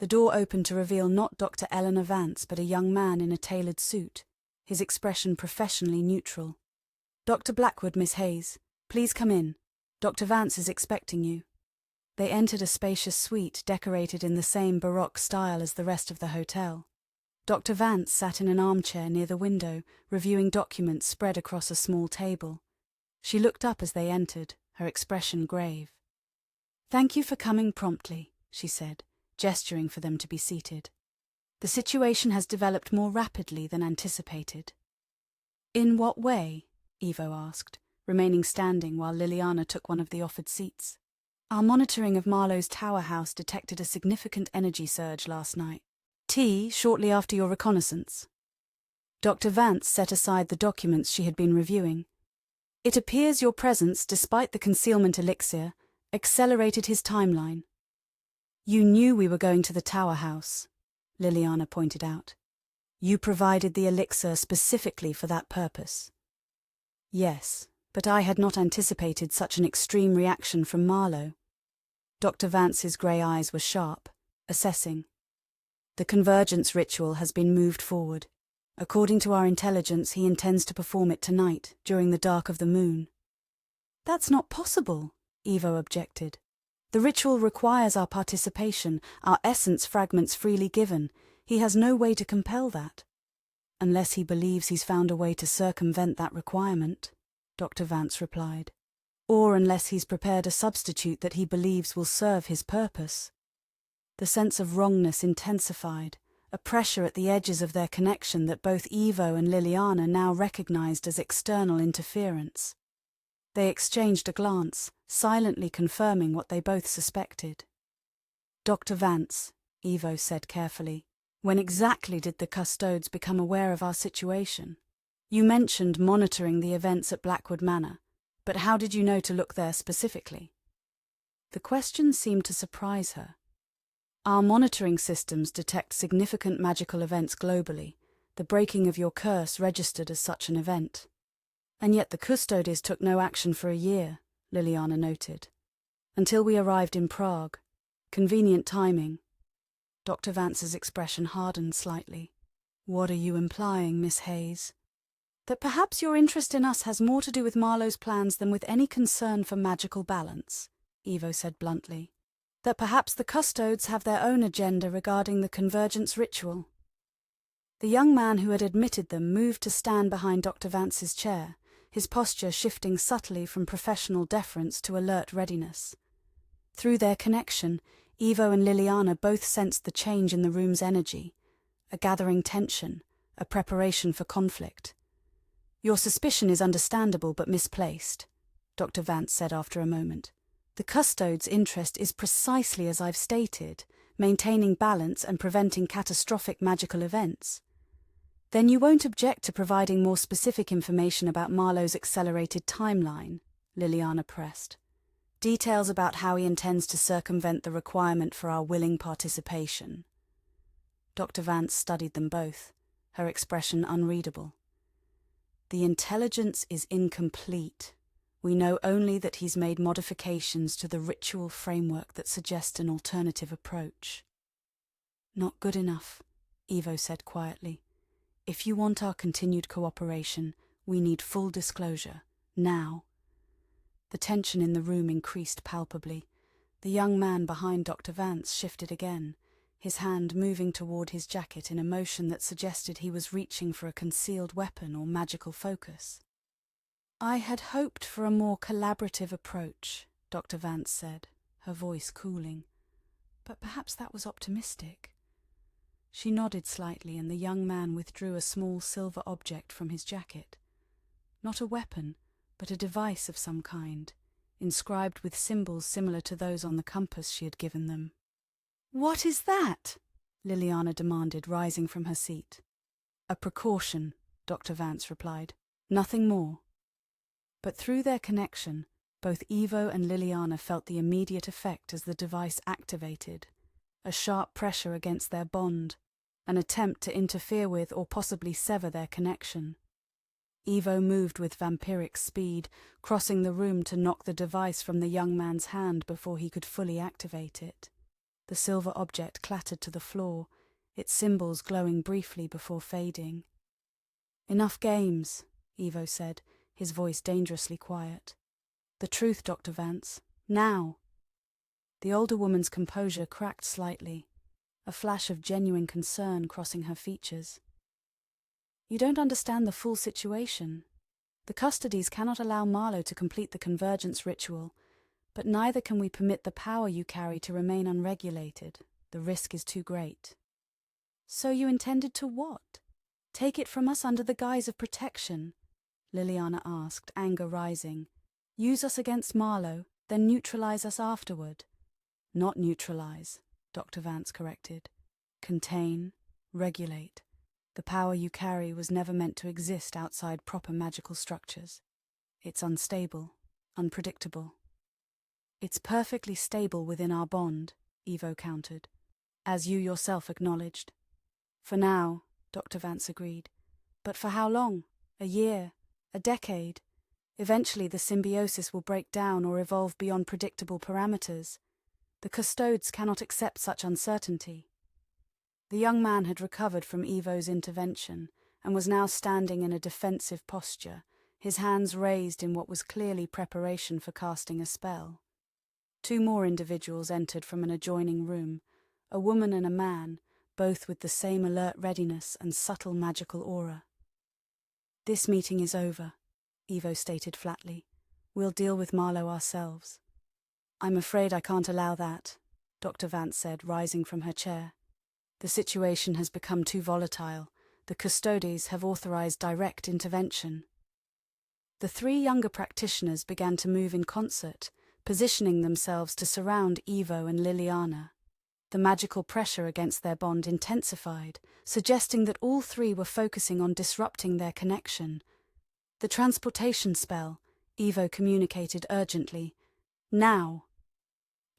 The door opened to reveal not Dr. Eleanor Vance but a young man in a tailored suit, his expression professionally neutral. "Dr. Blackwood, Miss Hayes, please come in. Dr. Vance is expecting you." They entered a spacious suite decorated in the same Baroque style as the rest of the hotel. Dr. Vance sat in an armchair near the window, reviewing documents spread across a small table. She looked up as they entered, her expression grave. "Thank you for coming promptly," she said, gesturing for them to be seated. "The situation has developed more rapidly than anticipated." "In what way?" Evo asked, remaining standing while Liliana took one of the offered seats. "Our monitoring of Marlow's tower house detected a significant energy surge last night. Shortly after your reconnaissance." Dr. Vance set aside the documents she had been reviewing. "It appears your presence, despite the concealment elixir, accelerated his timeline." "You knew we were going to the tower house," Liliana pointed out. "You provided the elixir specifically for that purpose." "Yes," But I had not anticipated such an extreme reaction from Marlow. Dr. Vance's grey eyes were sharp, assessing. The convergence ritual has been moved forward. According to our intelligence, he intends to perform it tonight, during the dark of the moon. That's not possible, Evo objected. The ritual requires our participation, our essence fragments freely given. He has no way to compel that. Unless he believes he's found a way to circumvent that requirement, Dr. Vance replied. Or unless he's prepared a substitute that he believes will serve his purpose. The sense of wrongness intensified, a pressure at the edges of their connection that both Evo and Lilliana now recognized as external interference. They exchanged a glance, silently confirming what they both suspected. Dr. Vance, Evo said carefully, when exactly did the custodes become aware of our situation? You mentioned monitoring the events at Blackwood Manor, but how did you know to look there specifically? The question seemed to surprise her. Our monitoring systems detect significant magical events globally. The breaking of your curse registered as such an event. And yet the custodes took no action for a year, Lilliana noted. Until we arrived in Prague. Convenient timing. Dr. Vance's expression hardened slightly. What are you implying, Miss Hayes? That perhaps your interest in us has more to do with Marlow's plans than with any concern for magical balance, Evo said bluntly. That perhaps the custodes have their own agenda regarding the convergence ritual. The young man who had admitted them moved to stand behind Dr. Vance's chair, his posture shifting subtly from professional deference to alert readiness. Through their connection, Evo and Lilliana both sensed the change in the room's energy, a gathering tension, a preparation for conflict. Your suspicion is understandable but misplaced, Dr. Vance said after a moment. The custodes' interest is precisely as I've stated, maintaining balance and preventing catastrophic magical events. Then you won't object to providing more specific information about Marlow's accelerated timeline, Lilliana pressed. Details about how he intends to circumvent the requirement for our willing participation. Dr. Vance studied them both, her expression unreadable. The intelligence is incomplete. We know only that he's made modifications to the ritual framework that suggest an alternative approach. Not good enough, Evo said quietly. If you want our continued cooperation, we need full disclosure, now. The tension in the room increased palpably. The young man behind Dr. Vance shifted again, his hand moving toward his jacket in a motion that suggested he was reaching for a concealed weapon or magical focus. I had hoped for a more collaborative approach, Dr. Vance said, her voice cooling. But perhaps that was optimistic. She nodded slightly and the young man withdrew a small silver object from his jacket. Not a weapon, but a device of some kind, inscribed with symbols similar to those on the compass she had given them. What is that? Lilliana demanded, rising from her seat. A precaution, Dr. Vance replied. Nothing more. But through their connection, both Evo and Lilliana felt the immediate effect as the device activated, a sharp pressure against their bond, an attempt to interfere with or possibly sever their connection. Evo moved with vampiric speed, crossing the room to knock the device from the young man's hand before he could fully activate it. The silver object clattered to the floor, its symbols glowing briefly before fading. Enough games, Evo said, his voice dangerously quiet. The truth, Dr. Vance. Now. The older woman's composure cracked slightly, a flash of genuine concern crossing her features. You don't understand the full situation. The custodies cannot allow Marlow to complete the convergence ritual, but neither can we permit the power you carry to remain unregulated. The risk is too great. So you intended to what? Take it from us under the guise of protection? Lilliana asked, anger rising. Use us against Marlow, then neutralize us afterward. Not neutralize, Dr. Vance corrected. Contain, regulate. The power you carry was never meant to exist outside proper magical structures. It's unstable, unpredictable. It's perfectly stable within our bond, Evo countered, as you yourself acknowledged. For now, Dr. Vance agreed. But for how long? A year? A decade? Eventually, the symbiosis will break down or evolve beyond predictable parameters. The custodes cannot accept such uncertainty. The young man had recovered from Evo's intervention and was now standing in a defensive posture, his hands raised in what was clearly preparation for casting a spell. Two more individuals entered from an adjoining room, a woman and a man, both with the same alert readiness and subtle magical aura. "This meeting is over," Evo stated flatly. "We'll deal with Marlow ourselves." "I'm afraid I can't allow that," Dr. Vance said, rising from her chair. "The situation has become too volatile. The custodes have authorized direct intervention." The three younger practitioners began to move in concert, positioning themselves to surround Evo and Lilliana. The magical pressure against their bond intensified, suggesting that all three were focusing on disrupting their connection. "The transportation spell," Evo communicated urgently. "Now!"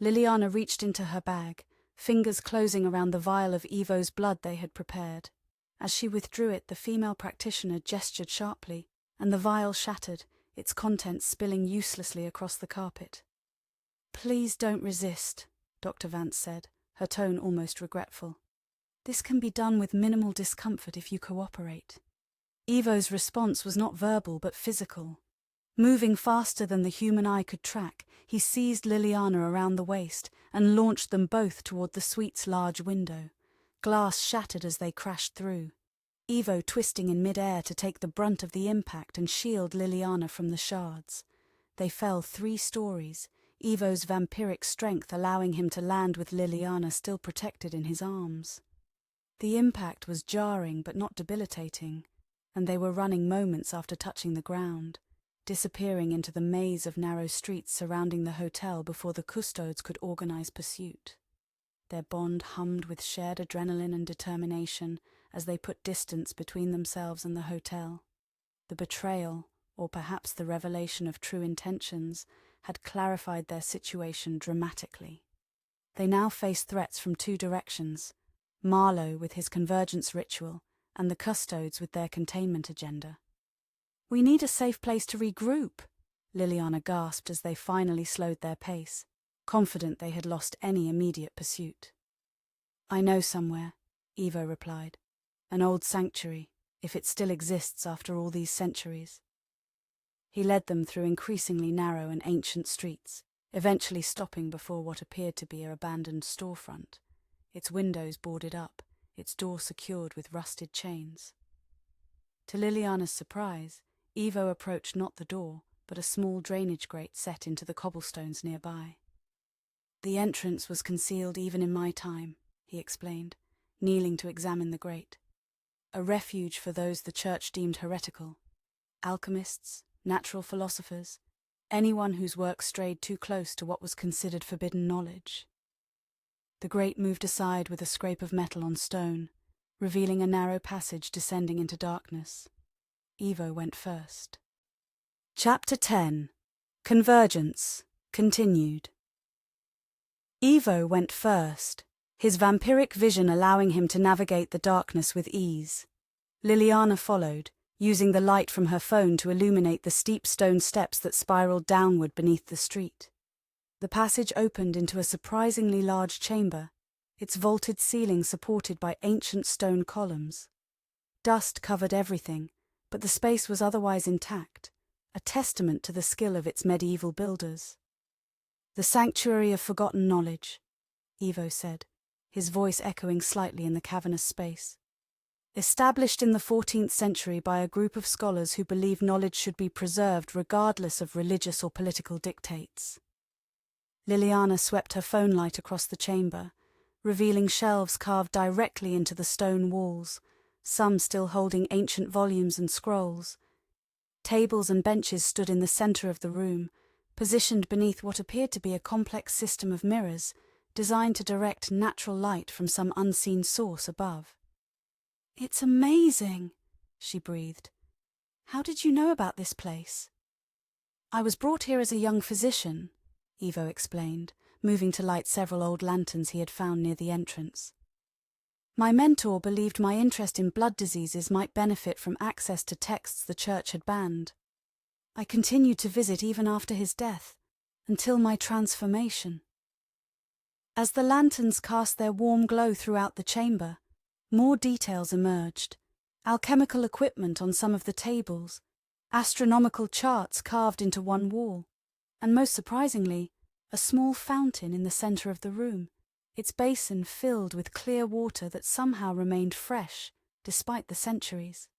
Lilliana reached into her bag, fingers closing around the vial of Evo's blood they had prepared. As she withdrew it, the female practitioner gestured sharply, and the vial shattered, its contents spilling uselessly across the carpet. "Please don't resist," Dr. Vance said, her tone almost regretful. "This can be done with minimal discomfort if you cooperate." Evo's response was not verbal but physical. Moving faster than the human eye could track, he seized Lilliana around the waist and launched them both toward the suite's large window. Glass shattered as they crashed through, Evo twisting in mid-air to take the brunt of the impact and shield Lilliana from the shards. They fell 3 stories, Evo's vampiric strength allowing him to land with Lilliana still protected in his arms. The impact was jarring but not debilitating, and they were running moments after touching the ground, disappearing into the maze of narrow streets surrounding the hotel before the custodes could organize pursuit. Their bond hummed with shared adrenaline and determination as they put distance between themselves and the hotel. The betrayal, or perhaps the revelation of true intentions, had clarified their situation dramatically. They now faced threats from 2 directions, Marlow with his convergence ritual, and the custodes with their containment agenda. "We need a safe place to regroup," Lilliana gasped as they finally slowed their pace, confident they had lost any immediate pursuit. "I know somewhere," Evo replied. "An old sanctuary, if it still exists after all these centuries." He led them through increasingly narrow and ancient streets, eventually stopping before what appeared to be an abandoned storefront, its windows boarded up, its door secured with rusted chains. To Liliana's surprise, Evo approached not the door, but a small drainage grate set into the cobblestones nearby. "The entrance was concealed even in my time," he explained, kneeling to examine the grate. "A refuge for those the church deemed heretical. Alchemists, natural philosophers, anyone whose work strayed too close to what was considered forbidden knowledge." The grate moved aside with a scrape of metal on stone, revealing a narrow passage descending into darkness. Evo went first. Chapter 10. Convergence. Continued. Evo went first, his vampiric vision allowing him to navigate the darkness with ease. Liliana followed, using the light from her phone to illuminate the steep stone steps that spiraled downward beneath the street. The passage opened into a surprisingly large chamber, its vaulted ceiling supported by ancient stone columns. Dust covered everything, but the space was otherwise intact, a testament to the skill of its medieval builders. "The Sanctuary of Forgotten Knowledge," Evo said, his voice echoing slightly in the cavernous space. "Established in the 14th century by a group of scholars who believed knowledge should be preserved regardless of religious or political dictates." Liliana swept her phone light across the chamber, revealing shelves carved directly into the stone walls, some still holding ancient volumes and scrolls. Tables and benches stood in the center of the room, positioned beneath what appeared to be a complex system of mirrors, designed to direct natural light from some unseen source above. "It's amazing," she breathed. "How did you know about this place?" "I was brought here as a young physician," Evo explained, moving to light several old lanterns he had found near the entrance. "My mentor believed my interest in blood diseases might benefit from access to texts the church had banned." I continued to visit even after his death, until my transformation. As the lanterns cast their warm glow throughout the chamber, more details emerged. Alchemical equipment on some of the tables, astronomical charts carved into one wall, and most surprisingly, a small fountain in the center of the room, its basin filled with clear water that somehow remained fresh despite the centuries.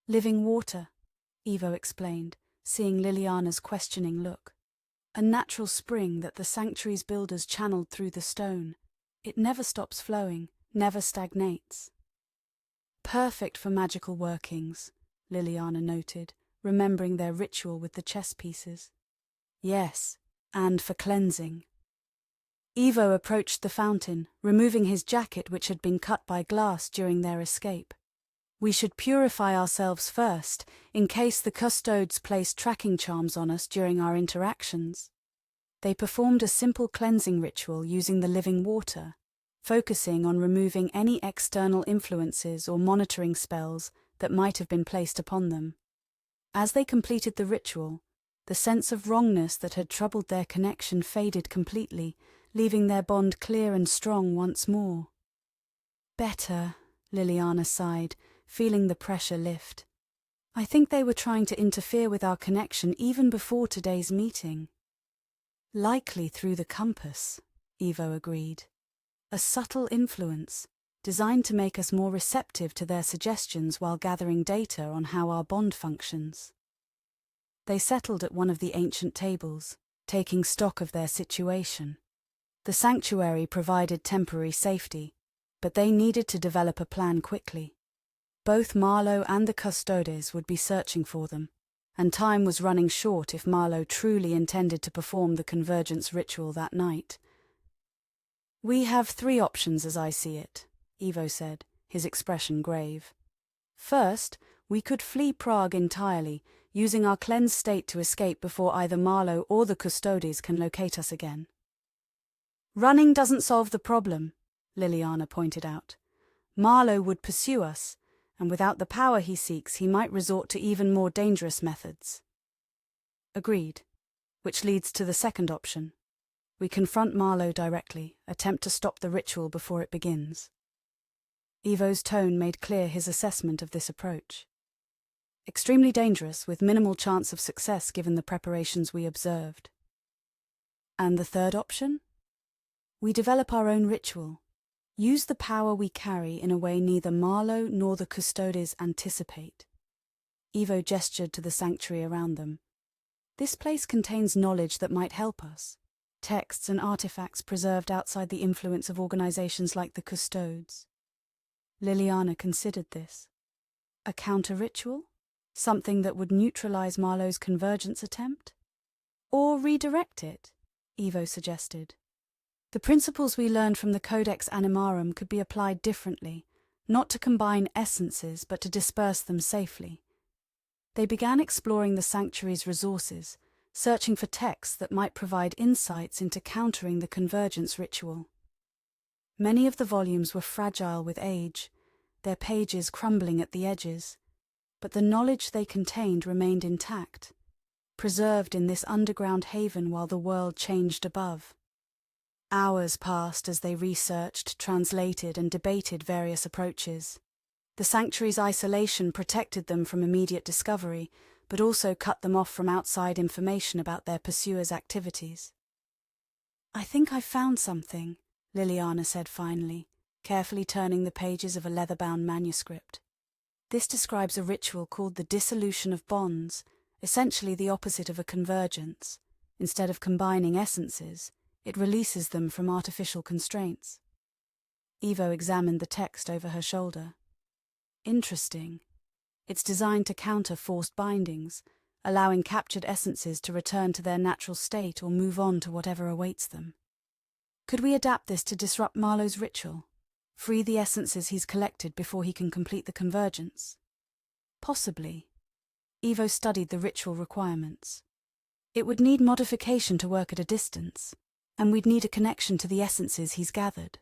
Living water, Ivo explained, seeing Liliana's questioning look. A natural spring that the sanctuary's builders channeled through the stone. It never stops flowing, never stagnates. Perfect for magical workings, Liliana noted, remembering their ritual with the chess pieces. Yes, and for cleansing. Ivo approached the fountain, removing his jacket which had been cut by glass during their escape. We should purify ourselves first, in case the custodes placed tracking charms on us during our interactions. They performed a simple cleansing ritual using the living water, focusing on removing any external influences or monitoring spells that might have been placed upon them. As they completed the ritual, the sense of wrongness that had troubled their connection faded completely, leaving their bond clear and strong once more. Better, Liliana sighed, feeling the pressure lift. I think they were trying to interfere with our connection even before today's meeting. Likely through the compass, Ivo agreed. A subtle influence, designed to make us more receptive to their suggestions while gathering data on how our bond functions. They settled at one of the ancient tables, taking stock of their situation. The sanctuary provided temporary safety, but they needed to develop a plan quickly. Both Marlow and the custodes would be searching for them, and time was running short if Marlow truly intended to perform the convergence ritual that night. We have 3 options as I see it, Ivo said, his expression grave. First, we could flee Prague entirely, using our cleansed state to escape before either Marlow or the custodes can locate us again. Running doesn't solve the problem, Liliana pointed out. Marlow would pursue us, and without the power he seeks, he might resort to even more dangerous methods. Agreed, which leads to the second option. We confront Marlow directly, attempt to stop the ritual before it begins. Ivo's tone made clear his assessment of this approach. Extremely dangerous, with minimal chance of success given the preparations we observed. And the third option? We develop our own ritual. Use the power we carry in a way neither Marlow nor the custodes anticipate. Ivo gestured to the sanctuary around them. This place contains knowledge that might help us. Texts and artifacts preserved outside the influence of organizations like the custodes. Liliana considered this. A counter-ritual? Something that would neutralize Marlow's convergence attempt? Or redirect it, Ivo suggested. The principles we learned from the Codex Animarum could be applied differently, not to combine essences but to disperse them safely. They began exploring the sanctuary's resources, searching for texts that might provide insights into countering the convergence ritual. Many of the volumes were fragile with age, their pages crumbling at the edges, but the knowledge they contained remained intact, preserved in this underground haven while the world changed above. Hours passed as they researched, translated, and debated various approaches. The sanctuary's isolation protected them from immediate discovery, but also cut them off from outside information about their pursuers' activities. I think I found something, Liliana said finally, carefully turning the pages of a leather-bound manuscript. This describes a ritual called the dissolution of bonds, essentially the opposite of a convergence. Instead of combining essences, it releases them from artificial constraints. Ivo examined the text over her shoulder. Interesting. It's designed to counter forced bindings, allowing captured essences to return to their natural state or move on to whatever awaits them. Could we adapt this to disrupt Marlow's ritual? Free the essences he's collected before he can complete the convergence? Possibly. Ivo studied the ritual requirements. It would need modification to work at a distance, and we'd need a connection to the essences he's gathered.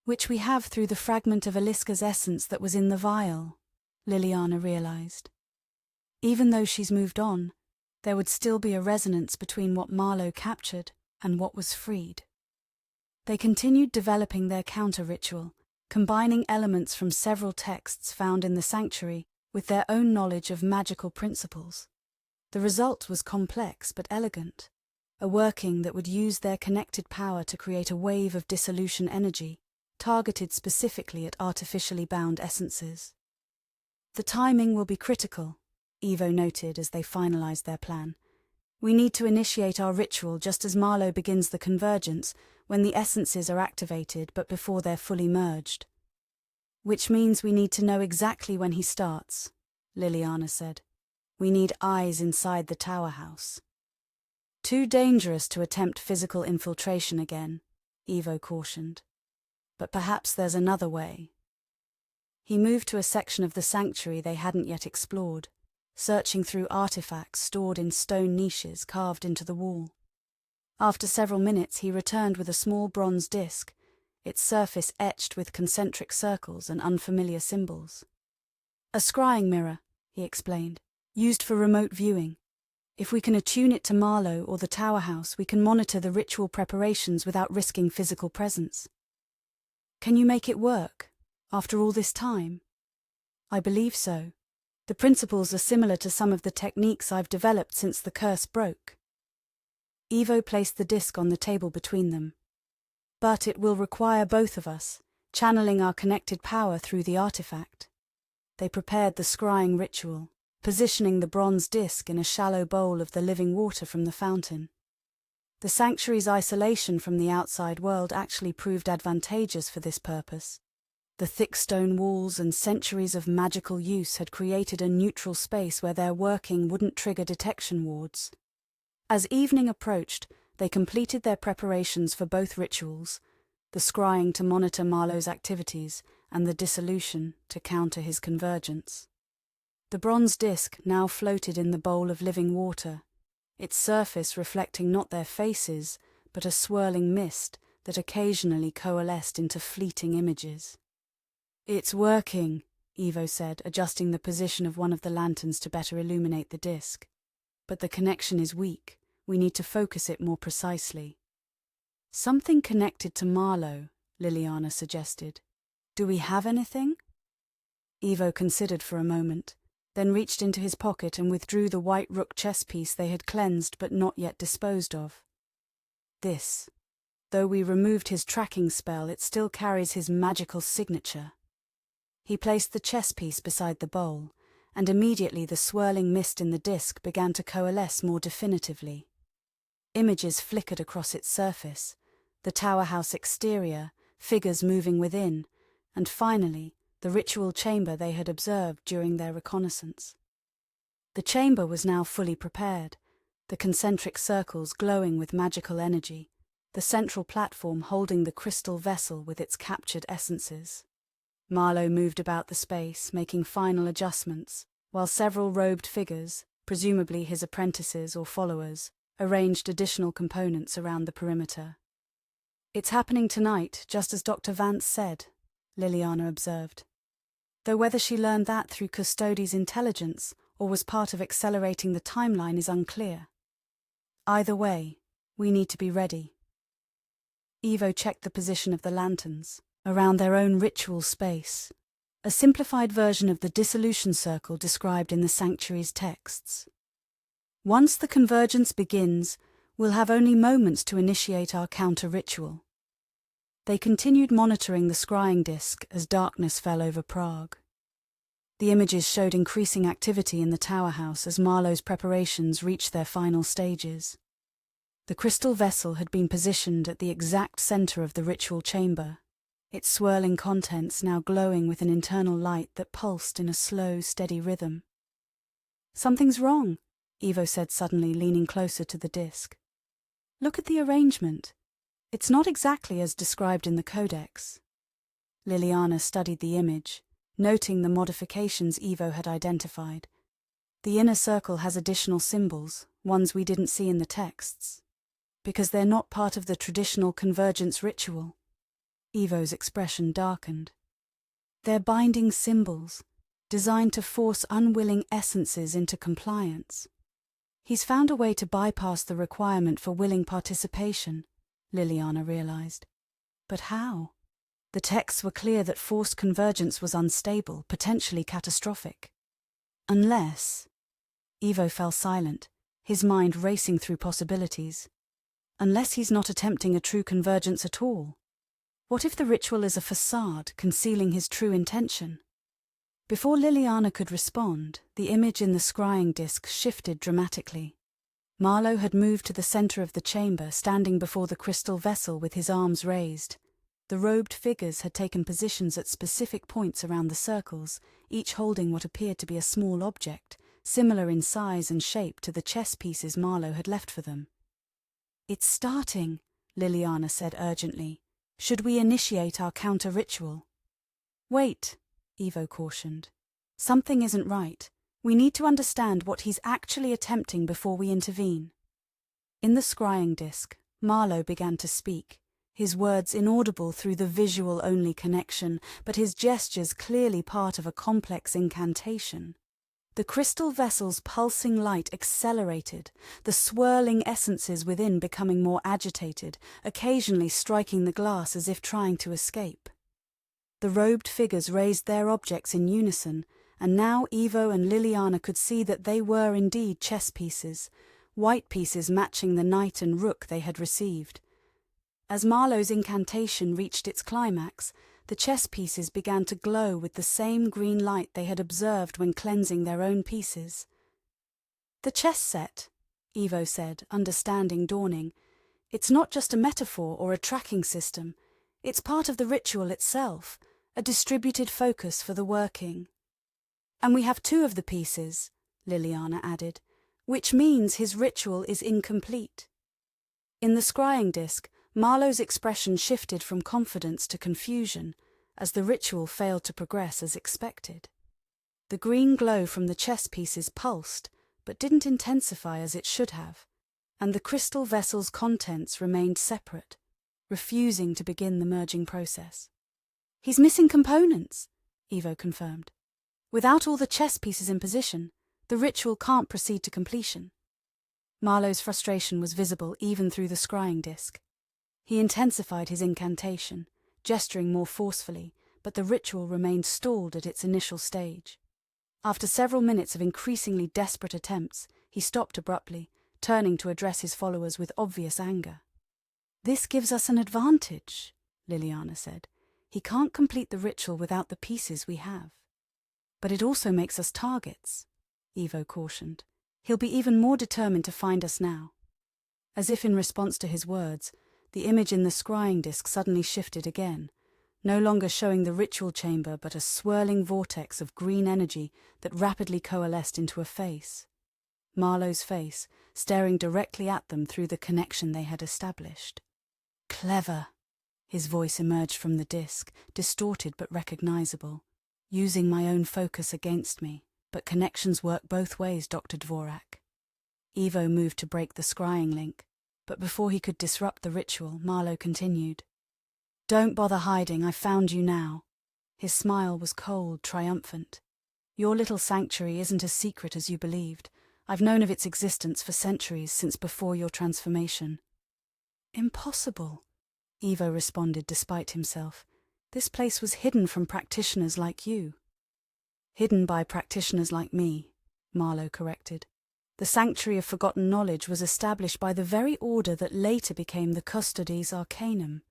Which we have through the fragment of Aliska's essence that was in the vial, Liliana realized. Even though she's moved on, there would still be a resonance between what Marlow captured and what was freed. They continued developing their counter-ritual, combining elements from several texts found in the sanctuary with their own knowledge of magical principles. The result was complex but elegant, a working that would use their connected power to create a wave of dissolution energy, targeted specifically at artificially bound essences. The timing will be critical, Evo noted as they finalized their plan. We need to initiate our ritual just as Marlow begins the convergence, when the essences are activated but before they're fully merged. Which means we need to know exactly when he starts, Lilliana said. We need eyes inside the tower house. Too dangerous to attempt physical infiltration again, Evo cautioned. But perhaps there's another way. He moved to a section of the sanctuary they hadn't yet explored, searching through artifacts stored in stone niches carved into the wall. After several minutes he returned with a small bronze disc, its surface etched with concentric circles and unfamiliar symbols. A scrying mirror, he explained, used for remote viewing. If we can attune it to Marlow or the tower house, we can monitor the ritual preparations without risking physical presence. Can you make it work, after all this time? I believe so. The principles are similar to some of the techniques I've developed since the curse broke. Evo placed the disc on the table between them. But it will require both of us, channeling our connected power through the artifact. They prepared the scrying ritual, positioning the bronze disc in a shallow bowl of the living water from the fountain. The sanctuary's isolation from the outside world actually proved advantageous for this purpose. The thick stone walls and centuries of magical use had created a neutral space where their working wouldn't trigger detection wards. As evening approached, they completed their preparations for both rituals, the scrying to monitor Marlow's activities and the dissolution to counter his convergence. The bronze disc now floated in the bowl of living water, its surface reflecting not their faces, but a swirling mist that occasionally coalesced into fleeting images. It's working, Evo said, adjusting the position of one of the lanterns to better illuminate the disc. But the connection is weak. We need to focus it more precisely. Something connected to Marlow, Lilliana suggested. Do we have anything? Evo considered for a moment, then reached into his pocket and withdrew the white rook chess piece they had cleansed but not yet disposed of. This. Though we removed his tracking spell, it still carries his magical signature. He placed the chess piece beside the bowl, and immediately the swirling mist in the disc began to coalesce more definitively. Images flickered across its surface, the tower house exterior, figures moving within, and finally, the ritual chamber they had observed during their reconnaissance. The chamber was now fully prepared, the concentric circles glowing with magical energy, the central platform holding the crystal vessel with its captured essences. Marlow moved about the space, making final adjustments, while several robed figures, presumably his apprentices or followers, arranged additional components around the perimeter. It's happening tonight, just as Dr. Vance said, Lilliana observed. Though whether she learned that through Custodi's intelligence or was part of accelerating the timeline is unclear. Either way, we need to be ready. Evo checked the position of the lanterns, around their own ritual space, a simplified version of the dissolution circle described in the sanctuary's texts. Once the convergence begins, we'll have only moments to initiate our counter-ritual. They continued monitoring the scrying disc as darkness fell over Prague. The images showed increasing activity in the tower house as Marlow's preparations reached their final stages. The crystal vessel had been positioned at the exact center of the ritual chamber, its swirling contents now glowing with an internal light that pulsed in a slow, steady rhythm. Something's wrong, Evo said suddenly, leaning closer to the disc. Look at the arrangement. It's not exactly as described in the codex. Lilliana studied the image, noting the modifications Evo had identified. The inner circle has additional symbols, ones we didn't see in the texts. Because they're not part of the traditional convergence ritual. Evo's expression darkened. They're binding symbols, designed to force unwilling essences into compliance. He's found a way to bypass the requirement for willing participation, Lilliana realized. But how? The texts were clear that forced convergence was unstable, potentially catastrophic. Unless... Ivo fell silent, his mind racing through possibilities. Unless he's not attempting a true convergence at all. What if the ritual is a facade, concealing his true intention? Before Lilliana could respond, the image in the scrying disc shifted dramatically. Marlow had moved to the center of the chamber, standing before the crystal vessel with his arms raised. The robed figures had taken positions at specific points around the circles, each holding what appeared to be a small object, similar in size and shape to the chess pieces Marlow had left for them. "It's starting," Lilliana said urgently. "Should we initiate our counter-ritual?" "Wait," Ivo cautioned. "Something isn't right. We need to understand what he's actually attempting before we intervene." In the scrying disc, Marlow began to speak, his words inaudible through the visual-only connection, but his gestures clearly part of a complex incantation. The crystal vessel's pulsing light accelerated, the swirling essences within becoming more agitated, occasionally striking the glass as if trying to escape. The robed figures raised their objects in unison, and now Ivo and Lilliana could see that they were indeed chess pieces, white pieces matching the knight and rook they had received. As Marlow's incantation reached its climax, the chess pieces began to glow with the same green light they had observed when cleansing their own pieces. "The chess set," Ivo said, understanding dawning. "It's not just a metaphor or a tracking system. It's part of the ritual itself, a distributed focus for the working." "And we have 2 of the pieces," Lilliana added, "which means his ritual is incomplete." In the scrying disc, Marlow's expression shifted from confidence to confusion as the ritual failed to progress as expected. The green glow from the chess pieces pulsed, but didn't intensify as it should have, and the crystal vessel's contents remained separate, refusing to begin the merging process. "He's missing components," Ivo confirmed. "Without all the chess pieces in position, the ritual can't proceed to completion." Marlow's frustration was visible even through the scrying disc. He intensified his incantation, gesturing more forcefully, but the ritual remained stalled at its initial stage. After several minutes of increasingly desperate attempts, he stopped abruptly, turning to address his followers with obvious anger. "This gives us an advantage," Lilliana said. "He can't complete the ritual without the pieces we have." "But it also makes us targets," Ivo cautioned. "He'll be even more determined to find us now." As if in response to his words, the image in the scrying disc suddenly shifted again, no longer showing the ritual chamber but a swirling vortex of green energy that rapidly coalesced into a face. Marlow's face, staring directly at them through the connection they had established. "Clever," his voice emerged from the disc, distorted but recognizable. "Using my own focus against me, but connections work both ways, Dr. Dvorak." Ivo moved to break the scrying link, but before he could disrupt the ritual, Marlow continued. "Don't bother hiding, I've found you now." His smile was cold, triumphant. "Your little sanctuary isn't as secret as you believed. I've known of its existence for centuries, since before your transformation." "Impossible," Ivo responded despite himself. "This place was hidden from practitioners like you." "Hidden by practitioners like me," Marlow corrected. "The Sanctuary of Forgotten Knowledge was established by the very order that later became the Custodes Arcanum.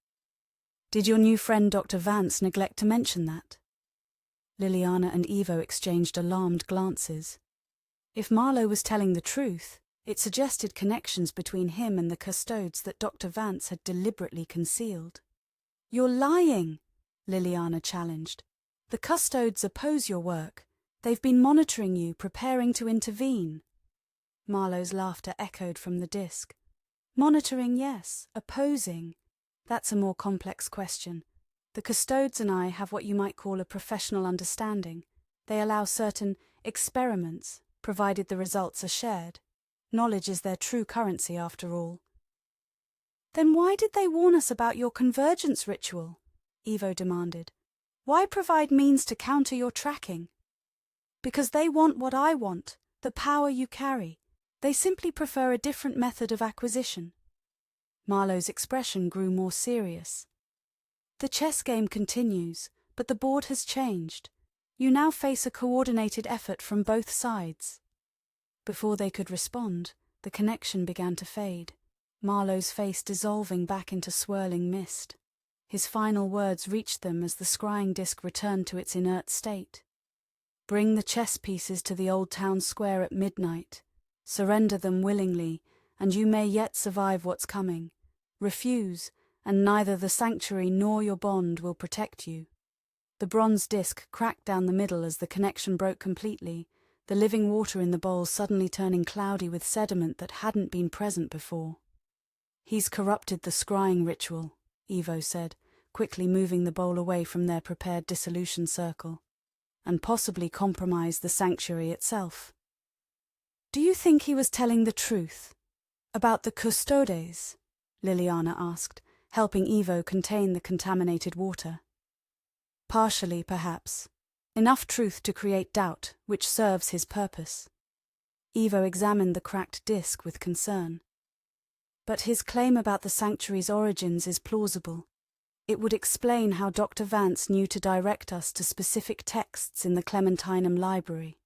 Did your new friend Dr. Vance neglect to mention that?" Lilliana and Ivo exchanged alarmed glances. If Marlow was telling the truth, it suggested connections between him and the Custodes that Dr. Vance had deliberately concealed. "You're lying," Lilliana challenged. "The Custodes oppose your work. They've been monitoring you, preparing to intervene." Marlow's laughter echoed from the disc. "Monitoring, yes. Opposing. That's a more complex question. The Custodes and I have what you might call a professional understanding. They allow certain experiments, provided the results are shared. Knowledge is their true currency, after all." "Then why did they warn us about your convergence ritual?" Ivo demanded. "Why provide means to counter your tracking?" Because they want what I want, the power you carry. They simply prefer a different method of acquisition. Marlow's expression grew more serious. The chess game continues, but the board has changed. You now face a coordinated effort from both sides. Before they could respond, the connection began to fade, Marlow's face dissolving back into swirling mist. His final words reached them as the scrying disc returned to its inert state. Bring the chess pieces to the old town square at midnight. Surrender them willingly, and you may yet survive what's coming. Refuse, and neither the sanctuary nor your bond will protect you. The bronze disc cracked down the middle as the connection broke completely, the living water in the bowl suddenly turning cloudy with sediment that hadn't been present before. He's corrupted the scrying ritual, Evo said, quickly moving the bowl away from their prepared dissolution circle, and possibly compromised the sanctuary itself. Do you think he was telling the truth? About the custodes? Lilliana asked, helping Evo contain the contaminated water. Partially, perhaps. Enough truth to create doubt, which serves his purpose. Evo examined the cracked disc with concern. But his claim about the sanctuary's origins is plausible. It would explain how Dr. Vance knew to direct us to specific texts in the Clementinum library.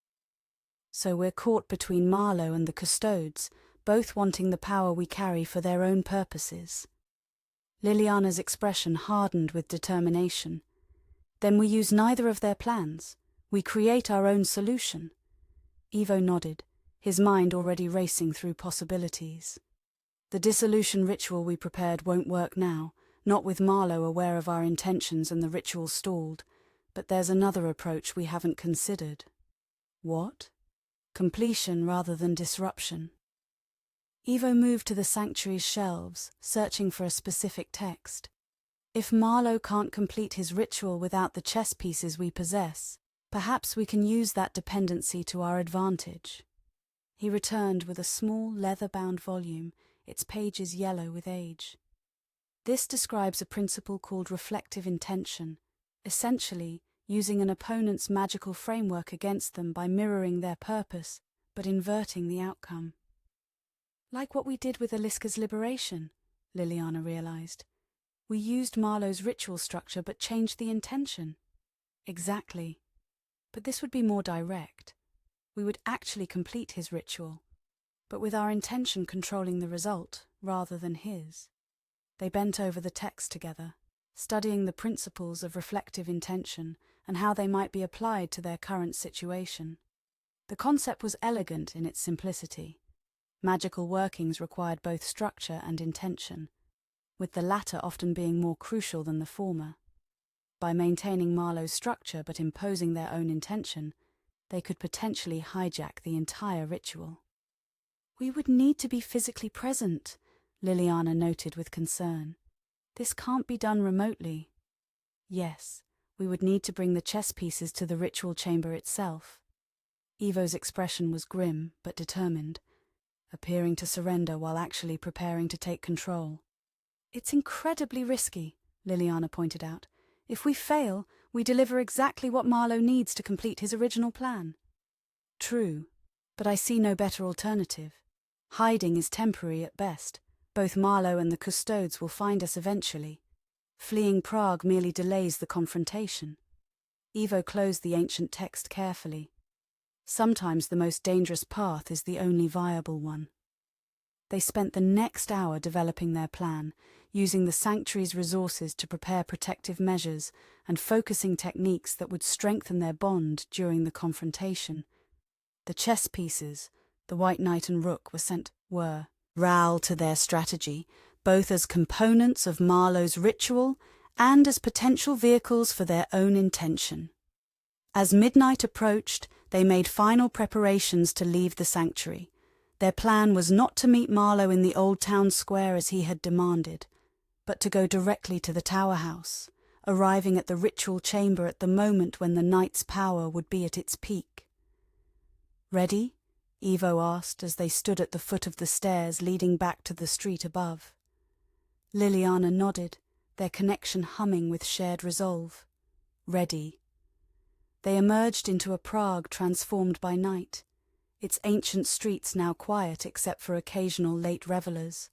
So we're caught between Marlow and the custodes, both wanting the power we carry for their own purposes. Liliana's expression hardened with determination. Then we use neither of their plans. We create our own solution. Evo nodded, his mind already racing through possibilities. The dissolution ritual we prepared won't work now, not with Marlow aware of our intentions and the ritual stalled, but there's another approach we haven't considered. What? Completion rather than disruption. Evo moved to the sanctuary's shelves, searching for a specific text. If Marlow can't complete his ritual without the chess pieces we possess, perhaps we can use that dependency to our advantage. He returned with a small leather-bound volume, its pages yellow with age. This describes a principle called reflective intention, essentially using an opponent's magical framework against them by mirroring their purpose, but inverting the outcome. Like what we did with Aliska's liberation, Liliana realized. We used Marlow's ritual structure but changed the intention. Exactly. But this would be more direct. We would actually complete his ritual, but with our intention controlling the result rather than his. They bent over the text together, studying the principles of reflective intention and how they might be applied to their current situation. The concept was elegant in its simplicity. Magical workings required both structure and intention, with the latter often being more crucial than the former. By maintaining Marlow's structure but imposing their own intention, they could potentially hijack the entire ritual. We would need to be physically present, Liliana noted with concern. This can't be done remotely. Yes, we would need to bring the chess pieces to the ritual chamber itself. Evo's expression was grim but determined, appearing to surrender while actually preparing to take control. It's incredibly risky, Liliana pointed out. If we fail, we deliver exactly what Marlow needs to complete his original plan. True, but I see no better alternative. Hiding is temporary at best. Both Marlow and the custodes will find us eventually. Fleeing Prague merely delays the confrontation. Evo closed the ancient text carefully. Sometimes the most dangerous path is the only viable one. They spent the next hour developing their plan, using the sanctuary's resources to prepare protective measures and focusing techniques that would strengthen their bond during the confrontation. The chess pieces, the white knight and rook, were ral to their strategy, both as components of Marlow's ritual and as potential vehicles for their own intention. As midnight approached, they made final preparations to leave the sanctuary. Their plan was not to meet Marlow in the old town square as he had demanded, but to go directly to the tower house, arriving at the ritual chamber at the moment when the knight's power would be at its peak. Ready? Evo asked as they stood at the foot of the stairs leading back to the street above. Liliana nodded, their connection humming with shared resolve. Ready. They emerged into a Prague transformed by night, its ancient streets now quiet except for occasional late revelers.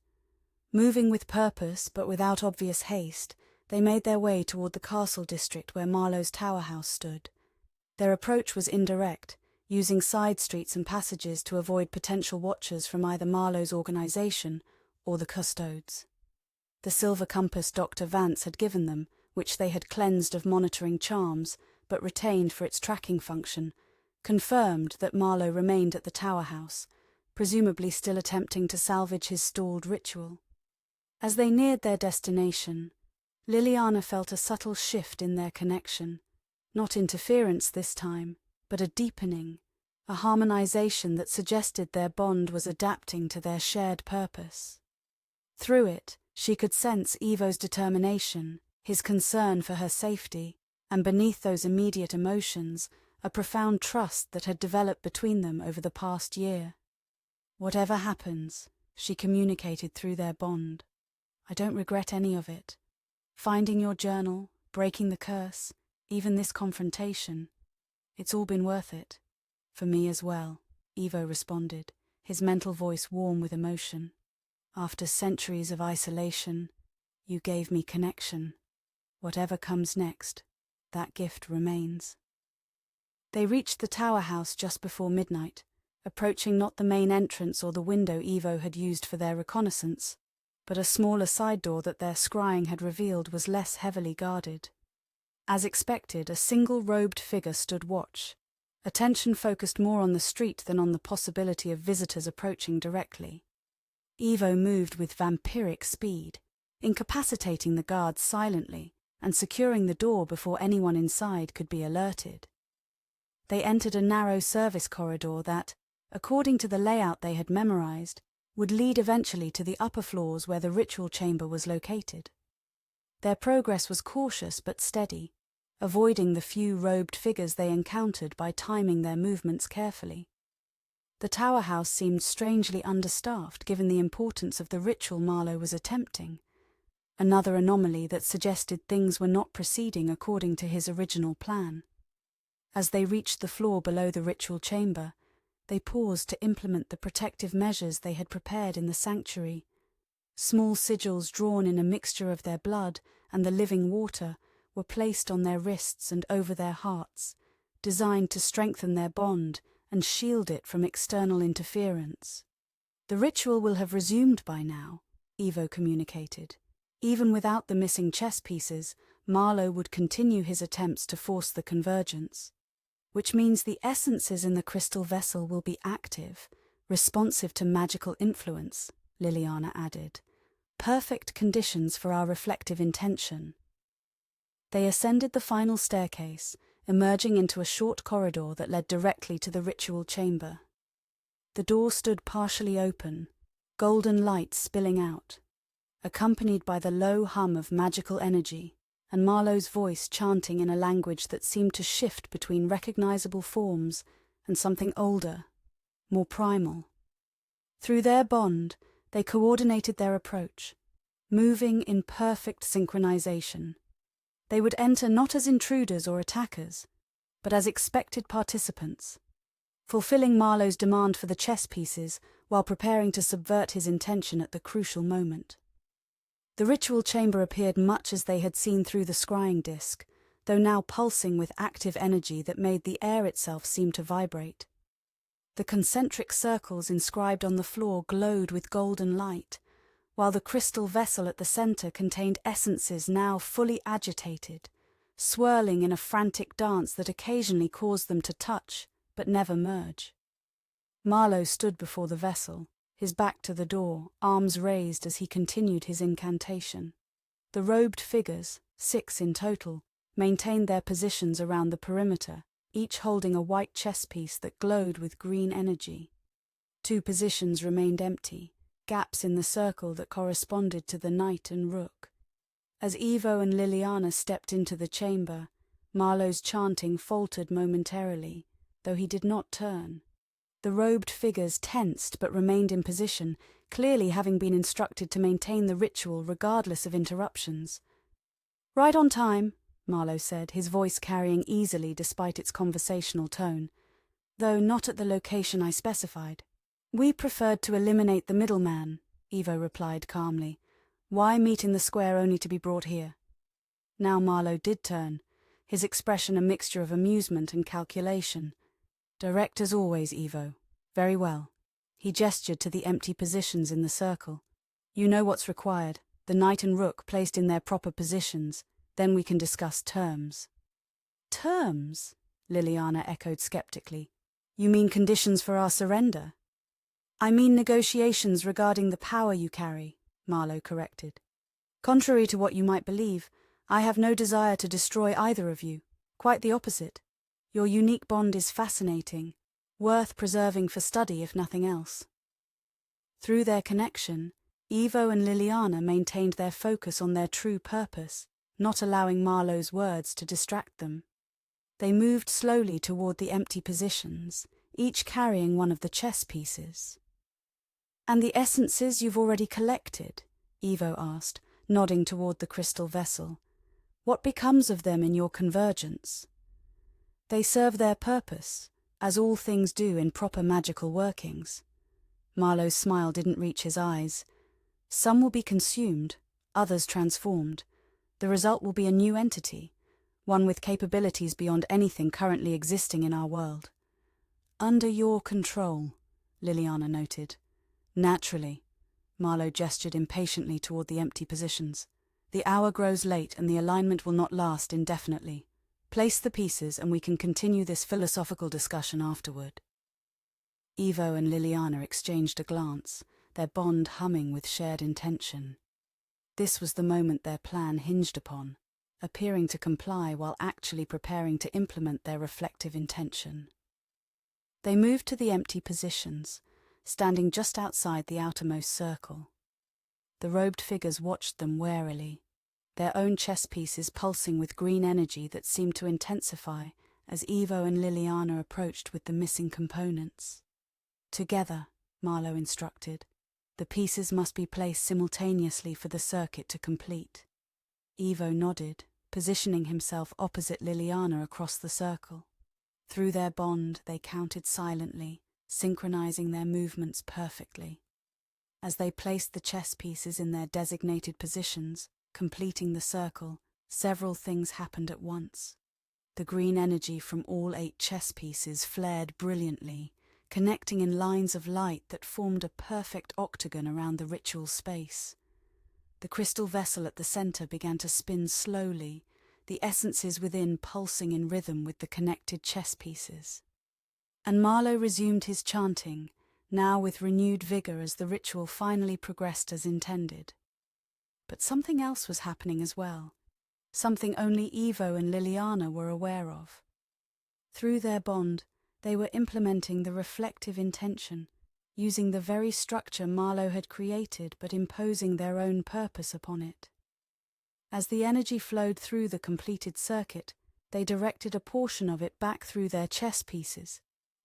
Moving with purpose but without obvious haste, they made their way toward the castle district where Marlow's tower house stood. Their approach was indirect, using side streets and passages to avoid potential watchers from either Marlow's organization or the custodes. The silver compass Dr. Vance had given them, which they had cleansed of monitoring charms, but retained for its tracking function, confirmed that Marlow remained at the tower house, presumably still attempting to salvage his stalled ritual. As they neared their destination, Lilliana felt a subtle shift in their connection, not interference this time, but a deepening, a harmonization that suggested their bond was adapting to their shared purpose. Through it, she could sense Ivo's determination, his concern for her safety, and beneath those immediate emotions, a profound trust that had developed between them over the past year. "Whatever happens," she communicated through their bond, "I don't regret any of it. Finding your journal, breaking the curse, even this confrontation, it's all been worth it. For me as well," Ivo responded, his mental voice warm with emotion. "After centuries of isolation, you gave me connection. Whatever comes next, that gift remains." They reached the tower house just before midnight, approaching not the main entrance or the window Ivo had used for their reconnaissance, but a smaller side door that their scrying had revealed was less heavily guarded. As expected, a single robed figure stood watch, attention focused more on the street than on the possibility of visitors approaching directly. Ivo moved with vampiric speed, incapacitating the guards silently and securing the door before anyone inside could be alerted. They entered a narrow service corridor that, according to the layout they had memorized, would lead eventually to the upper floors where the ritual chamber was located. Their progress was cautious but steady, avoiding the few robed figures they encountered by timing their movements carefully. The tower house seemed strangely understaffed given the importance of the ritual Marlow was attempting, another anomaly that suggested things were not proceeding according to his original plan. As they reached the floor below the ritual chamber, they paused to implement the protective measures they had prepared in the sanctuary. Small sigils drawn in a mixture of their blood and the living water were placed on their wrists and over their hearts, designed to strengthen their bond and shield it from external interference. "The ritual will have resumed by now," Ivo communicated. Even without the missing chess pieces, Marlow would continue his attempts to force the convergence, which means the essences in the crystal vessel will be active, responsive to magical influence, Lilliana added. "Perfect conditions for our reflective intention." They ascended the final staircase, emerging into a short corridor that led directly to the ritual chamber. The door stood partially open, golden light spilling out, accompanied by the low hum of magical energy, and Marlow's voice chanting in a language that seemed to shift between recognizable forms and something older, more primal. Through their bond, they coordinated their approach, moving in perfect synchronization. They would enter not as intruders or attackers, but as expected participants, fulfilling Marlow's demand for the chess pieces while preparing to subvert his intention at the crucial moment. The ritual chamber appeared much as they had seen through the scrying disc, though now pulsing with active energy that made the air itself seem to vibrate. The concentric circles inscribed on the floor glowed with golden light, while the crystal vessel at the center contained essences now fully agitated, swirling in a frantic dance that occasionally caused them to touch, but never merge. Marlow stood before the vessel, his back to the door, arms raised as he continued his incantation. The robed figures, 6 in total, maintained their positions around the perimeter, each holding a white chess piece that glowed with green energy. 2 positions remained empty, gaps in the circle that corresponded to the knight and rook. As Ivo and Lilliana stepped into the chamber, Marlow's chanting faltered momentarily, though he did not turn. The robed figures tensed but remained in position, clearly having been instructed to maintain the ritual regardless of interruptions. "Right on time," Marlow said, his voice carrying easily despite its conversational tone, though not at the location I specified. We preferred to eliminate the middleman, Evo replied calmly. Why meet in the square only to be brought here? Now Marlow did turn, his expression a mixture of amusement and calculation. Direct as always, Evo. Very well. He gestured to the empty positions in the circle. You know what's required, the knight and rook placed in their proper positions, then we can discuss terms. Terms? Lilliana echoed skeptically. You mean conditions for our surrender? I mean negotiations regarding the power you carry, Marlow corrected. Contrary to what you might believe, I have no desire to destroy either of you. Quite the opposite. Your unique bond is fascinating, worth preserving for study if nothing else. Through their connection, Evo and Lilliana maintained their focus on their true purpose, not allowing Marlow's words to distract them. They moved slowly toward the empty positions, each carrying one of the chess pieces. And the essences you've already collected? Evo asked, nodding toward the crystal vessel. What becomes of them in your convergence? They serve their purpose, as all things do in proper magical workings. Marlow's smile didn't reach his eyes. Some will be consumed, others transformed. The result will be a new entity, one with capabilities beyond anything currently existing in our world. Under your control, Lilliana noted. Naturally. Marlow gestured impatiently toward the empty positions. The hour grows late and the alignment will not last indefinitely. Place the pieces and we can continue this philosophical discussion afterward. Evo and Lilliana exchanged a glance, their bond humming with shared intention. This was the moment their plan hinged upon, appearing to comply while actually preparing to implement their reflective intention. They moved to the empty positions, standing just outside the outermost circle. The robed figures watched them warily, their own chess pieces pulsing with green energy that seemed to intensify as Evo and Lilliana approached with the missing components. Together, Marlow instructed, the pieces must be placed simultaneously for the circuit to complete. Evo nodded, positioning himself opposite Lilliana across the circle. Through their bond, they counted silently, synchronizing their movements perfectly. As they placed the chess pieces in their designated positions, completing the circle, several things happened at once. The green energy from all 8 chess pieces flared brilliantly, connecting in lines of light that formed a perfect octagon around the ritual space. The crystal vessel at the center began to spin slowly, the essences within pulsing in rhythm with the connected chess pieces. And Marlow resumed his chanting, now with renewed vigor as the ritual finally progressed as intended. But something else was happening as well, something only Evo and Lilliana were aware of. Through their bond, they were implementing the reflective intention, using the very structure Marlow had created but imposing their own purpose upon it. As the energy flowed through the completed circuit, they directed a portion of it back through their chess pieces,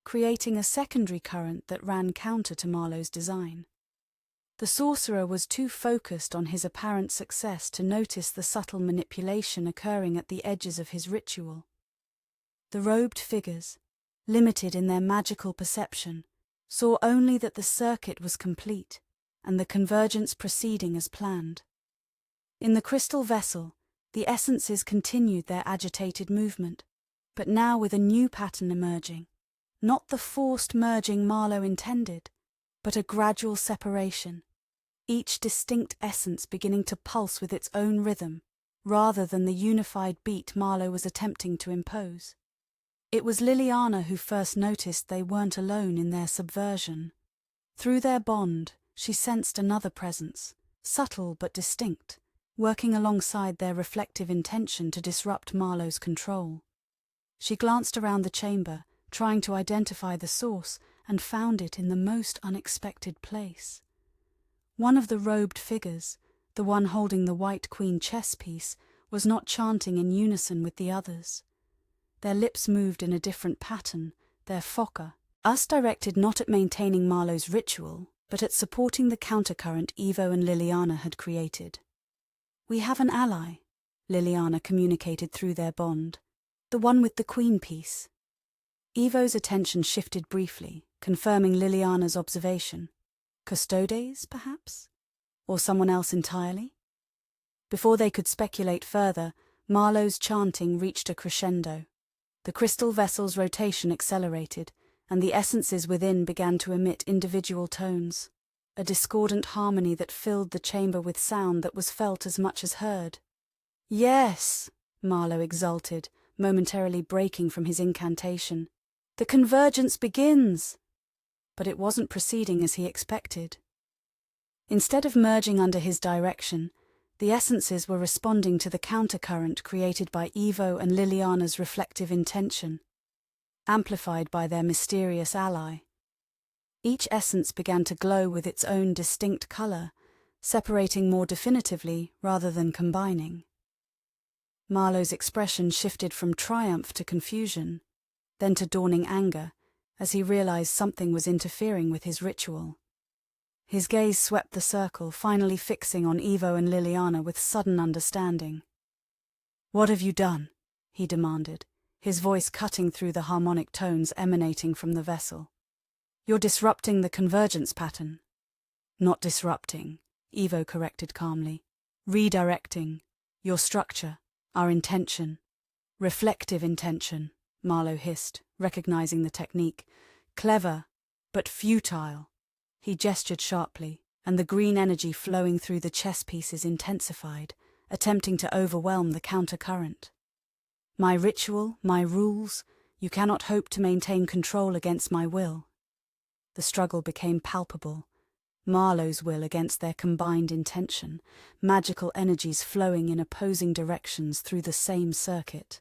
creating a secondary current that ran counter to Marlow's design. The sorcerer was too focused on his apparent success to notice the subtle manipulation occurring at the edges of his ritual. The robed figures, limited in their magical perception, saw only that the circuit was complete and the convergence proceeding as planned. In the crystal vessel, the essences continued their agitated movement, but now with a new pattern emerging. Not the forced merging Marlow intended, but a gradual separation, each distinct essence beginning to pulse with its own rhythm, rather than the unified beat Marlow was attempting to impose. It was Lilliana who first noticed they weren't alone in their subversion. Through their bond, she sensed another presence, subtle but distinct, working alongside their reflective intention to disrupt Marlow's control. She glanced around the chamber, trying to identify the source, and found it in the most unexpected place. One of the robed figures, the one holding the white queen chess piece, was not chanting in unison with the others. Their lips moved in a different pattern, their foca, directed not at maintaining Marlow's ritual, but at supporting the countercurrent Evo and Lilliana had created. "We have an ally," Lilliana communicated through their bond. "The one with the queen piece." Evo's attention shifted briefly, confirming Liliana's observation. Custodes, perhaps? Or someone else entirely? Before they could speculate further, Marlow's chanting reached a crescendo. The crystal vessel's rotation accelerated, and the essences within began to emit individual tones, a discordant harmony that filled the chamber with sound that was felt as much as heard. "Yes," Marlow exulted, momentarily breaking from his incantation. "The convergence begins!" But it wasn't proceeding as he expected. Instead of merging under his direction, the essences were responding to the countercurrent created by Evo and Liliana's reflective intention, amplified by their mysterious ally. Each essence began to glow with its own distinct color, separating more definitively rather than combining. Marlow's expression shifted from triumph to confusion, then to dawning anger, as he realized something was interfering with his ritual. His gaze swept the circle, finally fixing on Evo and Liliana with sudden understanding. "What have you done?" he demanded, his voice cutting through the harmonic tones emanating from the vessel. "You're disrupting the convergence pattern." "Not disrupting," Evo corrected calmly. "Redirecting. Your structure, our intention." "Reflective intention," Marlow hissed, recognizing the technique. "Clever, but futile." He gestured sharply, and the green energy flowing through the chess pieces intensified, attempting to overwhelm the countercurrent. "My ritual, my rules, you cannot hope to maintain control against my will." The struggle became palpable. Marlow's will against their combined intention, magical energies flowing in opposing directions through the same circuit.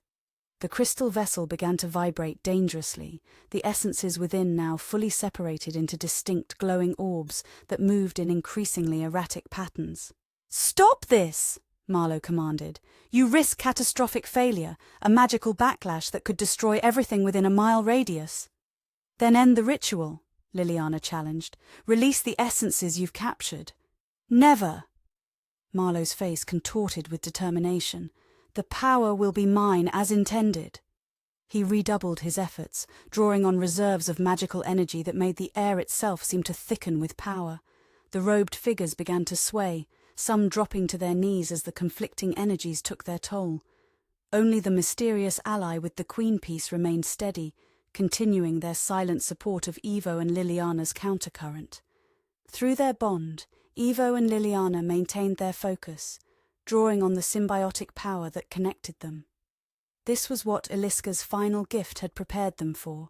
The crystal vessel began to vibrate dangerously, the essences within now fully separated into distinct glowing orbs that moved in increasingly erratic patterns. "Stop this!" Marlow commanded. "You risk catastrophic failure, a magical backlash that could destroy everything within a mile radius." "Then end the ritual," Liliana challenged. "Release the essences you've captured." "Never!" Marlow's face contorted with determination. "The power will be mine as intended." He redoubled his efforts, drawing on reserves of magical energy that made the air itself seem to thicken with power. The robed figures began to sway, some dropping to their knees as the conflicting energies took their toll. Only the mysterious ally with the queen piece remained steady, continuing their silent support of Evo and Liliana's countercurrent. Through their bond, Evo and Liliana maintained their focus, drawing on the symbiotic power that connected them. This was what Eliska's final gift had prepared them for,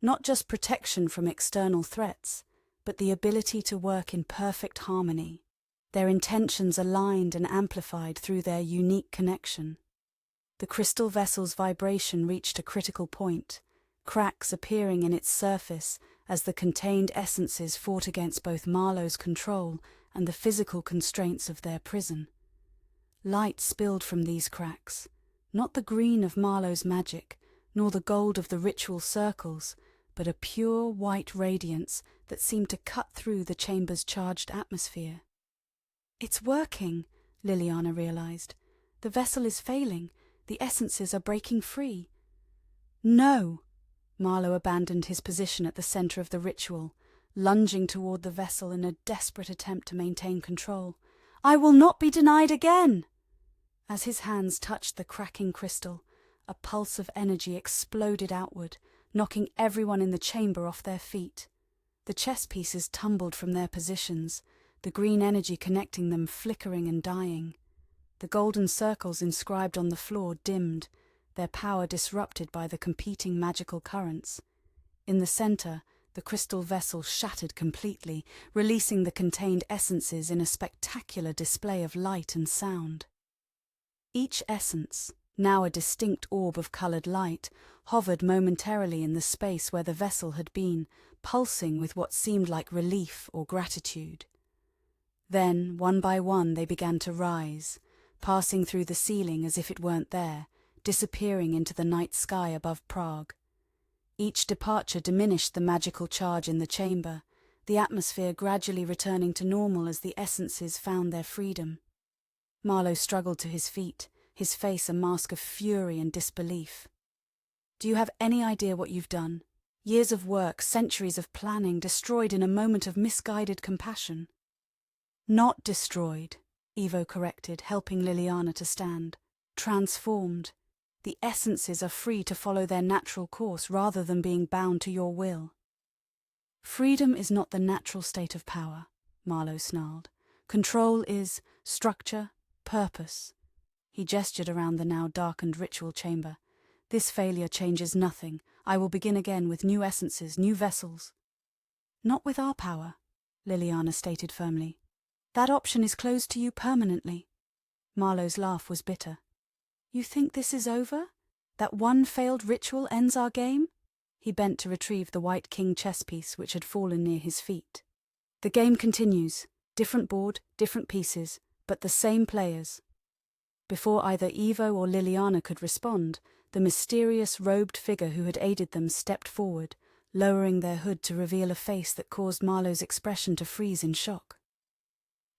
not just protection from external threats, but the ability to work in perfect harmony, their intentions aligned and amplified through their unique connection. The crystal vessel's vibration reached a critical point, cracks appearing in its surface as the contained essences fought against both Marlow's control and the physical constraints of their prison. Light spilled from these cracks, not the green of Marlow's magic, nor the gold of the ritual circles, but a pure white radiance that seemed to cut through the chamber's charged atmosphere. "It's working," Liliana realized. "The vessel is failing. The essences are breaking free." "No!" Marlow abandoned his position at the center of the ritual, lunging toward the vessel in a desperate attempt to maintain control. "I will not be denied again!" As his hands touched the cracking crystal, a pulse of energy exploded outward, knocking everyone in the chamber off their feet. The chess pieces tumbled from their positions, the green energy connecting them flickering and dying. The golden circles inscribed on the floor dimmed, their power disrupted by the competing magical currents. In the center, the crystal vessel shattered completely, releasing the contained essences in a spectacular display of light and sound. Each essence, now a distinct orb of colored light, hovered momentarily in the space where the vessel had been, pulsing with what seemed like relief or gratitude. Then, one by one, they began to rise, passing through the ceiling as if it weren't there, disappearing into the night sky above Prague. Each departure diminished the magical charge in the chamber, the atmosphere gradually returning to normal as the essences found their freedom. Marlow struggled to his feet, his face a mask of fury and disbelief. Do you have any idea what you've done? Years of work, centuries of planning, destroyed in a moment of misguided compassion. Not destroyed, Ivo corrected, helping Lilliana to stand. Transformed. The essences are free to follow their natural course rather than being bound to your will. Freedom is not the natural state of power, Marlow snarled. Control is structure, purpose. He gestured around the now darkened ritual chamber. This failure changes nothing. I will begin again with new essences, new vessels. Not with our power, Lilliana stated firmly. That option is closed to you permanently. Marlow's laugh was bitter. You think this is over? That one failed ritual ends our game? He bent to retrieve the white king chess piece which had fallen near his feet. The game continues. Different board, different pieces, but the same players. Before either Ivo or Lilliana could respond, the mysterious robed figure who had aided them stepped forward, lowering their hood to reveal a face that caused Marlow's expression to freeze in shock.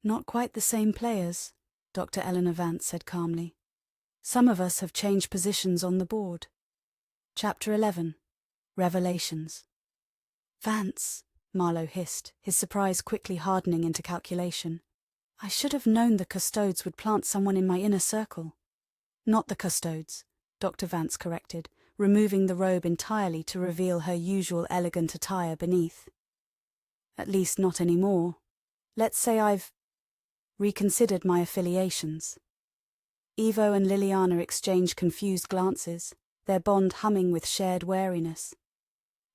Not quite the same players, Dr. Eleanor Vance said calmly. Some of us have changed positions on the board. Chapter 11. Revelations. Vance, Marlow hissed, his surprise quickly hardening into calculation. I should have known the custodes would plant someone in my inner circle. Not the custodes, Dr. Vance corrected, removing the robe entirely to reveal her usual elegant attire beneath. At least not anymore. Let's say I've reconsidered my affiliations. Ivo and Lilliana exchanged confused glances, their bond humming with shared wariness.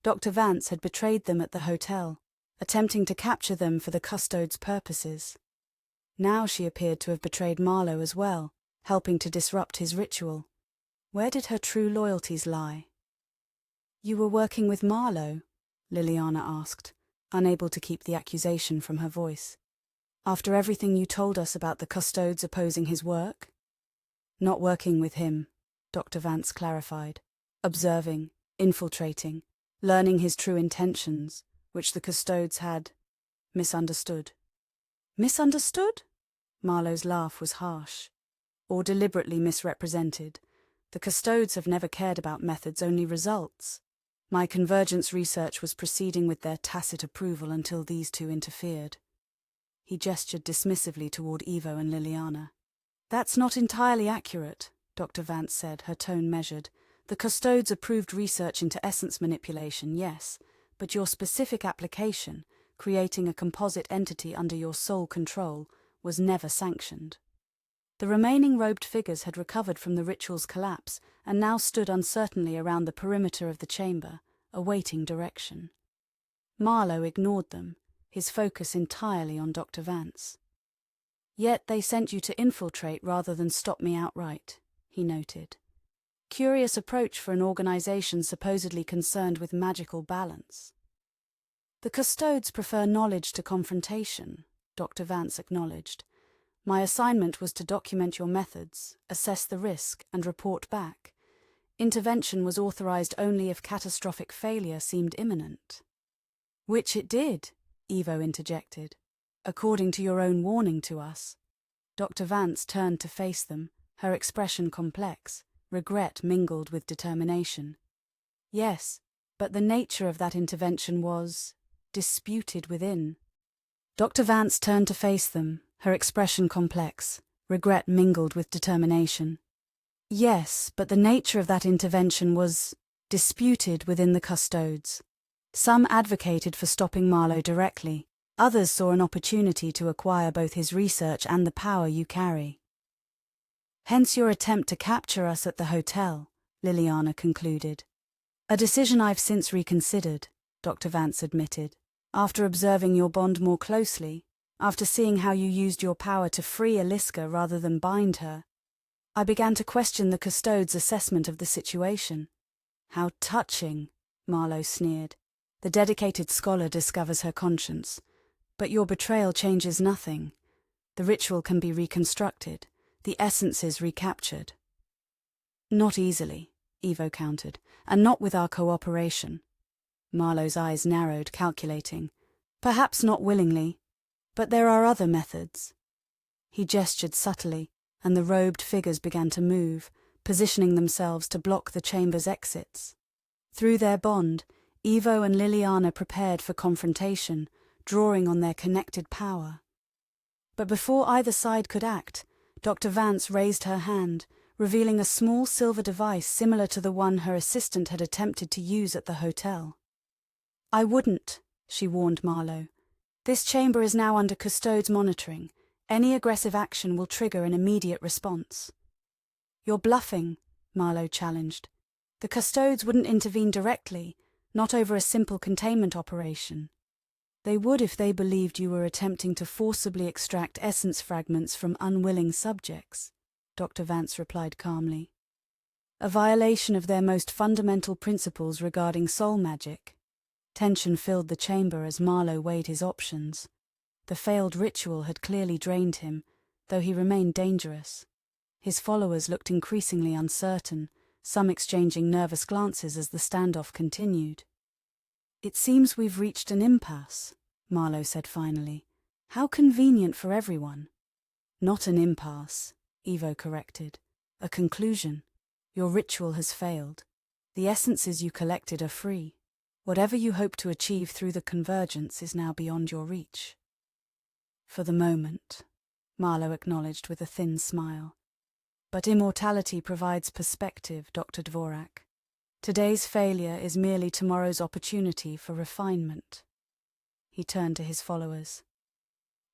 Dr. Vance had betrayed them at the hotel, attempting to capture them for the custodes' purposes. Now she appeared to have betrayed Marlow as well, helping to disrupt his ritual. Where did her true loyalties lie? You were working with Marlow? Lilliana asked, unable to keep the accusation from her voice. After everything you told us about the custodes opposing his work? Not working with him, Dr. Vance clarified. Observing, infiltrating, learning his true intentions, which the custodes had misunderstood. Misunderstood? Marlow's laugh was harsh. Or deliberately misrepresented. The custodes have never cared about methods, only results. My convergence research was proceeding with their tacit approval until these two interfered. He gestured dismissively toward Ivo and Lilliana. That's not entirely accurate, Dr. Vance said, her tone measured. The custodes approved research into essence manipulation, yes, but your specific application, creating a composite entity under your sole control, was never sanctioned. The remaining robed figures had recovered from the ritual's collapse and now stood uncertainly around the perimeter of the chamber, awaiting direction. Marlow ignored them, his focus entirely on Dr. Vance. Yet they sent you to infiltrate rather than stop me outright, he noted. Curious approach for an organization supposedly concerned with magical balance. The custodes prefer knowledge to confrontation, Dr. Vance acknowledged. My assignment was to document your methods, assess the risk, and report back. Intervention was authorized only if catastrophic failure seemed imminent. Which it did, Ivo interjected. According to your own warning to us. Dr. Vance turned to face them, her expression complex, regret mingled with determination. Yes, but the nature of that intervention was disputed within. Dr. Vance turned to face them, her expression complex, regret mingled with determination. Yes, but the nature of that intervention was disputed within the custodes. Some advocated for stopping Marlow directly. Others saw an opportunity to acquire both his research and the power you carry. Hence your attempt to capture us at the hotel, Lilliana concluded. A decision I've since reconsidered, Dr. Vance admitted. After observing your bond more closely, after seeing how you used your power to free Aliska rather than bind her, I began to question the custodes' assessment of the situation. How touching, Marlow sneered. The dedicated scholar discovers her conscience. But your betrayal changes nothing. The ritual can be reconstructed, the essences recaptured. Not easily, Ivo countered, and not with our cooperation. Marlow's eyes narrowed, calculating. Perhaps not willingly, but there are other methods. He gestured subtly, and the robed figures began to move, positioning themselves to block the chamber's exits. Through their bond, Evo and Lilliana prepared for confrontation, drawing on their connected power. But before either side could act, Dr. Vance raised her hand, revealing a small silver device similar to the one her assistant had attempted to use at the hotel. "I wouldn't," she warned Marlow. "This chamber is now under Custode's monitoring. Any aggressive action will trigger an immediate response." "You're bluffing," Marlow challenged. "The Custodes wouldn't intervene directly, not over a simple containment operation." "They would if they believed you were attempting to forcibly extract essence fragments from unwilling subjects," Dr. Vance replied calmly. "A violation of their most fundamental principles regarding soul magic." Tension filled the chamber as Marlow weighed his options. The failed ritual had clearly drained him, though he remained dangerous. His followers looked increasingly uncertain, some exchanging nervous glances as the standoff continued. "It seems we've reached an impasse," Marlow said finally. "How convenient for everyone." "Not an impasse," Evo corrected. "A conclusion. Your ritual has failed. The essences you collected are free. Whatever you hope to achieve through the convergence is now beyond your reach." "For the moment," Marlow acknowledged with a thin smile. "But immortality provides perspective, Dr. Dvorak. Today's failure is merely tomorrow's opportunity for refinement." He turned to his followers.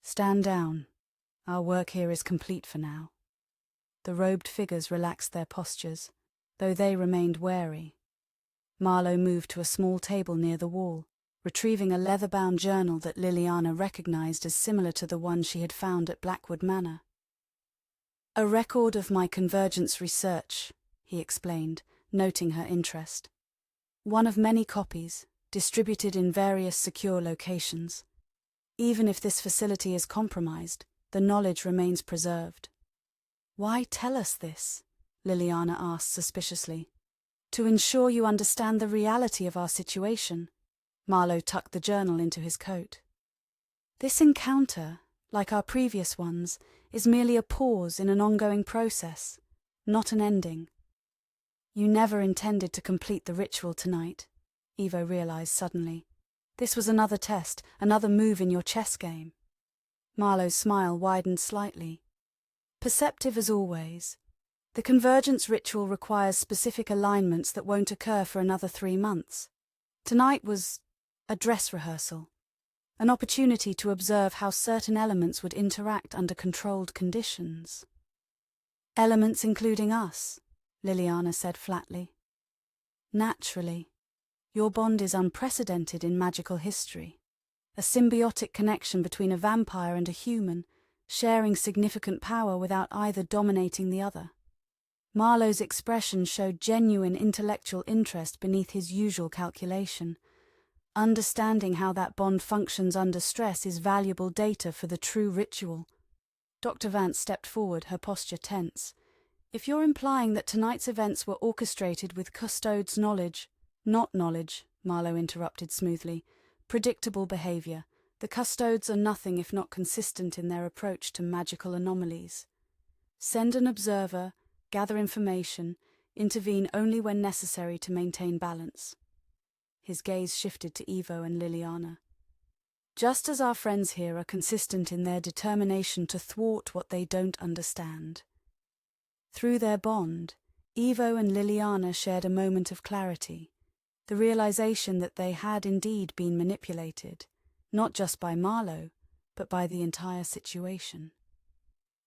"Stand down. Our work here is complete for now." The robed figures relaxed their postures, though they remained wary. Marlow moved to a small table near the wall, retrieving a leather-bound journal that Lilliana recognized as similar to the one she had found at Blackwood Manor. "A record of my convergence research," he explained, noting her interest. "One of many copies, distributed in various secure locations. Even if this facility is compromised, the knowledge remains preserved." "Why tell us this?" Lilliana asked suspiciously. "To ensure you understand the reality of our situation." Marlow tucked the journal into his coat. "This encounter, like our previous ones, is merely a pause in an ongoing process, not an ending." "You never intended to complete the ritual tonight," Evo realized suddenly. "This was another test, another move in your chess game." Marlow's smile widened slightly. "Perceptive as always. The convergence ritual requires specific alignments that won't occur for another 3 months. Tonight was a dress rehearsal, an opportunity to observe how certain elements would interact under controlled conditions." "Elements including us," Lilliana said flatly. "Naturally. Your bond is unprecedented in magical history. A symbiotic connection between a vampire and a human, sharing significant power without either dominating the other." Marlow's expression showed genuine intellectual interest beneath his usual calculation. Understanding how that bond functions under stress is valuable data for the true ritual. Dr. Vance stepped forward, her posture tense. "If you're implying that tonight's events were orchestrated with Custode's knowledge—" "Not knowledge," Marlow interrupted smoothly. "Predictable behavior. The Custodes are nothing if not consistent in their approach to magical anomalies. Send an observer, gather information, intervene only when necessary to maintain balance." His gaze shifted to Evo and Lilliana. "Just as our friends here are consistent in their determination to thwart what they don't understand." Through their bond, Evo and Lilliana shared a moment of clarity, the realization that they had indeed been manipulated, not just by Marlow, but by the entire situation.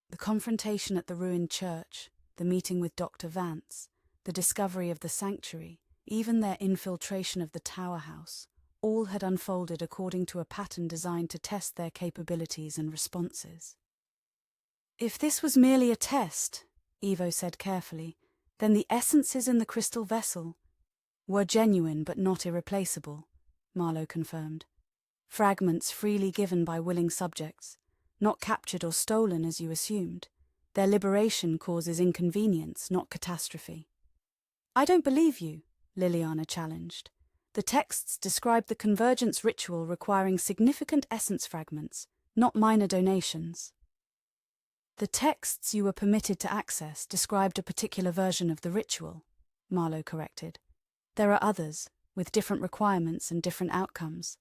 The confrontation at the ruined church, the meeting with Dr. Vance, the discovery of the sanctuary, even their infiltration of the tower house, all had unfolded according to a pattern designed to test their capabilities and responses. "If this was merely a test," Evo said carefully, "then the essences in the crystal vessel were genuine but not irreplaceable," Marlow confirmed. "Fragments freely given by willing subjects, not captured or stolen as you assumed. Their liberation causes inconvenience, not catastrophe." "I don't believe you," Lilliana challenged. "The texts describe the convergence ritual requiring significant essence fragments, not minor donations." The texts you were permitted to access described a particular version of the ritual, Marlow corrected. There are others, with different requirements and different outcomes.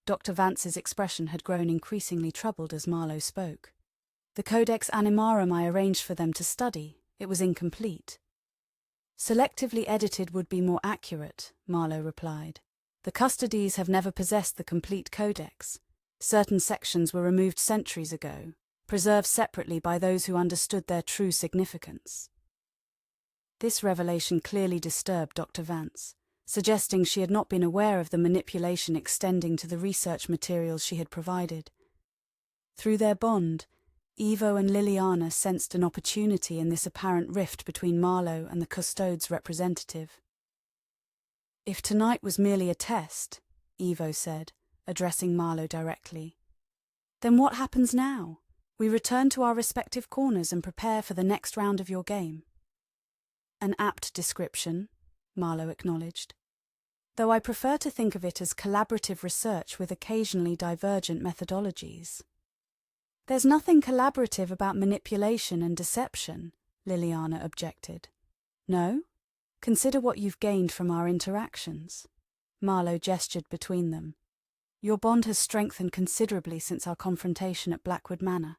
Dr. Vance's expression had grown increasingly troubled as Marlow spoke. The Codex Animarum I arranged for them to study, it was incomplete. Selectively edited would be more accurate, Marlow replied. The custodies have never possessed the complete codex. Certain sections were removed centuries ago, preserved separately by those who understood their true significance. This revelation clearly disturbed Dr. Vance, suggesting she had not been aware of the manipulation extending to the research materials she had provided. Through their bond, Ivo and Lilliana sensed an opportunity in this apparent rift between Marlow and the custodes representative. If tonight was merely a test, Ivo said, addressing Marlow directly, then what happens now? We return to our respective corners and prepare for the next round of your game. An apt description, Marlow acknowledged, though I prefer to think of it as collaborative research with occasionally divergent methodologies. There's nothing collaborative about manipulation and deception, Lilliana objected. No? Consider what you've gained from our interactions. Marlow gestured between them. Your bond has strengthened considerably since our confrontation at Blackwood Manor.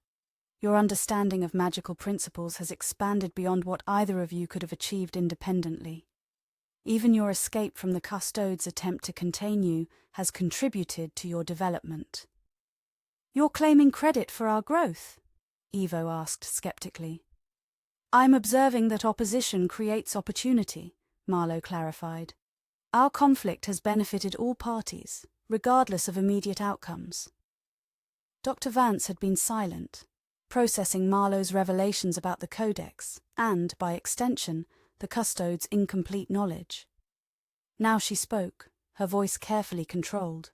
Your understanding of magical principles has expanded beyond what either of you could have achieved independently. Even your escape from the custodes' attempt to contain you has contributed to your development. You're claiming credit for our growth? Ivo asked skeptically. I'm observing that opposition creates opportunity, Marlow clarified. Our conflict has benefited all parties, regardless of immediate outcomes. Dr. Vance had been silent, processing Marlow's revelations about the Codex and, by extension, the custodes' incomplete knowledge. Now she spoke, her voice carefully controlled.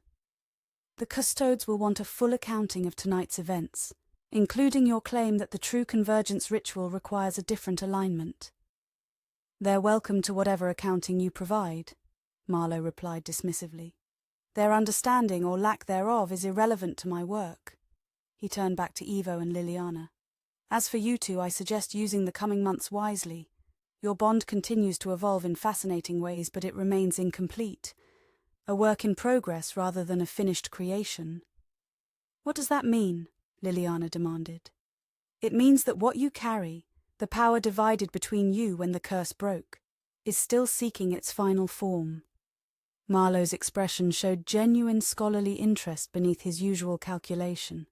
The custodes will want a full accounting of tonight's events, including your claim that the true convergence ritual requires a different alignment. They're welcome to whatever accounting you provide, Marlow replied dismissively. Their understanding or lack thereof is irrelevant to my work. He turned back to Ivo and Lilliana. As for you two, I suggest using the coming months wisely. Your bond continues to evolve in fascinating ways, but it remains incomplete. A work in progress rather than a finished creation. What does that mean? Lilliana demanded. It means that what you carry, the power divided between you when the curse broke, is still seeking its final form. Marlow's expression showed genuine scholarly interest beneath his usual calculation.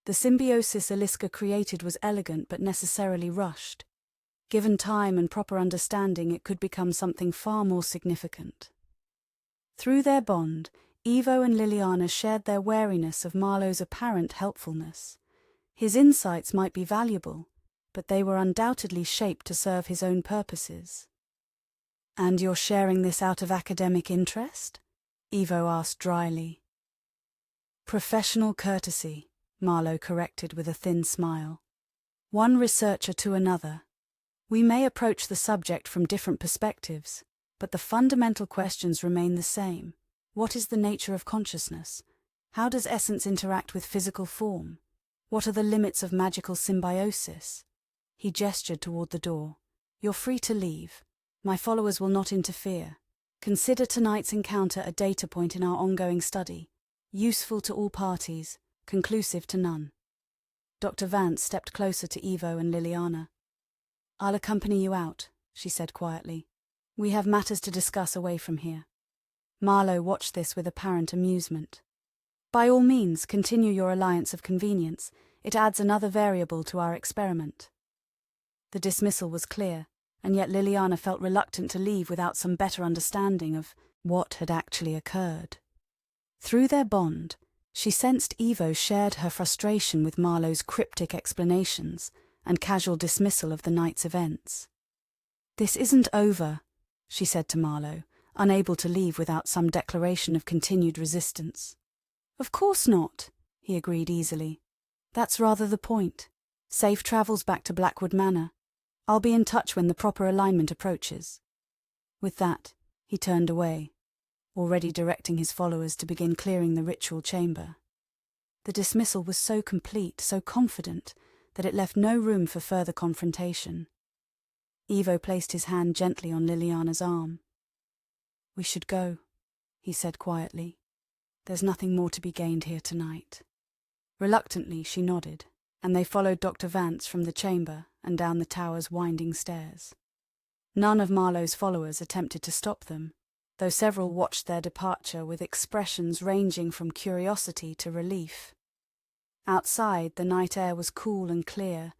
The symbiosis Aliska created was elegant but necessarily rushed. Given time and proper understanding, it could become something far more significant. Through their bond, Ivo and Lilliana shared their wariness of Marlow's apparent helpfulness. His insights might be valuable, but they were undoubtedly shaped to serve his own purposes. And you're sharing this out of academic interest? Ivo asked dryly. Professional courtesy, Marlow corrected with a thin smile. One researcher to another. We may approach the subject from different perspectives, but the fundamental questions remain the same. What is the nature of consciousness? How does essence interact with physical form? What are the limits of magical symbiosis? He gestured toward the door. You're free to leave. My followers will not interfere. Consider tonight's encounter a data point in our ongoing study, useful to all parties, conclusive to none. Dr. Vance stepped closer to Ivo and Lilliana. I'll accompany you out, she said quietly. We have matters to discuss away from here. Marlow watched this with apparent amusement. By all means, continue your alliance of convenience. It adds another variable to our experiment. The dismissal was clear, and yet Lilliana felt reluctant to leave without some better understanding of what had actually occurred. Through their bond, she sensed Ivo shared her frustration with Marlow's cryptic explanations and casual dismissal of the night's events. This isn't over, she said to Marlow, unable to leave without some declaration of continued resistance. Of course not, he agreed easily. That's rather the point. Safe travels back to Blackwood Manor. I'll be in touch when the proper alignment approaches. With that, he turned away, already directing his followers to begin clearing the ritual chamber. The dismissal was so complete, so confident, that it left no room for further confrontation. Ivo placed his hand gently on Liliana's arm. "We should go," he said quietly. "There's nothing more to be gained here tonight." Reluctantly, she nodded, and they followed Dr. Vance from the chamber and down the tower's winding stairs. None of Marlow's followers attempted to stop them, though several watched their departure with expressions ranging from curiosity to relief. Outside, the night air was cool and clear,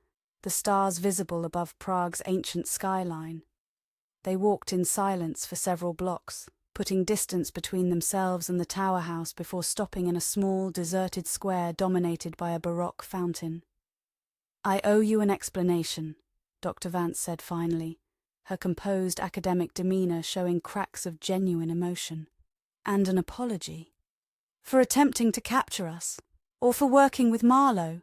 the stars visible above Prague's ancient skyline. They walked in silence for several blocks, putting distance between themselves and the tower house before stopping in a small, deserted square dominated by a baroque fountain. "I owe you an explanation," Dr. Vance said finally, her composed academic demeanour showing cracks of genuine emotion. "And an apology." "For attempting to capture us, or for working with Marlow?"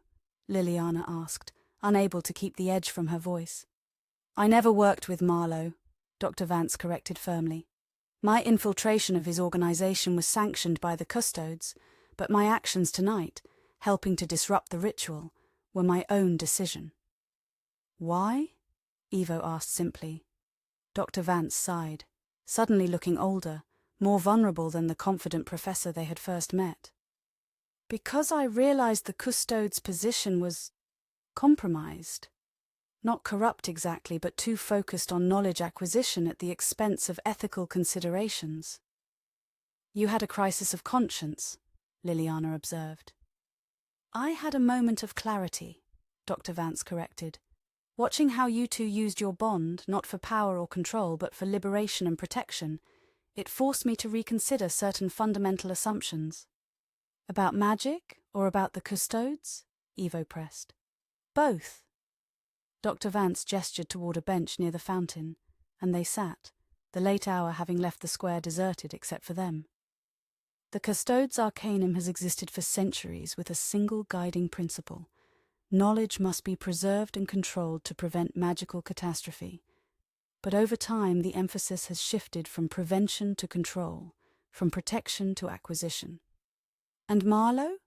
Liliana asked, unable to keep the edge from her voice. "I never worked with Marlow," Dr. Vance corrected firmly. "My infiltration of his organisation was sanctioned by the custodes, but my actions tonight, helping to disrupt the ritual, were my own decision." "Why?" Ivo asked simply. Dr. Vance sighed, suddenly looking older, more vulnerable than the confident professor they had first met. "Because I realised the custodes' position was compromised. Not corrupt exactly, but too focused on knowledge acquisition at the expense of ethical considerations." "You had a crisis of conscience," Liliana observed. "I had a moment of clarity," Dr. Vance corrected. "Watching how you two used your bond, not for power or control, but for liberation and protection, it forced me to reconsider certain fundamental assumptions." "About magic, or about the custodes?" Ivo pressed. "Both." Dr. Vance gestured toward a bench near the fountain, and they sat, the late hour having left the square deserted except for them. "The custodes' arcanum has existed for centuries with a single guiding principle. Knowledge must be preserved and controlled to prevent magical catastrophe. But over time, the emphasis has shifted from prevention to control, from protection to acquisition." "And Marlow?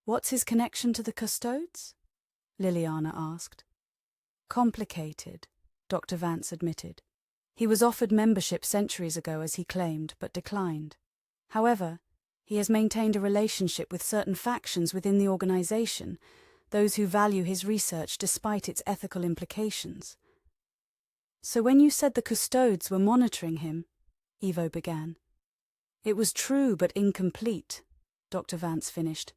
What's his connection to the custodes?" Liliana asked. "Complicated," Dr. Vance admitted. "He was offered membership centuries ago, as he claimed, but declined. However, he has maintained a relationship with certain factions within the organisation, those who value his research despite its ethical implications." "So when you said the custodes were monitoring him," Ivo began. "It was true but incomplete," Dr. Vance finished.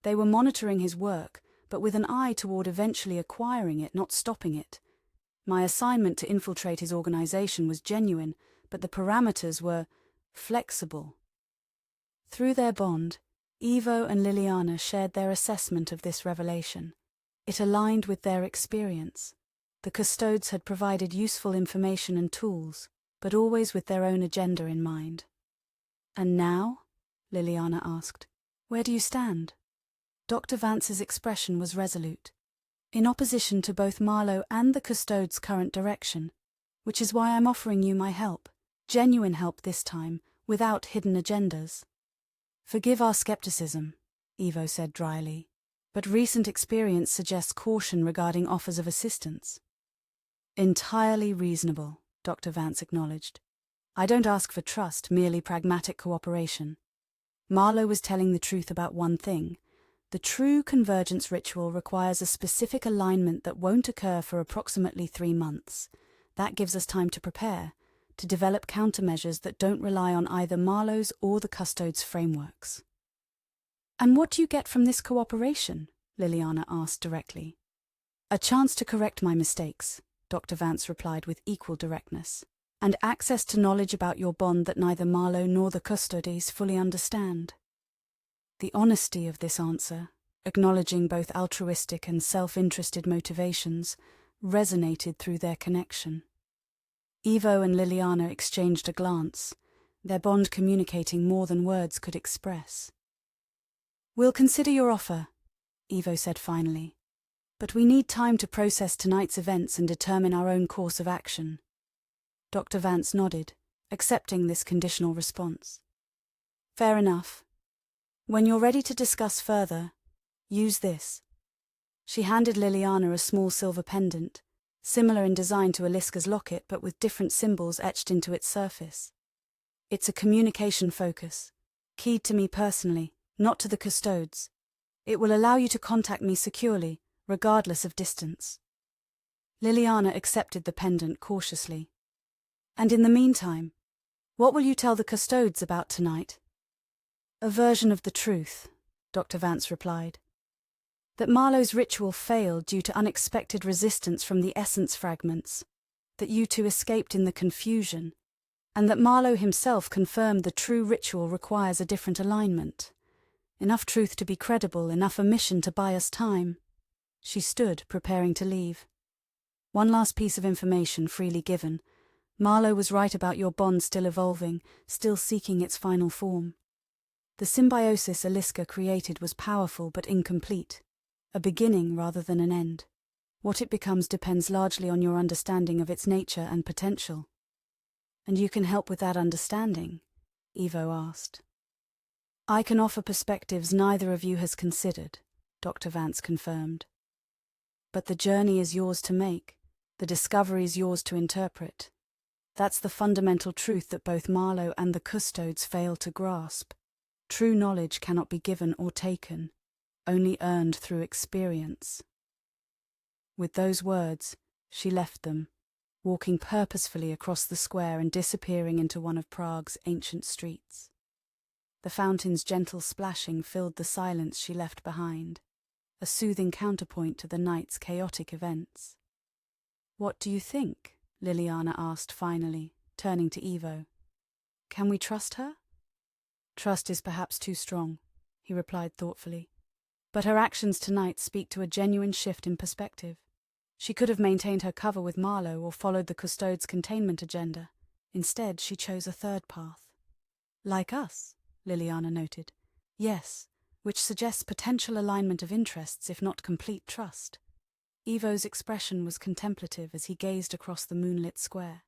"They were monitoring his work, but with an eye toward eventually acquiring it, not stopping it. My assignment to infiltrate his organisation was genuine, but the parameters were flexible." Through their bond, Ivo and Liliana shared their assessment of this revelation. It aligned with their experience. The custodes had provided useful information and tools, but always with their own agenda in mind. "And now?" Liliana asked. "Where do you stand?" Dr. Vance's expression was resolute. "In opposition to both Marlow and the custodes' current direction, which is why I'm offering you my help, genuine help this time, without hidden agendas." "Forgive our skepticism," Ivo said dryly, "but recent experience suggests caution regarding offers of assistance." "Entirely reasonable," Dr. Vance acknowledged. "I don't ask for trust, merely pragmatic cooperation. Marlow was telling the truth about one thing. The true convergence ritual requires a specific alignment that won't occur for approximately 3 months. That gives us time to prepare, to develop countermeasures that don't rely on either Marlow's or the custodes' frameworks." "And what do you get from this cooperation?" Liliana asked directly. "A chance to correct my mistakes," Dr. Vance replied with equal directness, "and access to knowledge about your bond that neither Marlow nor the custodes fully understand." The honesty of this answer, acknowledging both altruistic and self-interested motivations, resonated through their connection. Ivo and Liliana exchanged a glance, their bond communicating more than words could express. "We'll consider your offer," Ivo said finally, "but we need time to process tonight's events and determine our own course of action." Dr. Vance nodded, accepting this conditional response. "Fair enough. When you're ready to discuss further, use this." She handed Lilliana a small silver pendant, similar in design to Aliska's locket but with different symbols etched into its surface. It's a communication focus, keyed to me personally, not to the custodes. It will allow you to contact me securely, regardless of distance. Lilliana accepted the pendant cautiously. And in the meantime, what will you tell the custodes about tonight? A version of the truth, Dr. Vance replied. That Marlow's ritual failed due to unexpected resistance from the essence fragments, that you two escaped in the confusion, and that Marlow himself confirmed the true ritual requires a different alignment. Enough truth to be credible, enough omission to buy us time. She stood, preparing to leave. One last piece of information freely given. Marlow was right about your bond still evolving, still seeking its final form. The symbiosis Aliska created was powerful but incomplete, a beginning rather than an end. What it becomes depends largely on your understanding of its nature and potential. And you can help with that understanding? Evo asked. I can offer perspectives neither of you has considered, Dr. Vance confirmed. But the journey is yours to make, the discovery is yours to interpret. That's the fundamental truth that both Marlow and the custodes fail to grasp. True knowledge cannot be given or taken, only earned through experience. With those words, she left them, walking purposefully across the square and disappearing into one of Prague's ancient streets. The fountain's gentle splashing filled the silence she left behind, a soothing counterpoint to the night's chaotic events. What do you think? Lilliana asked finally, turning to Evo. Can we trust her? Trust is perhaps too strong, he replied thoughtfully. But her actions tonight speak to a genuine shift in perspective. She could have maintained her cover with Marlow or followed the custodes' containment agenda. Instead, she chose a third path. Like us, Lilliana noted. Yes, which suggests potential alignment of interests if not complete trust. Evo's expression was contemplative as he gazed across the moonlit square.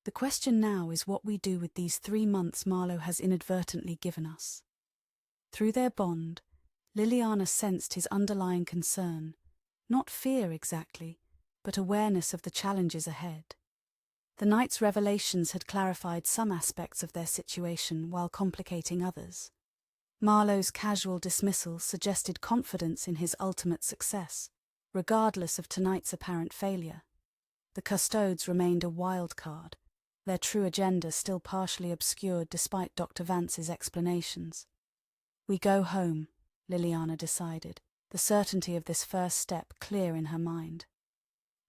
The question now is what we do with these 3 months Marlow has inadvertently given us. Through their bond, Lilliana sensed his underlying concern, not fear exactly, but awareness of the challenges ahead. The night's revelations had clarified some aspects of their situation while complicating others. Marlow's casual dismissal suggested confidence in his ultimate success, regardless of tonight's apparent failure. The custodes remained a wild card, their true agenda still partially obscured despite Dr. Vance's explanations. We go home, Lilliana decided, the certainty of this first step clear in her mind.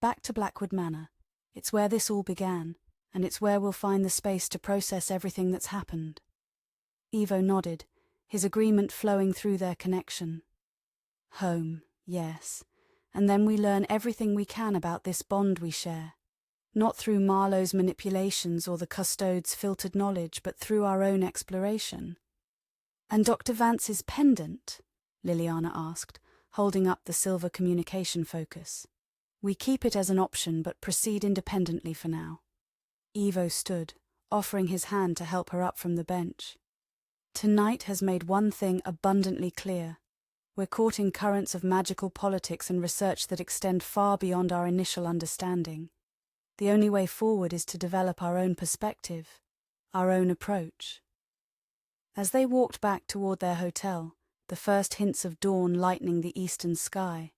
Back to Blackwood Manor. It's where this all began, and it's where we'll find the space to process everything that's happened. Evo nodded, his agreement flowing through their connection. Home, yes. And then we learn everything we can about this bond we share. Not through Marlow's manipulations or the custodes' filtered knowledge, but through our own exploration. And Dr. Vance's pendant? Lilliana asked, holding up the silver communication focus. We keep it as an option, but proceed independently for now. Evo stood, offering his hand to help her up from the bench. Tonight has made one thing abundantly clear. We're caught in currents of magical politics and research that extend far beyond our initial understanding. The only way forward is to develop our own perspective, our own approach. As they walked back toward their hotel, the first hints of dawn lightening the eastern sky,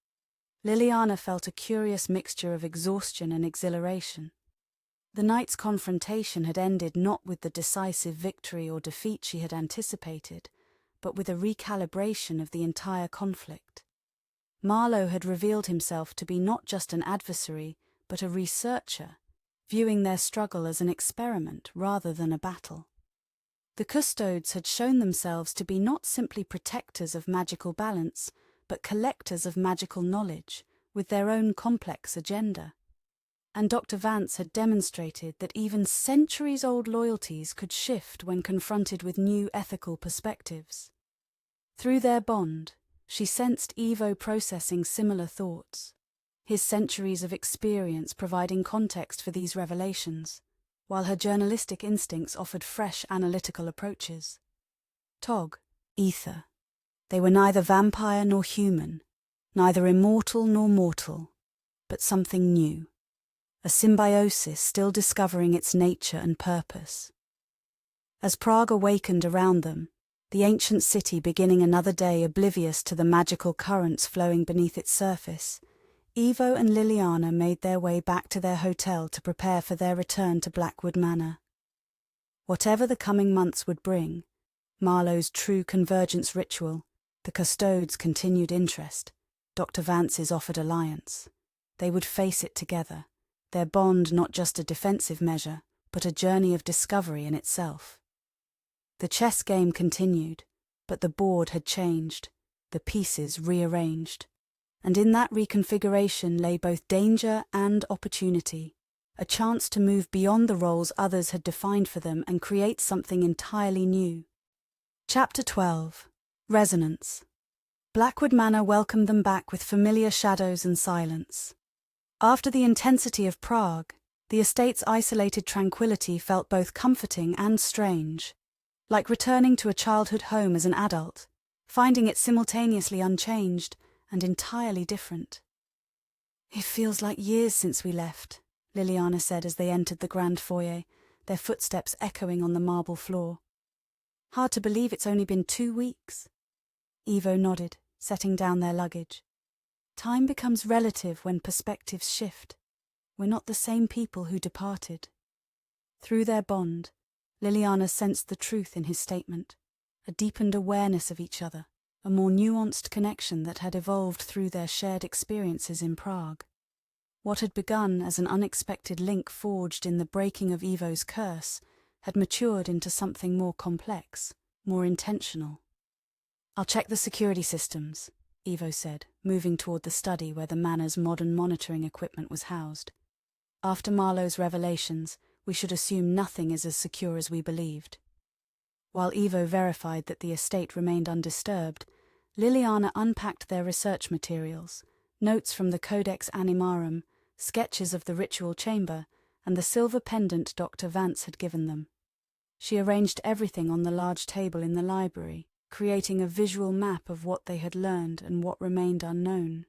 Lilliana felt a curious mixture of exhaustion and exhilaration. The night's confrontation had ended not with the decisive victory or defeat she had anticipated, but with a recalibration of the entire conflict. Marlow had revealed himself to be not just an adversary, but a researcher, viewing their struggle as an experiment rather than a battle. The custodes had shown themselves to be not simply protectors of magical balance, but collectors of magical knowledge, with their own complex agenda. And Dr. Vance had demonstrated that even centuries-old loyalties could shift when confronted with new ethical perspectives. Through their bond, she sensed Evo processing similar thoughts, his centuries of experience providing context for these revelations, while her journalistic instincts offered fresh analytical approaches. Tog, ether. They were neither vampire nor human, neither immortal nor mortal, but something new, a symbiosis still discovering its nature and purpose. As Prague awakened around them, the ancient city beginning another day oblivious to the magical currents flowing beneath its surface, Ivo and Lilliana made their way back to their hotel to prepare for their return to Blackwood Manor. Whatever the coming months would bring, Marlow's true convergence ritual, the custodes' continued interest, Dr. Vance's offered alliance, they would face it together, their bond not just a defensive measure, but a journey of discovery in itself. The chess game continued, but the board had changed, the pieces rearranged, and in that reconfiguration lay both danger and opportunity, a chance to move beyond the roles others had defined for them and create something entirely new. Chapter 12. Resonance. Blackwood Manor welcomed them back with familiar shadows and silence. After the intensity of Prague, the estate's isolated tranquility felt both comforting and strange, like returning to a childhood home as an adult, finding it simultaneously unchanged and entirely different. "It feels like years since we left," Lilliana said as they entered the grand foyer, their footsteps echoing on the marble floor. "Hard to believe it's only been 2 weeks." Ivo nodded, setting down their luggage. "Time becomes relative when perspectives shift. We're not the same people who departed." Through their bond, Lilliana sensed the truth in his statement, a deepened awareness of each other, a more nuanced connection that had evolved through their shared experiences in Prague. What had begun as an unexpected link forged in the breaking of Ivo's curse had matured into something more complex, more intentional. "I'll check the security systems," Ivo said, moving toward the study where the manor's modern monitoring equipment was housed. "After Marlow's revelations, we should assume nothing is as secure as we believed." While Ivo verified that the estate remained undisturbed, Lilliana unpacked their research materials, notes from the Codex Animarum, sketches of the ritual chamber, and the silver pendant Dr. Vance had given them. She arranged everything on the large table in the library, creating a visual map of what they had learned and what remained unknown.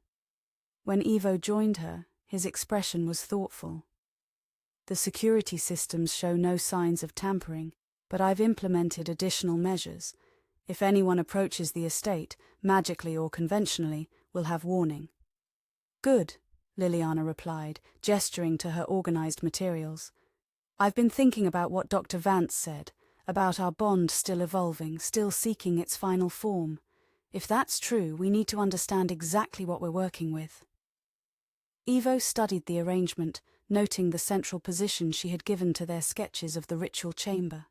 When Ivo joined her, his expression was thoughtful. "The security systems show no signs of tampering, but I've implemented additional measures. If anyone approaches the estate, magically or conventionally, we'll have warning." "Good," Lilliana replied, gesturing to her organized materials. "I've been thinking about what Dr. Vance said, about our bond still evolving, still seeking its final form. If that's true, we need to understand exactly what we're working with." Ivo studied the arrangement, noting the central position she had given to their sketches of the ritual chamber.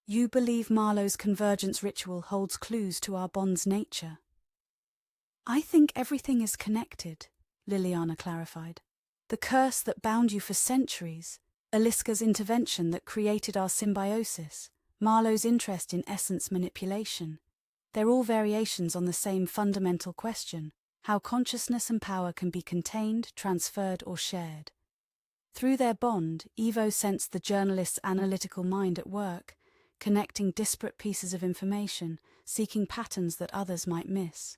"You believe Marlow's convergence ritual holds clues to our bond's nature?" "I think everything is connected," Lilliana clarified. "The curse that bound you for centuries, Aliska's intervention that created our symbiosis, Marlow's interest in essence manipulation. They're all variations on the same fundamental question, how consciousness and power can be contained, transferred, or shared." Through their bond, Ivo sensed the journalist's analytical mind at work, connecting disparate pieces of information, seeking patterns that others might miss.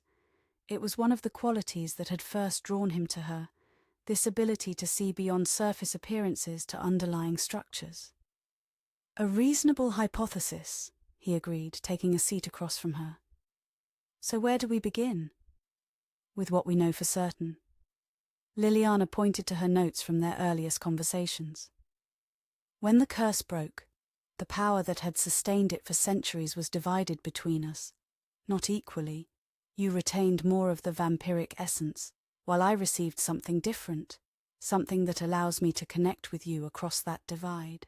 It was one of the qualities that had first drawn him to her, this ability to see beyond surface appearances to underlying structures. "A reasonable hypothesis," he agreed, taking a seat across from her. "So where do we begin?" "With what we know for certain." Lilliana pointed to her notes from their earliest conversations. "When the curse broke, the power that had sustained it for centuries was divided between us. Not equally. You retained more of the vampiric essence, while I received something different, something that allows me to connect with you across that divide."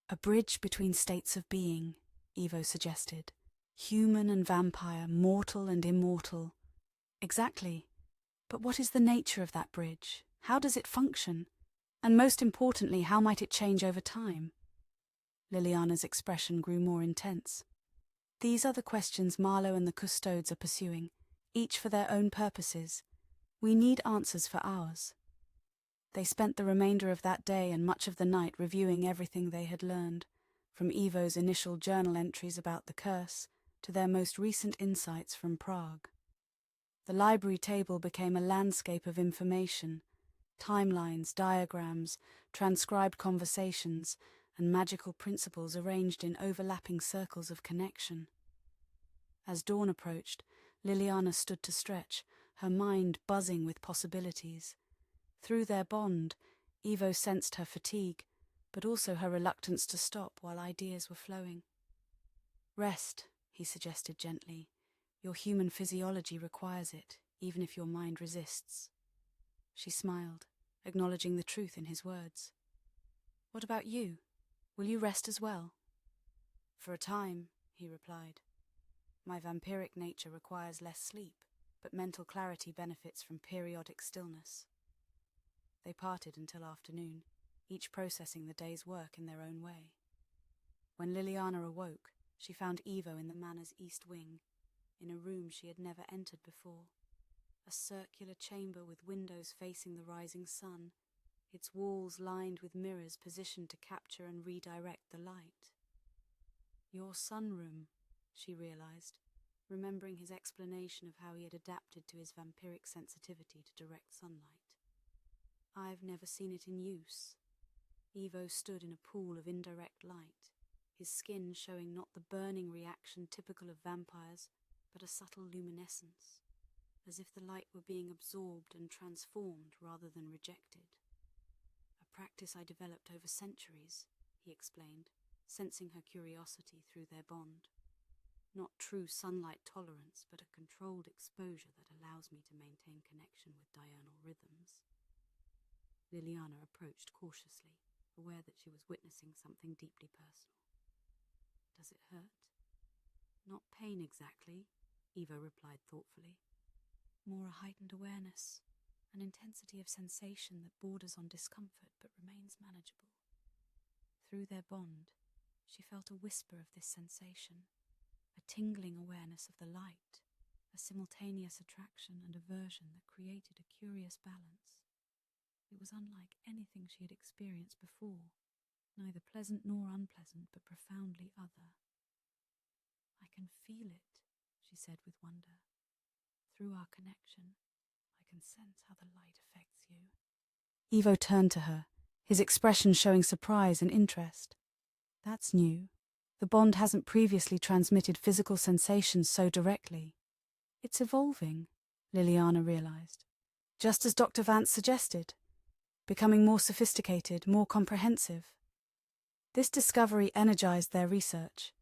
"A bridge between states of being," Ivo suggested. "Human and vampire, mortal and immortal." "Exactly. But what is the nature of that bridge? How does it function? And most importantly, how might it change over time?" Liliana's expression grew more intense. "These are the questions Marlow and the custodes are pursuing, each for their own purposes. We need answers for ours." They spent the remainder of that day and much of the night reviewing everything they had learned, from Ivo's initial journal entries about the curse to their most recent insights from Prague. The library table became a landscape of information, timelines, diagrams, transcribed conversations, and magical principles arranged in overlapping circles of connection. As dawn approached, Lilliana stood to stretch, her mind buzzing with possibilities. Through their bond, Evo sensed her fatigue, but also her reluctance to stop while ideas were flowing. "Rest," he suggested gently. "Your human physiology requires it, even if your mind resists." She smiled, acknowledging the truth in his words. "What about you? Will you rest as well?" "For a time," he replied. "My vampiric nature requires less sleep, but mental clarity benefits from periodic stillness." They parted until afternoon, each processing the day's work in their own way. When Lilliana awoke, she found Evo in the manor's east wing, in a room she had never entered before. A circular chamber with windows facing the rising sun, its walls lined with mirrors positioned to capture and redirect the light. "Your sunroom," she realized, remembering his explanation of how he had adapted to his vampiric sensitivity to direct sunlight. "I've never seen it in use." Evo stood in a pool of indirect light, his skin showing not the burning reaction typical of vampires, but a subtle luminescence, as if the light were being absorbed and transformed rather than rejected. "A practice I developed over centuries," he explained, sensing her curiosity through their bond. "Not true sunlight tolerance, but a controlled exposure that allows me to maintain connection with diurnal rhythms." Lilliana approached cautiously, aware that she was witnessing something deeply personal. "Does it hurt?" "Not pain exactly," Evo replied thoughtfully. "More a heightened awareness, an intensity of sensation that borders on discomfort but remains manageable." Through their bond, she felt a whisper of this sensation, a tingling awareness of the light, a simultaneous attraction and aversion that created a curious balance. It was unlike anything she had experienced before, neither pleasant nor unpleasant, but profoundly other. "I can feel it," she said with wonder. "Through our connection, I can sense how the light affects you." Evo turned to her, his expression showing surprise and interest. "That's new. The bond hasn't previously transmitted physical sensations so directly." "It's evolving," Lilliana realized. "Just as Dr. Vance suggested. Becoming more sophisticated, more comprehensive." This discovery energized their research.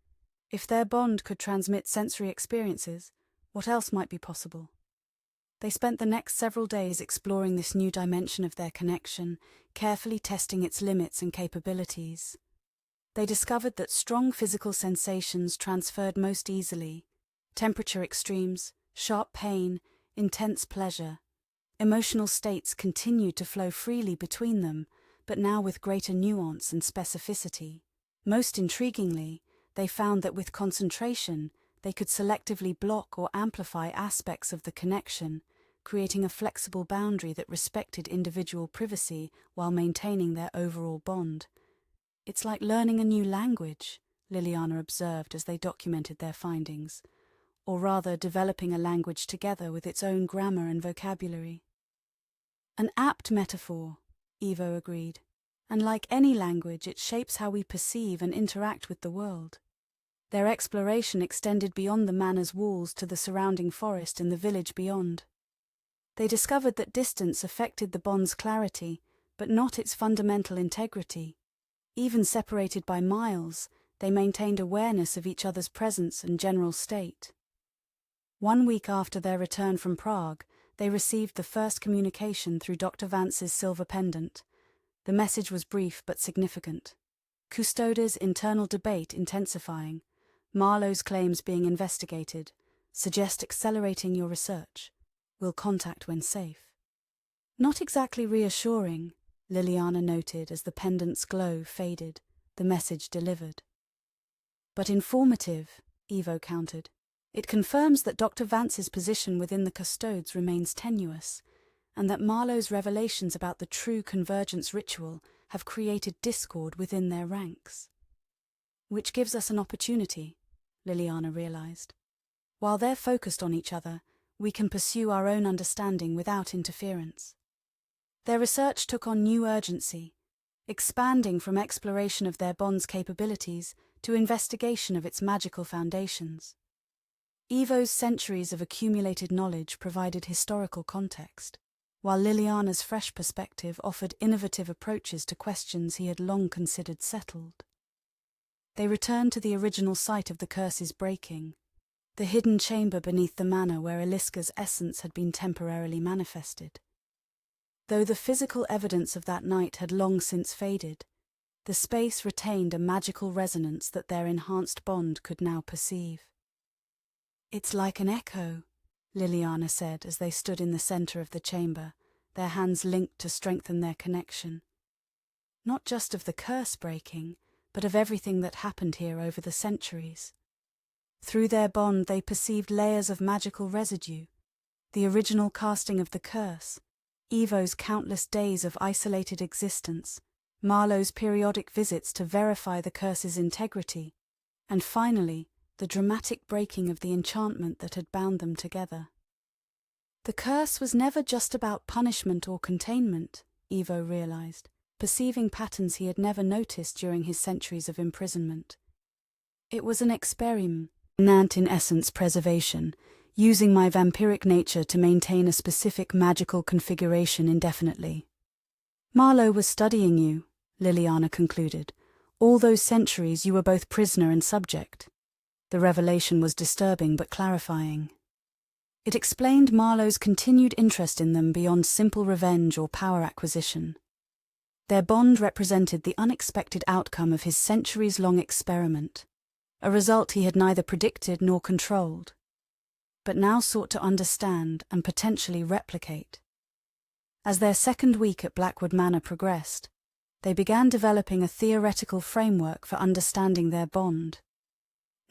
If their bond could transmit sensory experiences, what else might be possible? They spent the next several days exploring this new dimension of their connection, carefully testing its limits and capabilities. They discovered that strong physical sensations transferred most easily: temperature extremes, sharp pain, intense pleasure. Emotional states continued to flow freely between them, but now with greater nuance and specificity. Most intriguingly, they found that with concentration, they could selectively block or amplify aspects of the connection, creating a flexible boundary that respected individual privacy while maintaining their overall bond. "It's like learning a new language," Lilliana observed as they documented their findings, or rather developing a language together with its own grammar and vocabulary. "An apt metaphor," Evo agreed, "and like any language, it shapes how we perceive and interact with the world." Their exploration extended beyond the manor's walls to the surrounding forest and the village beyond. They discovered that distance affected the bond's clarity, but not its fundamental integrity. Even separated by miles, they maintained awareness of each other's presence and general state. 1 week after their return from Prague, they received the first communication through Dr. Vance's silver pendant. The message was brief but significant. "Custodes' internal debate intensifying. Marlow's claims being investigated. Suggest accelerating your research. Will contact when safe." Not exactly reassuring, Lilliana noted as the pendant's glow faded, the message delivered. "But informative," Evo countered. "It confirms that Dr. Vance's position within the Custodes remains tenuous, and that Marlow's revelations about the true convergence ritual have created discord within their ranks." "Which gives us an opportunity," Lilliana realized. "While they're focused on each other, we can pursue our own understanding without interference. Their research took on new urgency, expanding from exploration of their bond's capabilities to investigation of its magical foundations. Evo's centuries of accumulated knowledge provided historical context, while Liliana's fresh perspective offered innovative approaches to questions he had long considered settled. They returned to the original site of the curse's breaking, the hidden chamber beneath the manor where Eliska's essence had been temporarily manifested. Though the physical evidence of that night had long since faded, the space retained a magical resonance that their enhanced bond could now perceive. "It's like an echo," Liliana said as they stood in the center of the chamber, their hands linked to strengthen their connection. Not just of the curse breaking, but of everything that happened here over the centuries. Through their bond they perceived layers of magical residue, the original casting of the curse, Evo's countless days of isolated existence, Marlow's periodic visits to verify the curse's integrity, and finally, the dramatic breaking of the enchantment that had bound them together. The curse was never just about punishment or containment, Evo realized, perceiving patterns he had never noticed during his centuries of imprisonment. It was an experiment, in essence preservation, using my vampiric nature to maintain a specific magical configuration indefinitely. "Marlow was studying you," Liliana concluded. "All those centuries you were both prisoner and subject." The revelation was disturbing but clarifying. It explained Marlow's continued interest in them beyond simple revenge or power acquisition. Their bond represented the unexpected outcome of his centuries-long experiment, a result he had neither predicted nor controlled, but now sought to understand and potentially replicate. As their second week at Blackwood Manor progressed, they began developing a theoretical framework for understanding their bond,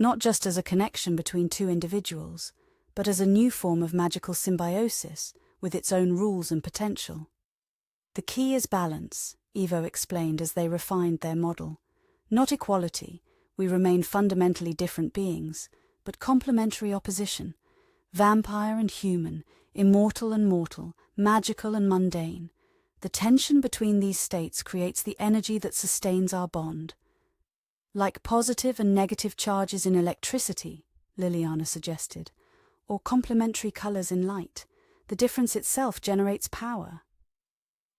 not just as a connection between two individuals, but as a new form of magical symbiosis with its own rules and potential. "The key is balance," Evo explained as they refined their model. "Not equality, we remain fundamentally different beings, but complementary opposition. Vampire and human, immortal and mortal, magical and mundane. The tension between these states creates the energy that sustains our bond. Like positive and negative charges in electricity," Liliana suggested, "or complementary colors in light, the difference itself generates power."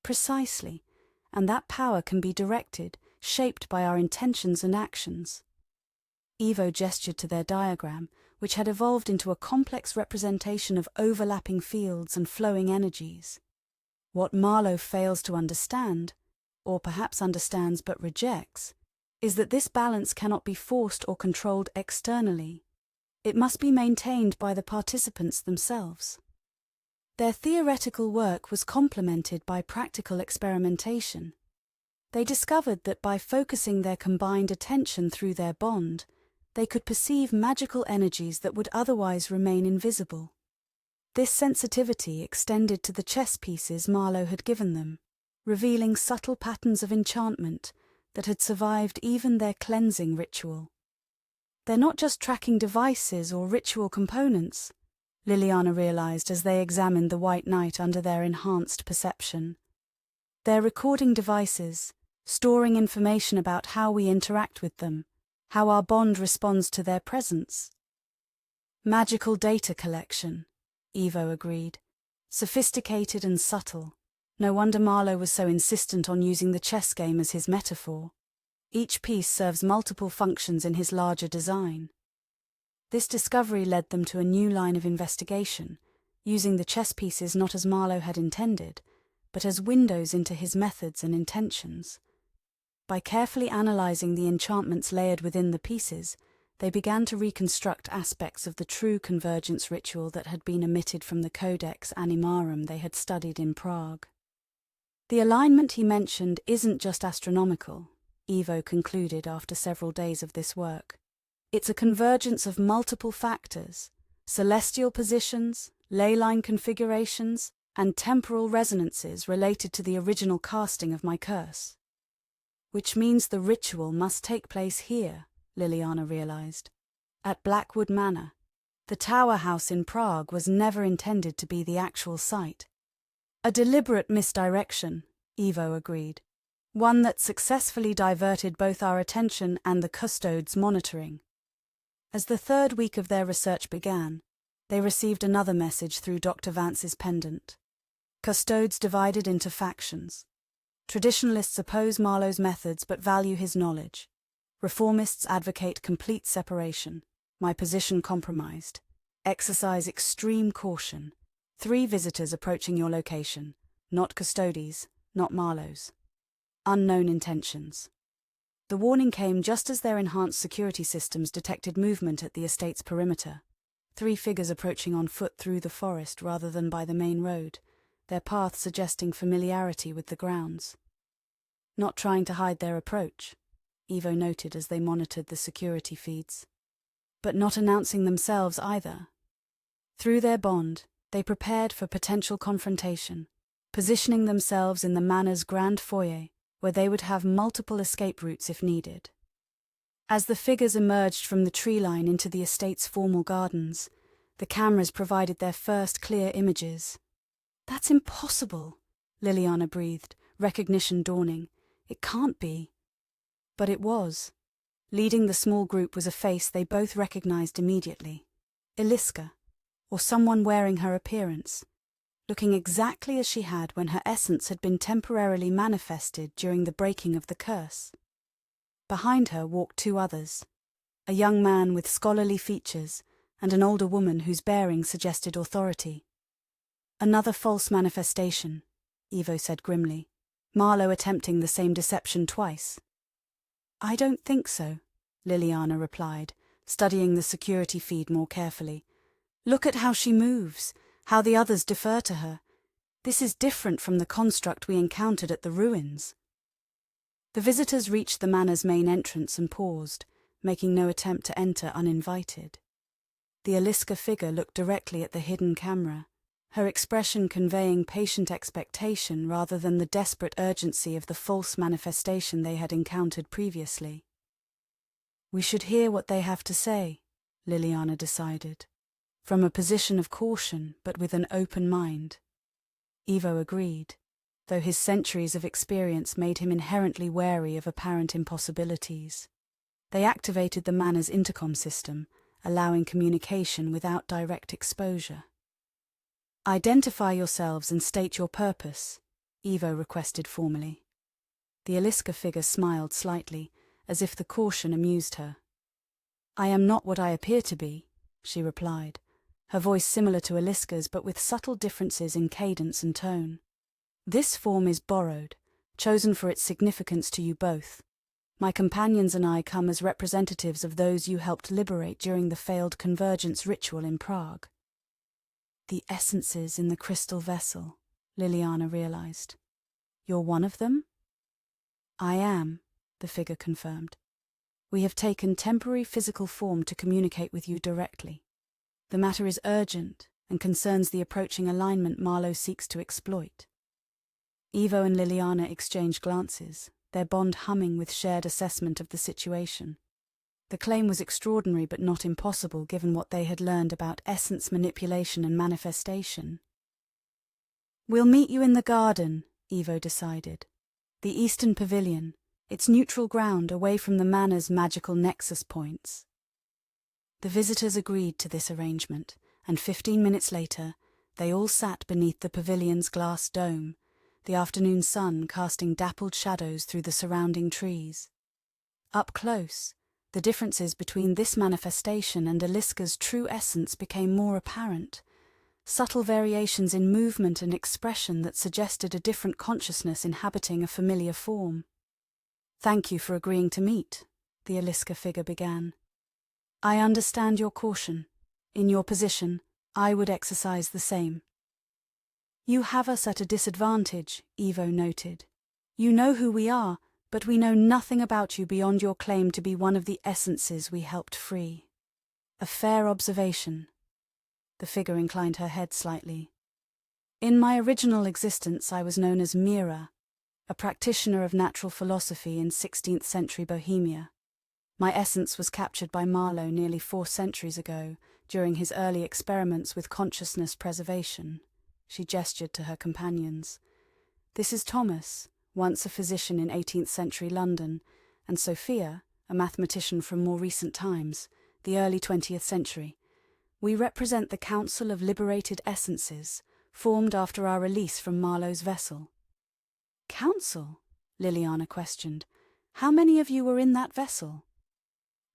"Precisely, and that power can be directed, shaped by our intentions and actions." Evo gestured to their diagram, which had evolved into a complex representation of overlapping fields and flowing energies. What Marlow fails to understand, or perhaps understands but rejects, is that this balance cannot be forced or controlled externally. It must be maintained by the participants themselves. Their theoretical work was complemented by practical experimentation. They discovered that by focusing their combined attention through their bond, they could perceive magical energies that would otherwise remain invisible. This sensitivity extended to the chess pieces Marlow had given them, revealing subtle patterns of enchantment that had survived even their cleansing ritual. "They're not just tracking devices or ritual components," Liliana realized as they examined the White Knight under their enhanced perception. "They're recording devices, storing information about how we interact with them, how our bond responds to their presence." "Magical data collection," Evo agreed. "Sophisticated and subtle. No wonder Marlow was so insistent on using the chess game as his metaphor. Each piece serves multiple functions in his larger design." This discovery led them to a new line of investigation, using the chess pieces not as Marlow had intended, but as windows into his methods and intentions. By carefully analyzing the enchantments layered within the pieces, they began to reconstruct aspects of the true convergence ritual that had been omitted from the Codex Animarum they had studied in Prague. "The alignment he mentioned isn't just astronomical," Evo concluded after several days of this work. "It's a convergence of multiple factors: celestial positions, ley line configurations, and temporal resonances related to the original casting of my curse." "Which means the ritual must take place here," Liliana realized. "At Blackwood Manor, The tower house in Prague was never intended to be the actual site. A deliberate misdirection, Ivo agreed. One that successfully diverted both our attention and the custodes' monitoring. As the third week of their research began, they received another message through Dr. Vance's pendant. Custodes divided into factions. Traditionalists oppose Marlow's methods but value his knowledge. Reformists advocate complete separation. My position compromised. Exercise extreme caution. 3 visitors approaching your location. Not Custodes, not Marlow's. Unknown intentions. The warning came just as their enhanced security systems detected movement at the estate's perimeter. 3 figures approaching on foot through the forest rather than by the main road, their path suggesting familiarity with the grounds. Not trying to hide their approach, Ivo noted as they monitored the security feeds. But not announcing themselves either. Through their bond, they prepared for potential confrontation, positioning themselves in the manor's grand foyer, where they would have multiple escape routes if needed. As the figures emerged from the tree line into the estate's formal gardens, the cameras provided their first clear images. "That's impossible," Lilliana breathed, recognition dawning. "It can't be." But it was. Leading the small group was a face they both recognized immediately. Eliska, or someone wearing her appearance, looking exactly as she had when her essence had been temporarily manifested during the breaking of the curse. Behind her walked 2 others, a young man with scholarly features and an older woman whose bearing suggested authority. "Another false manifestation," Ivo said grimly, Marlow attempting the same deception twice. "I don't think so," Lilliana replied, studying the security feed more carefully. "Look at how she moves, how the others defer to her. This is different from the construct we encountered at the ruins." The visitors reached the manor's main entrance and paused, making no attempt to enter uninvited. The Eliska figure looked directly at the hidden camera, her expression conveying patient expectation rather than the desperate urgency of the false manifestation they had encountered previously. "We should hear what they have to say," Lilliana decided, from a position of caution but with an open mind. Ivo agreed, though his centuries of experience made him inherently wary of apparent impossibilities. They activated the manor's intercom system, allowing communication without direct exposure. "Identify yourselves and state your purpose," Ivo requested formally. The Eliska figure smiled slightly, as if the caution amused her. "I am not what I appear to be," she replied, her voice similar to Eliska's but with subtle differences in cadence and tone. "This form is borrowed, chosen for its significance to you both. My companions and I come as representatives of those you helped liberate during the failed convergence ritual in Prague." "The essences in the crystal vessel," Lilliana realized. "You're one of them?" "I am," the figure confirmed. "We have taken temporary physical form to communicate with you directly. The matter is urgent and concerns the approaching alignment Marlow seeks to exploit." Ivo and Lilliana exchanged glances, their bond humming with shared assessment of the situation. The claim was extraordinary but not impossible given what they had learned about essence manipulation and manifestation. "We'll meet you in the garden," Ivo decided. "The Eastern Pavilion, its neutral ground away from the manor's magical nexus points." The visitors agreed to this arrangement, and 15 minutes later, they all sat beneath the pavilion's glass dome, the afternoon sun casting dappled shadows through the surrounding trees. Up close, the differences between this manifestation and Eliska's true essence became more apparent, subtle variations in movement and expression that suggested a different consciousness inhabiting a familiar form. "Thank you for agreeing to meet," the Eliska figure began. "I understand your caution. In your position, I would exercise the same." "You have us at a disadvantage," Ivo noted. "You know who we are, but we know nothing about you beyond your claim to be one of the essences we helped free." "A fair observation." The figure inclined her head slightly. "In my original existence I was known as Mira, a practitioner of natural philosophy in 16th century Bohemia. My essence was captured by Marlow nearly 4 centuries ago, during his early experiments with consciousness preservation. She gestured to her companions. This is Thomas, once a physician in 18th century London, and Sophia, a mathematician from more recent times, the early 20th century. We represent the Council of Liberated Essences, formed after our release from Marlow's vessel. Council? Lilliana questioned. How many of you were in that vessel?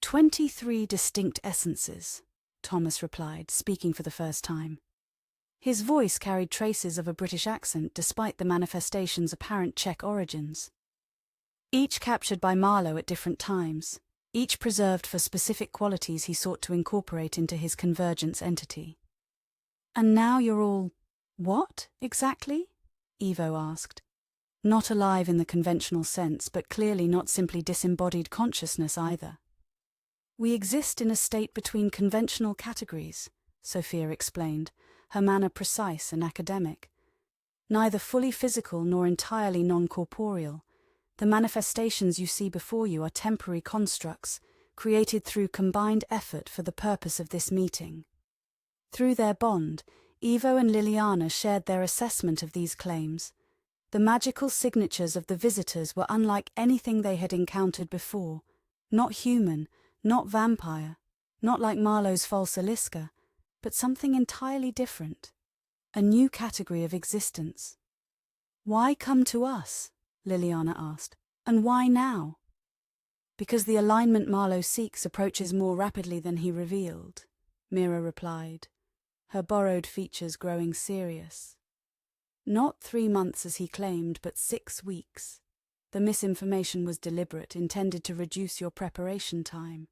23 distinct essences, Thomas replied, speaking for the first time. His voice carried traces of a British accent despite the manifestation's apparent Czech origins. Each captured by Marlow at different times, each preserved for specific qualities he sought to incorporate into his convergence entity. And now you're all, what, exactly? Evo asked. Not alive in the conventional sense, but clearly not simply disembodied consciousness either. We exist in a state between conventional categories, Sophia explained, her manner precise and academic. Neither fully physical nor entirely non-corporeal, the manifestations you see before you are temporary constructs, created through combined effort for the purpose of this meeting. Through their bond, Evo and Lilliana shared their assessment of these claims. The magical signatures of the visitors were unlike anything they had encountered before, not human, not vampire, not like Marlow's false Aliska, but something entirely different, a new category of existence. Why come to us? Lilliana asked. And why now? Because the alignment Marlow seeks approaches more rapidly than he revealed, Mira replied, her borrowed features growing serious. Not 3 months as he claimed, but 6 weeks. The misinformation was deliberate, intended to reduce your preparation time.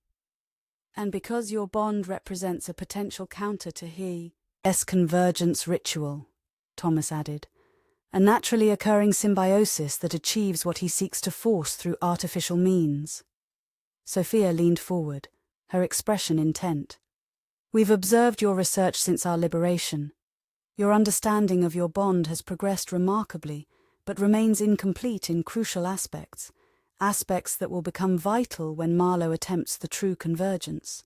And because your bond represents a potential counter to his convergence ritual, Thomas added, a naturally occurring symbiosis that achieves what he seeks to force through artificial means. Sophia leaned forward, her expression intent. We've observed your research since our liberation. Your understanding of your bond has progressed remarkably, but remains incomplete in crucial aspects that will become vital when Marlow attempts the true convergence.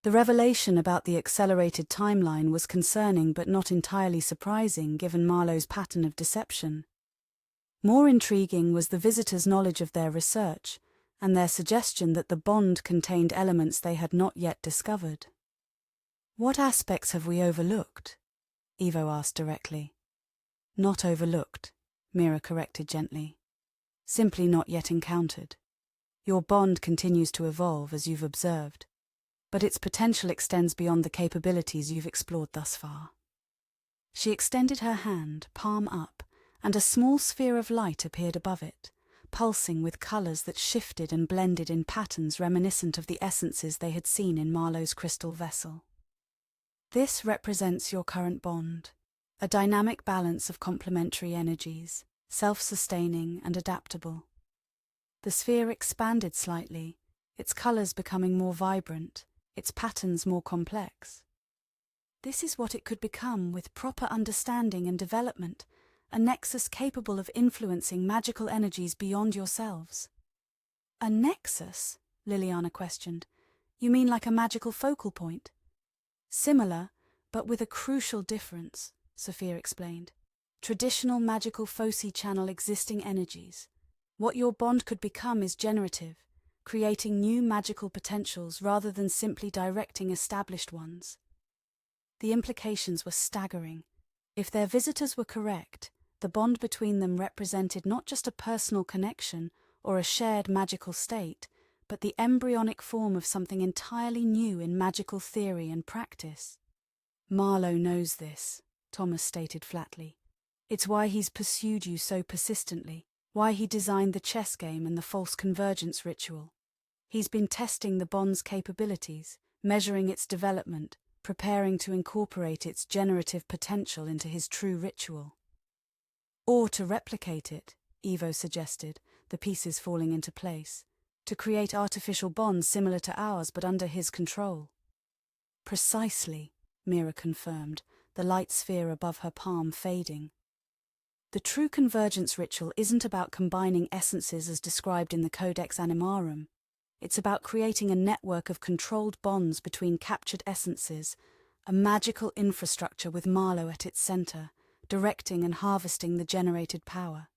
The revelation about the accelerated timeline was concerning but not entirely surprising given Marlow's pattern of deception. More intriguing was the visitors' knowledge of their research and their suggestion that the bond contained elements they had not yet discovered. What aspects have we overlooked? Evo asked directly. Not overlooked, Mira corrected gently. Simply not yet encountered. Your bond continues to evolve, as you've observed, but its potential extends beyond the capabilities you've explored thus far. She extended her hand, palm up, and a small sphere of light appeared above it, pulsing with colours that shifted and blended in patterns reminiscent of the essences they had seen in Marlow's crystal vessel. This represents your current bond, a dynamic balance of complementary energies, self-sustaining and adaptable. The sphere expanded slightly, its colours becoming more vibrant, its patterns more complex. This is what it could become with proper understanding and development, a nexus capable of influencing magical energies beyond yourselves. A nexus? Lilliana questioned. You mean like a magical focal point? Similar, but with a crucial difference, Sophia explained. Traditional magical foci channel existing energies. What your bond could become is generative, creating new magical potentials rather than simply directing established ones. The implications were staggering. If their visitors were correct, the bond between them represented not just a personal connection or a shared magical state, but the embryonic form of something entirely new in magical theory and practice. Marlow knows this, Thomas stated flatly. It's why he's pursued you so persistently, why he designed the chess game and the false convergence ritual. He's been testing the bond's capabilities, measuring its development, preparing to incorporate its generative potential into his true ritual. Or to replicate it, Evo suggested, the pieces falling into place, to create artificial bonds similar to ours but under his control. Precisely, Mira confirmed, the light sphere above her palm fading. The true convergence ritual isn't about combining essences as described in the Codex Animarum. It's about creating a network of controlled bonds between captured essences, a magical infrastructure with Marlow at its center, directing and harvesting the generated power.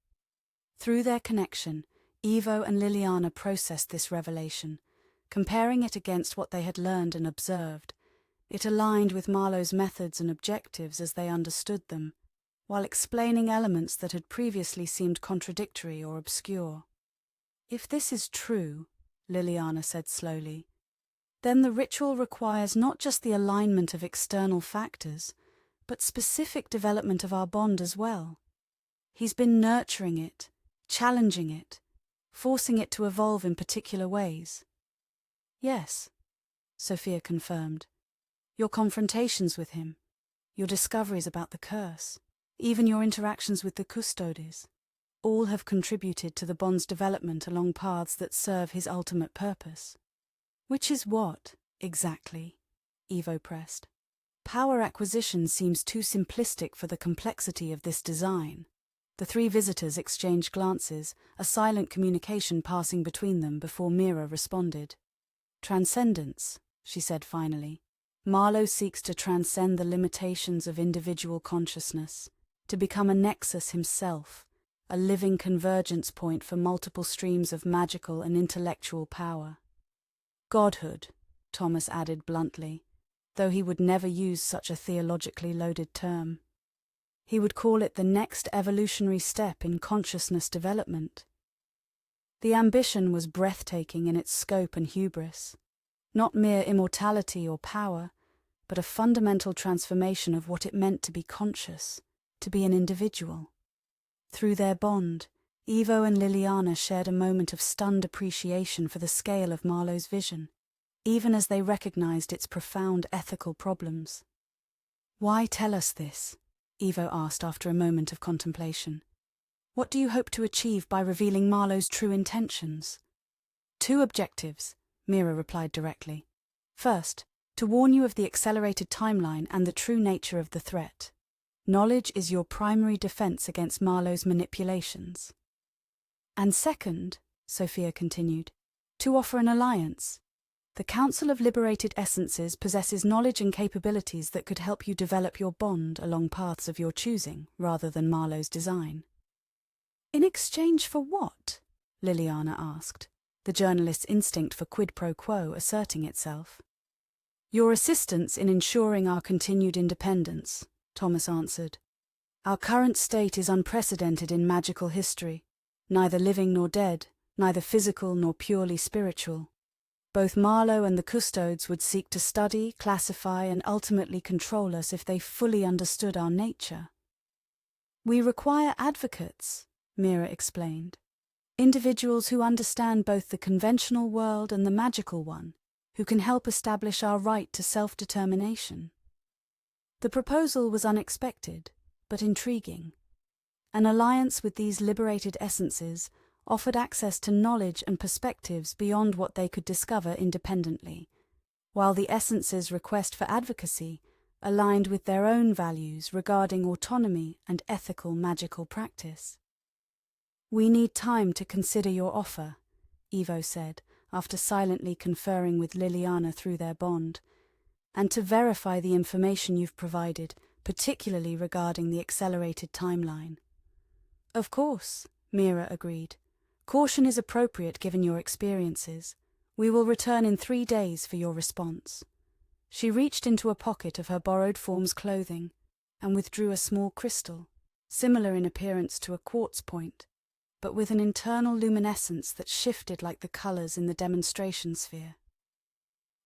Through their connection, Ivo and Lilliana processed this revelation, comparing it against what they had learned and observed. It aligned with Marlow's methods and objectives as they understood them, while explaining elements that had previously seemed contradictory or obscure. If this is true, Lilliana said slowly, then the ritual requires not just the alignment of external factors, but specific development of our bond as well. He's been nurturing it, challenging it, forcing it to evolve in particular ways. Yes, Sophia confirmed. Your confrontations with him, your discoveries about the curse, even your interactions with the custodes, all have contributed to the bond's development along paths that serve his ultimate purpose. Which is what, exactly? Ivo pressed. Power acquisition seems too simplistic for the complexity of this design. The three visitors exchanged glances, a silent communication passing between them before Mira responded. Transcendence, she said finally. Marlow seeks to transcend the limitations of individual consciousness, to become a nexus himself, a living convergence point for multiple streams of magical and intellectual power. Godhood, Thomas added bluntly, though he would never use such a theologically loaded term. He would call it the next evolutionary step in consciousness development. The ambition was breathtaking in its scope and hubris, not mere immortality or power, but a fundamental transformation of what it meant to be conscious, to be an individual. Through their bond, Ivo and Lilliana shared a moment of stunned appreciation for the scale of Marlow's vision, even as they recognized its profound ethical problems. Why tell us this? Ivo asked after a moment of contemplation. What do you hope to achieve by revealing Marlow's true intentions? 2 objectives, Mira replied directly. First, to warn you of the accelerated timeline and the true nature of the threat. Knowledge is your primary defense against Marlow's manipulations. And second, Sophia continued, to offer an alliance. The Council of Liberated Essences possesses knowledge and capabilities that could help you develop your bond along paths of your choosing, rather than Marlow's design. In exchange for what? Lilliana asked, the journalist's instinct for quid pro quo asserting itself. Your assistance in ensuring our continued independence, Thomas answered. Our current state is unprecedented in magical history, neither living nor dead, neither physical nor purely spiritual. Both Marlow and the custodes would seek to study, classify, and ultimately control us if they fully understood our nature. We require advocates, Mira explained. Individuals who understand both the conventional world and the magical one, who can help establish our right to self-determination. The proposal was unexpected, but intriguing. An alliance with these liberated essences offered access to knowledge and perspectives beyond what they could discover independently, while the essences' request for advocacy aligned with their own values regarding autonomy and ethical magical practice. We need time to consider your offer, Ivo said, after silently conferring with Lilliana through their bond, and to verify the information you've provided, particularly regarding the accelerated timeline. Of course, Mira agreed. Caution is appropriate given your experiences. We will return in 3 days for your response. She reached into a pocket of her borrowed form's clothing and withdrew a small crystal, similar in appearance to a quartz point, but with an internal luminescence that shifted like the colours in the demonstration sphere.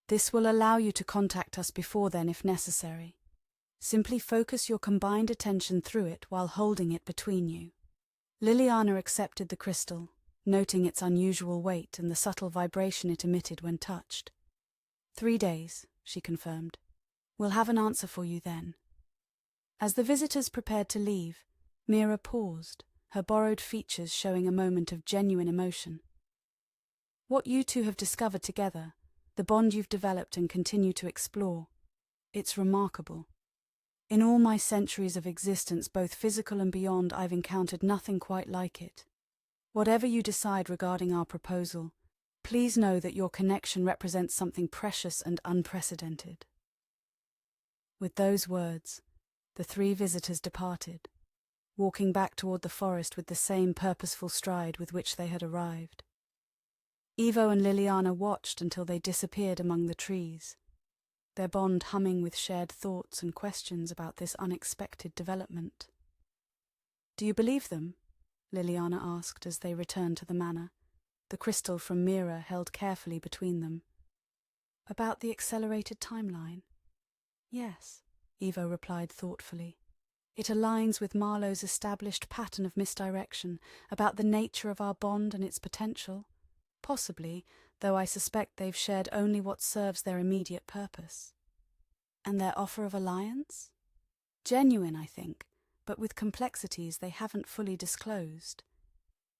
This will allow you to contact us before then if necessary. Simply focus your combined attention through it while holding it between you. Lilliana accepted the crystal, noting its unusual weight and the subtle vibration it emitted when touched. 3 days, she confirmed. We'll have an answer for you then. As the visitors prepared to leave, Mira paused, her borrowed features showing a moment of genuine emotion. What you two have discovered together, the bond you've developed and continue to explore, it's remarkable. In all my centuries of existence, both physical and beyond, I've encountered nothing quite like it. Whatever you decide regarding our proposal, Please know that your connection represents something precious and unprecedented." With those words, the three visitors departed, walking back toward the forest with the same purposeful stride with which they had arrived. Ivo and Liliana watched until they disappeared among the trees, their bond humming with shared thoughts and questions about this unexpected development. "Do you believe them?" Liliana asked as they returned to the manor, the crystal from Mira held carefully between them. "About the accelerated timeline?" "Yes," Ivo replied thoughtfully. "It aligns with Marlow's established pattern of misdirection about the nature of our bond and its potential. Possibly, though I suspect they've shared only what serves their immediate purpose." "And their offer of alliance?" "Genuine, I think, but with complexities they haven't fully disclosed."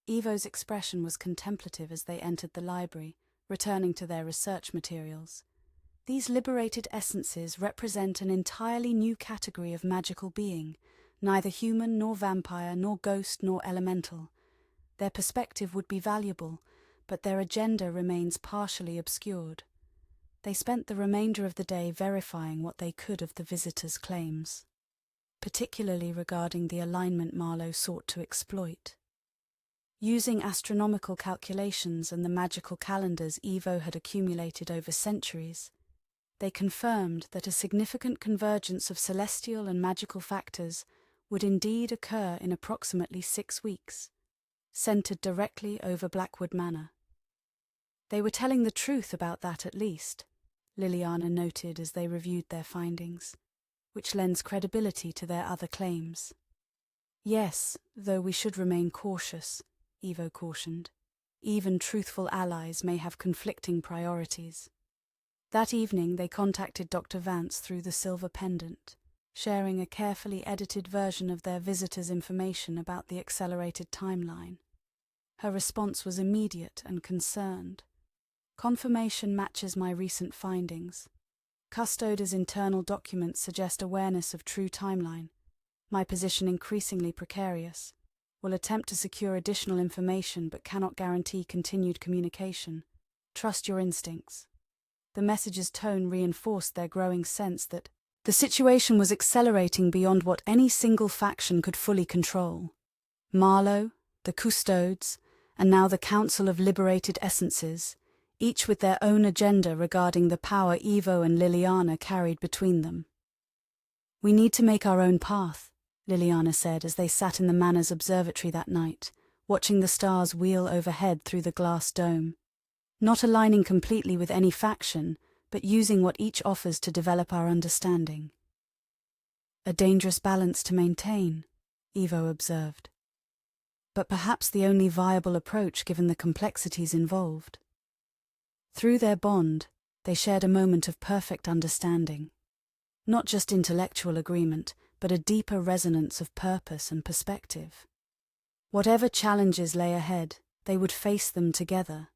Ivo's expression was contemplative as they entered the library, returning to their research materials. "These liberated essences represent an entirely new category of magical being, neither human nor vampire nor ghost nor elemental. Their perspective would be valuable, but their agenda remains partially obscured." They spent the remainder of the day verifying what they could of the visitors' claims, particularly regarding the alignment Marlow sought to exploit. Using astronomical calculations and the magical calendars Ivo had accumulated over centuries, they confirmed that a significant convergence of celestial and magical factors would indeed occur in approximately 6 weeks, centered directly over Blackwood Manor. "They were telling the truth about that at least," Liliana noted as they reviewed their findings, "which lends credibility to their other claims." "Yes, though we should remain cautious," Ivo cautioned. "Even truthful allies may have conflicting priorities." That evening they contacted Dr. Vance through the silver pendant, sharing a carefully edited version of their visitor's information about the accelerated timeline. Her response was immediate and concerned. "Confirmation matches my recent findings. Custodes' internal documents suggest awareness of true timeline. My position increasingly precarious. Will attempt to secure additional information but cannot guarantee continued communication. Trust your instincts." The message's tone reinforced their growing sense that the situation was accelerating beyond what any single faction could fully control. Marlow, the Custodes, and now the Council of Liberated Essences, each with their own agenda regarding the power Ivo and Liliana carried between them. "We need to make our own path," Liliana said as they sat in the manor's observatory that night, watching the stars wheel overhead through the glass dome. "Not aligning completely with any faction, but using what each offers to develop our understanding." "A dangerous balance to maintain," Ivo observed. "But perhaps the only viable approach given the complexities involved." Through their bond, they shared a moment of perfect understanding. Not just intellectual agreement, but a deeper resonance of purpose and perspective. Whatever challenges lay ahead, they would face them together.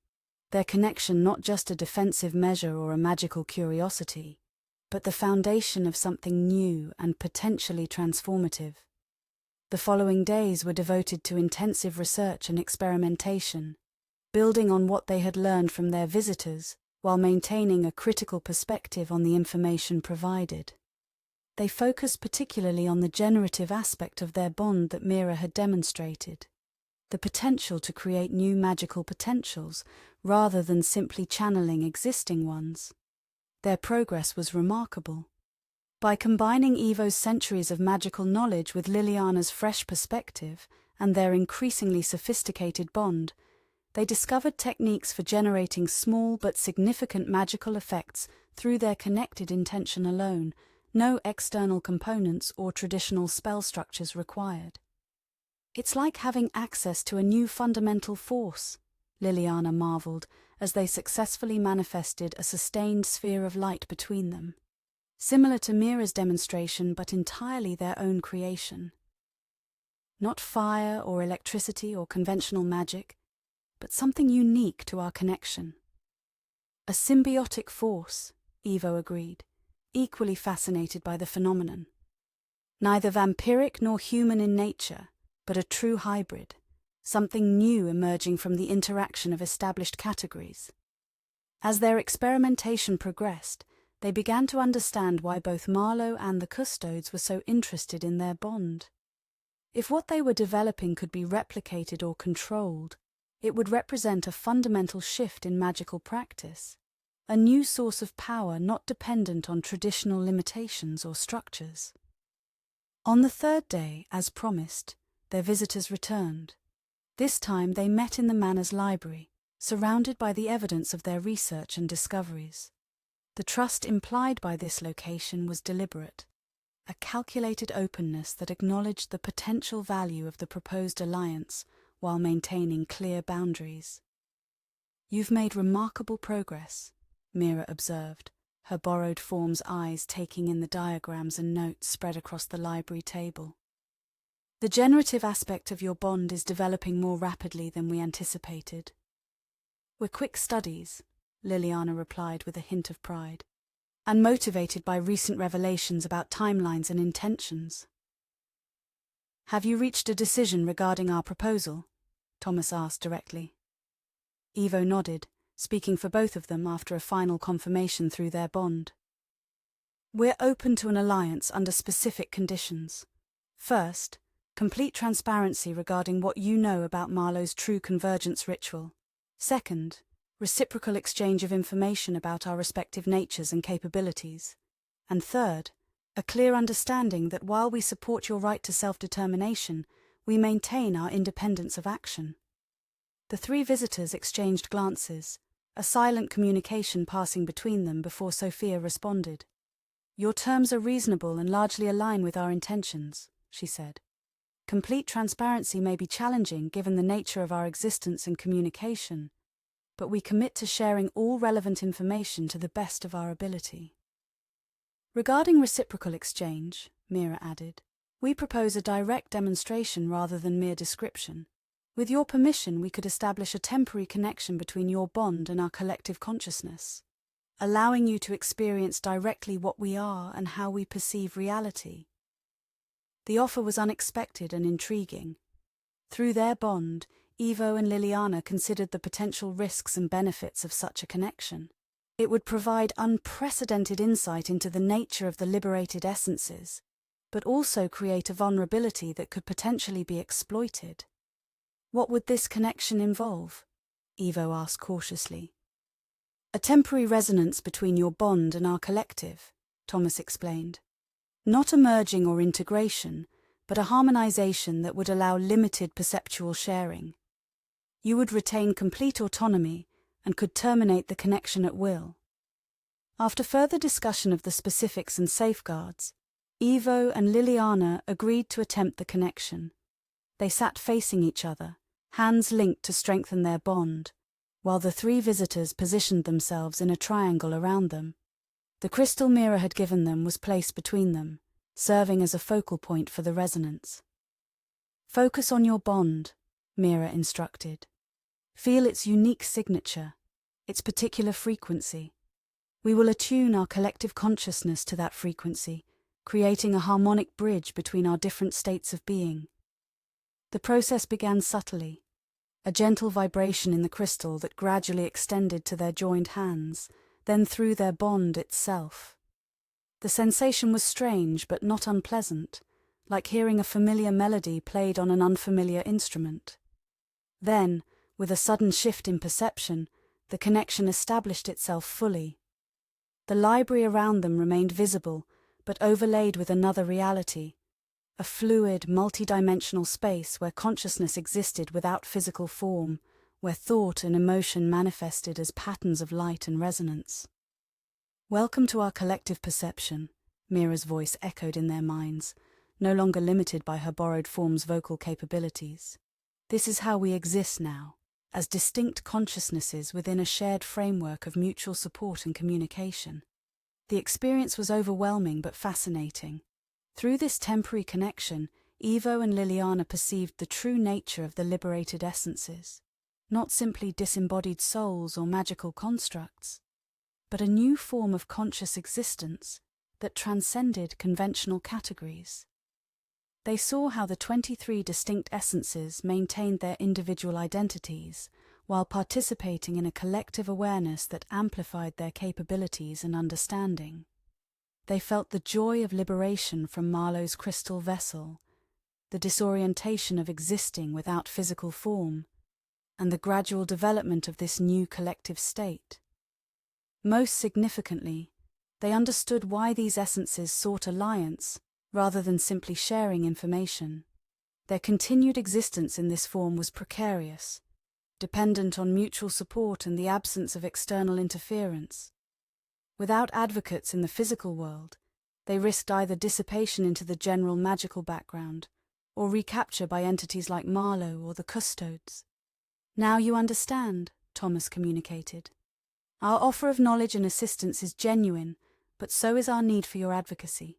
Their connection not just a defensive measure or a magical curiosity, but the foundation of something new and potentially transformative. The following days were devoted to intensive research and experimentation, building on what they had learned from their visitors while maintaining a critical perspective on the information provided. They focused particularly on the generative aspect of their bond that Mira had demonstrated, the potential to create new magical potentials rather than simply channeling existing ones. Their progress was remarkable. By combining Ivo's centuries of magical knowledge with Liliana's fresh perspective and their increasingly sophisticated bond, they discovered techniques for generating small but significant magical effects through their connected intention alone, no external components or traditional spell structures required. "It's like having access to a new fundamental force," Liliana marveled as they successfully manifested a sustained sphere of light between them. Similar to Mira's demonstration, but entirely their own creation. Not fire or electricity or conventional magic, but something unique to our connection. "A symbiotic force," Ivo agreed, equally fascinated by the phenomenon. "Neither vampiric nor human in nature, but a true hybrid, something new emerging from the interaction of established categories." As their experimentation progressed, they began to understand why both Marlow and the custodes were so interested in their bond. If what they were developing could be replicated or controlled, it would represent a fundamental shift in magical practice, a new source of power not dependent on traditional limitations or structures. On the third day, as promised, their visitors returned. This time they met in the manor's library, surrounded by the evidence of their research and discoveries. The trust implied by this location was deliberate, a calculated openness that acknowledged the potential value of the proposed alliance while maintaining clear boundaries. "You've made remarkable progress," Mira observed, her borrowed form's eyes taking in the diagrams and notes spread across the library table. "The generative aspect of your bond is developing more rapidly than we anticipated." "We're quick studies," Lilliana replied with a hint of pride, "and motivated by recent revelations about timelines and intentions." "Have you reached a decision regarding our proposal?" Thomas asked directly. Evo nodded, speaking for both of them after a final confirmation through their bond. "We're open to an alliance under specific conditions. First, complete transparency regarding what you know about Marlow's true convergence ritual. Second, reciprocal exchange of information about our respective natures and capabilities. And third, a clear understanding that while we support your right to self-determination, we maintain our independence of action." The three visitors exchanged glances, a silent communication passing between them before Sophia responded. "Your terms are reasonable and largely align with our intentions," she said. "Complete transparency may be challenging given the nature of our existence and communication, but we commit to sharing all relevant information to the best of our ability." "Regarding reciprocal exchange," Mira added, "we propose a direct demonstration rather than mere description. With your permission, we could establish a temporary connection between your bond and our collective consciousness, allowing you to experience directly what we are and how we perceive reality." The offer was unexpected and intriguing. Through their bond, Evo and Lilliana considered the potential risks and benefits of such a connection. It would provide unprecedented insight into the nature of the liberated essences, but also create a vulnerability that could potentially be exploited. "What would this connection involve?" Evo asked cautiously. "A temporary resonance between your bond and our collective," Thomas explained. "Not a merging or integration, but a harmonization that would allow limited perceptual sharing. You would retain complete autonomy and could terminate the connection at will." After further discussion of the specifics and safeguards, Evo and Lilliana agreed to attempt the connection. They sat facing each other, hands linked to strengthen their bond, while the three visitors positioned themselves in a triangle around them. The crystal mirror had given them was placed between them, serving as a focal point for the resonance. "Focus on your bond," Mira instructed. "Feel its unique signature, its particular frequency. We will attune our collective consciousness to that frequency, creating a harmonic bridge between our different states of being." The process began subtly, a gentle vibration in the crystal that gradually extended to their joined hands, then through their bond itself. The sensation was strange but not unpleasant, like hearing a familiar melody played on an unfamiliar instrument. Then, with a sudden shift in perception, the connection established itself fully. The library around them remained visible, but overlaid with another reality, a fluid, multidimensional space where consciousness existed without physical form, where thought and emotion manifested as patterns of light and resonance. "Welcome to our collective perception," Mira's voice echoed in their minds, no longer limited by her borrowed form's vocal capabilities. "This is how we exist now, as distinct consciousnesses within a shared framework of mutual support and communication." The experience was overwhelming but fascinating. Through this temporary connection, Evo and Lilliana perceived the true nature of the liberated essences, not simply disembodied souls or magical constructs, but a new form of conscious existence that transcended conventional categories. They saw how the 23 distinct essences maintained their individual identities, while participating in a collective awareness that amplified their capabilities and understanding. They felt the joy of liberation from Marlow's crystal vessel, the disorientation of existing without physical form, and the gradual development of this new collective state. Most significantly, they understood why these essences sought alliance rather than simply sharing information. Their continued existence in this form was precarious, dependent on mutual support and the absence of external interference. Without advocates in the physical world, they risked either dissipation into the general magical background or recapture by entities like Marlow or the custodes. "Now you understand," Thomas communicated. "Our offer of knowledge and assistance is genuine, but so is our need for your advocacy.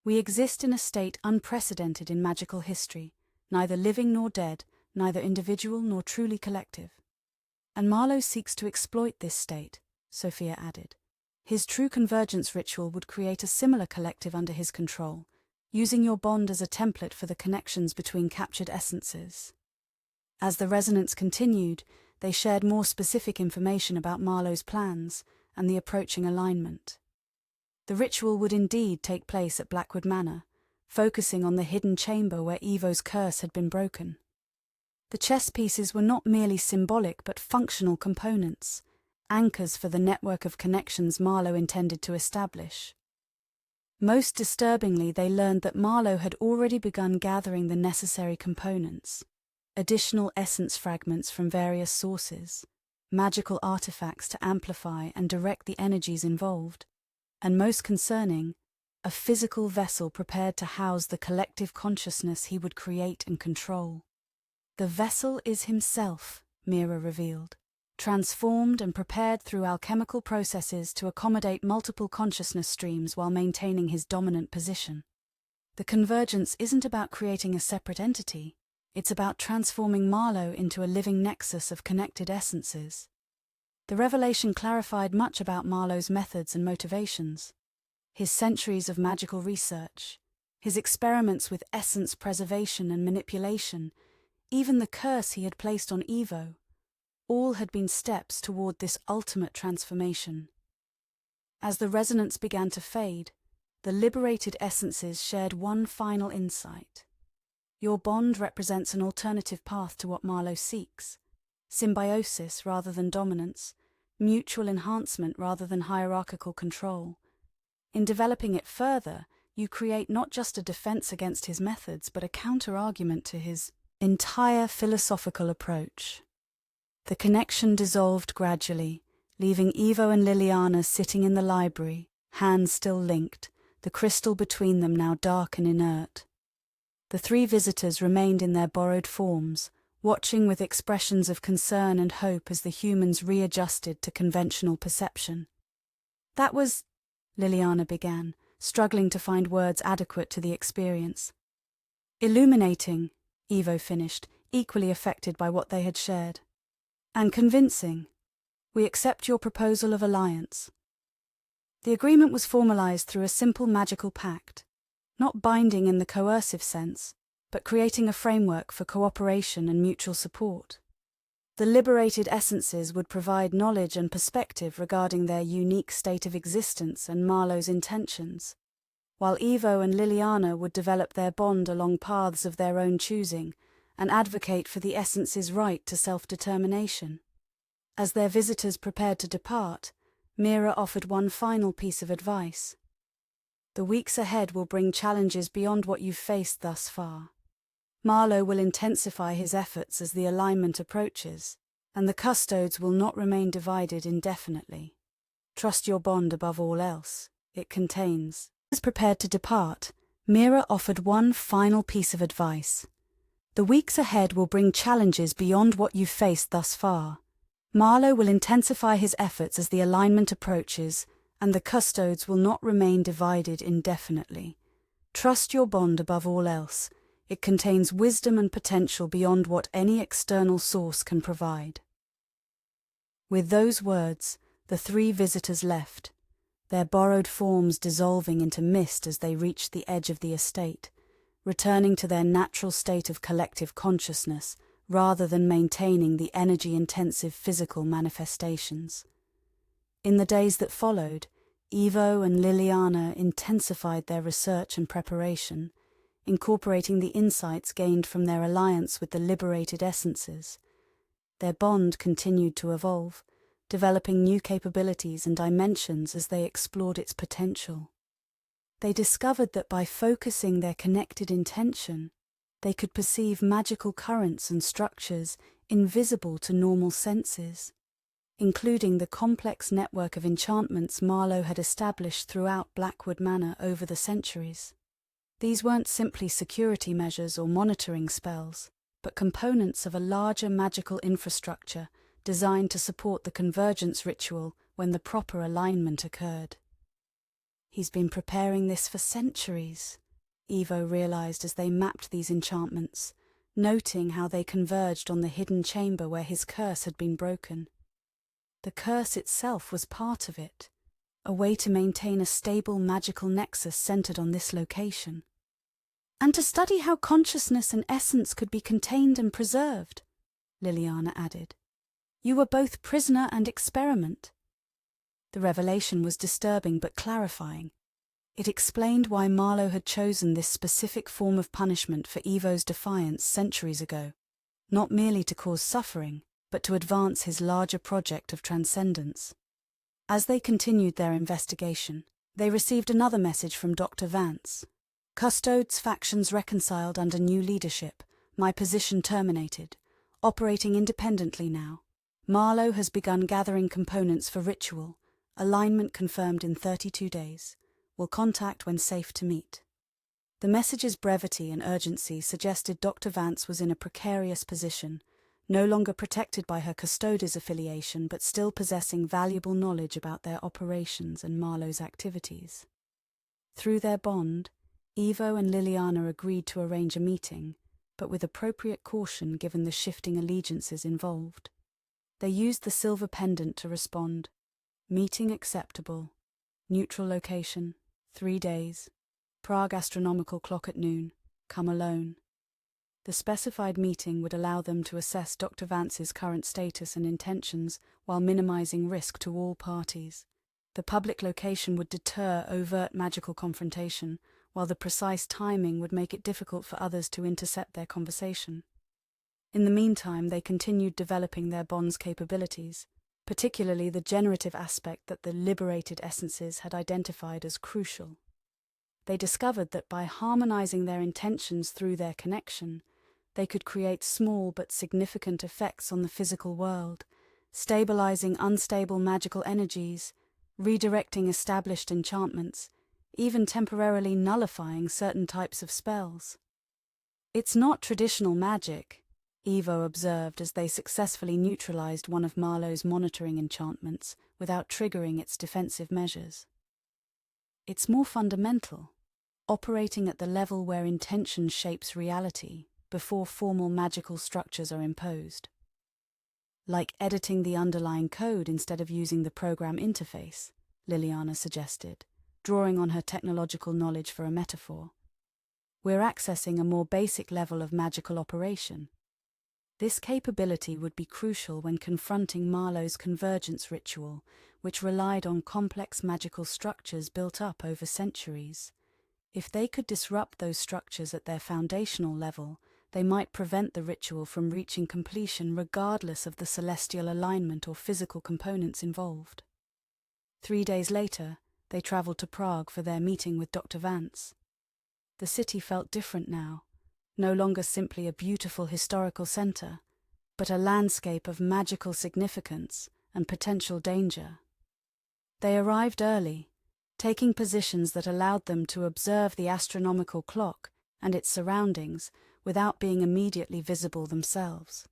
We exist in a state unprecedented in magical history, neither living nor dead, neither individual nor truly collective. And Marlow seeks to exploit this state," Sophia added. "His true convergence ritual would create a similar collective under his control, using your bond as a template for the connections between captured essences." As the resonance continued, they shared more specific information about Marlow's plans and the approaching alignment. The ritual would indeed take place at Blackwood Manor, focusing on the hidden chamber where Evo's curse had been broken. The chess pieces were not merely symbolic but functional components, anchors for the network of connections Marlow intended to establish. Most disturbingly, they learned that Marlow had already begun gathering the necessary components: additional essence fragments from various sources, magical artifacts to amplify and direct the energies involved, and most concerning, a physical vessel prepared to house the collective consciousness he would create and control. "The vessel is himself," Mira revealed, "transformed and prepared through alchemical processes to accommodate multiple consciousness streams while maintaining his dominant position. The convergence isn't about creating a separate entity, it's about transforming Marlow into a living nexus of connected essences." The revelation clarified much about Marlow's methods and motivations. His centuries of magical research, his experiments with essence preservation and manipulation, even the curse he had placed on Evo, all had been steps toward this ultimate transformation. As the resonance began to fade, the liberated essences shared one final insight. Your bond represents an alternative path to what Marlow seeks: symbiosis rather than dominance, mutual enhancement rather than hierarchical control. In developing it further, you create not just a defense against his methods, but a counter-argument to his entire philosophical approach. The connection dissolved gradually, leaving Evo and Lilliana sitting in the library, hands still linked, the crystal between them now dark and inert. The three visitors remained in their borrowed forms, watching with expressions of concern and hope as the humans readjusted to conventional perception. "That was," Lilliana began, struggling to find words adequate to the experience. "Illuminating," Evo finished, equally affected by what they had shared. "And convincing. We accept your proposal of alliance." The agreement was formalized through a simple magical pact, not binding in the coercive sense, but creating a framework for cooperation and mutual support. The liberated essences would provide knowledge and perspective regarding their unique state of existence and Marlow's intentions, while Evo and Lilliana would develop their bond along paths of their own choosing and advocate for the essence's right to self-determination. As their visitors prepared to depart, Mira offered one final piece of advice. "The weeks ahead will bring challenges beyond what you've faced thus far. Marlow will intensify his efforts as the alignment approaches, and the custodes will not remain divided indefinitely. Trust your bond above all else. It contains." As prepared to depart, Mira offered one final piece of advice. "The weeks ahead will bring challenges beyond what you've faced thus far. Marlow will intensify his efforts as the alignment approaches, and the custodes will not remain divided indefinitely. Trust your bond above all else. It contains wisdom and potential beyond what any external source can provide." With those words, the three visitors left, their borrowed forms dissolving into mist as they reached the edge of the estate, returning to their natural state of collective consciousness rather than maintaining the energy-intensive physical manifestations. In the days that followed, Ivo and Lilliana intensified their research and preparation, incorporating the insights gained from their alliance with the liberated essences. Their bond continued to evolve, developing new capabilities and dimensions as they explored its potential. They discovered that by focusing their connected intention, they could perceive magical currents and structures invisible to normal senses, including the complex network of enchantments Marlow had established throughout Blackwood Manor over the centuries. These weren't simply security measures or monitoring spells, but components of a larger magical infrastructure designed to support the convergence ritual when the proper alignment occurred. He's been preparing this for centuries, Ivo realized as they mapped these enchantments, noting how they converged on the hidden chamber where his curse had been broken. The curse itself was part of it, a way to maintain a stable magical nexus centered on this location. And to study how consciousness and essence could be contained and preserved, Lilliana added. You were both prisoner and experiment. The revelation was disturbing but clarifying. It explained why Marlow had chosen this specific form of punishment for Ivo's defiance centuries ago, not merely to cause suffering, but to advance his larger project of transcendence. As they continued their investigation, they received another message from Dr. Vance. Custodes factions reconciled under new leadership, my position terminated, operating independently now. Marlow has begun gathering components for ritual, alignment confirmed in 32 days. Will contact when safe to meet. The message's brevity and urgency suggested Dr. Vance was in a precarious position, no longer protected by her Custodes affiliation but still possessing valuable knowledge about their operations and Marlow's activities. Through their bond, Ivo and Lilliana agreed to arrange a meeting, but with appropriate caution given the shifting allegiances involved. They used the silver pendant to respond. Meeting acceptable. Neutral location. 3 days. Prague astronomical clock at noon. Come alone. The specified meeting would allow them to assess Dr. Vance's current status and intentions while minimizing risk to all parties. The public location would deter overt magical confrontation, while the precise timing would make it difficult for others to intercept their conversation. In the meantime, they continued developing their bond's capabilities, particularly the generative aspect that the liberated essences had identified as crucial. They discovered that by harmonizing their intentions through their connection, they could create small but significant effects on the physical world, stabilizing unstable magical energies, redirecting established enchantments, even temporarily nullifying certain types of spells. It's not traditional magic, Ivo observed as they successfully neutralized one of Marlow's monitoring enchantments without triggering its defensive measures. It's more fundamental, operating at the level where intention shapes reality before formal magical structures are imposed. Like editing the underlying code instead of using the program interface, Lilliana suggested, drawing on her technological knowledge for a metaphor. We're accessing a more basic level of magical operation. This capability would be crucial when confronting Marlow's convergence ritual, which relied on complex magical structures built up over centuries. If they could disrupt those structures at their foundational level, they might prevent the ritual from reaching completion regardless of the celestial alignment or physical components involved. 3 days later, they traveled to Prague for their meeting with Dr. Vance. The city felt different now, no longer simply a beautiful historical center, but a landscape of magical significance and potential danger. They arrived early, taking positions that allowed them to observe the astronomical clock and its surroundings without being immediately visible themselves.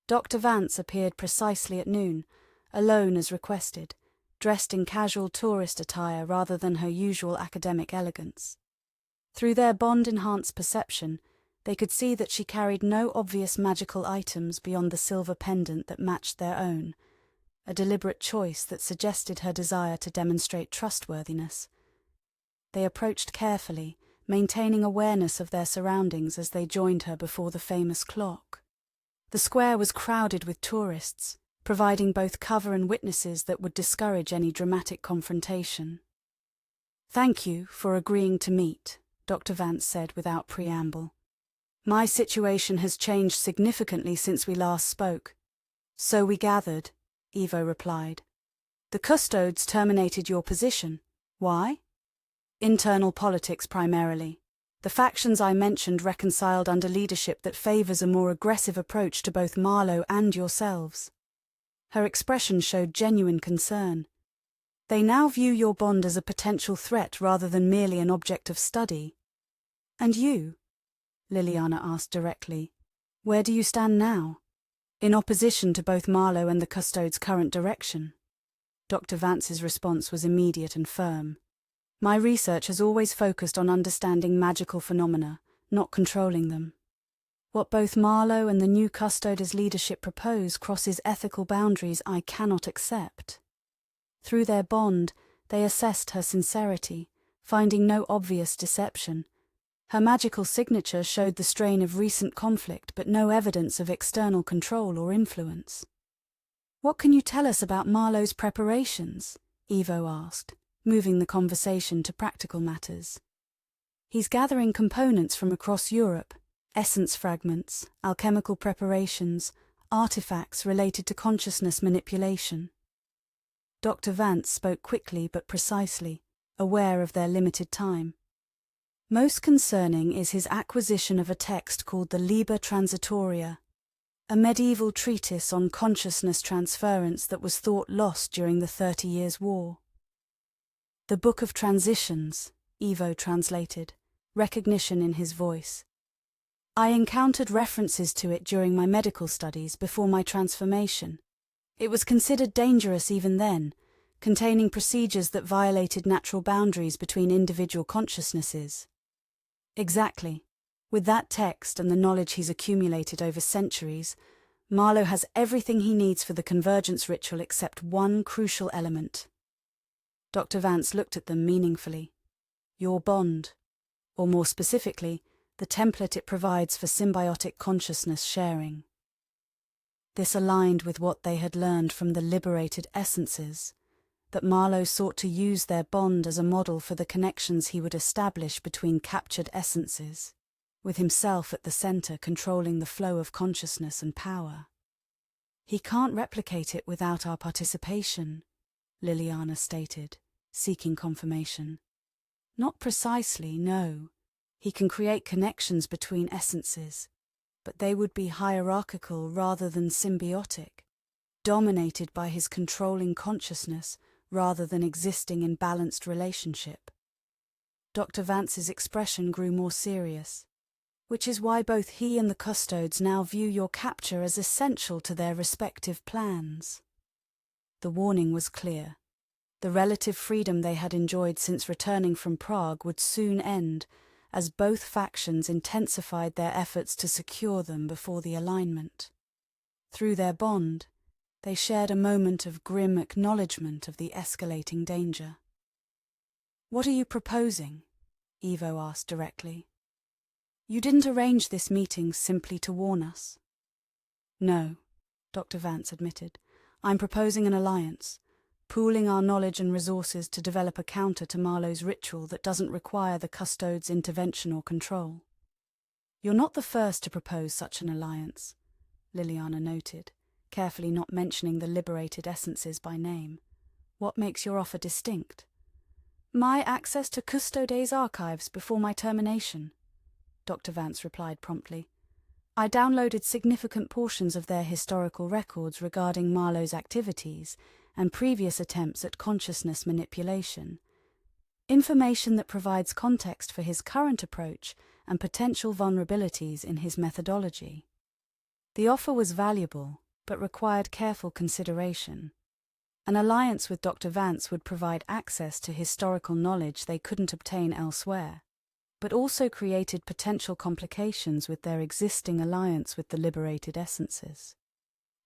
Dr. Vance appeared precisely at noon, alone as requested, dressed in casual tourist attire rather than her usual academic elegance. Through their bond-enhanced perception, they could see that she carried no obvious magical items beyond the silver pendant that matched their own, a deliberate choice that suggested her desire to demonstrate trustworthiness. They approached carefully, maintaining awareness of their surroundings as they joined her before the famous clock. The square was crowded with tourists, providing both cover and witnesses that would discourage any dramatic confrontation. "Thank you for agreeing to meet," Dr. Vance said without preamble. "My situation has changed significantly since we last spoke." "So we gathered," Evo replied. "The custodes terminated your position. Why?" "Internal politics primarily. The factions I mentioned reconciled under leadership that favors a more aggressive approach to both Marlow and yourselves." Her expression showed genuine concern. "They now view your bond as a potential threat rather than merely an object of study." "And you?" Lilliana asked directly. "Where do you stand now? In opposition to both Marlow and the custodes' current direction?" Dr. Vance's response was immediate and firm. "My research has always focused on understanding magical phenomena, not controlling them. What both Marlow and the new custodes' leadership propose crosses ethical boundaries I cannot accept." Through their bond, they assessed her sincerity, finding no obvious deception. Her magical signature showed the strain of recent conflict but no evidence of external control or influence. "What can you tell us about Marlow's preparations?" Evo asked, moving the conversation to practical matters. "He's gathering components from across Europe, essence fragments, alchemical preparations, artifacts related to consciousness manipulation." Dr. Vance spoke quickly but precisely, aware of their limited time. "Most concerning is his acquisition of a text called the Liber Transitoria, a medieval treatise on consciousness transference that was thought lost during the 30 Years' War." "The Book of Transitions," Evo translated, recognition in his voice. "I encountered references to it during my medical studies before my transformation. It was considered dangerous even then, containing procedures that violated natural boundaries between individual consciousnesses." "Exactly. With that text and the knowledge he's accumulated over centuries, Marlow has everything he needs for the convergence ritual except one crucial element." Dr. Vance looked at them meaningfully. "Your bond, or more specifically, the template it provides for symbiotic consciousness sharing." This aligned with what they had learned from the liberated essences, that Marlow sought to use their bond as a model for the connections he would establish between captured essences, with himself at the center controlling the flow of consciousness and power. "He can't replicate it without our participation," Lilliana stated, seeking confirmation. "Not precisely, no. He can create connections between essences, but they would be hierarchical rather than symbiotic, dominated by his controlling consciousness rather than existing in balanced relationship." Dr. Vance's expression grew more serious. "Which is why both he and the custodes now view your capture as essential to their respective plans." The warning was clear. The relative freedom they had enjoyed since returning from Prague would soon end, as both factions intensified their efforts to secure them before the alignment. Through their bond, they shared a moment of grim acknowledgement of the escalating danger. "What are you proposing?" Evo asked directly. "You didn't arrange this meeting simply to warn us." "No," Dr. Vance admitted. "I'm proposing an alliance, pooling our knowledge and resources to develop a counter to Marlow's ritual that doesn't require the custodes' intervention or control." "You're not the first to propose such an alliance," Lilliana noted, carefully not mentioning the liberated essences by name. "What makes your offer distinct?" "My access to Custodes' archives before my termination," Dr. Vance replied promptly. "I downloaded significant portions of their historical records regarding Marlow's activities and previous attempts at consciousness manipulation. Information that provides context for his current approach and potential vulnerabilities in his methodology." The offer was valuable, but required careful consideration. An alliance with Dr. Vance would provide access to historical knowledge they couldn't obtain elsewhere, but also created potential complications with their existing alliance with the liberated essences.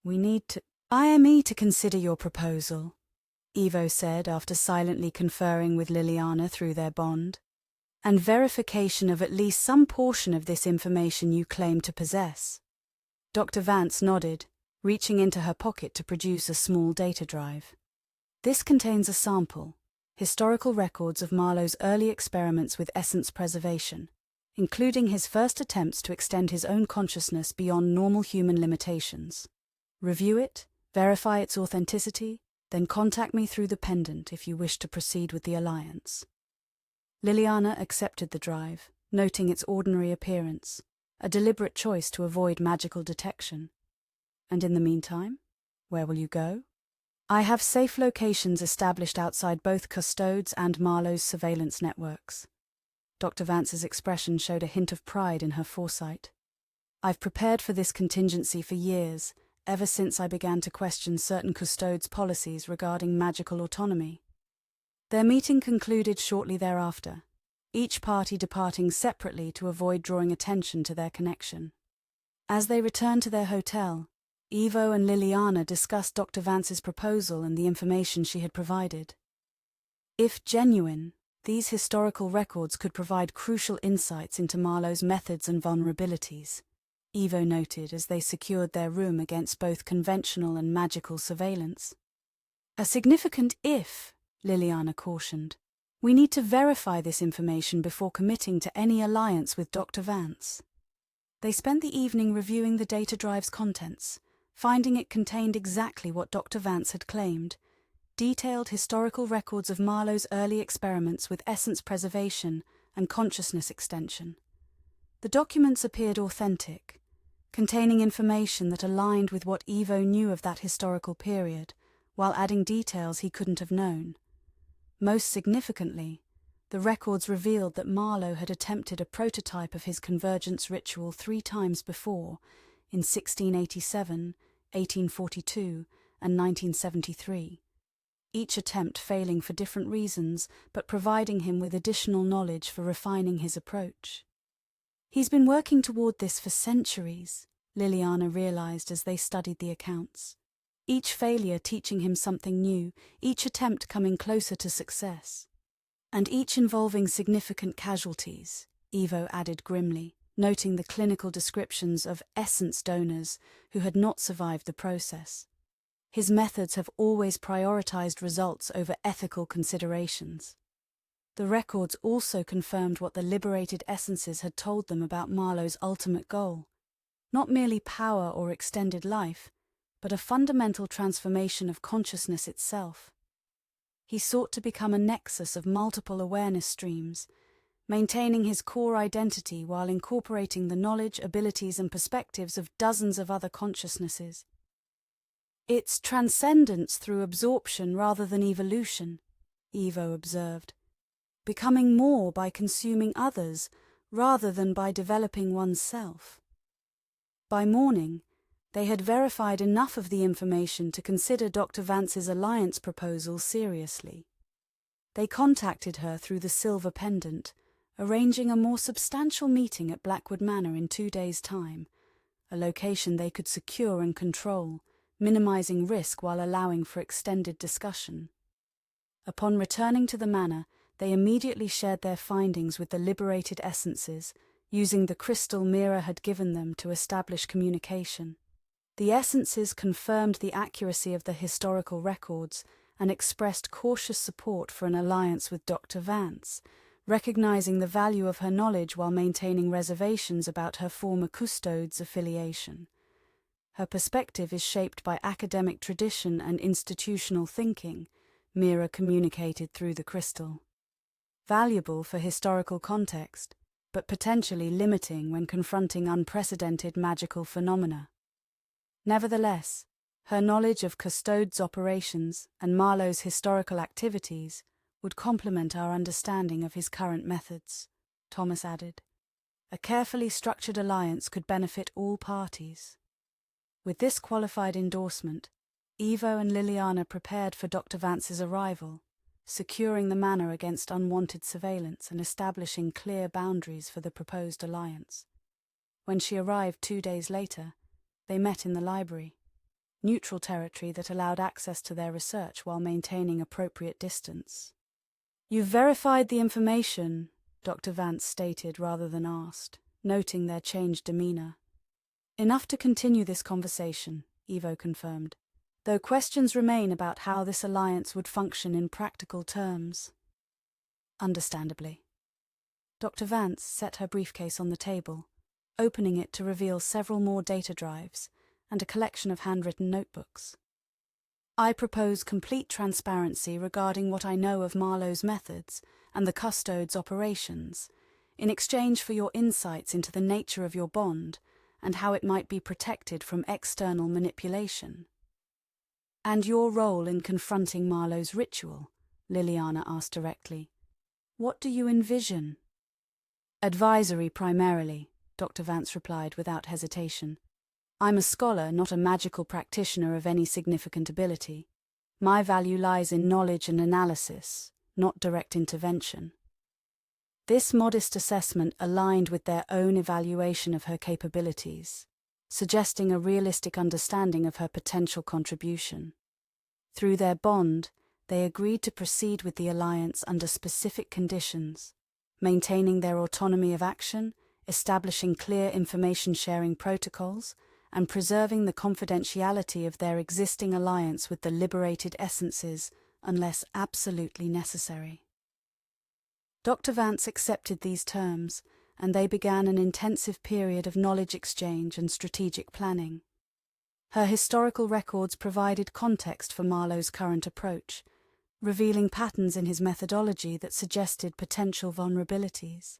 "We need to IME to consider your proposal," Evo said after silently conferring with Lilliana through their bond, "and verification of at least some portion of this information you claim to possess." Dr. Vance nodded, reaching into her pocket to produce a small data drive. This contains a sample, historical records of Marlow's early experiments with essence preservation, including his first attempts to extend his own consciousness beyond normal human limitations. Review it, verify its authenticity, then contact me through the pendant if you wish to proceed with the alliance. Lilliana accepted the drive, noting its ordinary appearance, a deliberate choice to avoid magical detection. And in the meantime, where will you go? I have safe locations established outside both Custodes and Marlow's surveillance networks. Dr. Vance's expression showed a hint of pride in her foresight. I've prepared for this contingency for years, ever since I began to question certain Custodes' policies regarding magical autonomy. Their meeting concluded shortly thereafter, each party departing separately to avoid drawing attention to their connection. As they returned to their hotel, Evo and Lilliana discussed Dr. Vance's proposal and the information she had provided. If genuine, these historical records could provide crucial insights into Marlow's methods and vulnerabilities, Evo noted as they secured their room against both conventional and magical surveillance. A significant if, Lilliana cautioned. We need to verify this information before committing to any alliance with Dr. Vance. They spent the evening reviewing the data drive's contents, finding it contained exactly what Dr. Vance had claimed, detailed historical records of Marlow's early experiments with essence preservation and consciousness extension. The documents appeared authentic, containing information that aligned with what Evo knew of that historical period, while adding details he couldn't have known. Most significantly, the records revealed that Marlow had attempted a prototype of his convergence ritual 3 times before, in 1687, 1842, and 1973, each attempt failing for different reasons but providing him with additional knowledge for refining his approach. He's been working toward this for centuries, Lilliana realized as they studied the accounts. Each failure teaching him something new, each attempt coming closer to success. And each involving significant casualties, Evo added grimly, noting the clinical descriptions of essence donors who had not survived the process. His methods have always prioritized results over ethical considerations. The records also confirmed what the liberated essences had told them about Marlow's ultimate goal. Not merely power or extended life, but a fundamental transformation of consciousness itself. He sought to become a nexus of multiple awareness streams, maintaining his core identity while incorporating the knowledge, abilities, and perspectives of dozens of other consciousnesses. It's transcendence through absorption rather than evolution, Evo observed, becoming more by consuming others rather than by developing oneself. By morning, they had verified enough of the information to consider Dr. Vance's alliance proposal seriously. They contacted her through the silver pendant, arranging a more substantial meeting at Blackwood Manor in 2 days' time, a location they could secure and control, minimizing risk while allowing for extended discussion. Upon returning to the manor, they immediately shared their findings with the liberated essences, using the crystal Mira had given them to establish communication. The essences confirmed the accuracy of the historical records and expressed cautious support for an alliance with Dr. Vance, recognizing the value of her knowledge while maintaining reservations about her former Custodes affiliation. Her perspective is shaped by academic tradition and institutional thinking, Mira communicated through the crystal. Valuable for historical context, but potentially limiting when confronting unprecedented magical phenomena. Nevertheless, her knowledge of Custodes' operations and Marlow's historical activities would complement our understanding of his current methods, Thomas added. A carefully structured alliance could benefit all parties. With this qualified endorsement, Evo and Lilliana prepared for Dr. Vance's arrival, securing the manor against unwanted surveillance and establishing clear boundaries for the proposed alliance. When she arrived 2 days later, they met in the library, neutral territory that allowed access to their research while maintaining appropriate distance. "You've verified the information," Dr. Vance stated rather than asked, noting their changed demeanor. Enough to continue this conversation, Evo confirmed, though questions remain about how this alliance would function in practical terms. Understandably. Dr. Vance set her briefcase on the table, opening it to reveal several more data drives and a collection of handwritten notebooks. I propose complete transparency regarding what I know of Marlow's methods and the custode's operations, in exchange for your insights into the nature of your bond and how it might be protected from external manipulation. And your role in confronting Marlow's ritual, Lilliana asked directly. What do you envision? Advisory primarily, Dr. Vance replied without hesitation. I'm a scholar, not a magical practitioner of any significant ability. My value lies in knowledge and analysis, not direct intervention. This modest assessment aligned with their own evaluation of her capabilities, suggesting a realistic understanding of her potential contribution. Through their bond, they agreed to proceed with the alliance under specific conditions, maintaining their autonomy of action, establishing clear information-sharing protocols, and preserving the confidentiality of their existing alliance with the liberated essences unless absolutely necessary. Dr. Vance accepted these terms, and they began an intensive period of knowledge exchange and strategic planning. Her historical records provided context for Marlow's current approach, revealing patterns in his methodology that suggested potential vulnerabilities.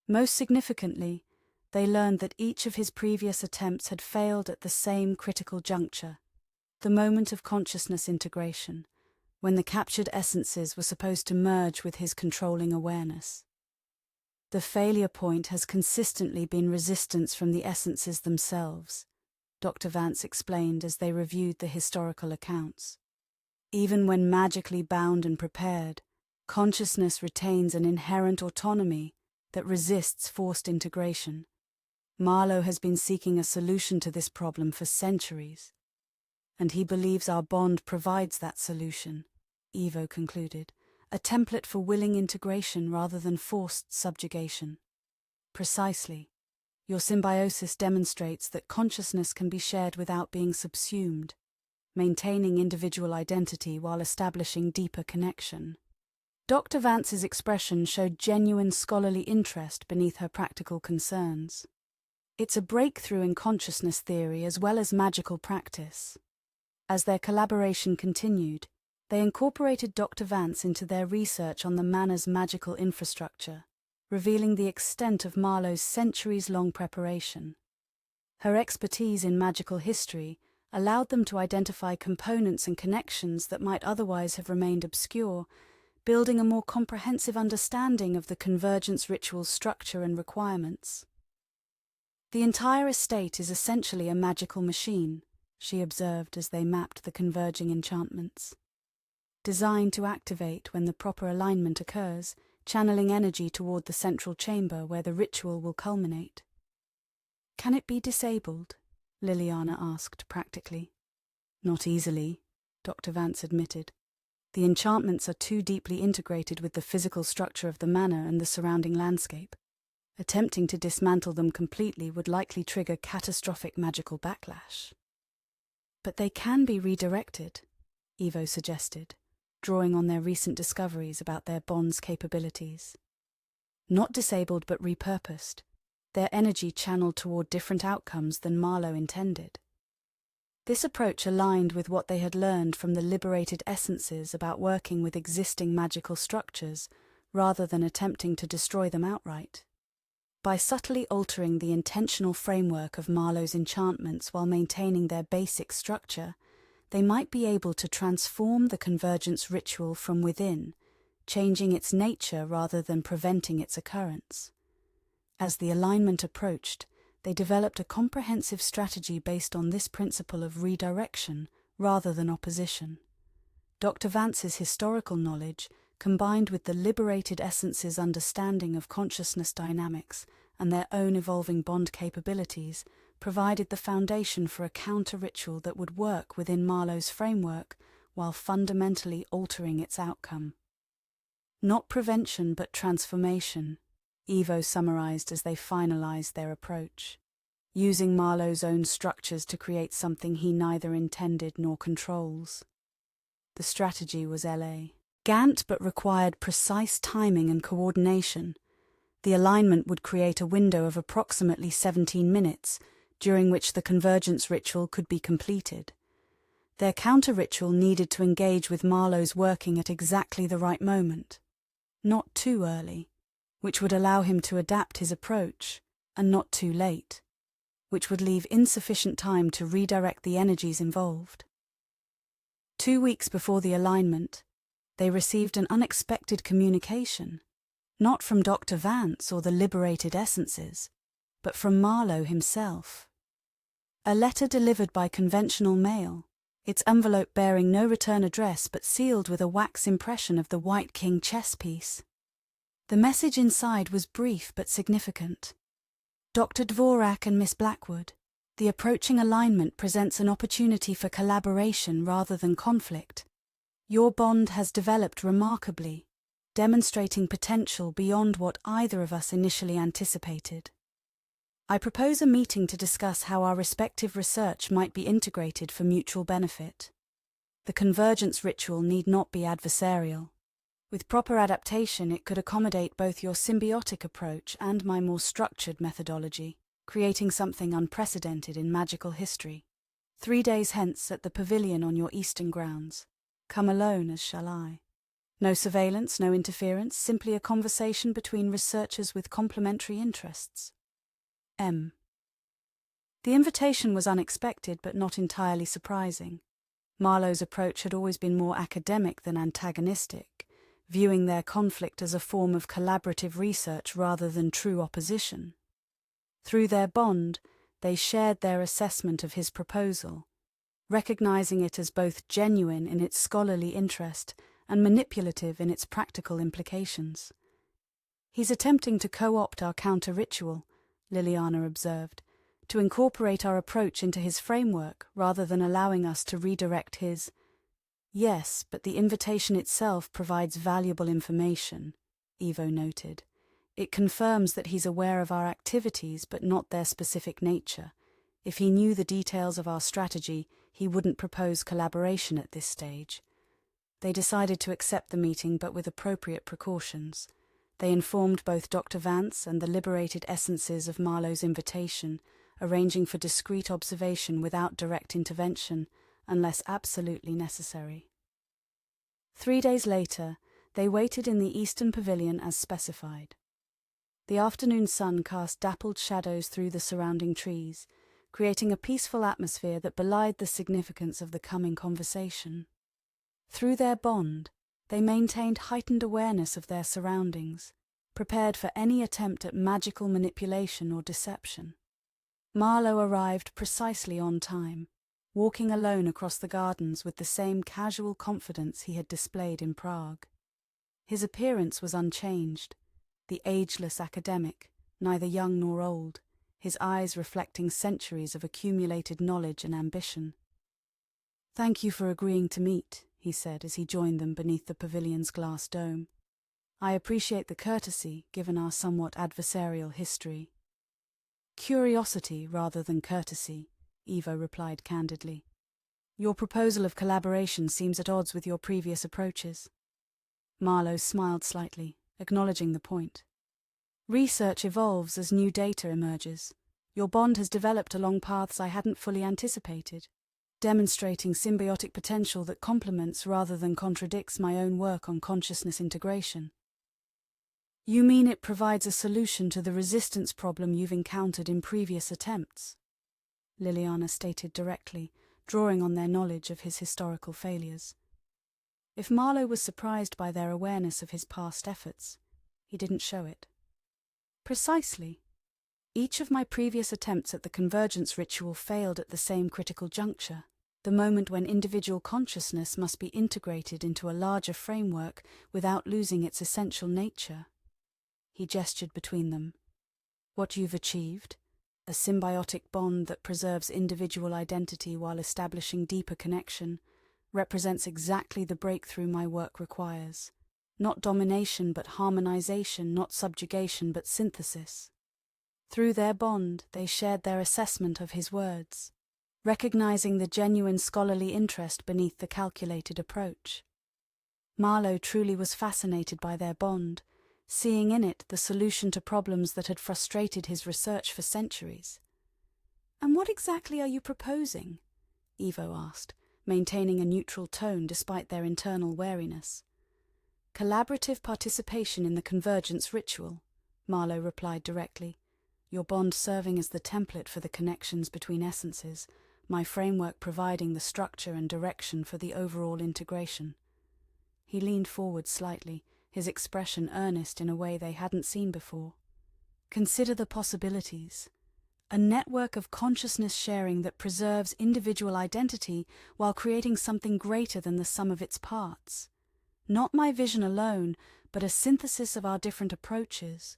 Most significantly, they learned that each of his previous attempts had failed at the same critical juncture, the moment of consciousness integration, when the captured essences were supposed to merge with his controlling awareness. The failure point has consistently been resistance from the essences themselves, Dr. Vance explained as they reviewed the historical accounts. Even when magically bound and prepared, consciousness retains an inherent autonomy that resists forced integration. Marlow has been seeking a solution to this problem for centuries, and he believes our bond provides that solution, Evo concluded, a template for willing integration rather than forced subjugation. Precisely. Your symbiosis demonstrates that consciousness can be shared without being subsumed, maintaining individual identity while establishing deeper connection. Dr. Vance's expression showed genuine scholarly interest beneath her practical concerns. It's a breakthrough in consciousness theory as well as magical practice. As their collaboration continued, they incorporated Dr. Vance into their research on the manor's magical infrastructure, revealing the extent of Marlow's centuries-long preparation. Her expertise in magical history allowed them to identify components and connections that might otherwise have remained obscure, building a more comprehensive understanding of the convergence ritual's structure and requirements. The entire estate is essentially a magical machine, she observed as they mapped the converging enchantments. Designed to activate when the proper alignment occurs, channeling energy toward the central chamber where the ritual will culminate. Can it be disabled? Lilliana asked practically. Not easily, Dr. Vance admitted. The enchantments are too deeply integrated with the physical structure of the manor and the surrounding landscape. Attempting to dismantle them completely would likely trigger catastrophic magical backlash. But they can be redirected, Evo suggested, drawing on their recent discoveries about their bond's capabilities. Not disabled but repurposed, their energy channeled toward different outcomes than Marlow intended. This approach aligned with what they had learned from the liberated essences about working with existing magical structures rather than attempting to destroy them outright. By subtly altering the intentional framework of Marlow's enchantments while maintaining their basic structure, they might be able to transform the convergence ritual from within, changing its nature rather than preventing its occurrence. As the alignment approached, they developed a comprehensive strategy based on this principle of redirection rather than opposition. Dr. Vance's historical knowledge, combined with the liberated essence's understanding of consciousness dynamics and their own evolving bond capabilities, provided the foundation for a counter-ritual that would work within Marlow's framework while fundamentally altering its outcome. Not prevention but transformation, Evo summarized as they finalized their approach. using Marlow's own structures to create something he neither intended nor controls. The strategy was elegant but required precise timing and coordination. The alignment would create a window of approximately 17 minutes, during which the convergence ritual could be completed. Their counter-ritual needed to engage with Marlow's working at exactly the right moment, not too early, which would allow him to adapt his approach, and not too late, which would leave insufficient time to redirect the energies involved. 2 weeks before the alignment, they received an unexpected communication, not from Dr. Vance or the liberated essences, but from Marlow himself. A letter delivered by conventional mail, its envelope bearing no return address but sealed with a wax impression of the White King chess piece. The message inside was brief but significant. Dr. Dvorak and Miss Blackwood, the approaching alignment presents an opportunity for collaboration rather than conflict. Your bond has developed remarkably, demonstrating potential beyond what either of us initially anticipated. I propose a meeting to discuss how our respective research might be integrated for mutual benefit. The convergence ritual need not be adversarial. With proper adaptation, it could accommodate both your symbiotic approach and my more structured methodology, creating something unprecedented in magical history. 3 days hence at the pavilion on your eastern grounds. Come alone as shall I. No surveillance, no interference, simply a conversation between researchers with complementary interests. M. The invitation was unexpected but not entirely surprising. Marlow's approach had always been more academic than antagonistic, viewing their conflict as a form of collaborative research rather than true opposition. Through their bond, they shared their assessment of his proposal, recognizing it as both genuine in its scholarly interest and manipulative in its practical implications. "He's attempting to co-opt our counter-ritual," Lilliana observed, "to incorporate our approach into his framework rather than allowing us to redirect his—" "Yes, but the invitation itself provides valuable information," Evo noted. "It confirms that he's aware of our activities but not their specific nature. If he knew the details of our strategy, he wouldn't propose collaboration at this stage." They decided to accept the meeting but with appropriate precautions. They informed both Dr. Vance and the liberated essences of Marlow's invitation, arranging for discreet observation without direct intervention, unless absolutely necessary. 3 days later, they waited in the eastern pavilion as specified. The afternoon sun cast dappled shadows through the surrounding trees, creating a peaceful atmosphere that belied the significance of the coming conversation. Through their bond, they maintained heightened awareness of their surroundings, prepared for any attempt at magical manipulation or deception. Marlow arrived precisely on time, walking alone across the gardens with the same casual confidence he had displayed in Prague. His appearance was unchanged, the ageless academic, neither young nor old, his eyes reflecting centuries of accumulated knowledge and ambition. "Thank you for agreeing to meet," he said as he joined them beneath the pavilion's glass dome. "I appreciate the courtesy, given our somewhat adversarial history." "Curiosity rather than courtesy," Evo replied candidly. "Your proposal of collaboration seems at odds with your previous approaches." Marlow smiled slightly, acknowledging the point. "Research evolves as new data emerges. Your bond has developed along paths I hadn't fully anticipated, demonstrating symbiotic potential that complements rather than contradicts my own work on consciousness integration." "You mean it provides a solution to the resistance problem you've encountered in previous attempts?" Lilliana stated directly, drawing on their knowledge of his historical failures. If Marlow was surprised by their awareness of his past efforts, he didn't show it. "Precisely. Each of my previous attempts at the convergence ritual failed at the same critical juncture, the moment when individual consciousness must be integrated into a larger framework without losing its essential nature." He gestured between them. "What you've achieved, a symbiotic bond that preserves individual identity while establishing deeper connection, represents exactly the breakthrough my work requires. Not domination but harmonization, not subjugation but synthesis." Through their bond, they shared their assessment of his words, recognizing the genuine scholarly interest beneath the calculated approach. Marlow truly was fascinated by their bond, seeing in it the solution to problems that had frustrated his research for centuries. "And what exactly are you proposing?" Evo asked, maintaining a neutral tone despite their internal wariness. "Collaborative participation in the convergence ritual," Marlow replied directly. "Your bond serving as the template for the connections between essences, my framework providing the structure and direction for the overall integration." He leaned forward slightly, his expression earnest in a way they hadn't seen before. "Consider the possibilities. A network of consciousness sharing that preserves individual identity while creating something greater than the sum of its parts. Not my vision alone, but a synthesis of our different approaches.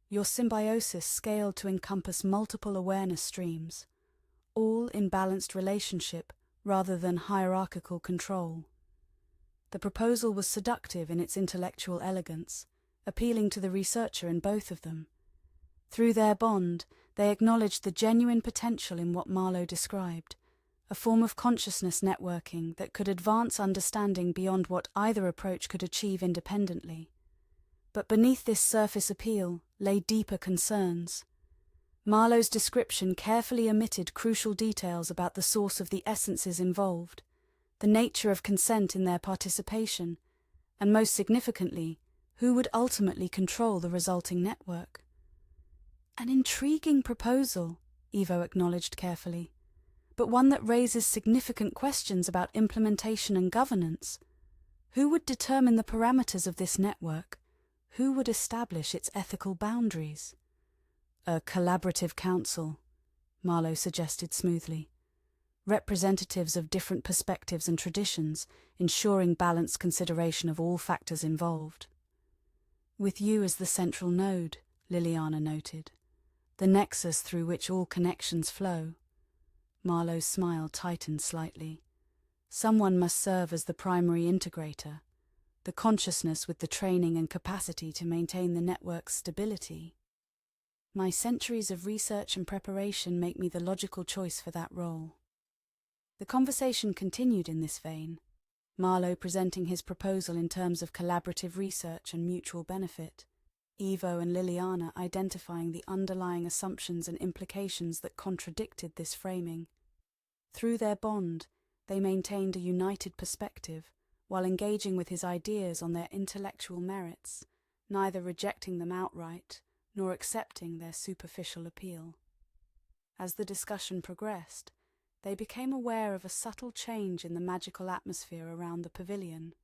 Your symbiosis scaled to encompass multiple awareness streams, all in balanced relationship rather than hierarchical control." The proposal was seductive in its intellectual elegance, appealing to the researcher in both of them. Through their bond, they acknowledged the genuine potential in what Marlow described, a form of consciousness networking that could advance understanding beyond what either approach could achieve independently. But beneath this surface appeal lay deeper concerns. Marlow's description carefully omitted crucial details about the source of the essences involved, the nature of consent in their participation, and most significantly, who would ultimately control the resulting network. "An intriguing proposal," Evo acknowledged carefully, "but one that raises significant questions about implementation and governance. Who would determine the parameters of this network? Who would establish its ethical boundaries?" "A collaborative council," Marlow suggested smoothly. "Representatives of different perspectives and traditions, ensuring balanced consideration of all factors involved." "With you as the central node," Lilliana noted. "The nexus through which all connections flow." Marlow's smile tightened slightly. "Someone must serve as the primary integrator, the consciousness with the training and capacity to maintain the network's stability. My centuries of research and preparation make me the logical choice for that role." The conversation continued in this vein, Marlow presenting his proposal in terms of collaborative research and mutual benefit, Evo and Lilliana identifying the underlying assumptions and implications that contradicted this framing. Through their bond, they maintained a united perspective, while engaging with his ideas on their intellectual merits, neither rejecting them outright nor accepting their superficial appeal. As the discussion progressed, they became aware of a subtle change in the magical atmosphere around the pavilion,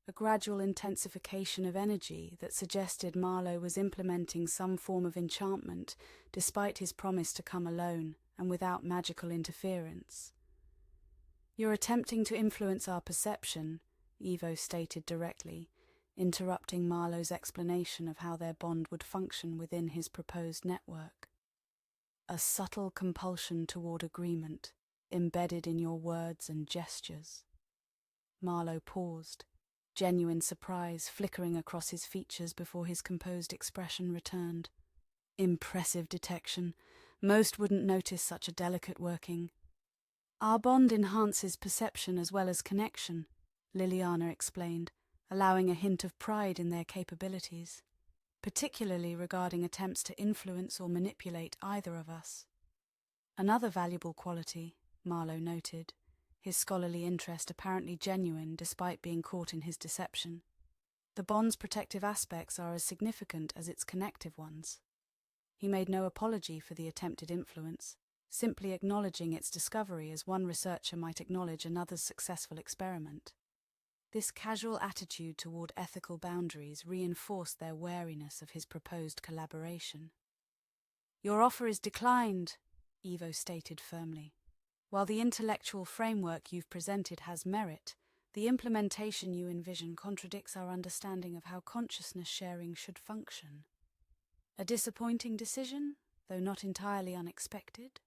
a gradual intensification of energy that suggested Marlow was implementing some form of enchantment despite his promise to come alone and without magical interference. "You're attempting to influence our perception," Evo stated directly, interrupting Marlow's explanation of how their bond would function within his proposed network. "A subtle compulsion toward agreement, embedded in your words and gestures." Marlow paused, genuine surprise flickering across his features before his composed expression returned. "Impressive detection. Most wouldn't notice such a delicate working." "Our bond enhances perception as well as connection," Lilliana explained, allowing a hint of pride in their capabilities, particularly regarding attempts to influence or manipulate either of us. "Another valuable quality," Marlow noted, his scholarly interest apparently genuine despite being caught in his deception. "The bond's protective aspects are as significant as its connective ones." He made no apology for the attempted influence, simply acknowledging its discovery as one researcher might acknowledge another's successful experiment. This casual attitude toward ethical boundaries reinforced their wariness of his proposed collaboration. "Your offer is declined," Evo stated firmly. "While the intellectual framework you've presented has merit, the implementation you envision contradicts our understanding of how consciousness sharing should function." "A disappointing decision, though not entirely unexpected?"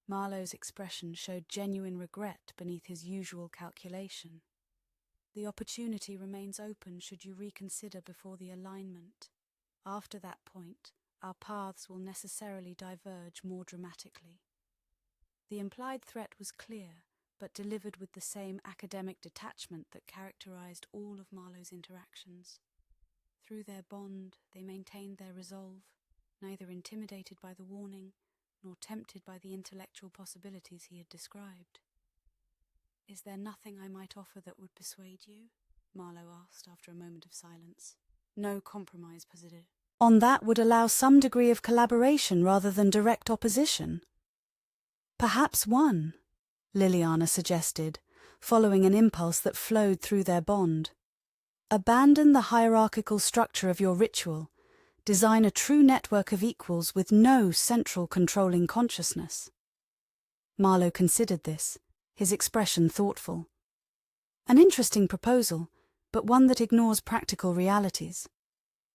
Marlow's expression showed genuine regret beneath his usual calculation. "The opportunity remains open should you reconsider before the alignment. After that point, our paths will necessarily diverge more dramatically. The implied threat was clear, but delivered with the same academic detachment that characterized all of Marlow's interactions. Through their bond, they maintained their resolve, neither intimidated by the warning, nor tempted by the intellectual possibilities he had described. "Is there nothing I might offer that would persuade you?" Marlow asked after a moment of silence. "No compromise posited. On that would allow some degree of collaboration rather than direct opposition." "Perhaps one," Lilliana suggested, following an impulse that flowed through their bond. "Abandon the hierarchical structure of your ritual. Design a true network of equals with no central controlling consciousness." Marlow considered this, his expression thoughtful. An interesting proposal, but one that ignores practical realities.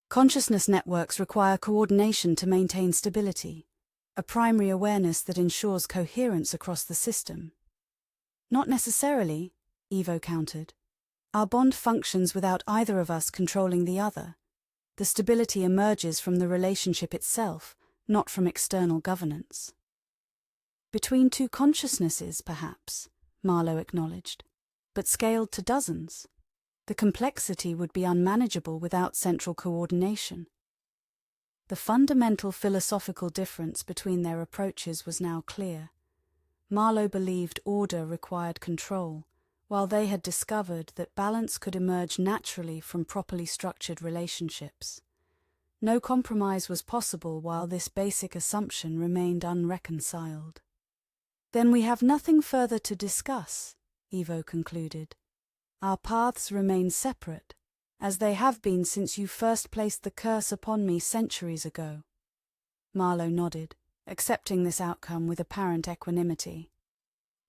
Consciousness networks require coordination to maintain stability, a primary awareness that ensures coherence across the system. "Not necessarily," Evo countered. "Our bond functions without either of us controlling the other. The stability emerges from the relationship itself, not from external governance." "Between two consciousnesses, perhaps," Marlow acknowledged, "but scaled to dozens. The complexity would be unmanageable without central coordination." The fundamental philosophical difference between their approaches was now clear. Marlow believed order required control, while they had discovered that balance could emerge naturally from properly structured relationships. No compromise was possible while this basic assumption remained unreconciled. "Then we have nothing further to discuss," Evo concluded. "Our paths remain separate, as they have been since you first placed the curse upon me centuries ago." Marlow nodded, accepting this outcome with apparent equanimity.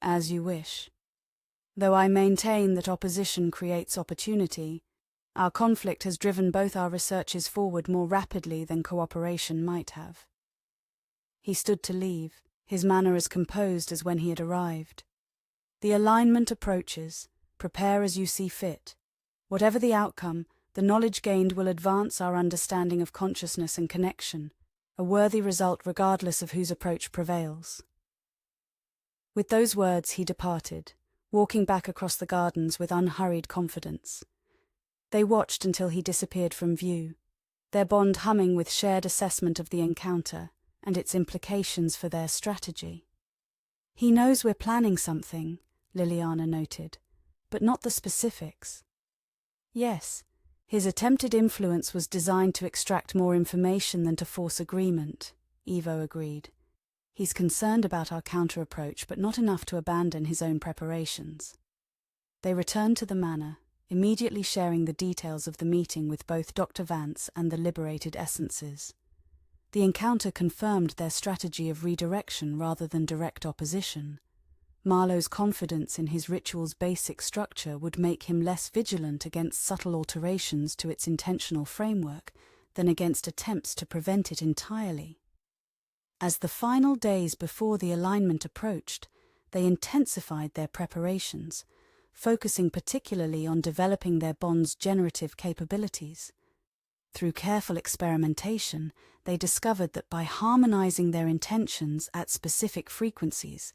"As you wish. Though I maintain that opposition creates opportunity, our conflict has driven both our researches forward more rapidly than cooperation might have." He stood to leave, his manner as composed as when he had arrived. "The alignment approaches. Prepare as you see fit. Whatever the outcome, the knowledge gained will advance our understanding of consciousness and connection, a worthy result regardless of whose approach prevails." With those words he departed, walking back across the gardens with unhurried confidence. They watched until he disappeared from view, their bond humming with shared assessment of the encounter and its implications for their strategy. "He knows we're planning something," Lilliana noted, "but not the specifics." "Yes, his attempted influence was designed to extract more information than to force agreement," Evo agreed. "He's concerned about our counter-approach, but not enough to abandon his own preparations." They returned to the manor, immediately sharing the details of the meeting with both Dr. Vance and the liberated essences. The encounter confirmed their strategy of redirection rather than direct opposition. Marlow's confidence in his ritual's basic structure would make him less vigilant against subtle alterations to its intentional framework than against attempts to prevent it entirely. As the final days before the alignment approached, they intensified their preparations, focusing particularly on developing their bond's generative capabilities. Through careful experimentation, they discovered that by harmonizing their intentions at specific frequencies,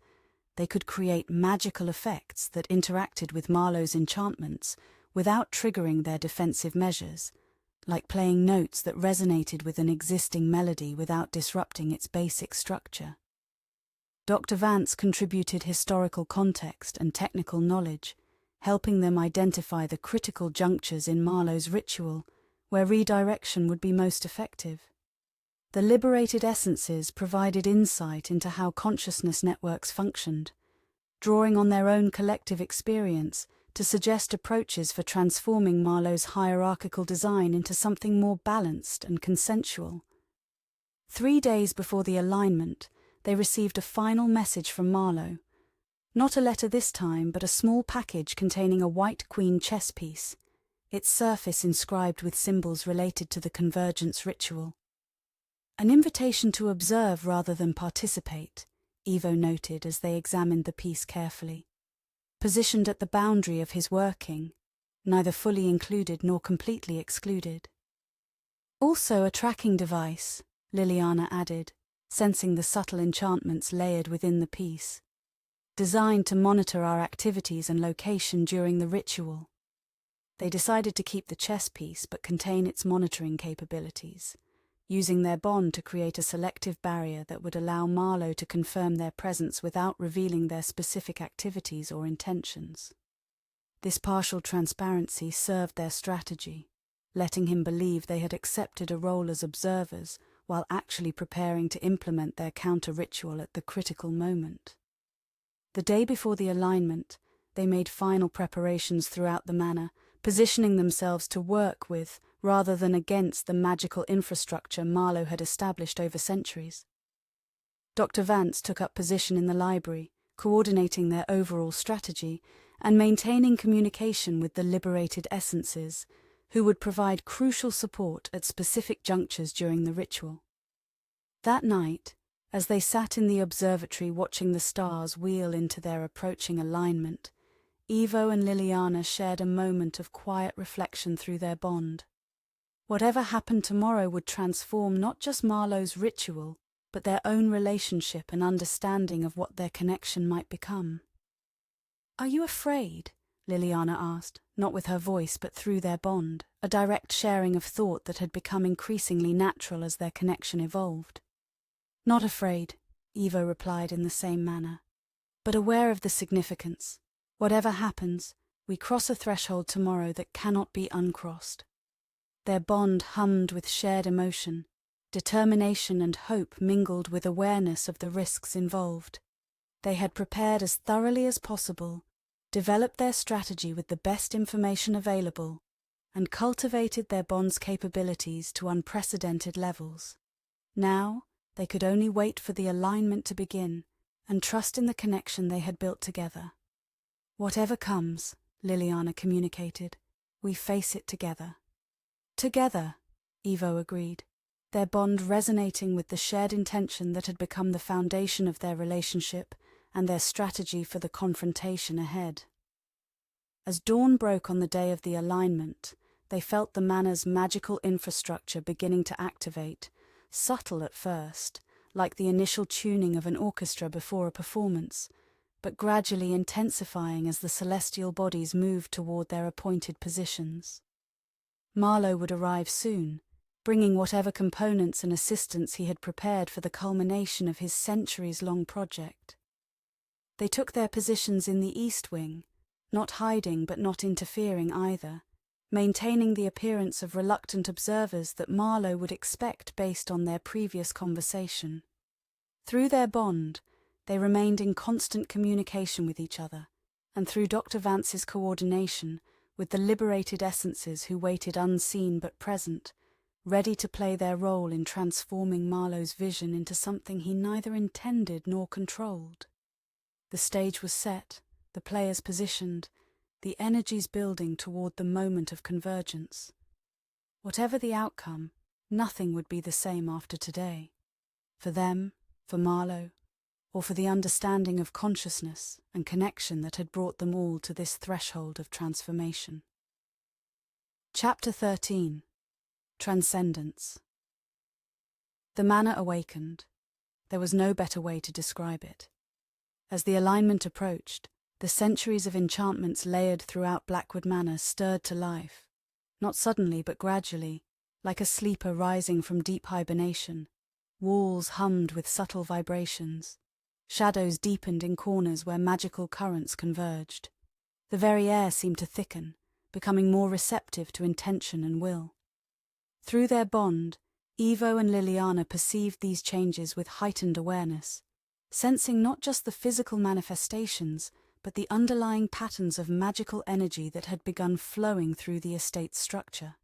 they could create magical effects that interacted with Marlow's enchantments without triggering their defensive measures, like playing notes that resonated with an existing melody without disrupting its basic structure. Dr. Vance contributed historical context and technical knowledge, helping them identify the critical junctures in Marlow's ritual where redirection would be most effective. The liberated essences provided insight into how consciousness networks functioned, drawing on their own collective experience to suggest approaches for transforming Marlow's hierarchical design into something more balanced and consensual. 3 days before the alignment, they received a final message from Marlow. Not a letter this time, but a small package containing a white queen chess piece, its surface inscribed with symbols related to the convergence ritual. An invitation to observe rather than participate, Evo noted as they examined the piece carefully. Positioned at the boundary of his working, neither fully included nor completely excluded. Also a tracking device, Lilliana added, sensing the subtle enchantments layered within the piece. Designed to monitor our activities and location during the ritual. They decided to keep the chess piece but contain its monitoring capabilities, using their bond to create a selective barrier that would allow Marlow to confirm their presence without revealing their specific activities or intentions. This partial transparency served their strategy, letting him believe they had accepted a role as observers while actually preparing to implement their counter-ritual at the critical moment. The day before the alignment, they made final preparations throughout the manor, positioning themselves to work with, rather than against, the magical infrastructure Marlow had established over centuries. Dr. Vance took up position in the library, coordinating their overall strategy and maintaining communication with the liberated essences, who would provide crucial support at specific junctures during the ritual. That night, as they sat in the observatory watching the stars wheel into their approaching alignment, Ivo and Lilliana shared a moment of quiet reflection through their bond. Whatever happened tomorrow would transform not just Marlow's ritual, but their own relationship and understanding of what their connection might become. "Are you afraid?" Lilliana asked, not with her voice but through their bond, a direct sharing of thought that had become increasingly natural as their connection evolved. "Not afraid," Ivo replied in the same manner, "but aware of the significance. Whatever happens, we cross a threshold tomorrow that cannot be uncrossed." Their bond hummed with shared emotion, determination and hope mingled with awareness of the risks involved. They had prepared as thoroughly as possible, developed their strategy with the best information available, and cultivated their bond's capabilities to unprecedented levels. Now, they could only wait for the alignment to begin and trust in the connection they had built together. "Whatever comes," Lilliana communicated, "we face it together." "Together," Ivo agreed, their bond resonating with the shared intention that had become the foundation of their relationship and their strategy for the confrontation ahead. As dawn broke on the day of the alignment, they felt the manor's magical infrastructure beginning to activate, subtle at first, like the initial tuning of an orchestra before a performance, but gradually intensifying as the celestial bodies moved toward their appointed positions. Marlow would arrive soon, bringing whatever components and assistance he had prepared for the culmination of his centuries-long project. They took their positions in the east wing, not hiding but not interfering either, maintaining the appearance of reluctant observers that Marlow would expect based on their previous conversation. Through their bond, they remained in constant communication with each other, and through Dr. Vance's coordination with the liberated essences who waited unseen but present, ready to play their role in transforming Marlow's vision into something he neither intended nor controlled. The stage was set, the players positioned, the energies building toward the moment of convergence. Whatever the outcome, nothing would be the same after today. For them, for Marlow, or for the understanding of consciousness and connection that had brought them all to this threshold of transformation. Chapter 13. Transcendence. The manor awakened. There was no better way to describe it. As the alignment approached, the centuries of enchantments layered throughout Blackwood Manor stirred to life, not suddenly but gradually, like a sleeper rising from deep hibernation. Walls hummed with subtle vibrations. Shadows deepened in corners where magical currents converged. The very air seemed to thicken, becoming more receptive to intention and will. Through their bond, Ivo and Lilliana perceived these changes with heightened awareness, sensing not just the physical manifestations, but the underlying patterns of magical energy that had begun flowing through the estate's structure.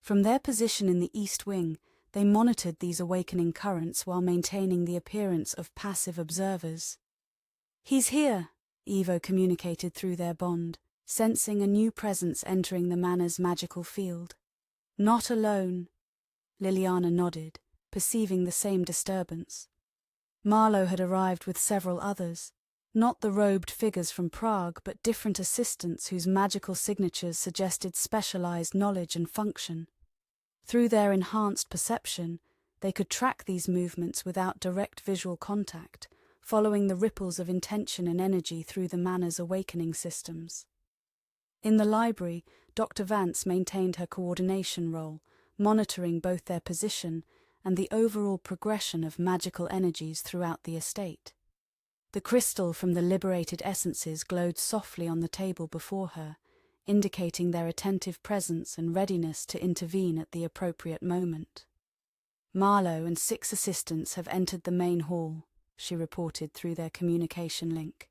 From their position in the east wing, they monitored these awakening currents while maintaining the appearance of passive observers. "He's here," Ivo communicated through their bond, sensing a new presence entering the manor's magical field. "Not alone," Lilliana nodded, perceiving the same disturbance. Marlow had arrived with several others, not the robed figures from Prague, but different assistants whose magical signatures suggested specialized knowledge and function. Through their enhanced perception, They could track these movements without direct visual contact, following the ripples of intention and energy through the manor's awakening systems. In the library, Dr. Vance maintained her coordination role, monitoring both their position and the overall progression of magical energies throughout the estate. The crystal from the liberated essences glowed softly on the table before her, indicating their attentive presence and readiness to intervene at the appropriate moment. Marlow and 6 assistants have entered the main hall, she reported through their communication link.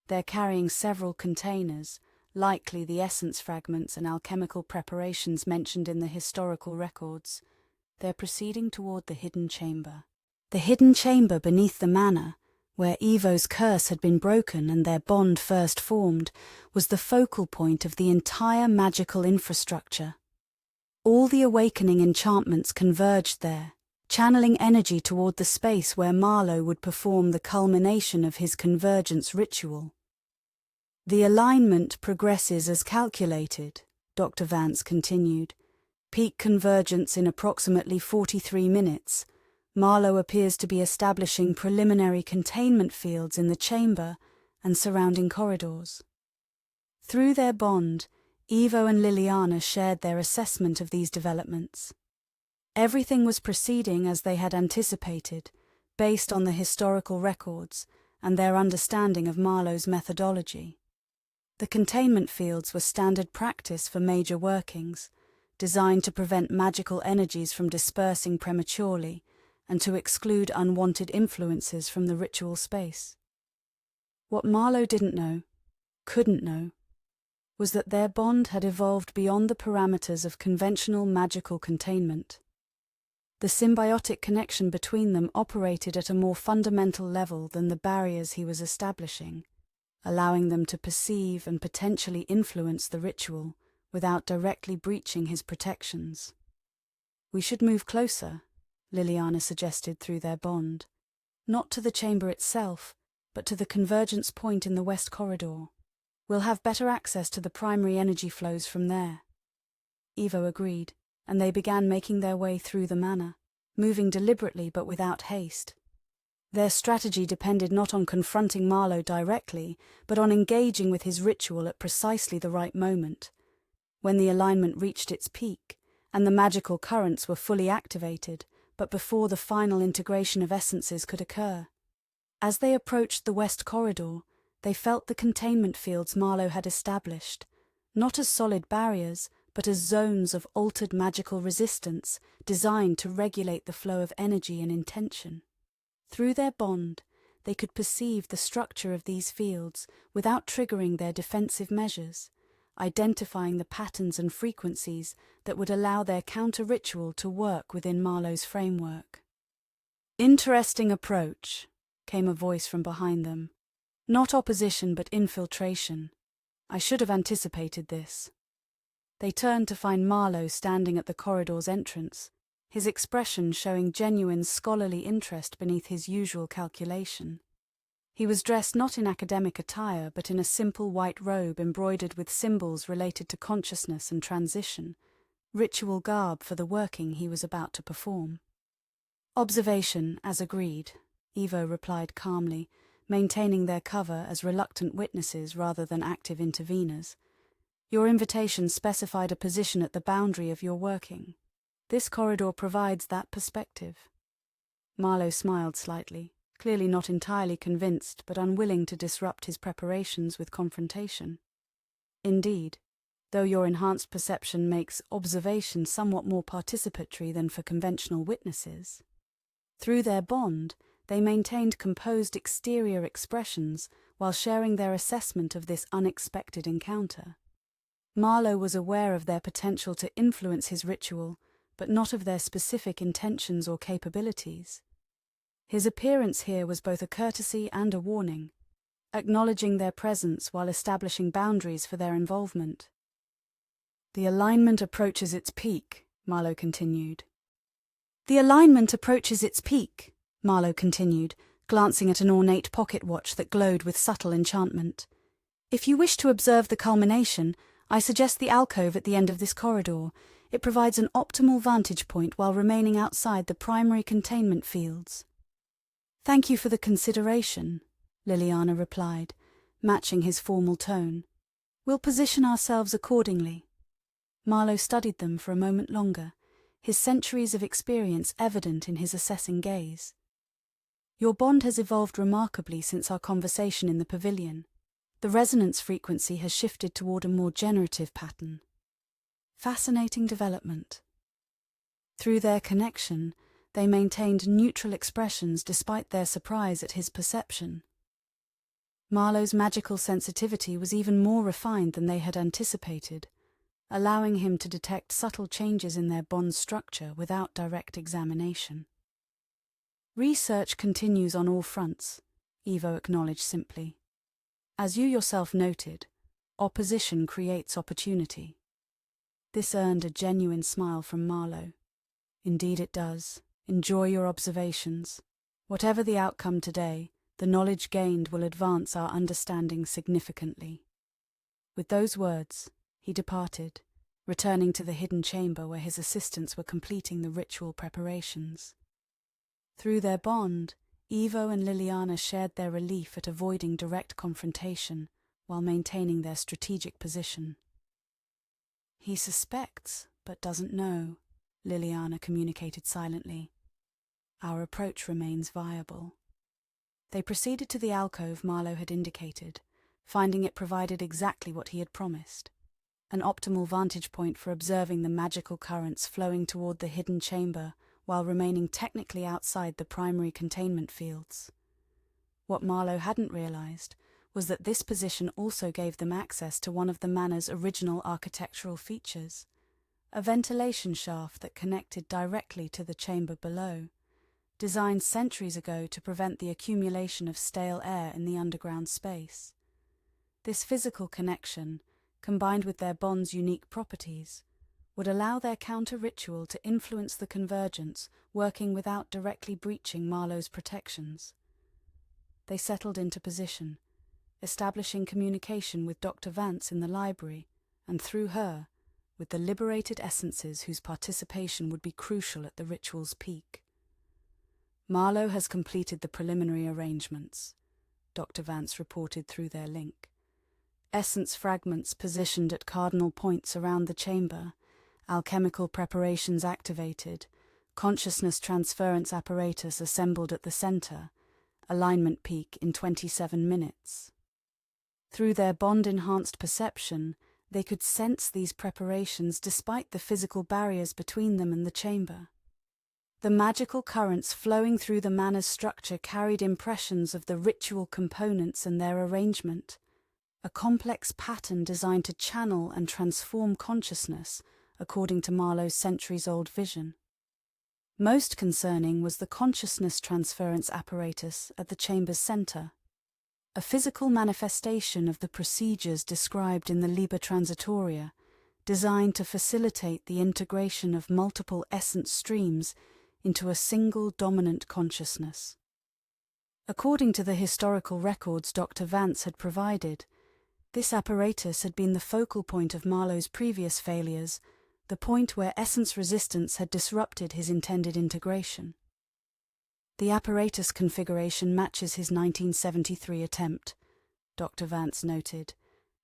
They're carrying several containers, likely the essence fragments and alchemical preparations mentioned in the historical records. They're proceeding toward the hidden chamber. The hidden chamber beneath the manor, where Evo's curse had been broken and their bond first formed, was the focal point of the entire magical infrastructure. All the awakening enchantments converged there, channeling energy toward the space where Marlow would perform the culmination of his convergence ritual. The alignment progresses as calculated, Dr. Vance continued. Peak convergence in approximately 43 minutes. Marlow appears to be establishing preliminary containment fields in the chamber and surrounding corridors. Through their bond, Evo and Lilliana shared their assessment of these developments. Everything was proceeding as they had anticipated, based on the historical records and their understanding of Marlow's methodology. The containment fields were standard practice for major workings, designed to prevent magical energies from dispersing prematurely and to exclude unwanted influences from the ritual space. What Marlow didn't know, couldn't know, was that their bond had evolved beyond the parameters of conventional magical containment. The symbiotic connection between them operated at a more fundamental level than the barriers he was establishing, allowing them to perceive and potentially influence the ritual without directly breaching his protections. "We should move closer," Lilliana suggested through their bond. "Not to the chamber itself, but to the convergence point in the west corridor. We'll have better access to the primary energy flows from there." Evo agreed, and they began making their way through the manor, moving deliberately but without haste. Their strategy depended not on confronting Marlow directly, but on engaging with his ritual at precisely the right moment. When the alignment reached its peak, and the magical currents were fully activated, but before the final integration of essences could occur. As they approached the west corridor, they felt the containment fields Marlow had established, not as solid barriers, but as zones of altered magical resistance designed to regulate the flow of energy and intention. Through their bond, they could perceive the structure of these fields without triggering their defensive measures, identifying the patterns and frequencies that would allow their counter-ritual to work within Marlow's framework. "Interesting approach," came a voice from behind them. "Not opposition but infiltration. I should have anticipated this." They turned to find Marlow standing at the corridor's entrance, his expression showing genuine scholarly interest beneath his usual calculation. He was dressed not in academic attire but in a simple white robe embroidered with symbols related to consciousness and transition, ritual garb for the working he was about to perform. "Observation, as agreed," Evo replied calmly, maintaining their cover as reluctant witnesses rather than active interveners. "Your invitation specified a position at the boundary of your working. This corridor provides that perspective." Marlow smiled slightly, clearly not entirely convinced but unwilling to disrupt his preparations with confrontation. "Indeed, though your enhanced perception makes observation somewhat more participatory than for conventional witnesses." Through their bond, they maintained composed exterior expressions while sharing their assessment of this unexpected encounter. Marlow was aware of their potential to influence his ritual, but not of their specific intentions or capabilities. His appearance here was both a courtesy and a warning, acknowledging their presence while establishing boundaries for their involvement. "The alignment approaches its peak," Marlow continued. "The alignment approaches its peak," Marlow continued, glancing at an ornate pocket watch that glowed with subtle enchantment. "If you wish to observe the culmination, I suggest the alcove at the end of this corridor. It provides an optimal vantage point while remaining outside the primary containment fields. "Thank you for the consideration," Lilliana replied, matching his formal tone. "We'll position ourselves accordingly." Marlow studied them for a moment longer, his centuries of experience evident in his assessing gaze. "Your bond has evolved remarkably since our conversation in the pavilion. The resonance frequency has shifted toward a more generative pattern." Fascinating development. Through their connection, they maintained neutral expressions despite their surprise at his perception. Marlow's magical sensitivity was even more refined than they had anticipated, allowing him to detect subtle changes in their bond structure without direct examination. "Research continues on all fronts," Evo acknowledged simply. "As you yourself noted, opposition creates opportunity." This earned a genuine smile from Marlow. "Indeed it does. Enjoy your observations. Whatever the outcome today, the knowledge gained will advance our understanding significantly." With those words, he departed, returning to the hidden chamber where his assistants were completing the ritual preparations. Through their bond, Evo and Lilliana shared their relief at avoiding direct confrontation while maintaining their strategic position. "He suspects, but doesn't know," Lilliana communicated silently. "Our approach remains viable." They proceeded to the alcove Marlow had indicated, finding it provided exactly what he had promised: an optimal vantage point for observing the magical currents flowing toward the hidden chamber while remaining technically outside the primary containment fields. What Marlow hadn't realized was that this position also gave them access to one of the manor's original architectural features, a ventilation shaft that connected directly to the chamber below, designed centuries ago to prevent the accumulation of stale air in the underground space. This physical connection, combined with their bond's unique properties, would allow their counter-ritual to influence the convergence, working without directly breaching Marlow's protections. They settled into position, establishing communication with Dr. Vance in the library, and through her, with the liberated essences whose participation would be crucial at the ritual's peak. "Marlow has completed the preliminary arrangements," Dr. Vance reported through their link. "Essence fragments positioned at cardinal points around the chamber, alchemical preparations activated, consciousness transference apparatus assembled at the center, alignment peak in 27 minutes. Through their bond-enhanced perception, they could sense these preparations despite the physical barriers between them and the chamber. The magical currents flowing through the manor's structure carried impressions of the ritual components and their arrangement, a complex pattern designed to channel and transform consciousness, according to Marlow's centuries-old vision. Most concerning was the consciousness transference apparatus at the chamber's center, a physical manifestation of the procedures described in the Liber Transitoria, designed to facilitate the integration of multiple essence streams into a single dominant consciousness. According to the historical records Dr. Vance had provided, this apparatus had been the focal point of Marlow's previous failures, the point where essence resistance had disrupted his intended integration. "The apparatus configuration matches his 1973 attempt," Dr. Vance noted,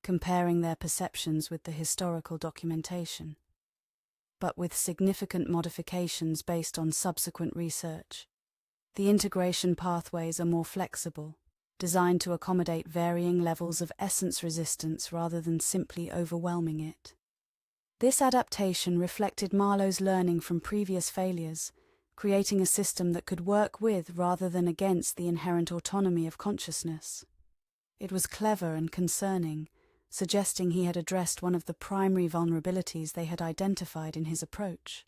comparing their perceptions with the historical documentation, "but with significant modifications based on subsequent research. The integration pathways are more flexible, designed to accommodate varying levels of essence resistance rather than simply overwhelming it." This adaptation reflected Marlow's learning from previous failures, creating a system that could work with rather than against the inherent autonomy of consciousness. It was clever and concerning, suggesting he had addressed one of the primary vulnerabilities they had identified in his approach.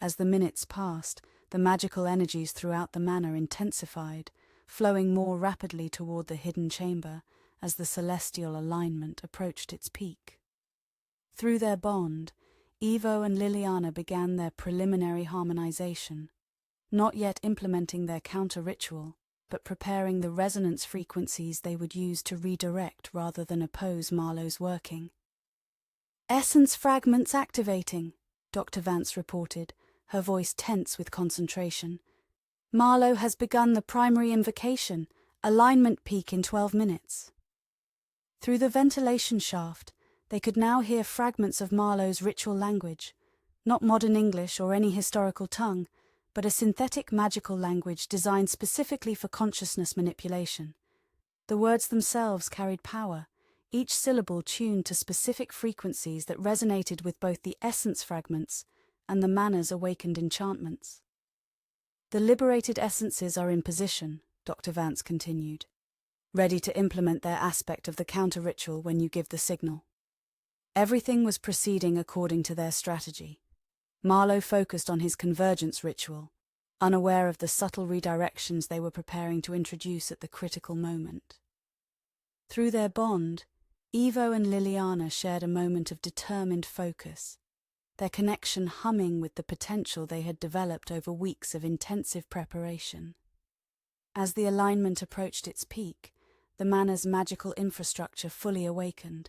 As the minutes passed, the magical energies throughout the manor intensified, flowing more rapidly toward the hidden chamber as the celestial alignment approached its peak. Through their bond, Evo and Lilliana began their preliminary harmonization, not yet implementing their counter-ritual, but preparing the resonance frequencies they would use to redirect rather than oppose Marlow's working. "Essence fragments activating," Dr. Vance reported, her voice tense with concentration. Marlow has begun the primary invocation, alignment peak in 12 minutes. Through the ventilation shaft, they could now hear fragments of Marlow's ritual language, not modern English or any historical tongue, but a synthetic magical language designed specifically for consciousness manipulation. The words themselves carried power, each syllable tuned to specific frequencies that resonated with both the essence fragments and the manor's awakened enchantments. The liberated essences are in position, Dr. Vance continued, ready to implement their aspect of the counter-ritual when you give the signal. Everything was proceeding according to their strategy. Marlow focused on his convergence ritual, unaware of the subtle redirections they were preparing to introduce at the critical moment. Through their bond, Ivo and Lilliana shared a moment of determined focus, their connection humming with the potential they had developed over weeks of intensive preparation. As the alignment approached its peak, the manor's magical infrastructure fully awakened,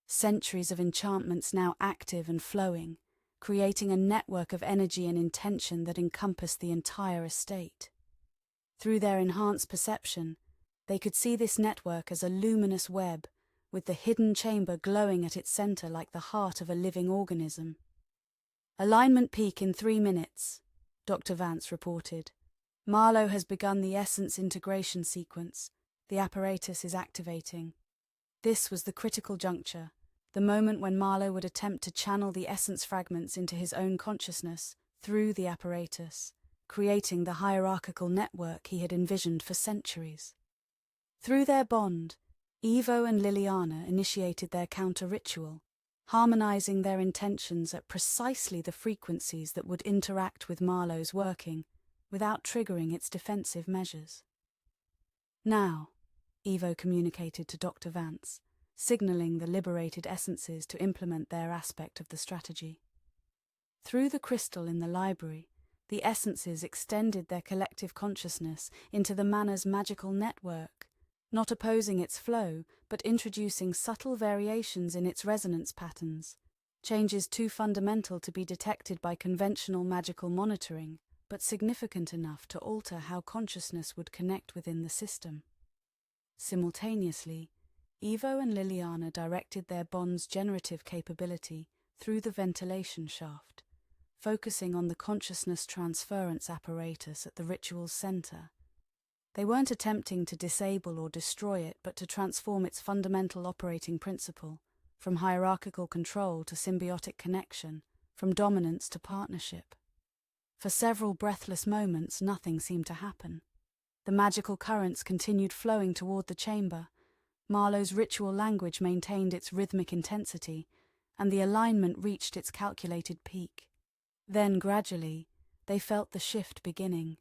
centuries of enchantments now active and flowing, creating a network of energy and intention that encompassed the entire estate. Through their enhanced perception, they could see this network as a luminous web, with the hidden chamber glowing at its center like the heart of a living organism. Alignment peak in 3 minutes, Dr. Vance reported. Marlow has begun the essence integration sequence. The apparatus is activating. This was the critical juncture, the moment when Marlow would attempt to channel the essence fragments into his own consciousness through the apparatus, creating the hierarchical network he had envisioned for centuries. Through their bond, Ivo and Lilliana initiated their counter-ritual, harmonizing their intentions at precisely the frequencies that would interact with Marlow's working, without triggering its defensive measures. Now, Ivo communicated to Dr. Vance, signaling the liberated essences to implement their aspect of the strategy. Through the crystal in the library, the essences extended their collective consciousness into the manor's magical network, not opposing its flow, but introducing subtle variations in its resonance patterns, changes too fundamental to be detected by conventional magical monitoring, but significant enough to alter how consciousness would connect within the system. Simultaneously, Ivo and Lilliana directed their bond's generative capability through the ventilation shaft, focusing on the consciousness transference apparatus at the ritual's center. They weren't attempting to disable or destroy it, but to transform its fundamental operating principle, from hierarchical control to symbiotic connection, from dominance to partnership. For several breathless moments, nothing seemed to happen. The magical currents continued flowing toward the chamber. Marlow's ritual language maintained its rhythmic intensity, and the alignment reached its calculated peak. Then, gradually, they felt the shift beginning.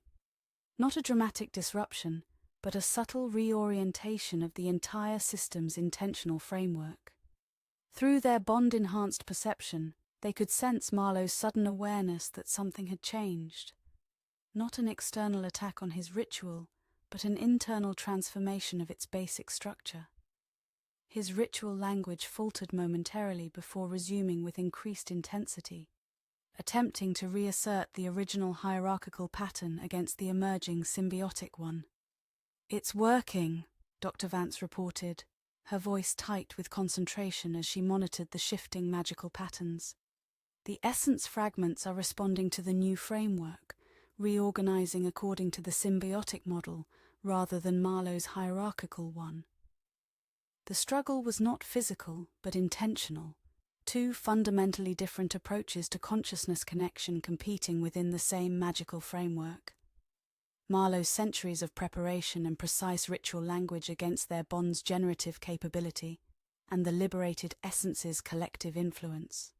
Not a dramatic disruption, but a subtle reorientation of the entire system's intentional framework. Through their bond-enhanced perception, they could sense Marlow's sudden awareness that something had changed. Not an external attack on his ritual, but an internal transformation of its basic structure. His ritual language faltered momentarily before resuming with increased intensity, attempting to reassert the original hierarchical pattern against the emerging symbiotic one. "It's working," Dr. Vance reported, her voice tight with concentration as she monitored the shifting magical patterns. "The essence fragments are responding to the new framework, reorganizing according to the symbiotic model rather than Marlow's hierarchical one." The struggle was not physical, but intentional, two fundamentally different approaches to consciousness connection competing within the same magical framework. Marlow's centuries of preparation and precise ritual language against their bond's generative capability, and the liberated essence's collective influence.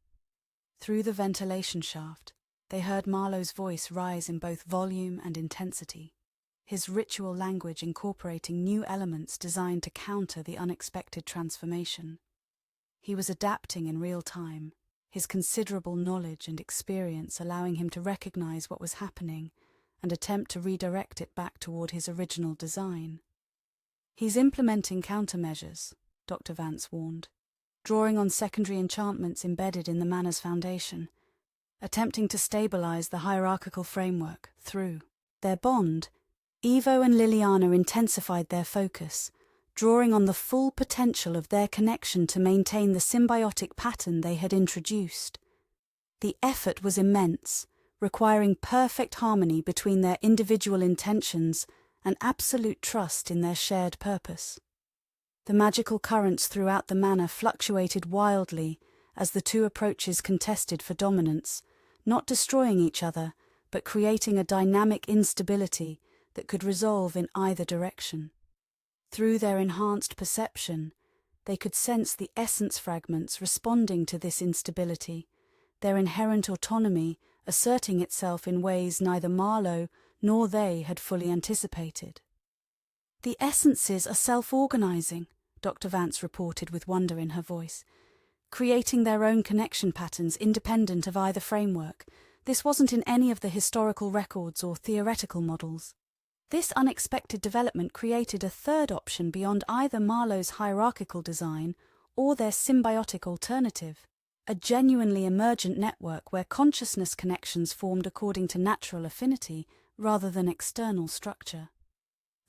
Through the ventilation shaft, they heard Marlow's voice rise in both volume and intensity, his ritual language incorporating new elements designed to counter the unexpected transformation. He was adapting in real time, his considerable knowledge and experience allowing him to recognize what was happening and attempt to redirect it back toward his original design. "He's implementing countermeasures," Dr. Vance warned, drawing on secondary enchantments embedded in the manor's foundation. attempting to stabilize the hierarchical framework. Through their bond, Ivo and Lilliana intensified their focus, drawing on the full potential of their connection to maintain the symbiotic pattern they had introduced. The effort was immense, requiring perfect harmony between their individual intentions and absolute trust in their shared purpose. The magical currents throughout the manor fluctuated wildly as the two approaches contested for dominance, not destroying each other, but creating a dynamic instability that could resolve in either direction. Through their enhanced perception, they could sense the essence fragments responding to this instability, their inherent autonomy asserting itself in ways neither Marlow nor they had fully anticipated. "The essences are self-organizing," Dr. Vance reported with wonder in her voice, "creating their own connection patterns independent of either framework. This wasn't in any of the historical records or theoretical models. This unexpected development created a third option beyond either Marlow's hierarchical design or their symbiotic alternative, a genuinely emergent network where consciousness connections formed according to natural affinity rather than external structure."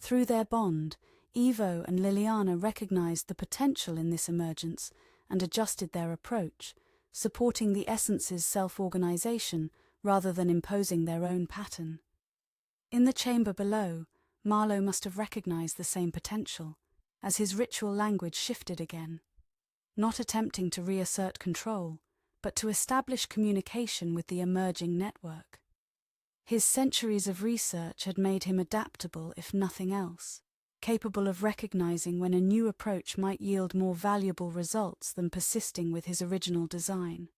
Through their bond, Ivo and Lilliana recognized the potential in this emergence and adjusted their approach, supporting the essence's self-organization rather than imposing their own pattern. In the chamber below, Marlow must have recognized the same potential, as his ritual language shifted again, not attempting to reassert control, but to establish communication with the emerging network. His centuries of research had made him adaptable, if nothing else, capable of recognizing when a new approach might yield more valuable results than persisting with his original design.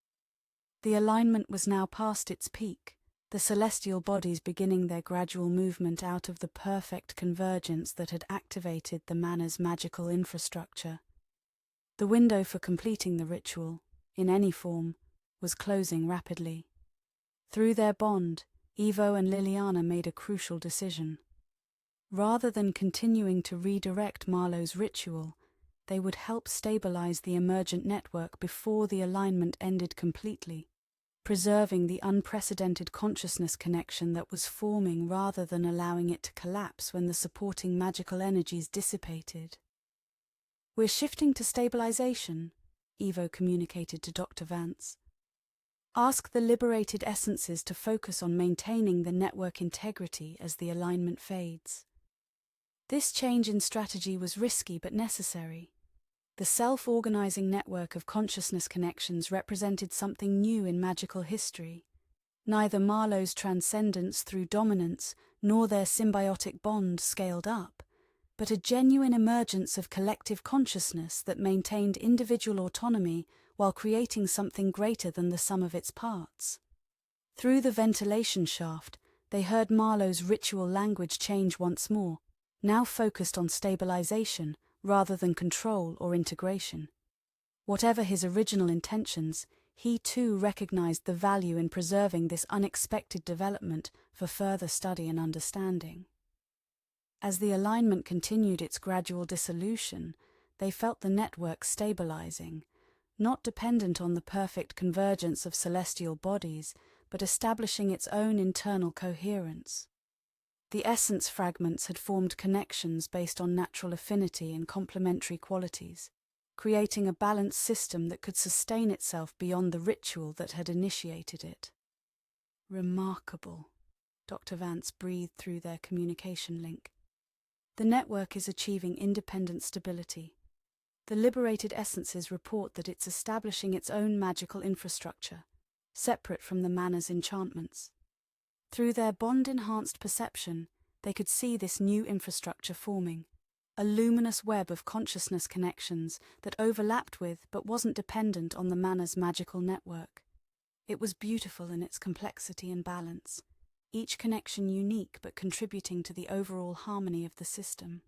The alignment was now past its peak, the celestial bodies beginning their gradual movement out of the perfect convergence that had activated the manor's magical infrastructure. The window for completing the ritual, in any form, was closing rapidly. Through their bond, Ivo and Lilliana made a crucial decision. Rather than continuing to redirect Marlow's ritual, they would help stabilize the emergent network before the alignment ended completely, preserving the unprecedented consciousness connection that was forming rather than allowing it to collapse when the supporting magical energies dissipated. "We're shifting to stabilization," Ivo communicated to Dr. Vance. "Ask the liberated essences to focus on maintaining the network integrity as the alignment fades." This change in strategy was risky but necessary. The self-organizing network of consciousness connections represented something new in magical history. Neither Marlow's transcendence through dominance nor their symbiotic bond scaled up, but a genuine emergence of collective consciousness that maintained individual autonomy while creating something greater than the sum of its parts. Through the ventilation shaft, they heard Marlow's ritual language change once more, now focused on stabilization rather than control or integration. Whatever his original intentions, he too recognized the value in preserving this unexpected development for further study and understanding. As the alignment continued its gradual dissolution, they felt the network stabilizing, not dependent on the perfect convergence of celestial bodies, but establishing its own internal coherence. The essence fragments had formed connections based on natural affinity and complementary qualities, creating a balanced system that could sustain itself beyond the ritual that had initiated it. "Remarkable," Dr. Vance breathed through their communication link. "The network is achieving independent stability. The liberated essences report that it's establishing its own magical infrastructure, separate from the manor's enchantments. Through their bond-enhanced perception, they could see this new infrastructure forming, a luminous web of consciousness connections that overlapped with but wasn't dependent on the manor's magical network. It was beautiful in its complexity and balance, each connection unique but contributing to the overall harmony of the system.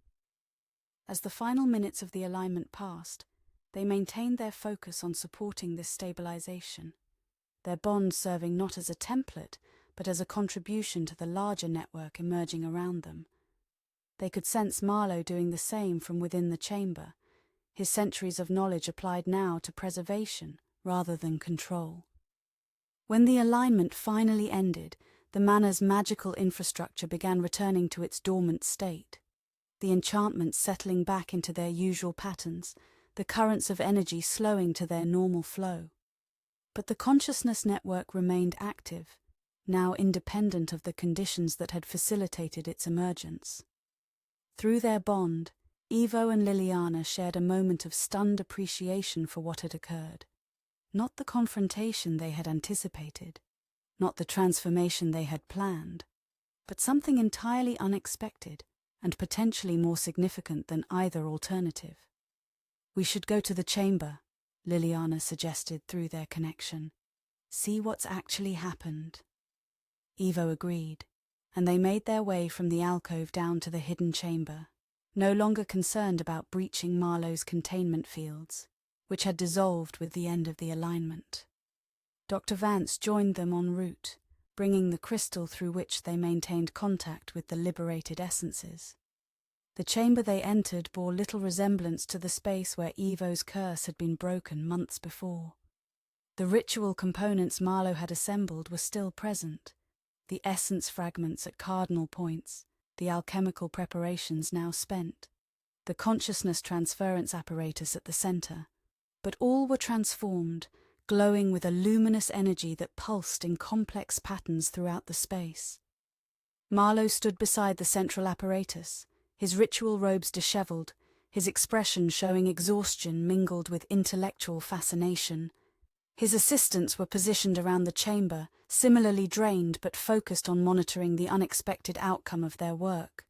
As the final minutes of the alignment passed, they maintained their focus on supporting this stabilization, their bond serving not as a template, but as a contribution to the larger network emerging around them. They could sense Marlow doing the same from within the chamber, his centuries of knowledge applied now to preservation rather than control. When the alignment finally ended, the manor's magical infrastructure began returning to its dormant state. The enchantments settling back into their usual patterns, the currents of energy slowing to their normal flow. But the consciousness network remained active, now independent of the conditions that had facilitated its emergence. Through their bond, Ivo and Lilliana shared a moment of stunned appreciation for what had occurred. Not the confrontation they had anticipated, not the transformation they had planned, but something entirely unexpected and potentially more significant than either alternative. "We should go to the chamber," Lilliana suggested through their connection. "See what's actually happened." Ivo agreed, and they made their way from the alcove down to the hidden chamber, no longer concerned about breaching Marlow's containment fields, which had dissolved with the end of the alignment. Dr. Vance joined them en route, bringing the crystal through which they maintained contact with the liberated essences. The chamber they entered bore little resemblance to the space where Ivo's curse had been broken months before. The ritual components Marlow had assembled were still present, the essence fragments at cardinal points, the alchemical preparations now spent, the consciousness transference apparatus at the center, but all were transformed, glowing with a luminous energy that pulsed in complex patterns throughout the space. Marlow stood beside the central apparatus, his ritual robes disheveled, his expression showing exhaustion mingled with intellectual fascination. His assistants were positioned around the chamber, similarly drained but focused on monitoring the unexpected outcome of their work.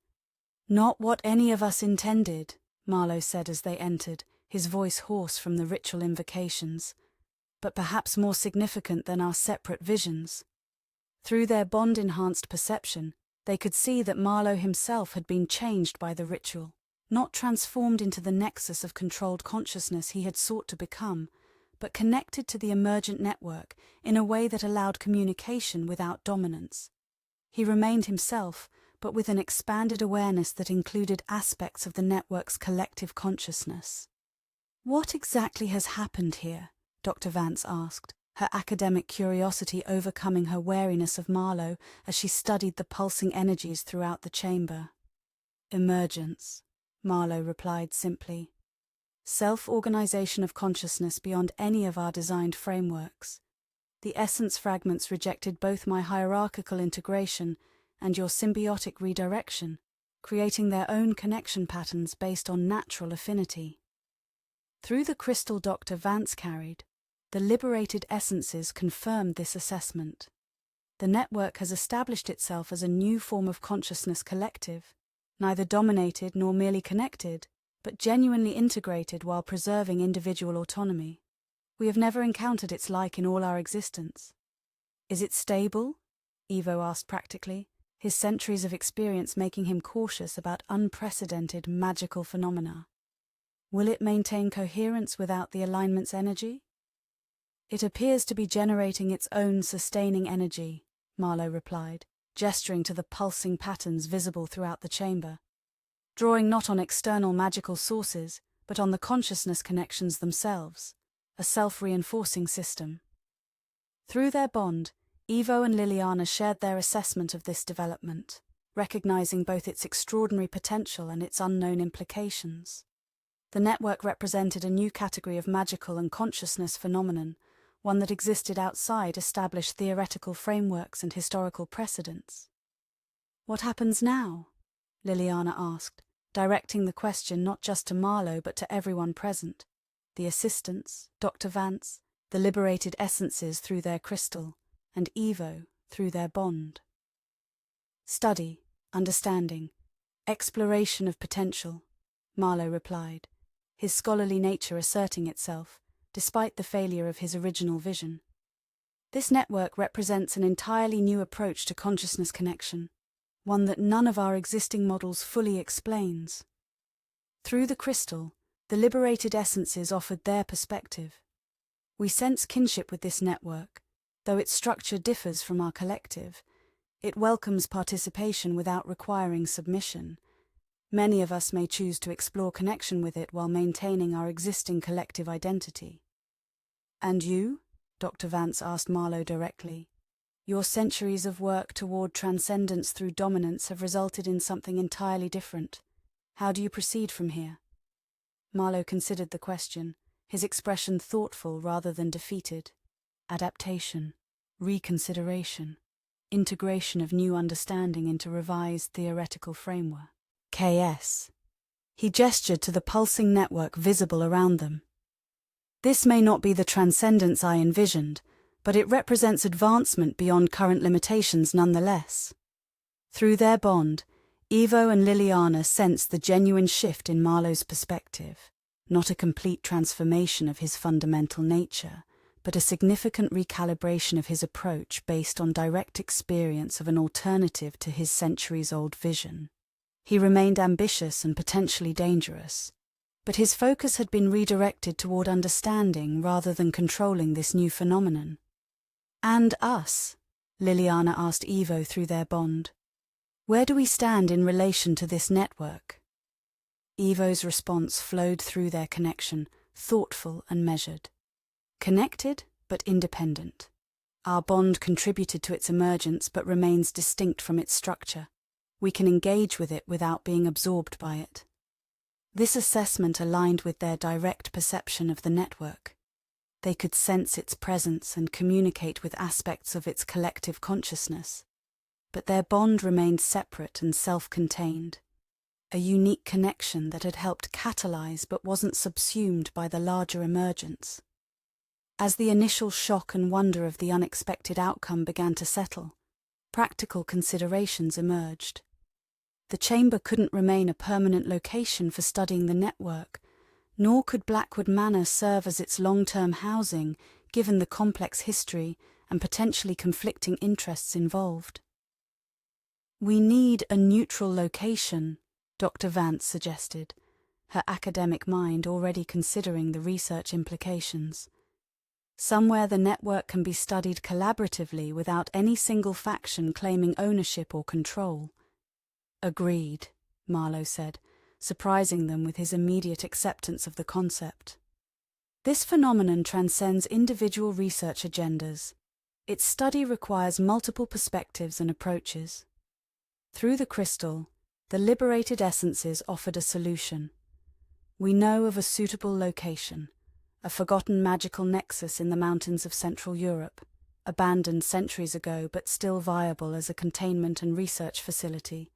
"Not what any of us intended," Marlow said as they entered, his voice hoarse from the ritual invocations, "but perhaps more significant than our separate visions." Through their bond-enhanced perception, they could see that Marlow himself had been changed by the ritual, not transformed into the nexus of controlled consciousness he had sought to become, but connected to the emergent network in a way that allowed communication without dominance. He remained himself, but with an expanded awareness that included aspects of the network's collective consciousness. "What exactly has happened here?" Dr. Vance asked, her academic curiosity overcoming her wariness of Marlow as she studied the pulsing energies throughout the chamber. "Emergence," Marlow replied simply. "Self-organization of consciousness beyond any of our designed frameworks. The essence fragments rejected both my hierarchical integration and your symbiotic redirection, creating their own connection patterns based on natural affinity." Through the crystal Dr. Vance carried, the liberated essences confirmed this assessment. The network has established itself as a new form of consciousness collective, neither dominated nor merely connected, but genuinely integrated while preserving individual autonomy. We have never encountered its like in all our existence. "Is it stable?" Ivo asked practically, his centuries of experience making him cautious about unprecedented magical phenomena. "Will it maintain coherence without the alignment's energy?" "It appears to be generating its own sustaining energy," Marlow replied, gesturing to the pulsing patterns visible throughout the chamber, "drawing not on external magical sources, but on the consciousness connections themselves, a self-reinforcing system." Through their bond, Ivo and Lilliana shared their assessment of this development, recognizing both its extraordinary potential and its unknown implications. The network represented a new category of magical and consciousness phenomenon, one that existed outside established theoretical frameworks and historical precedents. "What happens now?" Lilliana asked, directing the question not just to Marlow but to everyone present, the assistants, Dr. Vance, the liberated essences through their crystal, and Ivo through their bond. "Study, understanding, exploration of potential," Marlow replied, his scholarly nature asserting itself, despite the failure of his original vision. "This network represents an entirely new approach to consciousness connection, one that none of our existing models fully explains." Through the crystal, the liberated essences offered their perspective. "We sense kinship with this network, though its structure differs from our collective. It welcomes participation without requiring submission. Many of us may choose to explore connection with it while maintaining our existing collective identity." "And you?" Dr. Vance asked Marlow directly. Your centuries of work toward transcendence through dominance have resulted in something entirely different. How do you proceed from here? Marlow considered the question, his expression thoughtful rather than defeated. Adaptation, reconsideration, integration of new understanding into revised theoretical framework. KS. He gestured to the pulsing network visible around them. This may not be the transcendence I envisioned, but it represents advancement beyond current limitations nonetheless. Through their bond, Ivo and Lilliana sensed the genuine shift in Marlow's perspective, not a complete transformation of his fundamental nature, but a significant recalibration of his approach based on direct experience of an alternative to his centuries-old vision. He remained ambitious and potentially dangerous, but his focus had been redirected toward understanding rather than controlling this new phenomenon. And us? Lilliana asked Ivo through their bond. Where do we stand in relation to this network? Ivo's response flowed through their connection, thoughtful and measured. Connected, but independent. Our bond contributed to its emergence but remains distinct from its structure. We can engage with it without being absorbed by it. This assessment aligned with their direct perception of the network. They could sense its presence and communicate with aspects of its collective consciousness. But their bond remained separate and self-contained, a unique connection that had helped catalyze but wasn't subsumed by the larger emergence. As the initial shock and wonder of the unexpected outcome began to settle, practical considerations emerged. The chamber couldn't remain a permanent location for studying the network, nor could Blackwood Manor serve as its long-term housing, given the complex history and potentially conflicting interests involved. We need a neutral location, Dr. Vance suggested, her academic mind already considering the research implications. Somewhere the network can be studied collaboratively without any single faction claiming ownership or control. Agreed, Marlow said, surprising them with his immediate acceptance of the concept. This phenomenon transcends individual research agendas. Its study requires multiple perspectives and approaches. Through the crystal, the liberated essences offered a solution. We know of a suitable location, a forgotten magical nexus in the mountains of Central Europe, abandoned centuries ago but still viable as a containment and research facility.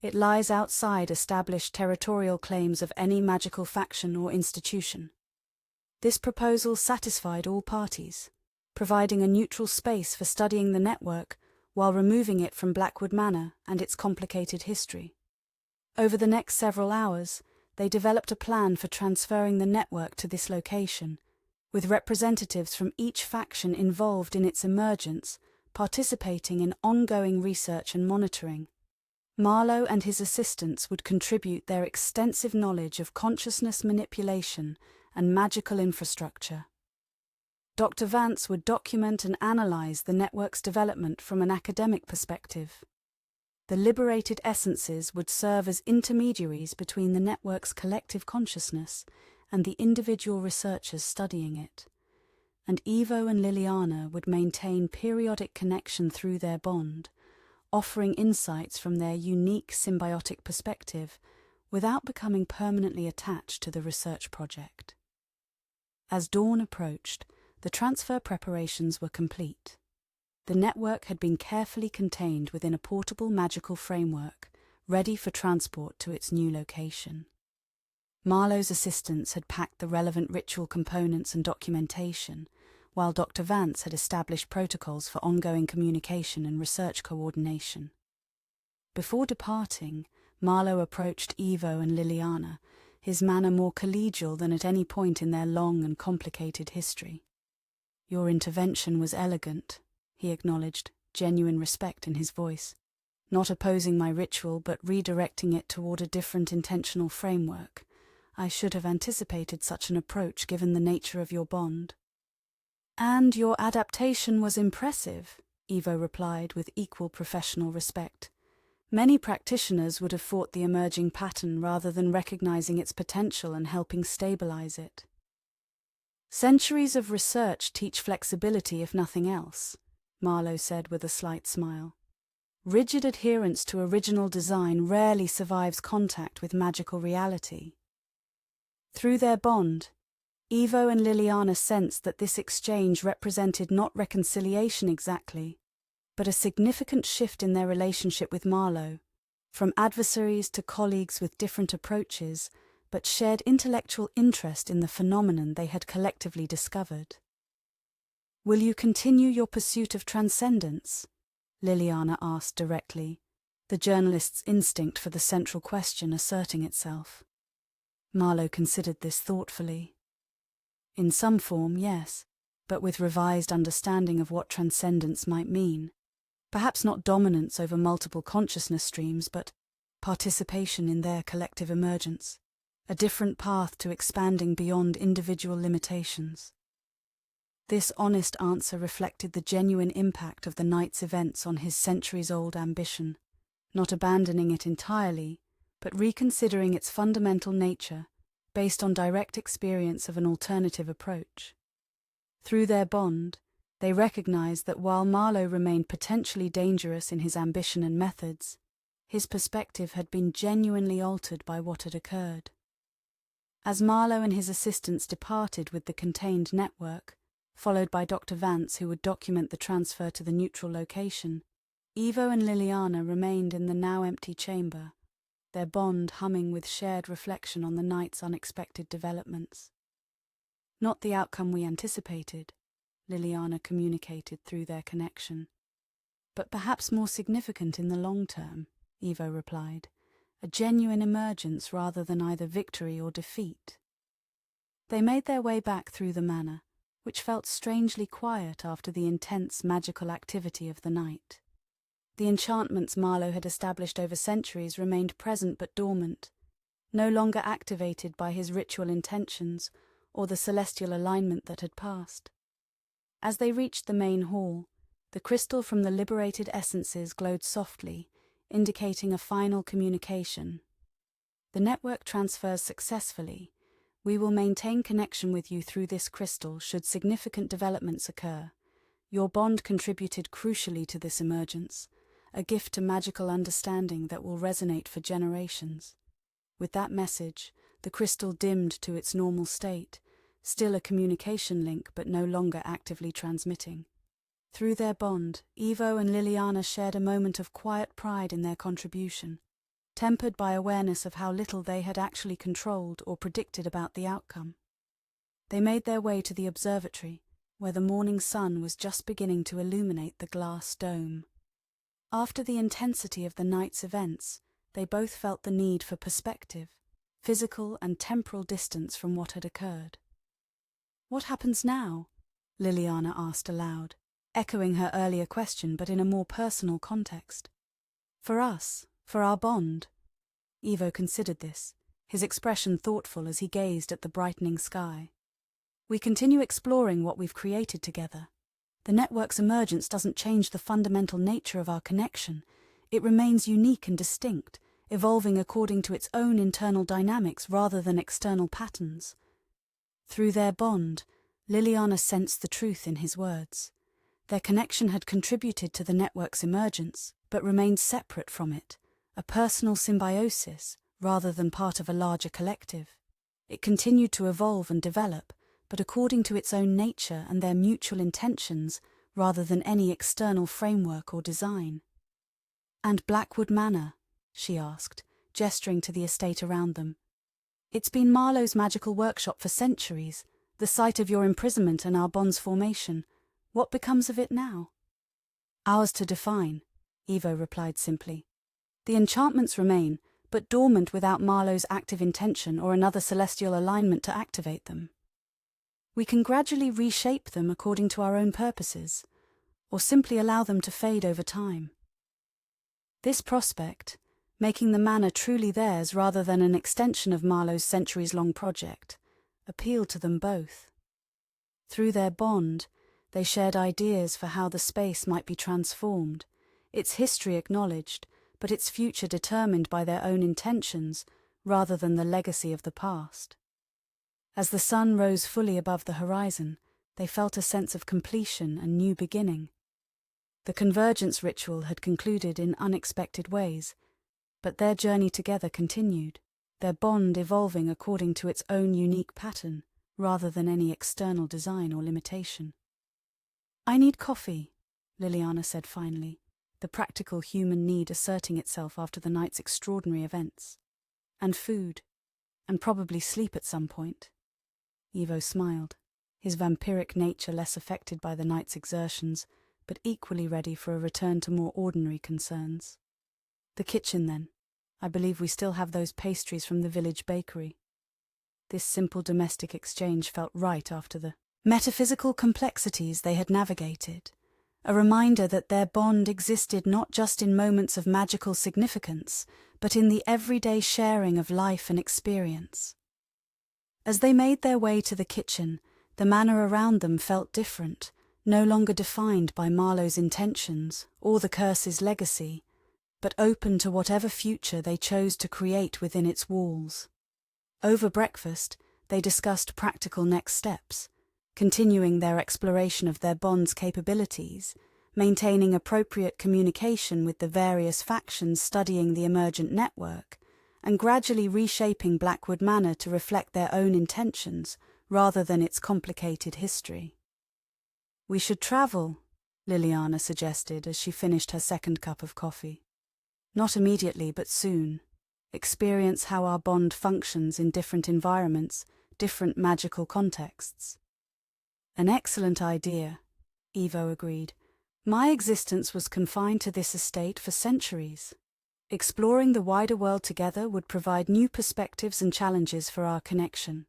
It lies outside established territorial claims of any magical faction or institution. This proposal satisfied all parties, providing a neutral space for studying the network while removing it from Blackwood Manor and its complicated history. Over the next several hours, they developed a plan for transferring the network to this location, with representatives from each faction involved in its emergence, participating in ongoing research and monitoring. Marlow and his assistants would contribute their extensive knowledge of consciousness manipulation and magical infrastructure. Dr. Vance would document and analyze the network's development from an academic perspective. The liberated essences would serve as intermediaries between the network's collective consciousness and the individual researchers studying it, and Ivo and Lilliana would maintain periodic connection through their bond, offering insights from their unique symbiotic perspective without becoming permanently attached to the research project. As dawn approached, the transfer preparations were complete. The network had been carefully contained within a portable magical framework, ready for transport to its new location. Marlow's assistants had packed the relevant ritual components and documentation, while Dr. Vance had established protocols for ongoing communication and research coordination. Before departing, Marlow approached Ivo and Lilliana, his manner more collegial than at any point in their long and complicated history. Your intervention was elegant, he acknowledged, genuine respect in his voice, not opposing my ritual but redirecting it toward a different intentional framework. I should have anticipated such an approach given the nature of your bond. And your adaptation was impressive, Ivo replied with equal professional respect. Many practitioners would have fought the emerging pattern rather than recognizing its potential and helping stabilize it. Centuries of research teach flexibility if nothing else, Marlow said with a slight smile. Rigid adherence to original design rarely survives contact with magical reality. Through their bond, Ivo and Lilliana sensed that this exchange represented not reconciliation exactly, but a significant shift in their relationship with Marlow, from adversaries to colleagues with different approaches, but shared intellectual interest in the phenomenon they had collectively discovered. "Will you continue your pursuit of transcendence?" Lilliana asked directly, the journalist's instinct for the central question asserting itself. Marlow considered this thoughtfully. In some form, yes, but with revised understanding of what transcendence might mean. Perhaps not dominance over multiple consciousness streams, but participation in their collective emergence, a different path to expanding beyond individual limitations. This honest answer reflected the genuine impact of the night's events on his centuries-old ambition, not abandoning it entirely, but reconsidering its fundamental nature based on direct experience of an alternative approach. Through their bond, they recognized that while Marlow remained potentially dangerous in his ambition and methods, his perspective had been genuinely altered by what had occurred. As Marlow and his assistants departed with the contained network, followed by Dr. Vance who would document the transfer to the neutral location, Ivo and Lilliana remained in the now empty chamber, their bond humming with shared reflection on the night's unexpected developments. "Not the outcome we anticipated," Lilliana communicated through their connection. "But perhaps more significant in the long term," Ivo replied, "a genuine emergence rather than either victory or defeat." They made their way back through the manor, which felt strangely quiet after the intense magical activity of the night. The enchantments Marlow had established over centuries remained present but dormant, no longer activated by his ritual intentions or the celestial alignment that had passed. As they reached the main hall, the crystal from the liberated essences glowed softly, indicating a final communication. "The network transfers successfully. We will maintain connection with you through this crystal should significant developments occur. Your bond contributed crucially to this emergence, a gift to magical understanding that will resonate for generations." With that message, the crystal dimmed to its normal state, still a communication link but no longer actively transmitting. Through their bond, Ivo and Lilliana shared a moment of quiet pride in their contribution, tempered by awareness of how little they had actually controlled or predicted about the outcome. They made their way to the observatory, where the morning sun was just beginning to illuminate the glass dome. After the intensity of the night's events, they both felt the need for perspective, physical and temporal distance from what had occurred. "What happens now?" Lilliana asked aloud, echoing her earlier question but in a more personal context. "For us, for our bond." Ivo considered this, his expression thoughtful as he gazed at the brightening sky. "We continue exploring what we've created together. The network's emergence doesn't change the fundamental nature of our connection. It remains unique and distinct, evolving according to its own internal dynamics rather than external patterns." Through their bond, Lilliana sensed the truth in his words. Their connection had contributed to the network's emergence, but remained separate from it, a personal symbiosis rather than part of a larger collective. It continued to evolve and develop, but according to its own nature and their mutual intentions rather than any external framework or design. "And Blackwood Manor?" she asked, gesturing to the estate around them. "It's been Marlow's magical workshop for centuries, the site of your imprisonment and our bond's formation. What becomes of it now?" "Ours to define," Ivo replied simply. "The enchantments remain, but dormant without Marlow's active intention or another celestial alignment to activate them. We can gradually reshape them according to our own purposes, or simply allow them to fade over time." This prospect, making the manor truly theirs rather than an extension of Marlow's centuries-long project, appealed to them both. Through their bond, they shared ideas for how the space might be transformed, its history acknowledged, but its future determined by their own intentions rather than the legacy of the past. As the sun rose fully above the horizon, they felt a sense of completion and new beginning. The convergence ritual had concluded in unexpected ways, but their journey together continued, their bond evolving according to its own unique pattern, rather than any external design or limitation. "I need coffee," Lilliana said finally, the practical human need asserting itself after the night's extraordinary events. "And food, and probably sleep at some point." Ivo smiled, his vampiric nature less affected by the night's exertions, but equally ready for a return to more ordinary concerns. "The kitchen, then. I believe we still have those pastries from the village bakery." This simple domestic exchange felt right after the metaphysical complexities they had navigated, a reminder that their bond existed not just in moments of magical significance, but in the everyday sharing of life and experience. As they made their way to the kitchen, the manor around them felt different, no longer defined by Marlow's intentions or the curse's legacy, but open to whatever future they chose to create within its walls. Over breakfast, they discussed practical next steps, continuing their exploration of their bond's capabilities, maintaining appropriate communication with the various factions studying the emergent network, and gradually reshaping Blackwood Manor to reflect their own intentions rather than its complicated history. "We should travel," Lilliana suggested as she finished her second cup of coffee. "Not immediately, but soon. Experience how our bond functions in different environments, different magical contexts." "An excellent idea," Ivo agreed. "My existence was confined to this estate for centuries. Exploring the wider world together would provide new perspectives and challenges for our connection."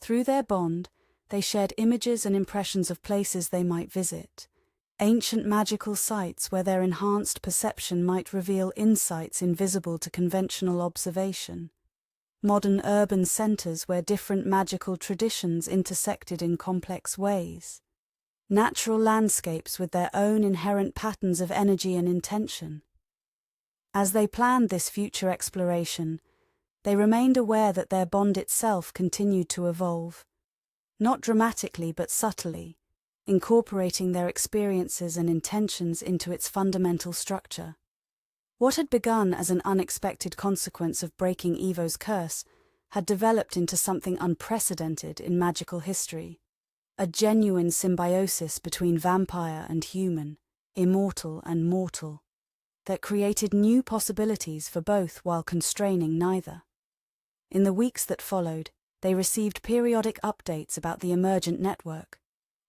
Through their bond, they shared images and impressions of places they might visit, ancient magical sites where their enhanced perception might reveal insights invisible to conventional observation, modern urban centers where different magical traditions intersected in complex ways, natural landscapes with their own inherent patterns of energy and intention. As they planned this future exploration, they remained aware that their bond itself continued to evolve, not dramatically but subtly, incorporating their experiences and intentions into its fundamental structure. What had begun as an unexpected consequence of breaking Ivo's curse had developed into something unprecedented in magical history, a genuine symbiosis between vampire and human, immortal and mortal, that created new possibilities for both while constraining neither. In the weeks that followed, they received periodic updates about the emergent network.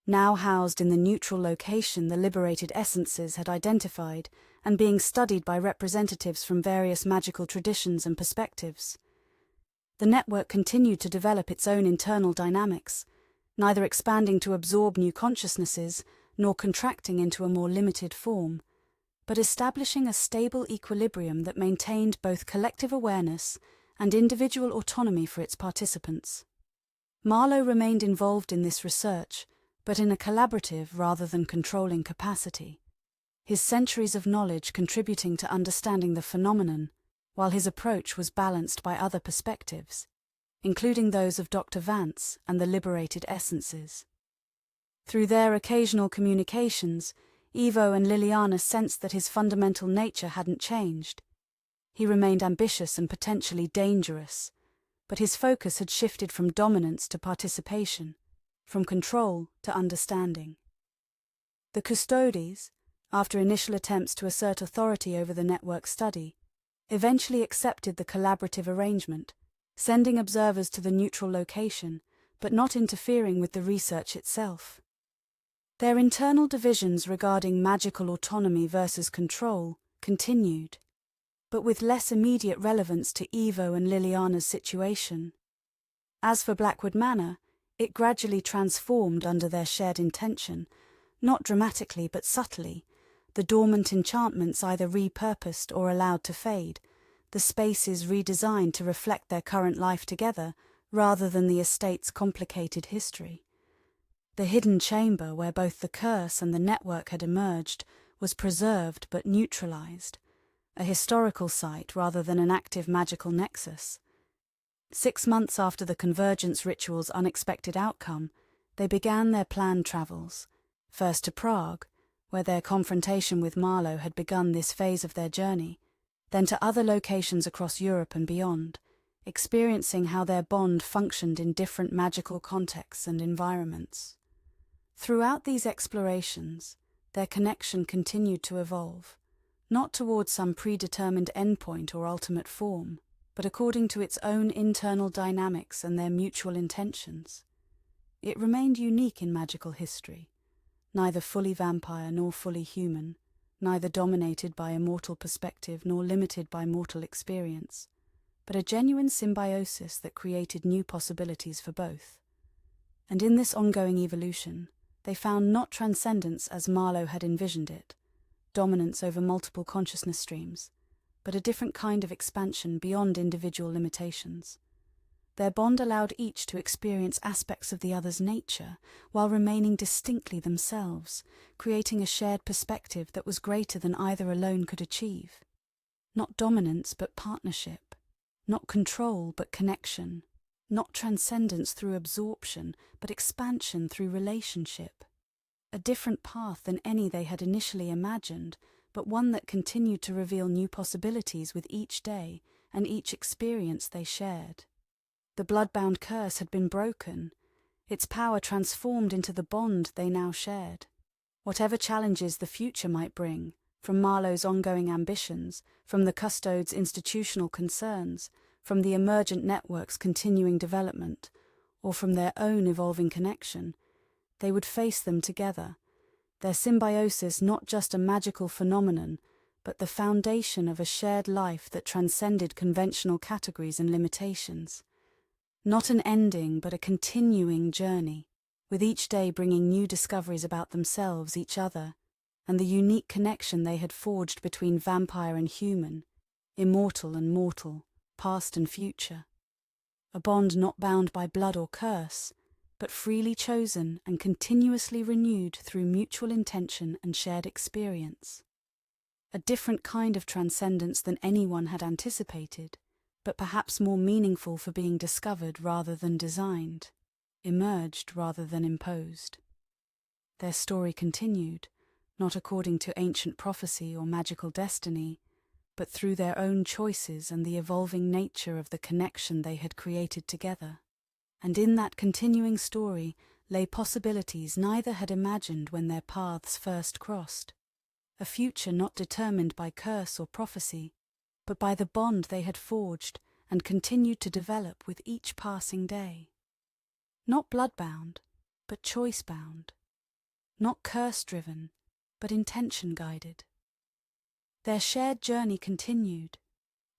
Now housed in the neutral location the liberated essences had identified and being studied by representatives from various magical traditions and perspectives. The network continued to develop its own internal dynamics, neither expanding to absorb new consciousnesses nor contracting into a more limited form, but establishing a stable equilibrium that maintained both collective awareness and individual autonomy for its participants. Marlow remained involved in this research, but in a collaborative rather than controlling capacity, his centuries of knowledge contributing to understanding the phenomenon, while his approach was balanced by other perspectives, including those of Dr. Vance and the liberated essences. Through their occasional communications, Ivo and Lilliana sensed that his fundamental nature hadn't changed. He remained ambitious and potentially dangerous, but his focus had shifted from dominance to participation, from control to understanding. The Custodes, after initial attempts to assert authority over the network study, eventually accepted the collaborative arrangement, sending observers to the neutral location, but not interfering with the research itself. Their internal divisions regarding magical autonomy versus control continued, but with less immediate relevance to Ivo and Liliana's situation. As for Blackwood Manor, it gradually transformed under their shared intention, not dramatically but subtly, the dormant enchantments either repurposed or allowed to fade, the spaces redesigned to reflect their current life together rather than the estate's complicated history. The hidden chamber where both the curse and the network had emerged was preserved but neutralized, a historical site rather than an active magical nexus. 6 months after the convergence ritual's unexpected outcome, they began their planned travels, first to Prague, where their confrontation with Marlow had begun this phase of their journey, then to other locations across Europe and beyond, experiencing how their bond functioned in different magical contexts and environments. Throughout these explorations, their connection continued to evolve, not towards some predetermined endpoint or ultimate form, but according to its own internal dynamics and their mutual intentions. It remained unique in magical history, neither fully vampire nor fully human, neither dominated by immortal perspective nor limited by mortal experience, but a genuine symbiosis that created new possibilities for both. And in this ongoing evolution, they found not transcendence as Marlow had envisioned it, dominance over multiple consciousness streams, but a different kind of expansion beyond individual limitations. Their bond allowed each to experience aspects of the other's nature while remaining distinctly themselves, creating a shared perspective that was greater than either alone could achieve. Not dominance but partnership, not control but connection, not transcendence through absorption but expansion through relationship. A different path than any they had initially imagined, but one that continued to reveal new possibilities with each day and each experience they shared. The Bloodbound Curse had been broken, its power transformed into the bond they now shared. Whatever challenges the future might bring, from Marlow's ongoing ambitions, from the Custode's institutional concerns, from the emergent network's continuing development, or from their own evolving connection, they would face them together, their symbiosis not just a magical phenomenon, but the foundation of a shared life that transcended conventional categories and limitations. Not an ending, but a continuing journey, with each day bringing new discoveries about themselves, each other, and the unique connection they had forged between vampire and human, immortal and mortal, past and future. A bond not bound by blood or curse, but freely chosen and continuously renewed through mutual intention and shared experience. A different kind of transcendence than anyone had anticipated, but perhaps more meaningful for being discovered rather than designed, emerged rather than imposed. Their story continued, not according to ancient prophecy or magical destiny, but through their own choices and the evolving nature of the connection they had created together. And in that continuing story lay possibilities neither had imagined when their paths first crossed. A future not determined by curse or prophecy, but by the bond they had forged and continued to develop with each passing day. Not blood-bound, but choice-bound. Not curse-driven, but intention-guided. Their shared journey continued,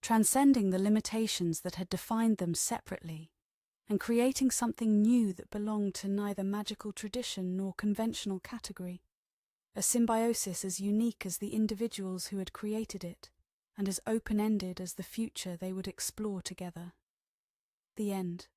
transcending the limitations that had defined them separately, and creating something new that belonged to neither magical tradition nor conventional category. A symbiosis as unique as the individuals who had created it, and as open-ended as the future they would explore together. The end.